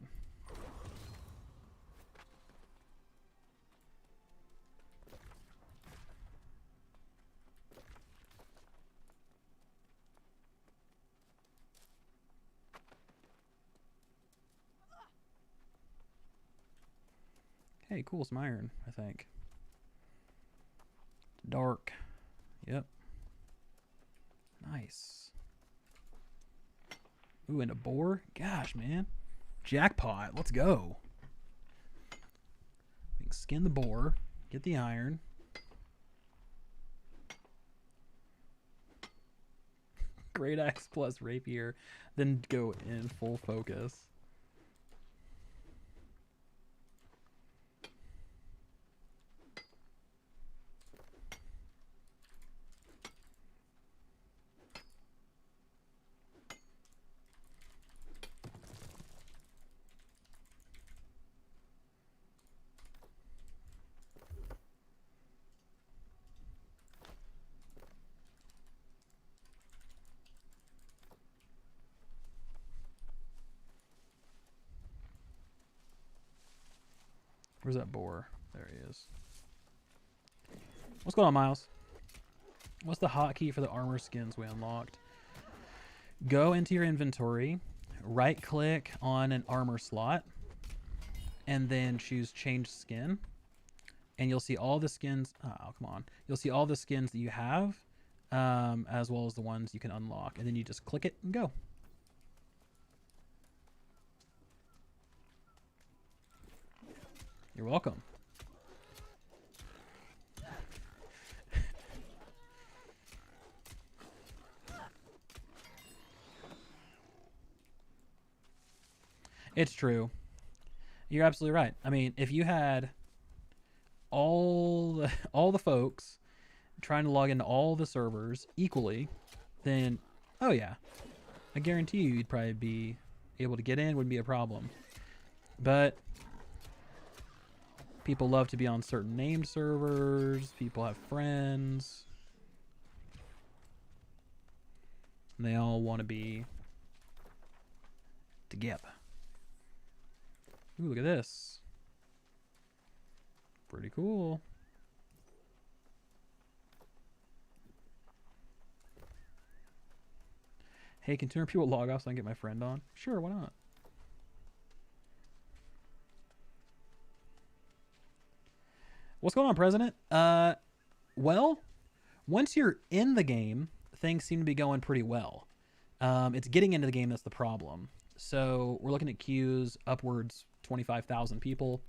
Hey, cool, some iron, I think. Dark. Yep. Nice. Ooh, and a boar? Gosh, man. Jackpot. Let's go. We can skin the boar. Get the iron. Great axe plus rapier. Then go in full focus. Where's that boar? There he is. What's going on, Miles? What's the hotkey for the armor skins we unlocked? Go into your inventory, right click on an armor slot, and then choose change skin. And you'll see all the skins. Oh, come on. You'll see all the skins that you have, as well as the ones you can unlock. And then you just click it and go. You're welcome. It's true. You're absolutely right. I mean, if you had all the folks trying to log into all the servers equally, then oh yeah, I guarantee you'd probably be able to get in, wouldn't be a problem. But people love to be on certain named servers, people have friends, and they all want to be together. Ooh, look at this. Pretty cool. Hey, can 200 people log off so I can get my friend on? Sure, why not? What's going on, President? Well, once you're in the game, things seem to be going pretty well. It's getting into the game that's the problem. So we're looking at queues upwards 25,000 people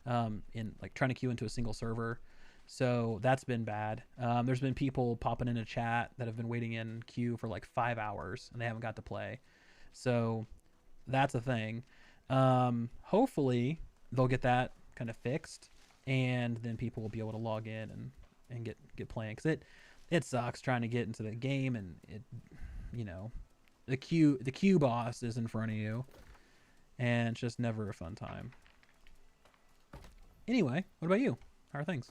in like trying to queue into a single server. So that's been bad. There's been people popping in a chat that have been waiting in queue for like 5 hours and they haven't got to play. So that's a thing. Hopefully they'll get that kind of fixed, and then people will be able to log in and get playing, because it sucks trying to get into the game, and it, you know, the queue boss is in front of you, and it's just never a fun time. Anyway, what about you? How are things?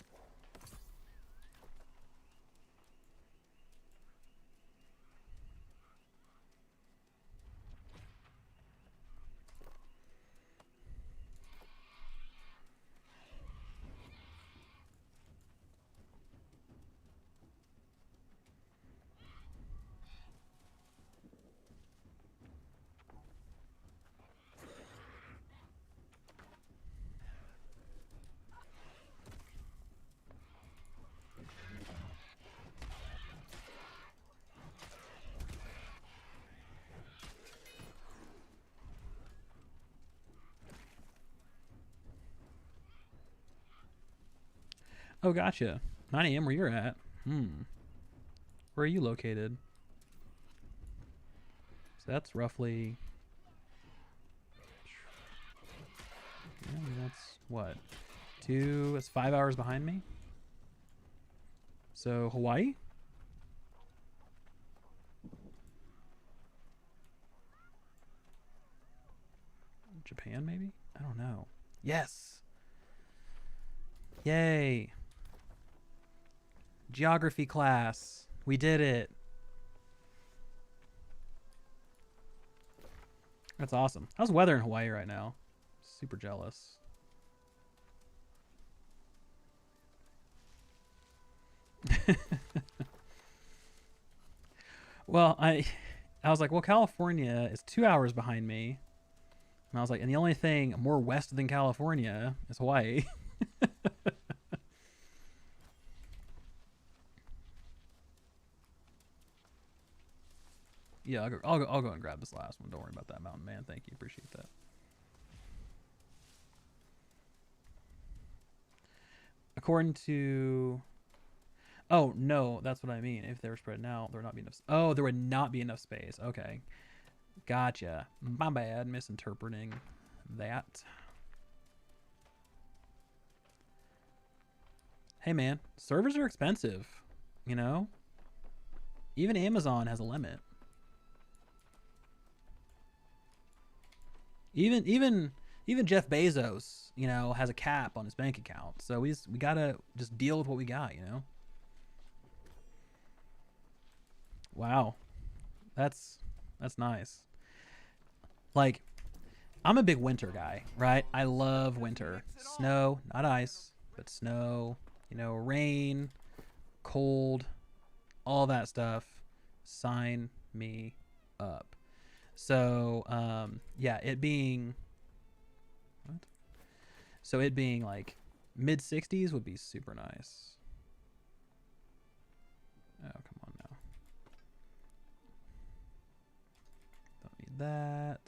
Oh, gotcha. 9 a.m. where you're at. Where are you located? So that's roughly... I mean, that's what? It's 5 hours behind me? So, Hawaii? Japan, maybe? I don't know. Yes! Yay! Geography class. We did it. That's awesome. How's the weather in Hawaii right now? Super jealous. Well, I was like, well, California is 2 hours behind me. And I was like, and the only thing more west than California is Hawaii. Yeah, I'll go and grab this last one. Don't worry about that, Mountain Man. Thank you. Appreciate that. According to... Oh, no, that's what I mean. If they were spread out, there would not be enough... Oh, there would not be enough space. Okay. Gotcha. My bad. Misinterpreting that. Hey, man. Servers are expensive. You know? Even Amazon has a limit. Even Jeff Bezos, you know, has a cap on his bank account. So we gotta just deal with what we got, you know. Wow, that's nice. Like, I'm a big winter guy, right? I love winter. Snow, not ice, but snow. You know, rain, cold, all that stuff. Sign me up. So, yeah, it being like mid 60s would be super nice. Oh, come on now. Don't need that.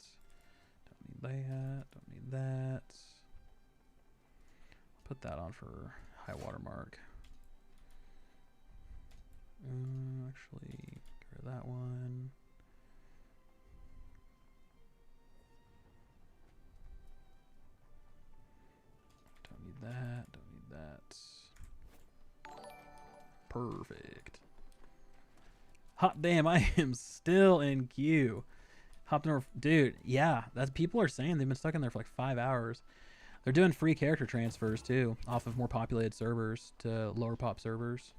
Don't need that. Don't need that. Put that on for high water mark. Actually, get rid of that one. Perfect. Hot damn, I am still in queue. Hopped over, dude. Yeah, that's people are saying they've been stuck in there for like 5 hours. They're doing free character transfers too, off of more populated servers to lower pop servers.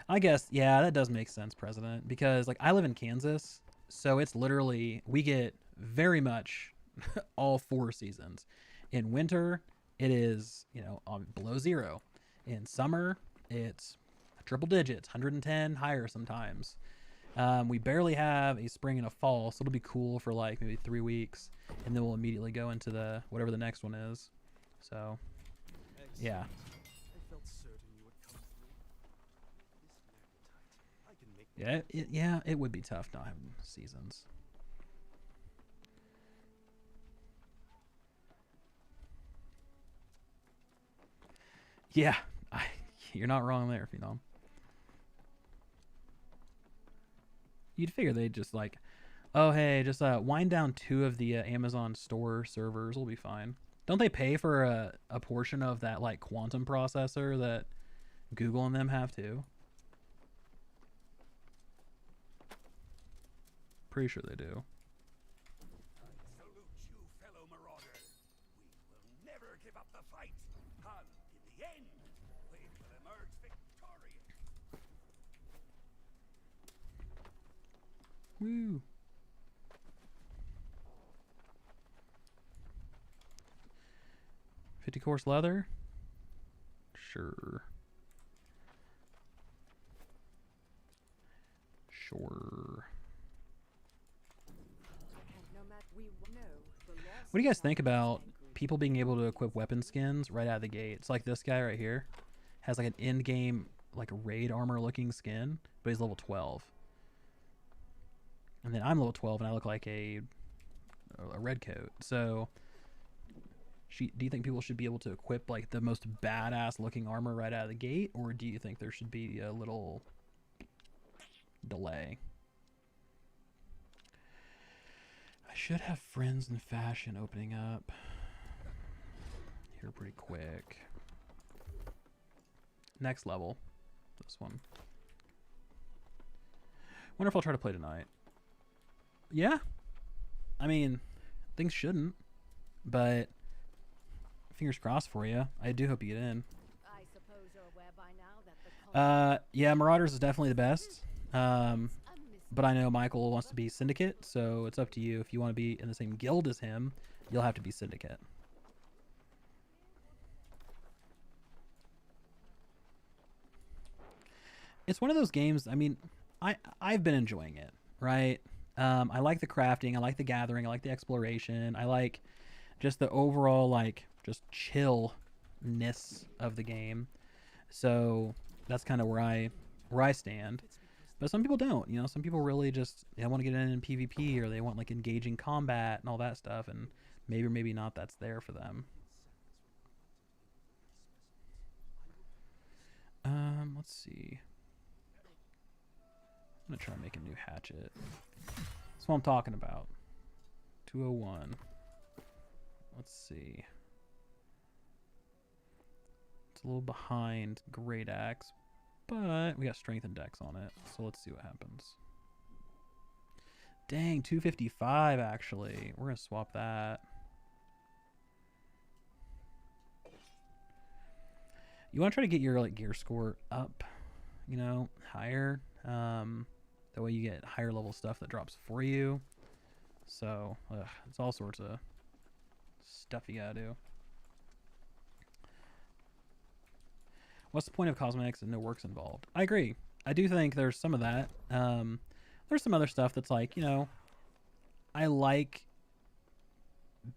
I guess, yeah, that does make sense, President, because like I live in Kansas, so it's literally we get very much all 4 seasons. In winter, it is, you know, below 0. In summer, it's triple digits, 110 higher sometimes. We barely have a spring and a fall, so it'll be cool for like maybe 3 weeks, and then we'll immediately go into the whatever the next one is. So, yeah. I felt certain you would come through. This magnetite, I can make Yeah, it would be tough not having seasons. Yeah, you're not wrong there, Phenom. You'd figure they'd just like, oh hey, just wind down 2 of the Amazon store servers, will be fine. Don't they pay for a portion of that like quantum processor that Google and them have too? Pretty sure they do. I salute you, fellow marauder. We will never give up the fight. And in the end, we will emerge victorious. Woo. $50 leather? Sure. Sure. What do you guys think about people being able to equip weapon skins right out of the gate? It's like this guy right here has like an in-game like raid armor looking skin, but he's level 12. And then I'm level 12 and I look like a red coat. So do you think people should be able to equip like the most badass looking armor right out of the gate, or do you think there should be a little delay? I should have friends in fashion opening up here pretty quick. Next level. This one. Wonder if I'll try to play tonight. Yeah. I mean, things shouldn't, but fingers crossed for you. I do hope you get in. I suppose you're aware by now that the Yeah, Marauders is definitely the best. But I know Michael wants to be Syndicate, so it's up to you. If you want to be in the same guild as him, you'll have to be Syndicate. It's one of those games, I mean, I've been enjoying it, right? I like the crafting, I like the gathering, I like the exploration, I like just the overall, like, just chillness of the game. So that's kind of where I stand. But some people don't, you know, some people really just, they want to get in PvP, or they want like engaging combat and all that stuff, and maybe or maybe not that's there for them. Let's see. I'm gonna try to make a new hatchet. That's what I'm talking about. 201. Let's see. It's a little behind Great Axe, but we got strength and dex on it, so let's see what happens. Dang, 255 actually. We're gonna swap that. You want to try to get your like gear score up, you know, higher. That way you get higher level stuff that drops for you. So it's all sorts of stuff you gotta do. What's the point of cosmetics and no works involved? I agree. I do think there's some of that. There's some other stuff that's like, you know, I like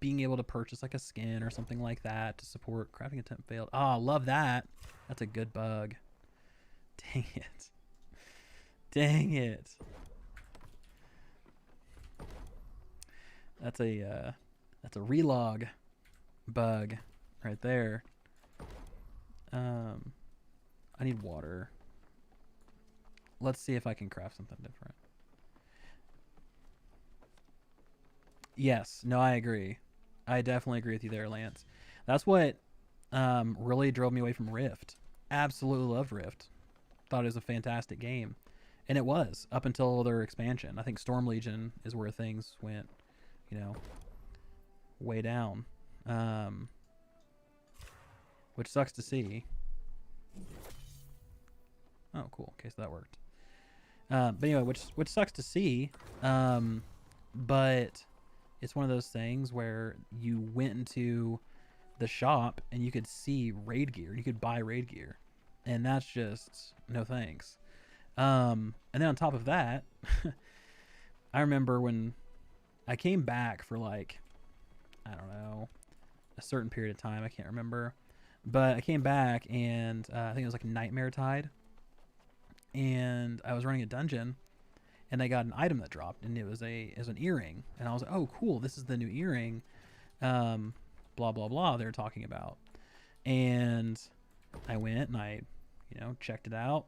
being able to purchase like a skin or something like that to support crafting attempt failed. Oh, love that. That's a good bug. Dang it. Dang it. That's a relog bug right there. I need water. Let's see if I can craft something different. Yes. No, I agree. I definitely agree with you there, Lance. That's what really drove me away from Rift. Absolutely loved Rift. Thought it was a fantastic game. And it was, up until their expansion. I think Storm Legion is where things went, you know, way down. Which sucks to see. Oh, cool. Okay, so that worked. But anyway, which sucks to see. But it's one of those things where you went into the shop and you could see raid gear. You could buy raid gear. And that's just no thanks. And then on top of that, I remember when I came back for like, I don't know, a certain period of time. I can't remember. But I came back and I think it was like Nightmare Tide. And I was running a dungeon and I got an item that dropped and it was an earring. And I was like, oh, cool. This is the new earring. Blah, blah, blah. They're talking about. And I went and I, checked it out.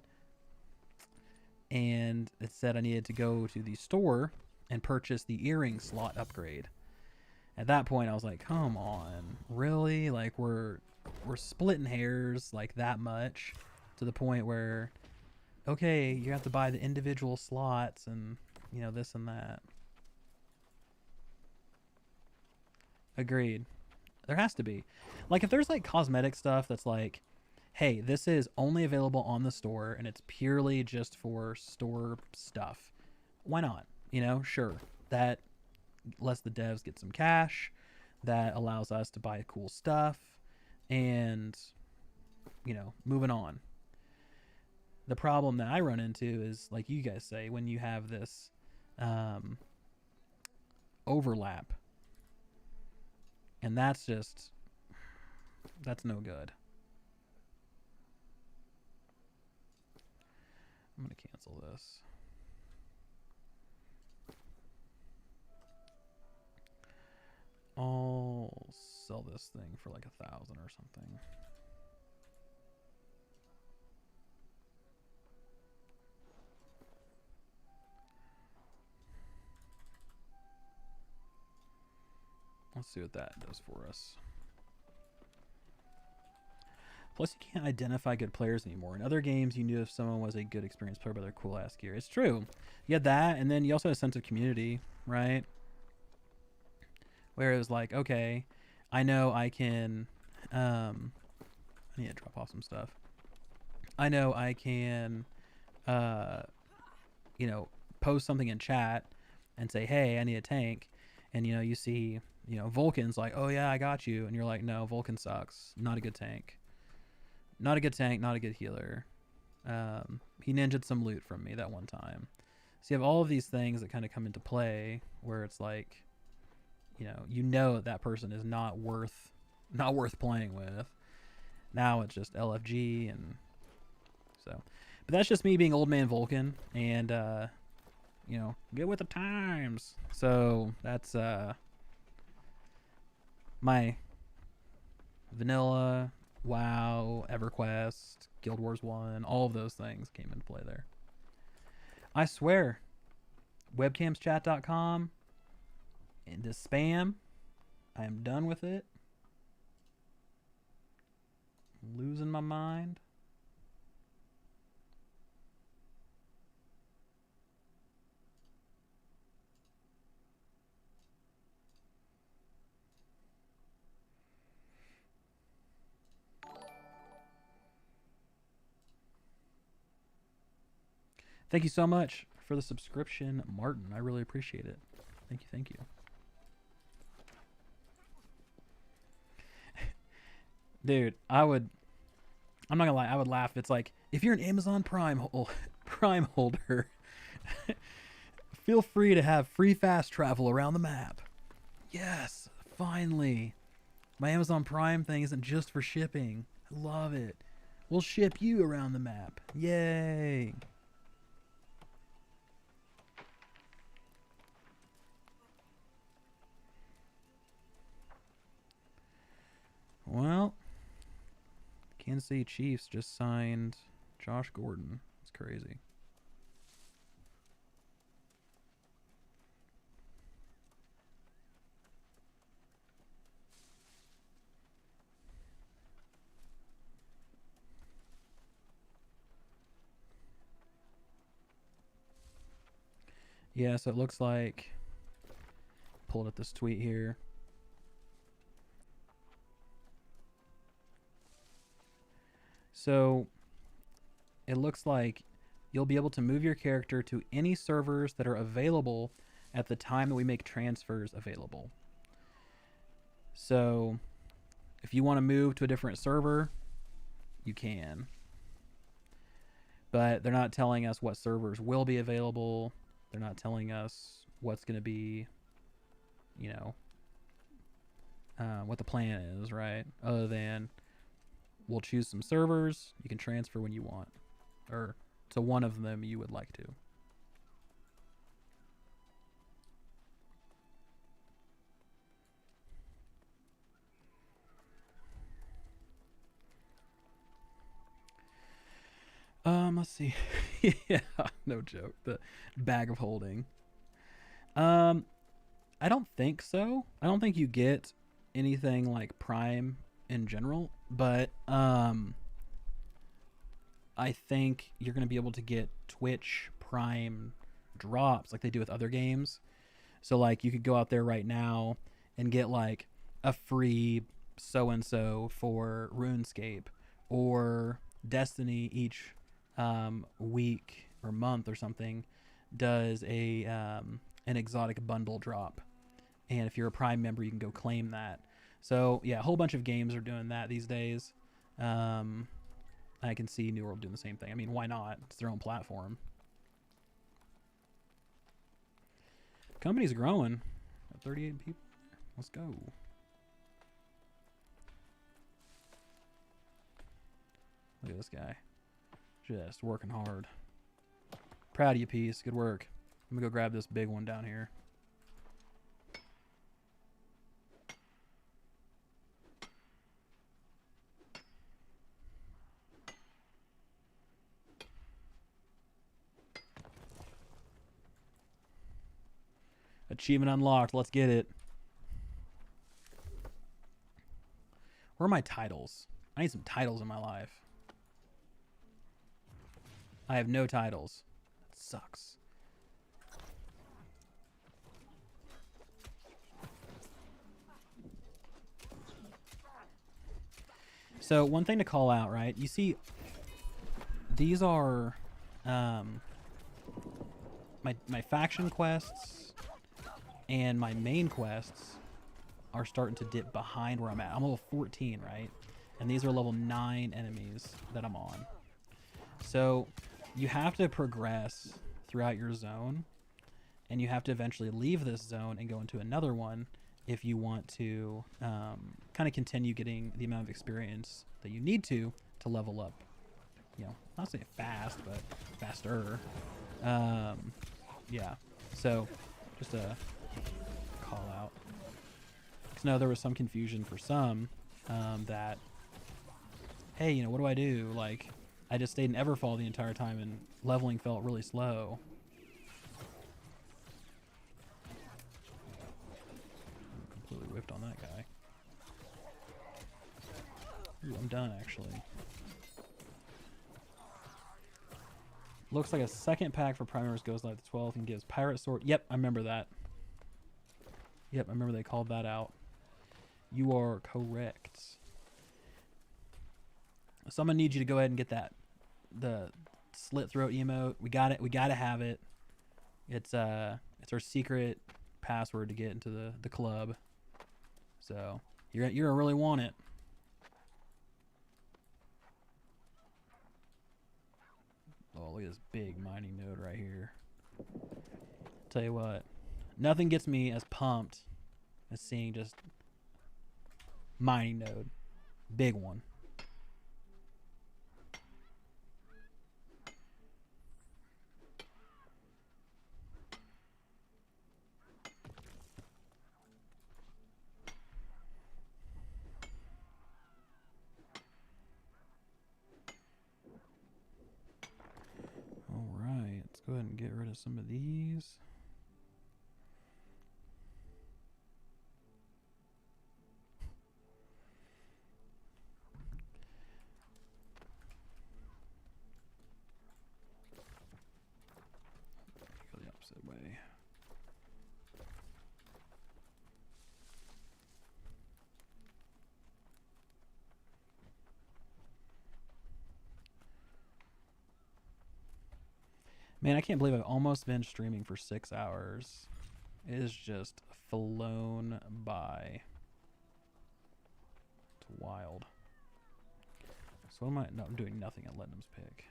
And it said I needed to go to the store and purchase the earring slot upgrade. At that point, I was like, come on, really? Like, we're splitting hairs like that much to the point where, okay, you have to buy the individual slots and, this and that. Agreed. There has to be. Like, if there's, like, cosmetic stuff that's like, hey, this is only available on the store and it's purely just for store stuff. Why not? Sure. That lets the devs get some cash. That allows us to buy cool stuff. And, moving on. The problem that I run into is, like you guys say, when you have this overlap. And that's no good. I'm going to cancel this. I'll sell this thing for like 1,000 or something. Let's see what that does for us. Plus, you can't identify good players anymore. In other games, you knew if someone was a good experienced player by their cool-ass gear. It's true. You had that, and then you also had a sense of community, right? Where it was like, okay, I know I can... I need to drop off some stuff. I know I can, post something in chat and say, hey, I need a tank. And, you see, Vulcan's like, oh, yeah, I got you. And you're like, no, Vulcan sucks. Not a good tank. Not a good tank, not a good healer. He ninja'd some loot from me that one time. So you have all of these things that kind of come into play where it's like, that person is not worth playing with. Now it's just LFG and so. But that's just me being old man Vulcan and, get with the times. So that's my vanilla... WoW, EverQuest, Guild Wars 1, all of those things came into play there. I swear, webcamschat.com and this spam, I am done with it. I'm losing my mind. Thank you so much for the subscription, Martin. I really appreciate it. Thank you, thank you. Dude, I'm not gonna lie, I would laugh. It's like, if you're an Amazon Prime holder, feel free to have free fast travel around the map. Yes, finally. My Amazon Prime thing isn't just for shipping. I love it. We'll ship you around the map. Yay. Well, Kansas City Chiefs just signed Josh Gordon. It's crazy. Yeah, so it looks like, pulled up this tweet here. So it looks like you'll be able to move your character to any servers that are available at the time that we make transfers available. So if you want to move to a different server, you can. But they're not telling us what servers will be available. They're not telling us what's going to be, you know, what the plan is, right? Other than we'll choose some servers. You can transfer when you want, or to one of them you would like to. Let's see. Yeah, no joke. The bag of holding. I don't think so. I don't think you get anything like Prime in general, but I think you're going to be able to get Twitch Prime drops like they do with other games. So like you could go out there right now and get like a free so and so for RuneScape, or Destiny each week or month or something does a an exotic bundle drop, and if you're a Prime member you can go claim that. So yeah, a whole bunch of games are doing that these days. I can see New World doing the same thing. I mean, why not? It's their own platform. Company's growing. 38 people. Let's go. Look at this guy. Just working hard. Proud of you, Peace. Good work. I'm gonna go grab this big one down here. Achievement unlocked. Let's get it. Where are my titles? I need some titles in my life. I have no titles. That sucks. So one thing to call out, right? You see, these are my faction quests and my main quests are starting to dip behind where I'm at. I'm level 14, right? And these are level 9 enemies that I'm on. So you have to progress throughout your zone, and you have to eventually leave this zone and go into another one if you want to kind of continue getting the amount of experience that you need to level up. You know, not saying fast, but faster. Yeah. So just a call out. Because no, there was some confusion for some that, hey, you know, what do I do? Like, I just stayed in Everfall the entire time and leveling felt really slow. Completely whipped on that guy. Ooh, I'm done, actually. Looks like a second pack for Primers goes live the 12th and gives Pirate Sword. Yep, I remember that. Yep, I remember they called that out. You are correct. So I'm gonna need you to go ahead and get that, the slit throat emote. We got it. We gotta have it. It's our secret password to get into the club. So you're gonna really want it. Oh, look at this big mining node right here. Tell you what, nothing gets me as pumped as seeing just mining node, big one. All right, let's go ahead and get rid of some of these. Go the opposite way. Man, I can't believe I've almost been streaming for 6 hours. It is just flown by. It's wild. So what am I? No, I'm doing nothing at Letnum's pick.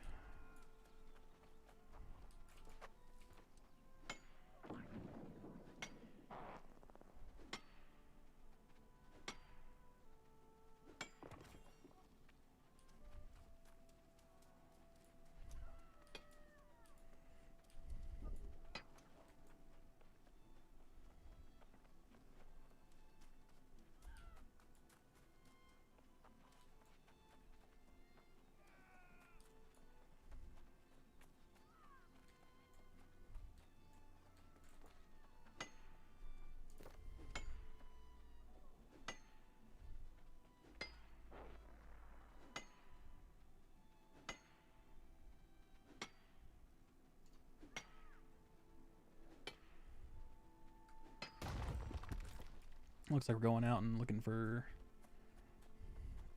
Looks like we're going out and looking for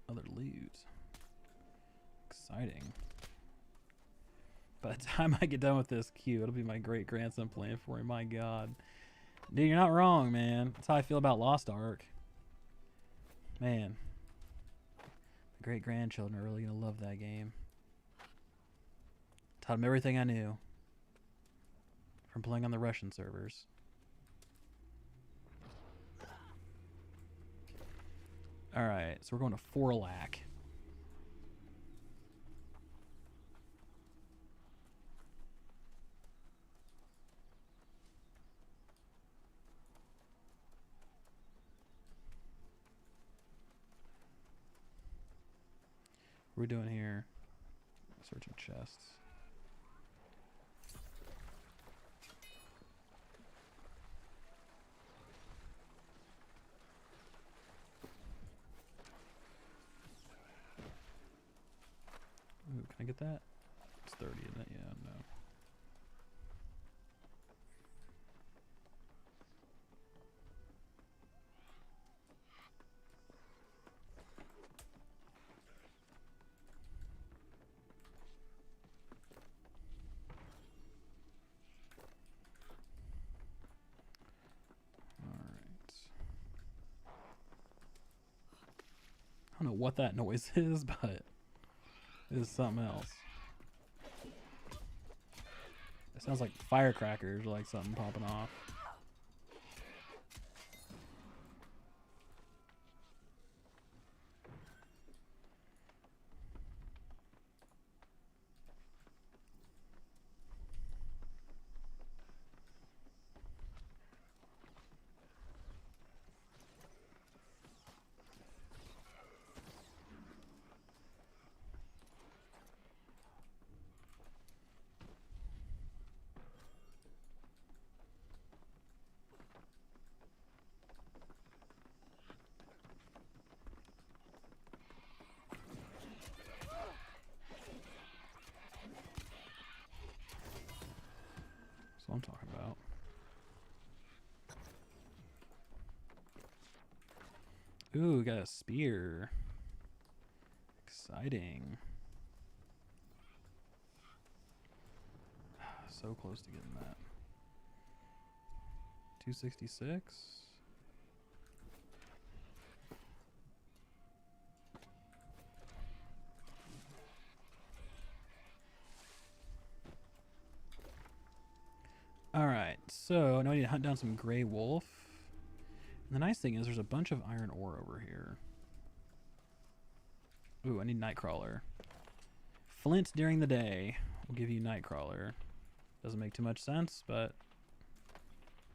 other loot. Exciting. By the time I get done with this queue, it'll be my great grandson playing for me. My God. Dude, you're not wrong, man. That's how I feel about Lost Ark. Man. The great grandchildren are really going to love that game. Taught them everything I knew from playing on the Russian servers. Alright, so we're going to Forlac. What are we doing here? Searching chests. Ooh, can I get that? It's 30, isn't it? Yeah, no. I don't know what that noise is, but it is something else. It sounds like firecrackers or like something popping off. That's what I'm talking about. Ooh, we got a spear. Exciting. So close to getting that. 266. Alright, so now I need to hunt down some gray wolf. And the nice thing is there's a bunch of iron ore over here. Ooh, I need Nightcrawler. Flint during the day will give you Nightcrawler. Doesn't make too much sense, but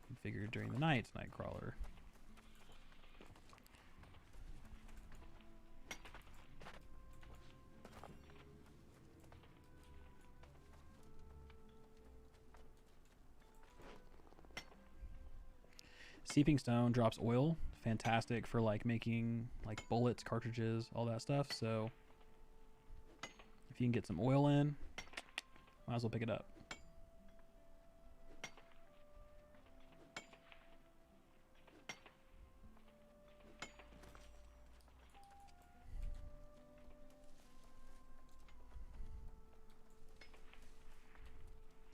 you figure during the night, Nightcrawler. Seeping Stone drops oil. Fantastic for like making like bullets, cartridges, all that stuff. So if you can get some oil in, might as well pick it up.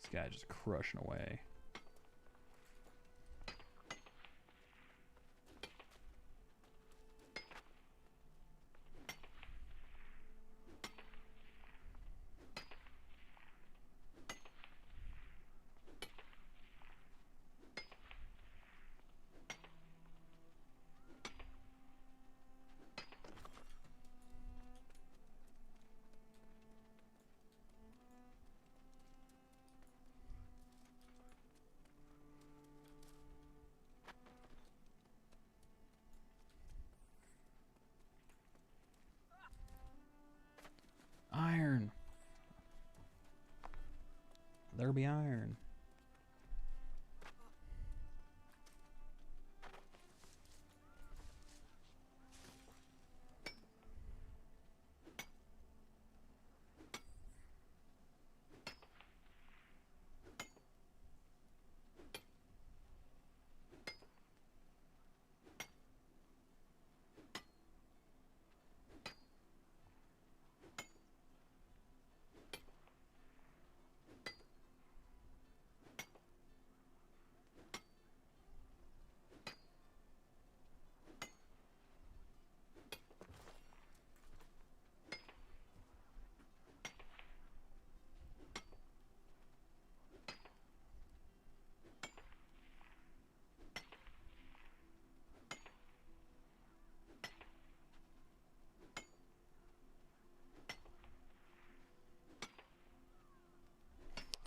Let's guy just crushing away. Iron. There be iron.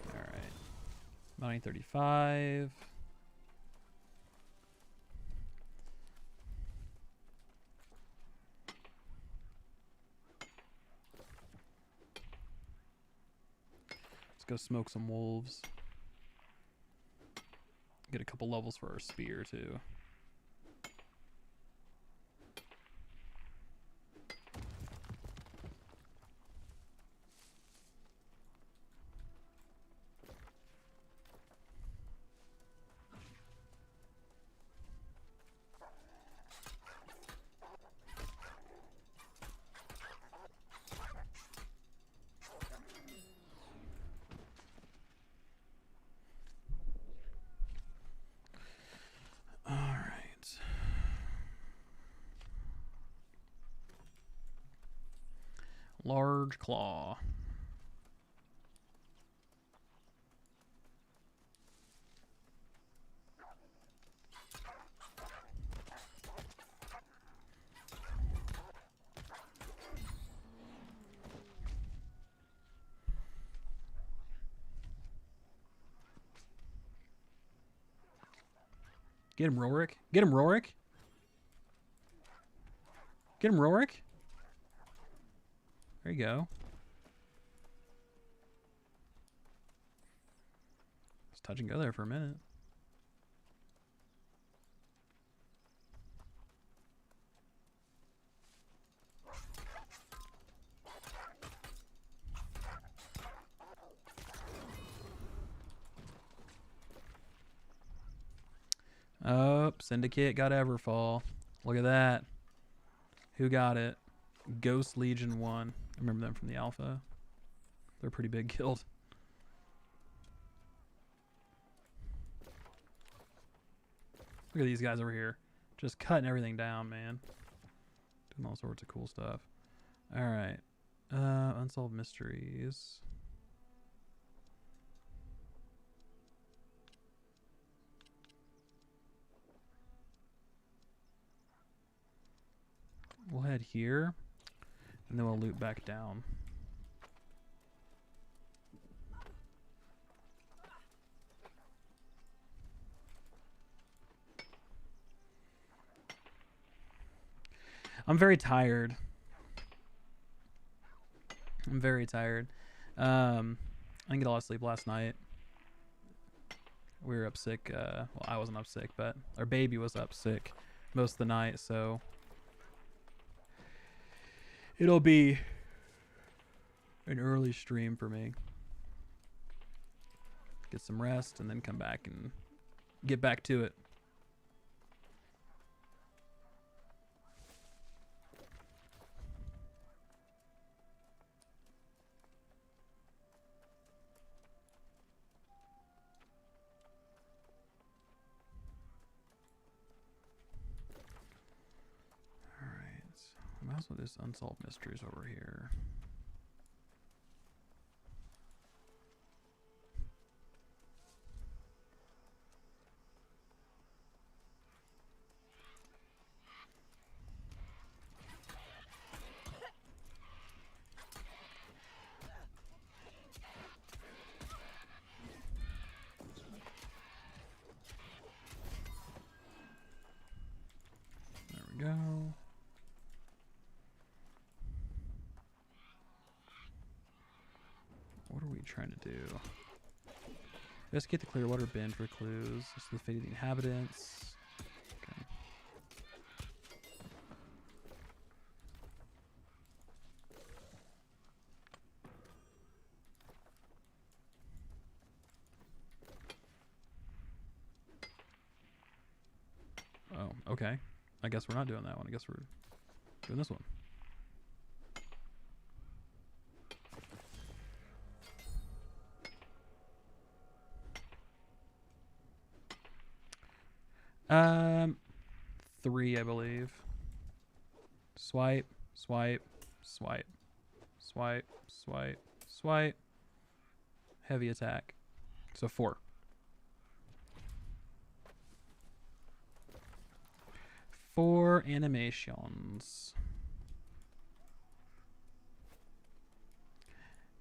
All right. 935. Let's go smoke some wolves. Get a couple levels for our spear too. Large claw. Get him, Rorik. Get him, Rorik. Get him, Rorik. There you go. Just touch and go there for a minute. Oh, Syndicate got Everfall. Look at that. Who got it? Ghost Legion 1. I remember them from the alpha. They're a pretty big guild. Look at these guys over here. Just cutting everything down, man. Doing all sorts of cool stuff. Alright. Unsolved Mysteries. We'll head here, and then we'll loop back down. I'm very tired. I'm very tired. I didn't get a lot of sleep last night. We were up sick. Well, I wasn't up sick, but our baby was up sick most of the night, so it'll be an early stream for me. Get some rest and then come back and get back to it. Also, there's unsolved mysteries over here. There we go. What are we trying to do? Investigate the Clearwater Bend for clues. This is the fate of the inhabitants. Okay. Oh, okay. I guess we're not doing that one. I guess we're doing this one. Um, 3, I believe. Swipe, swipe, swipe, swipe, swipe, swipe. Heavy attack. So 4. 4 animations.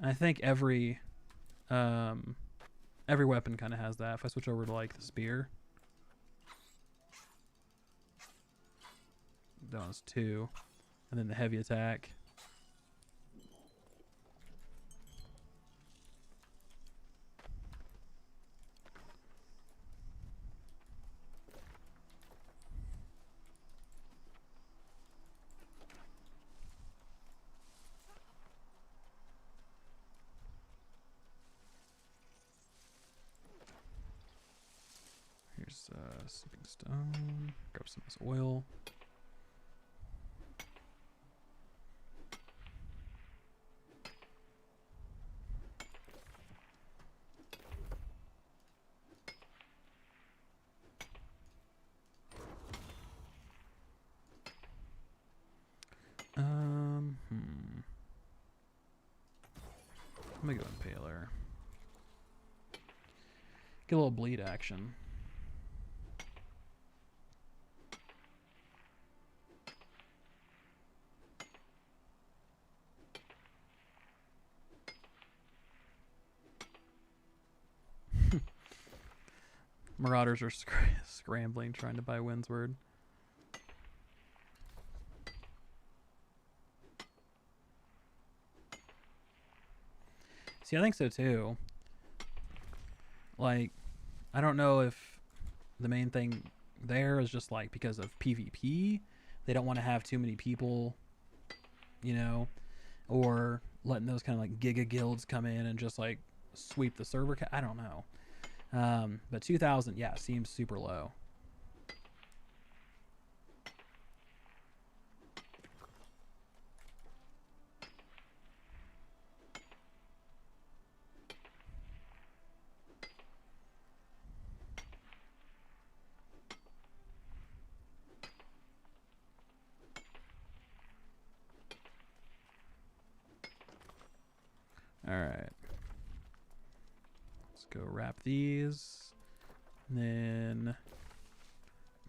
I think every weapon kind of has that. If I switch over to like the spear, that one's 2, and then the heavy attack. Here's sleeping stone. Grab some of this oil. I'm gonna go Impaler. Get a little bleed action. Marauders are scrambling, trying to buy Windsward. See, I think so too. Like, I don't know if the main thing there is just like because of PvP, they don't want to have too many people, you know, or letting those kind of like giga guilds come in and just like sweep the server. I don't know. But 2,000, yeah, seems super low. All right. Let's go wrap these. And then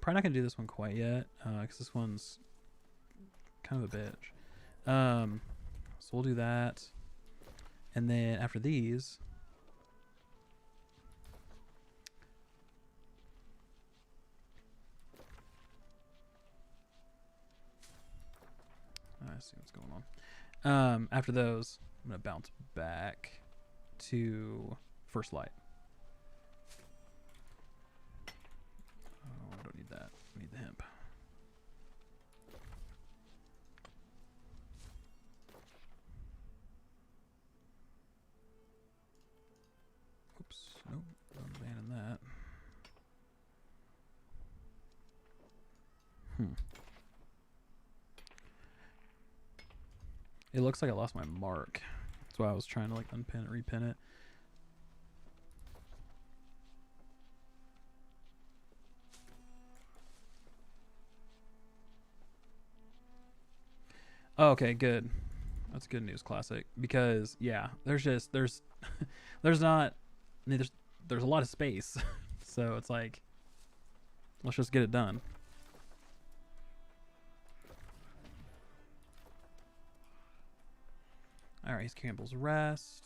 probably not gonna do this one quite yet, because this one's kind of a bitch. So we'll do that. And then after these, I see what's going on. After those, I'm gonna bounce back to First Light. Oh, I don't need that. I need the hemp. Oops. Nope. I'm banning that. It looks like I lost my mark. That's why I was trying to like unpin it, repin it. Oh, okay, good. That's good news, Classic. Because yeah, there's there's not I mean, there's a lot of space, so it's like let's just get it done. All right, he's Campbell's Rest.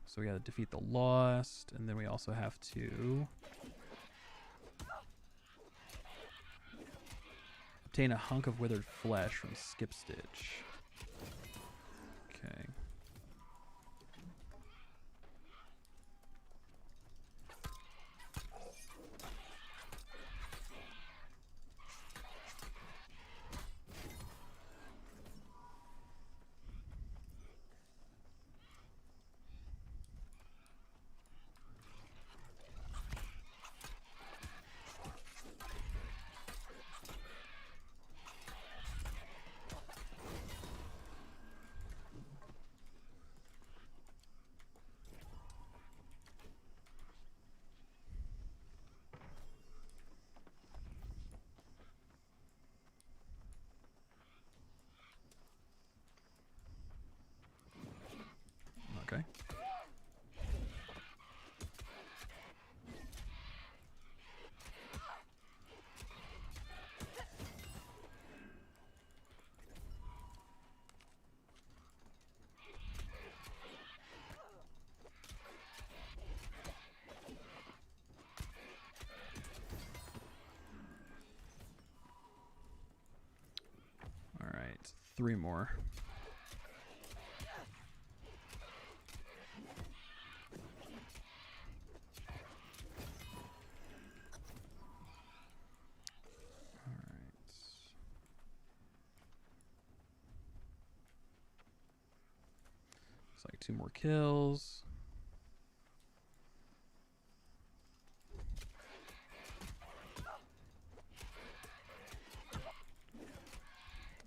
So we got to defeat the Lost, and then we also have to obtain a hunk of withered flesh from Skip Stitch. Okay. Okay. All right, 3 more. It's like 2 more kills.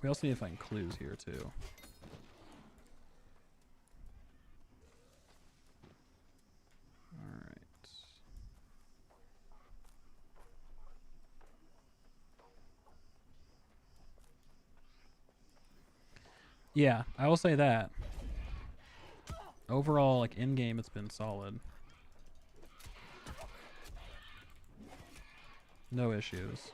We also need to find clues here too. All right. Yeah, I will say that. Overall, like in game, it's been solid. No issues.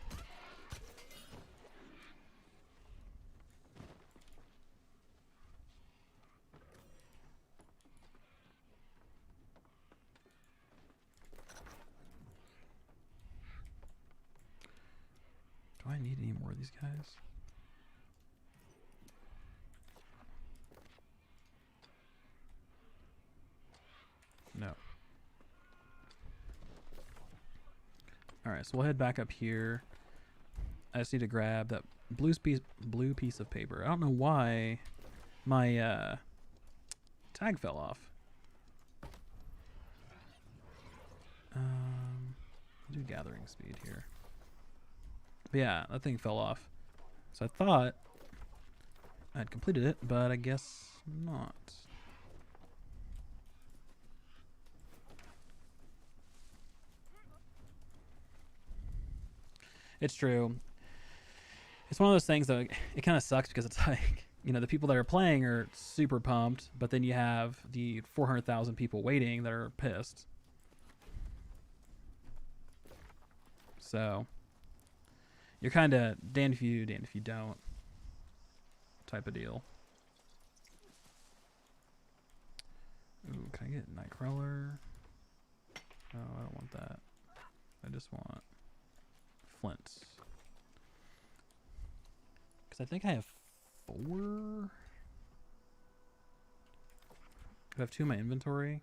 Do I need any more of these guys? No. Alright, so we'll head back up here. I just need to grab that blue piece of paper. I don't know why my tag fell off. Do gathering speed here. But yeah, that thing fell off. So I thought I'd completed it, but I guess not. It's true. It's one of those things that it kind of sucks because it's like, you know, the people that are playing are super pumped, but then you have the 400,000 people waiting that are pissed. So you're kind of damned if you don't type of deal. Ooh, can I get Nightcrawler? No, I don't want that. I just want Flints. Because I think I have 4. I have 2 in my inventory.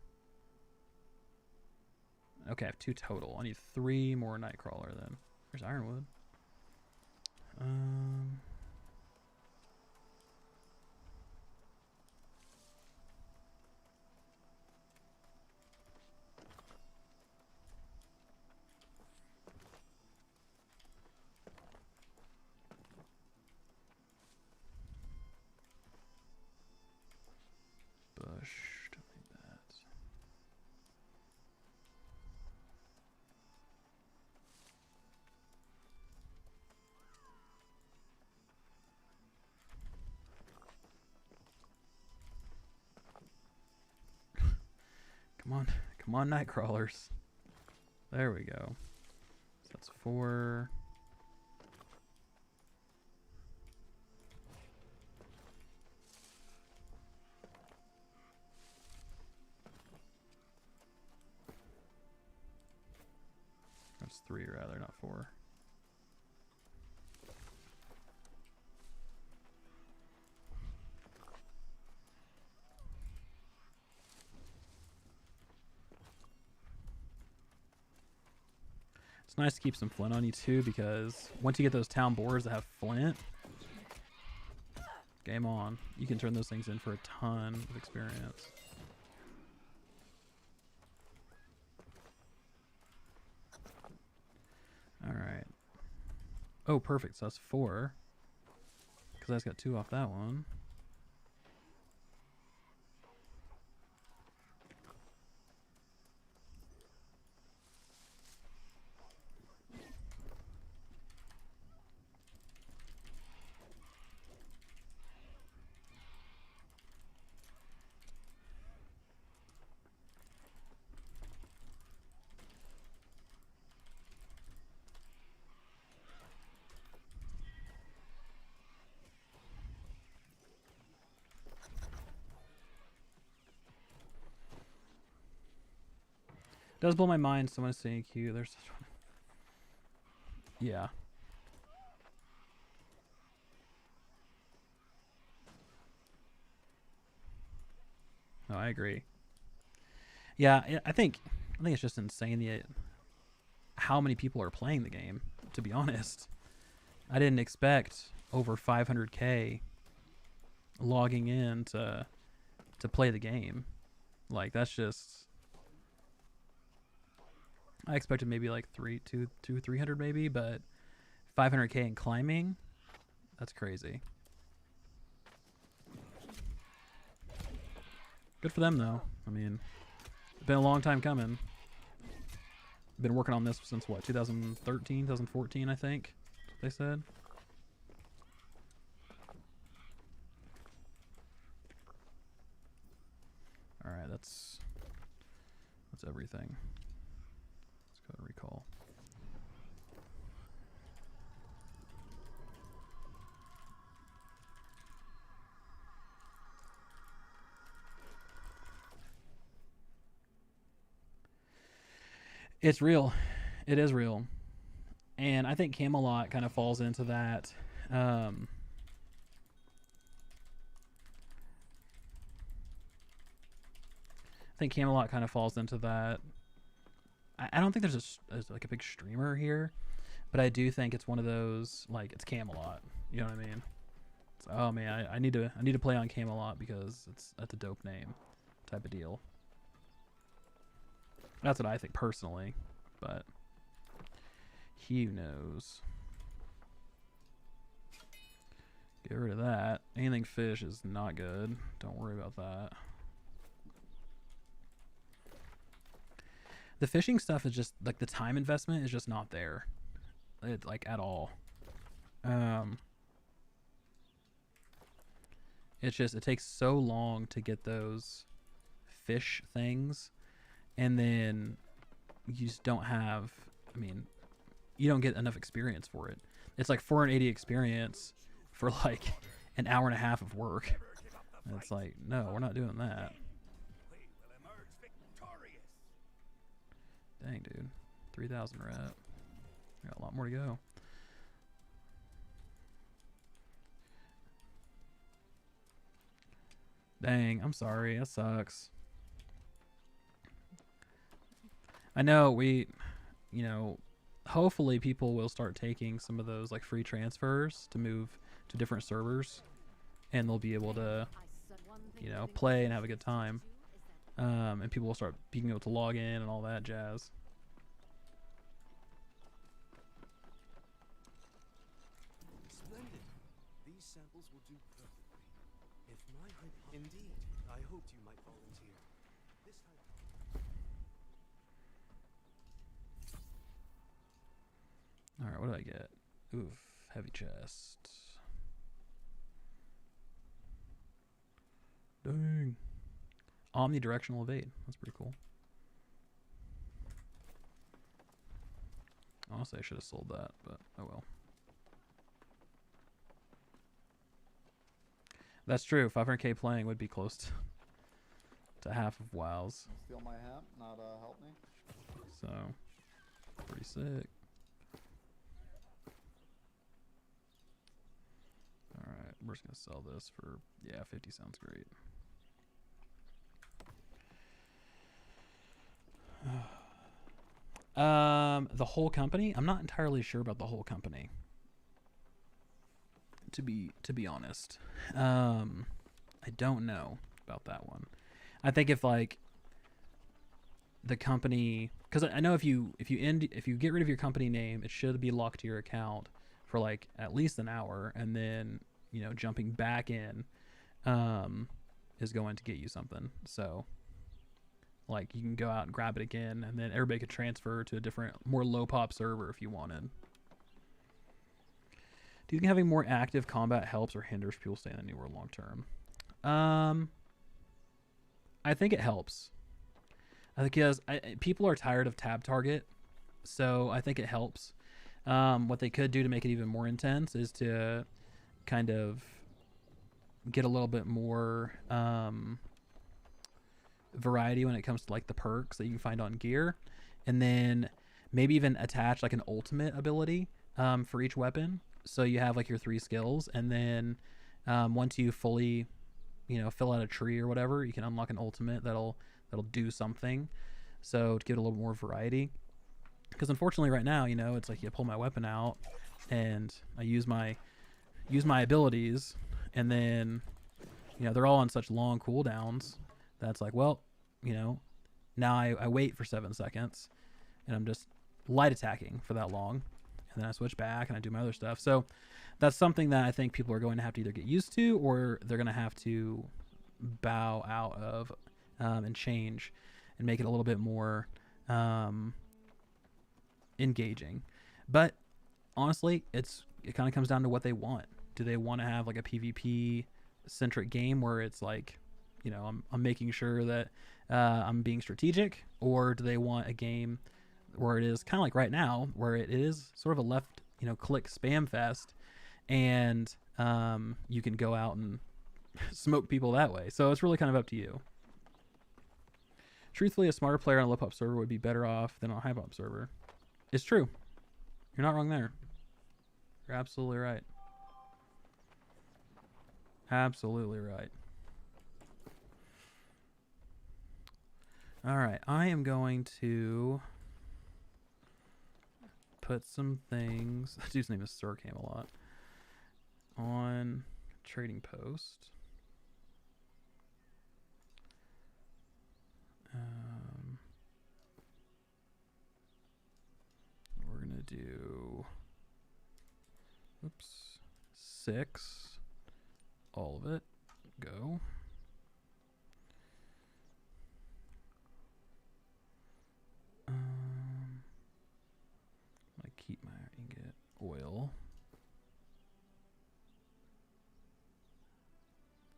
Okay, I have 2 total. I need 3 more Nightcrawler then. There's Ironwood. Bush. Don't need that. Come on, night crawlers. There we go. So that's 4. That's 3 rather, not 4. It's nice to keep some flint on you too, because once you get those town boars that have flint, game on. You can turn those things in for a ton of experience. Alright. Oh, perfect. So that's 4. Because I just got 2 off that one. It does blow my mind someone saying Q. There's such one. Yeah. No, I agree. Yeah, I think it's just insane how many people are playing the game, to be honest. I didn't expect over 500k logging in to play the game. Like, that's just, I expected maybe like 300 maybe, but 500k in climbing, that's crazy. Good for them though. I mean, it's been a long time coming. Been working on this since what, 2013, 2014, I think they said. All right, that's everything. Let's go to recall. It's real. It is real. And I think Camelot kind of falls into that. I think Camelot kind of falls into that. I don't think there's like a big streamer here, but I do think it's one of those, like, it's Camelot. You know what I mean? It's, oh man, I need to play on Camelot because that's a dope name, type of deal. That's what I think personally, but who knows? Get rid of that. Anything fish is not good. Don't worry about that. The fishing stuff is just, like, the time investment is just not there. Like, at all. It's just, it takes so long to get those fish things, and then you just don't have, I mean, you don't get enough experience for it. It's like 480 experience for like an hour and a half of work. And it's like, no, we're not doing that. Dang, dude. 3,000 rep. We got a lot more to go. Dang, I'm sorry. That sucks. I know hopefully people will start taking some of those, like, free transfers to move to different servers, and they'll be able to, play and have a good time. And people will start being able to log in and all that jazz. Splendid. These samples will do perfectly. If my indeed, I hoped you might volunteer. This time. All right, what do I get? Oof, heavy chest. Dang. Omnidirectional evade. That's pretty cool. Honestly, I should have sold that, but oh well. That's true. 500k playing would be close to half of WoW's. Steal my hat, not help me. So, pretty sick. Alright, we're just going to sell this for, yeah, 50 sounds great. The whole company? I'm not entirely sure about the whole company. To be honest. I don't know about that one. I think if like the company, because I know if you get rid of your company name, it should be locked to your account for like at least an hour, and then jumping back in is going to get you something. So like you can go out and grab it again, and then everybody could transfer to a different, more low pop server if you wanted. Do you think having more active combat helps or hinders people staying in the New World long term? I think it helps. Because people are tired of tab target, so I think it helps. What they could do to make it even more intense is to kind of get a little bit more variety when it comes to like the perks that you can find on gear, and then maybe even attach like an ultimate ability for each weapon. So you have like your 3 skills, and then once you fully, fill out a tree or whatever, you can unlock an ultimate that'll do something. So to give it a little more variety, because unfortunately right now, it's like you pull my weapon out and I use my abilities, and then they're all on such long cooldowns that's like, well, now I wait for 7 seconds and I'm just light attacking for that long. And then I switch back and I do my other stuff. So that's something that I think people are going to have to either get used to, or they're going to have to bow out of and change and make it a little bit more engaging. But honestly, it kind of comes down to what they want. Do they want to have like a PvP centric game where it's like, I'm making sure that I'm being strategic, or do they want a game where it is kind of like right now, where it is sort of a left, click spam fest, and you can go out and smoke people that way. So it's really kind of up to you. Truthfully, a smarter player on a low pop server would be better off than on a high pop server. It's true. You're not wrong there. You're absolutely right. Absolutely right. All right, I am going to put some things. That dude's name is Sir Camelot. On trading post. We're gonna do. Oops. 6. All of it. Go. I keep my ingot oil.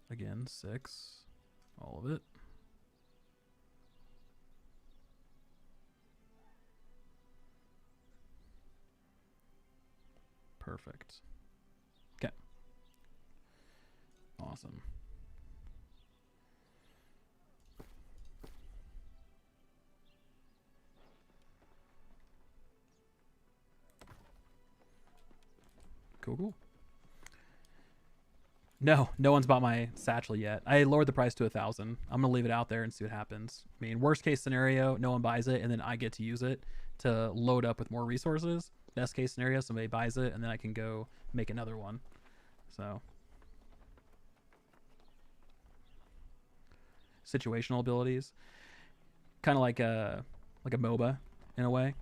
Again, 6. All of it. Perfect. Okay. Awesome. Cool. No one's bought my satchel yet. I lowered the price to 1,000. I'm gonna leave it out there and see what happens. I mean, worst case scenario, no one buys it, and then I get to use it to load up with more resources. Best case scenario, somebody buys it, and then I can go make another one. So, situational abilities, kind of like a MOBA in a way.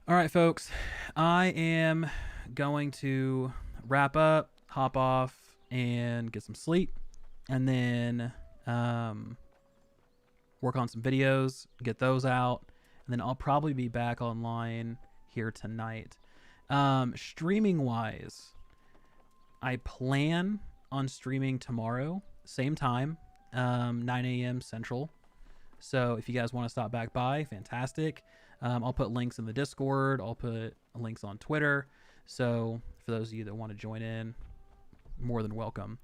All right, folks, I am going to wrap up, hop off, and get some sleep, and then work on some videos, get those out, and then I'll probably be back online here tonight. Streaming wise, I plan on streaming tomorrow, same time, 9 a.m. Central. So if you guys want to stop back by, fantastic. I'll put links in the Discord. I'll put links on Twitter. So for those of you that want to join in, more than welcome.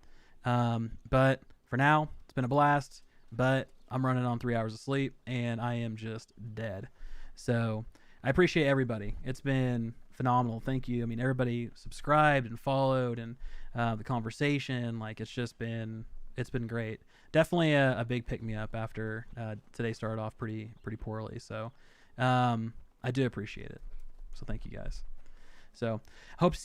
But for now, it's been a blast. But I'm running on 3 hours of sleep, and I am just dead. So I appreciate everybody. It's been phenomenal. Thank you. I mean, everybody subscribed and followed, and the conversation, like, it's been great. Definitely a big pick me up after today started off pretty poorly. So I do appreciate it. So thank you guys. So hope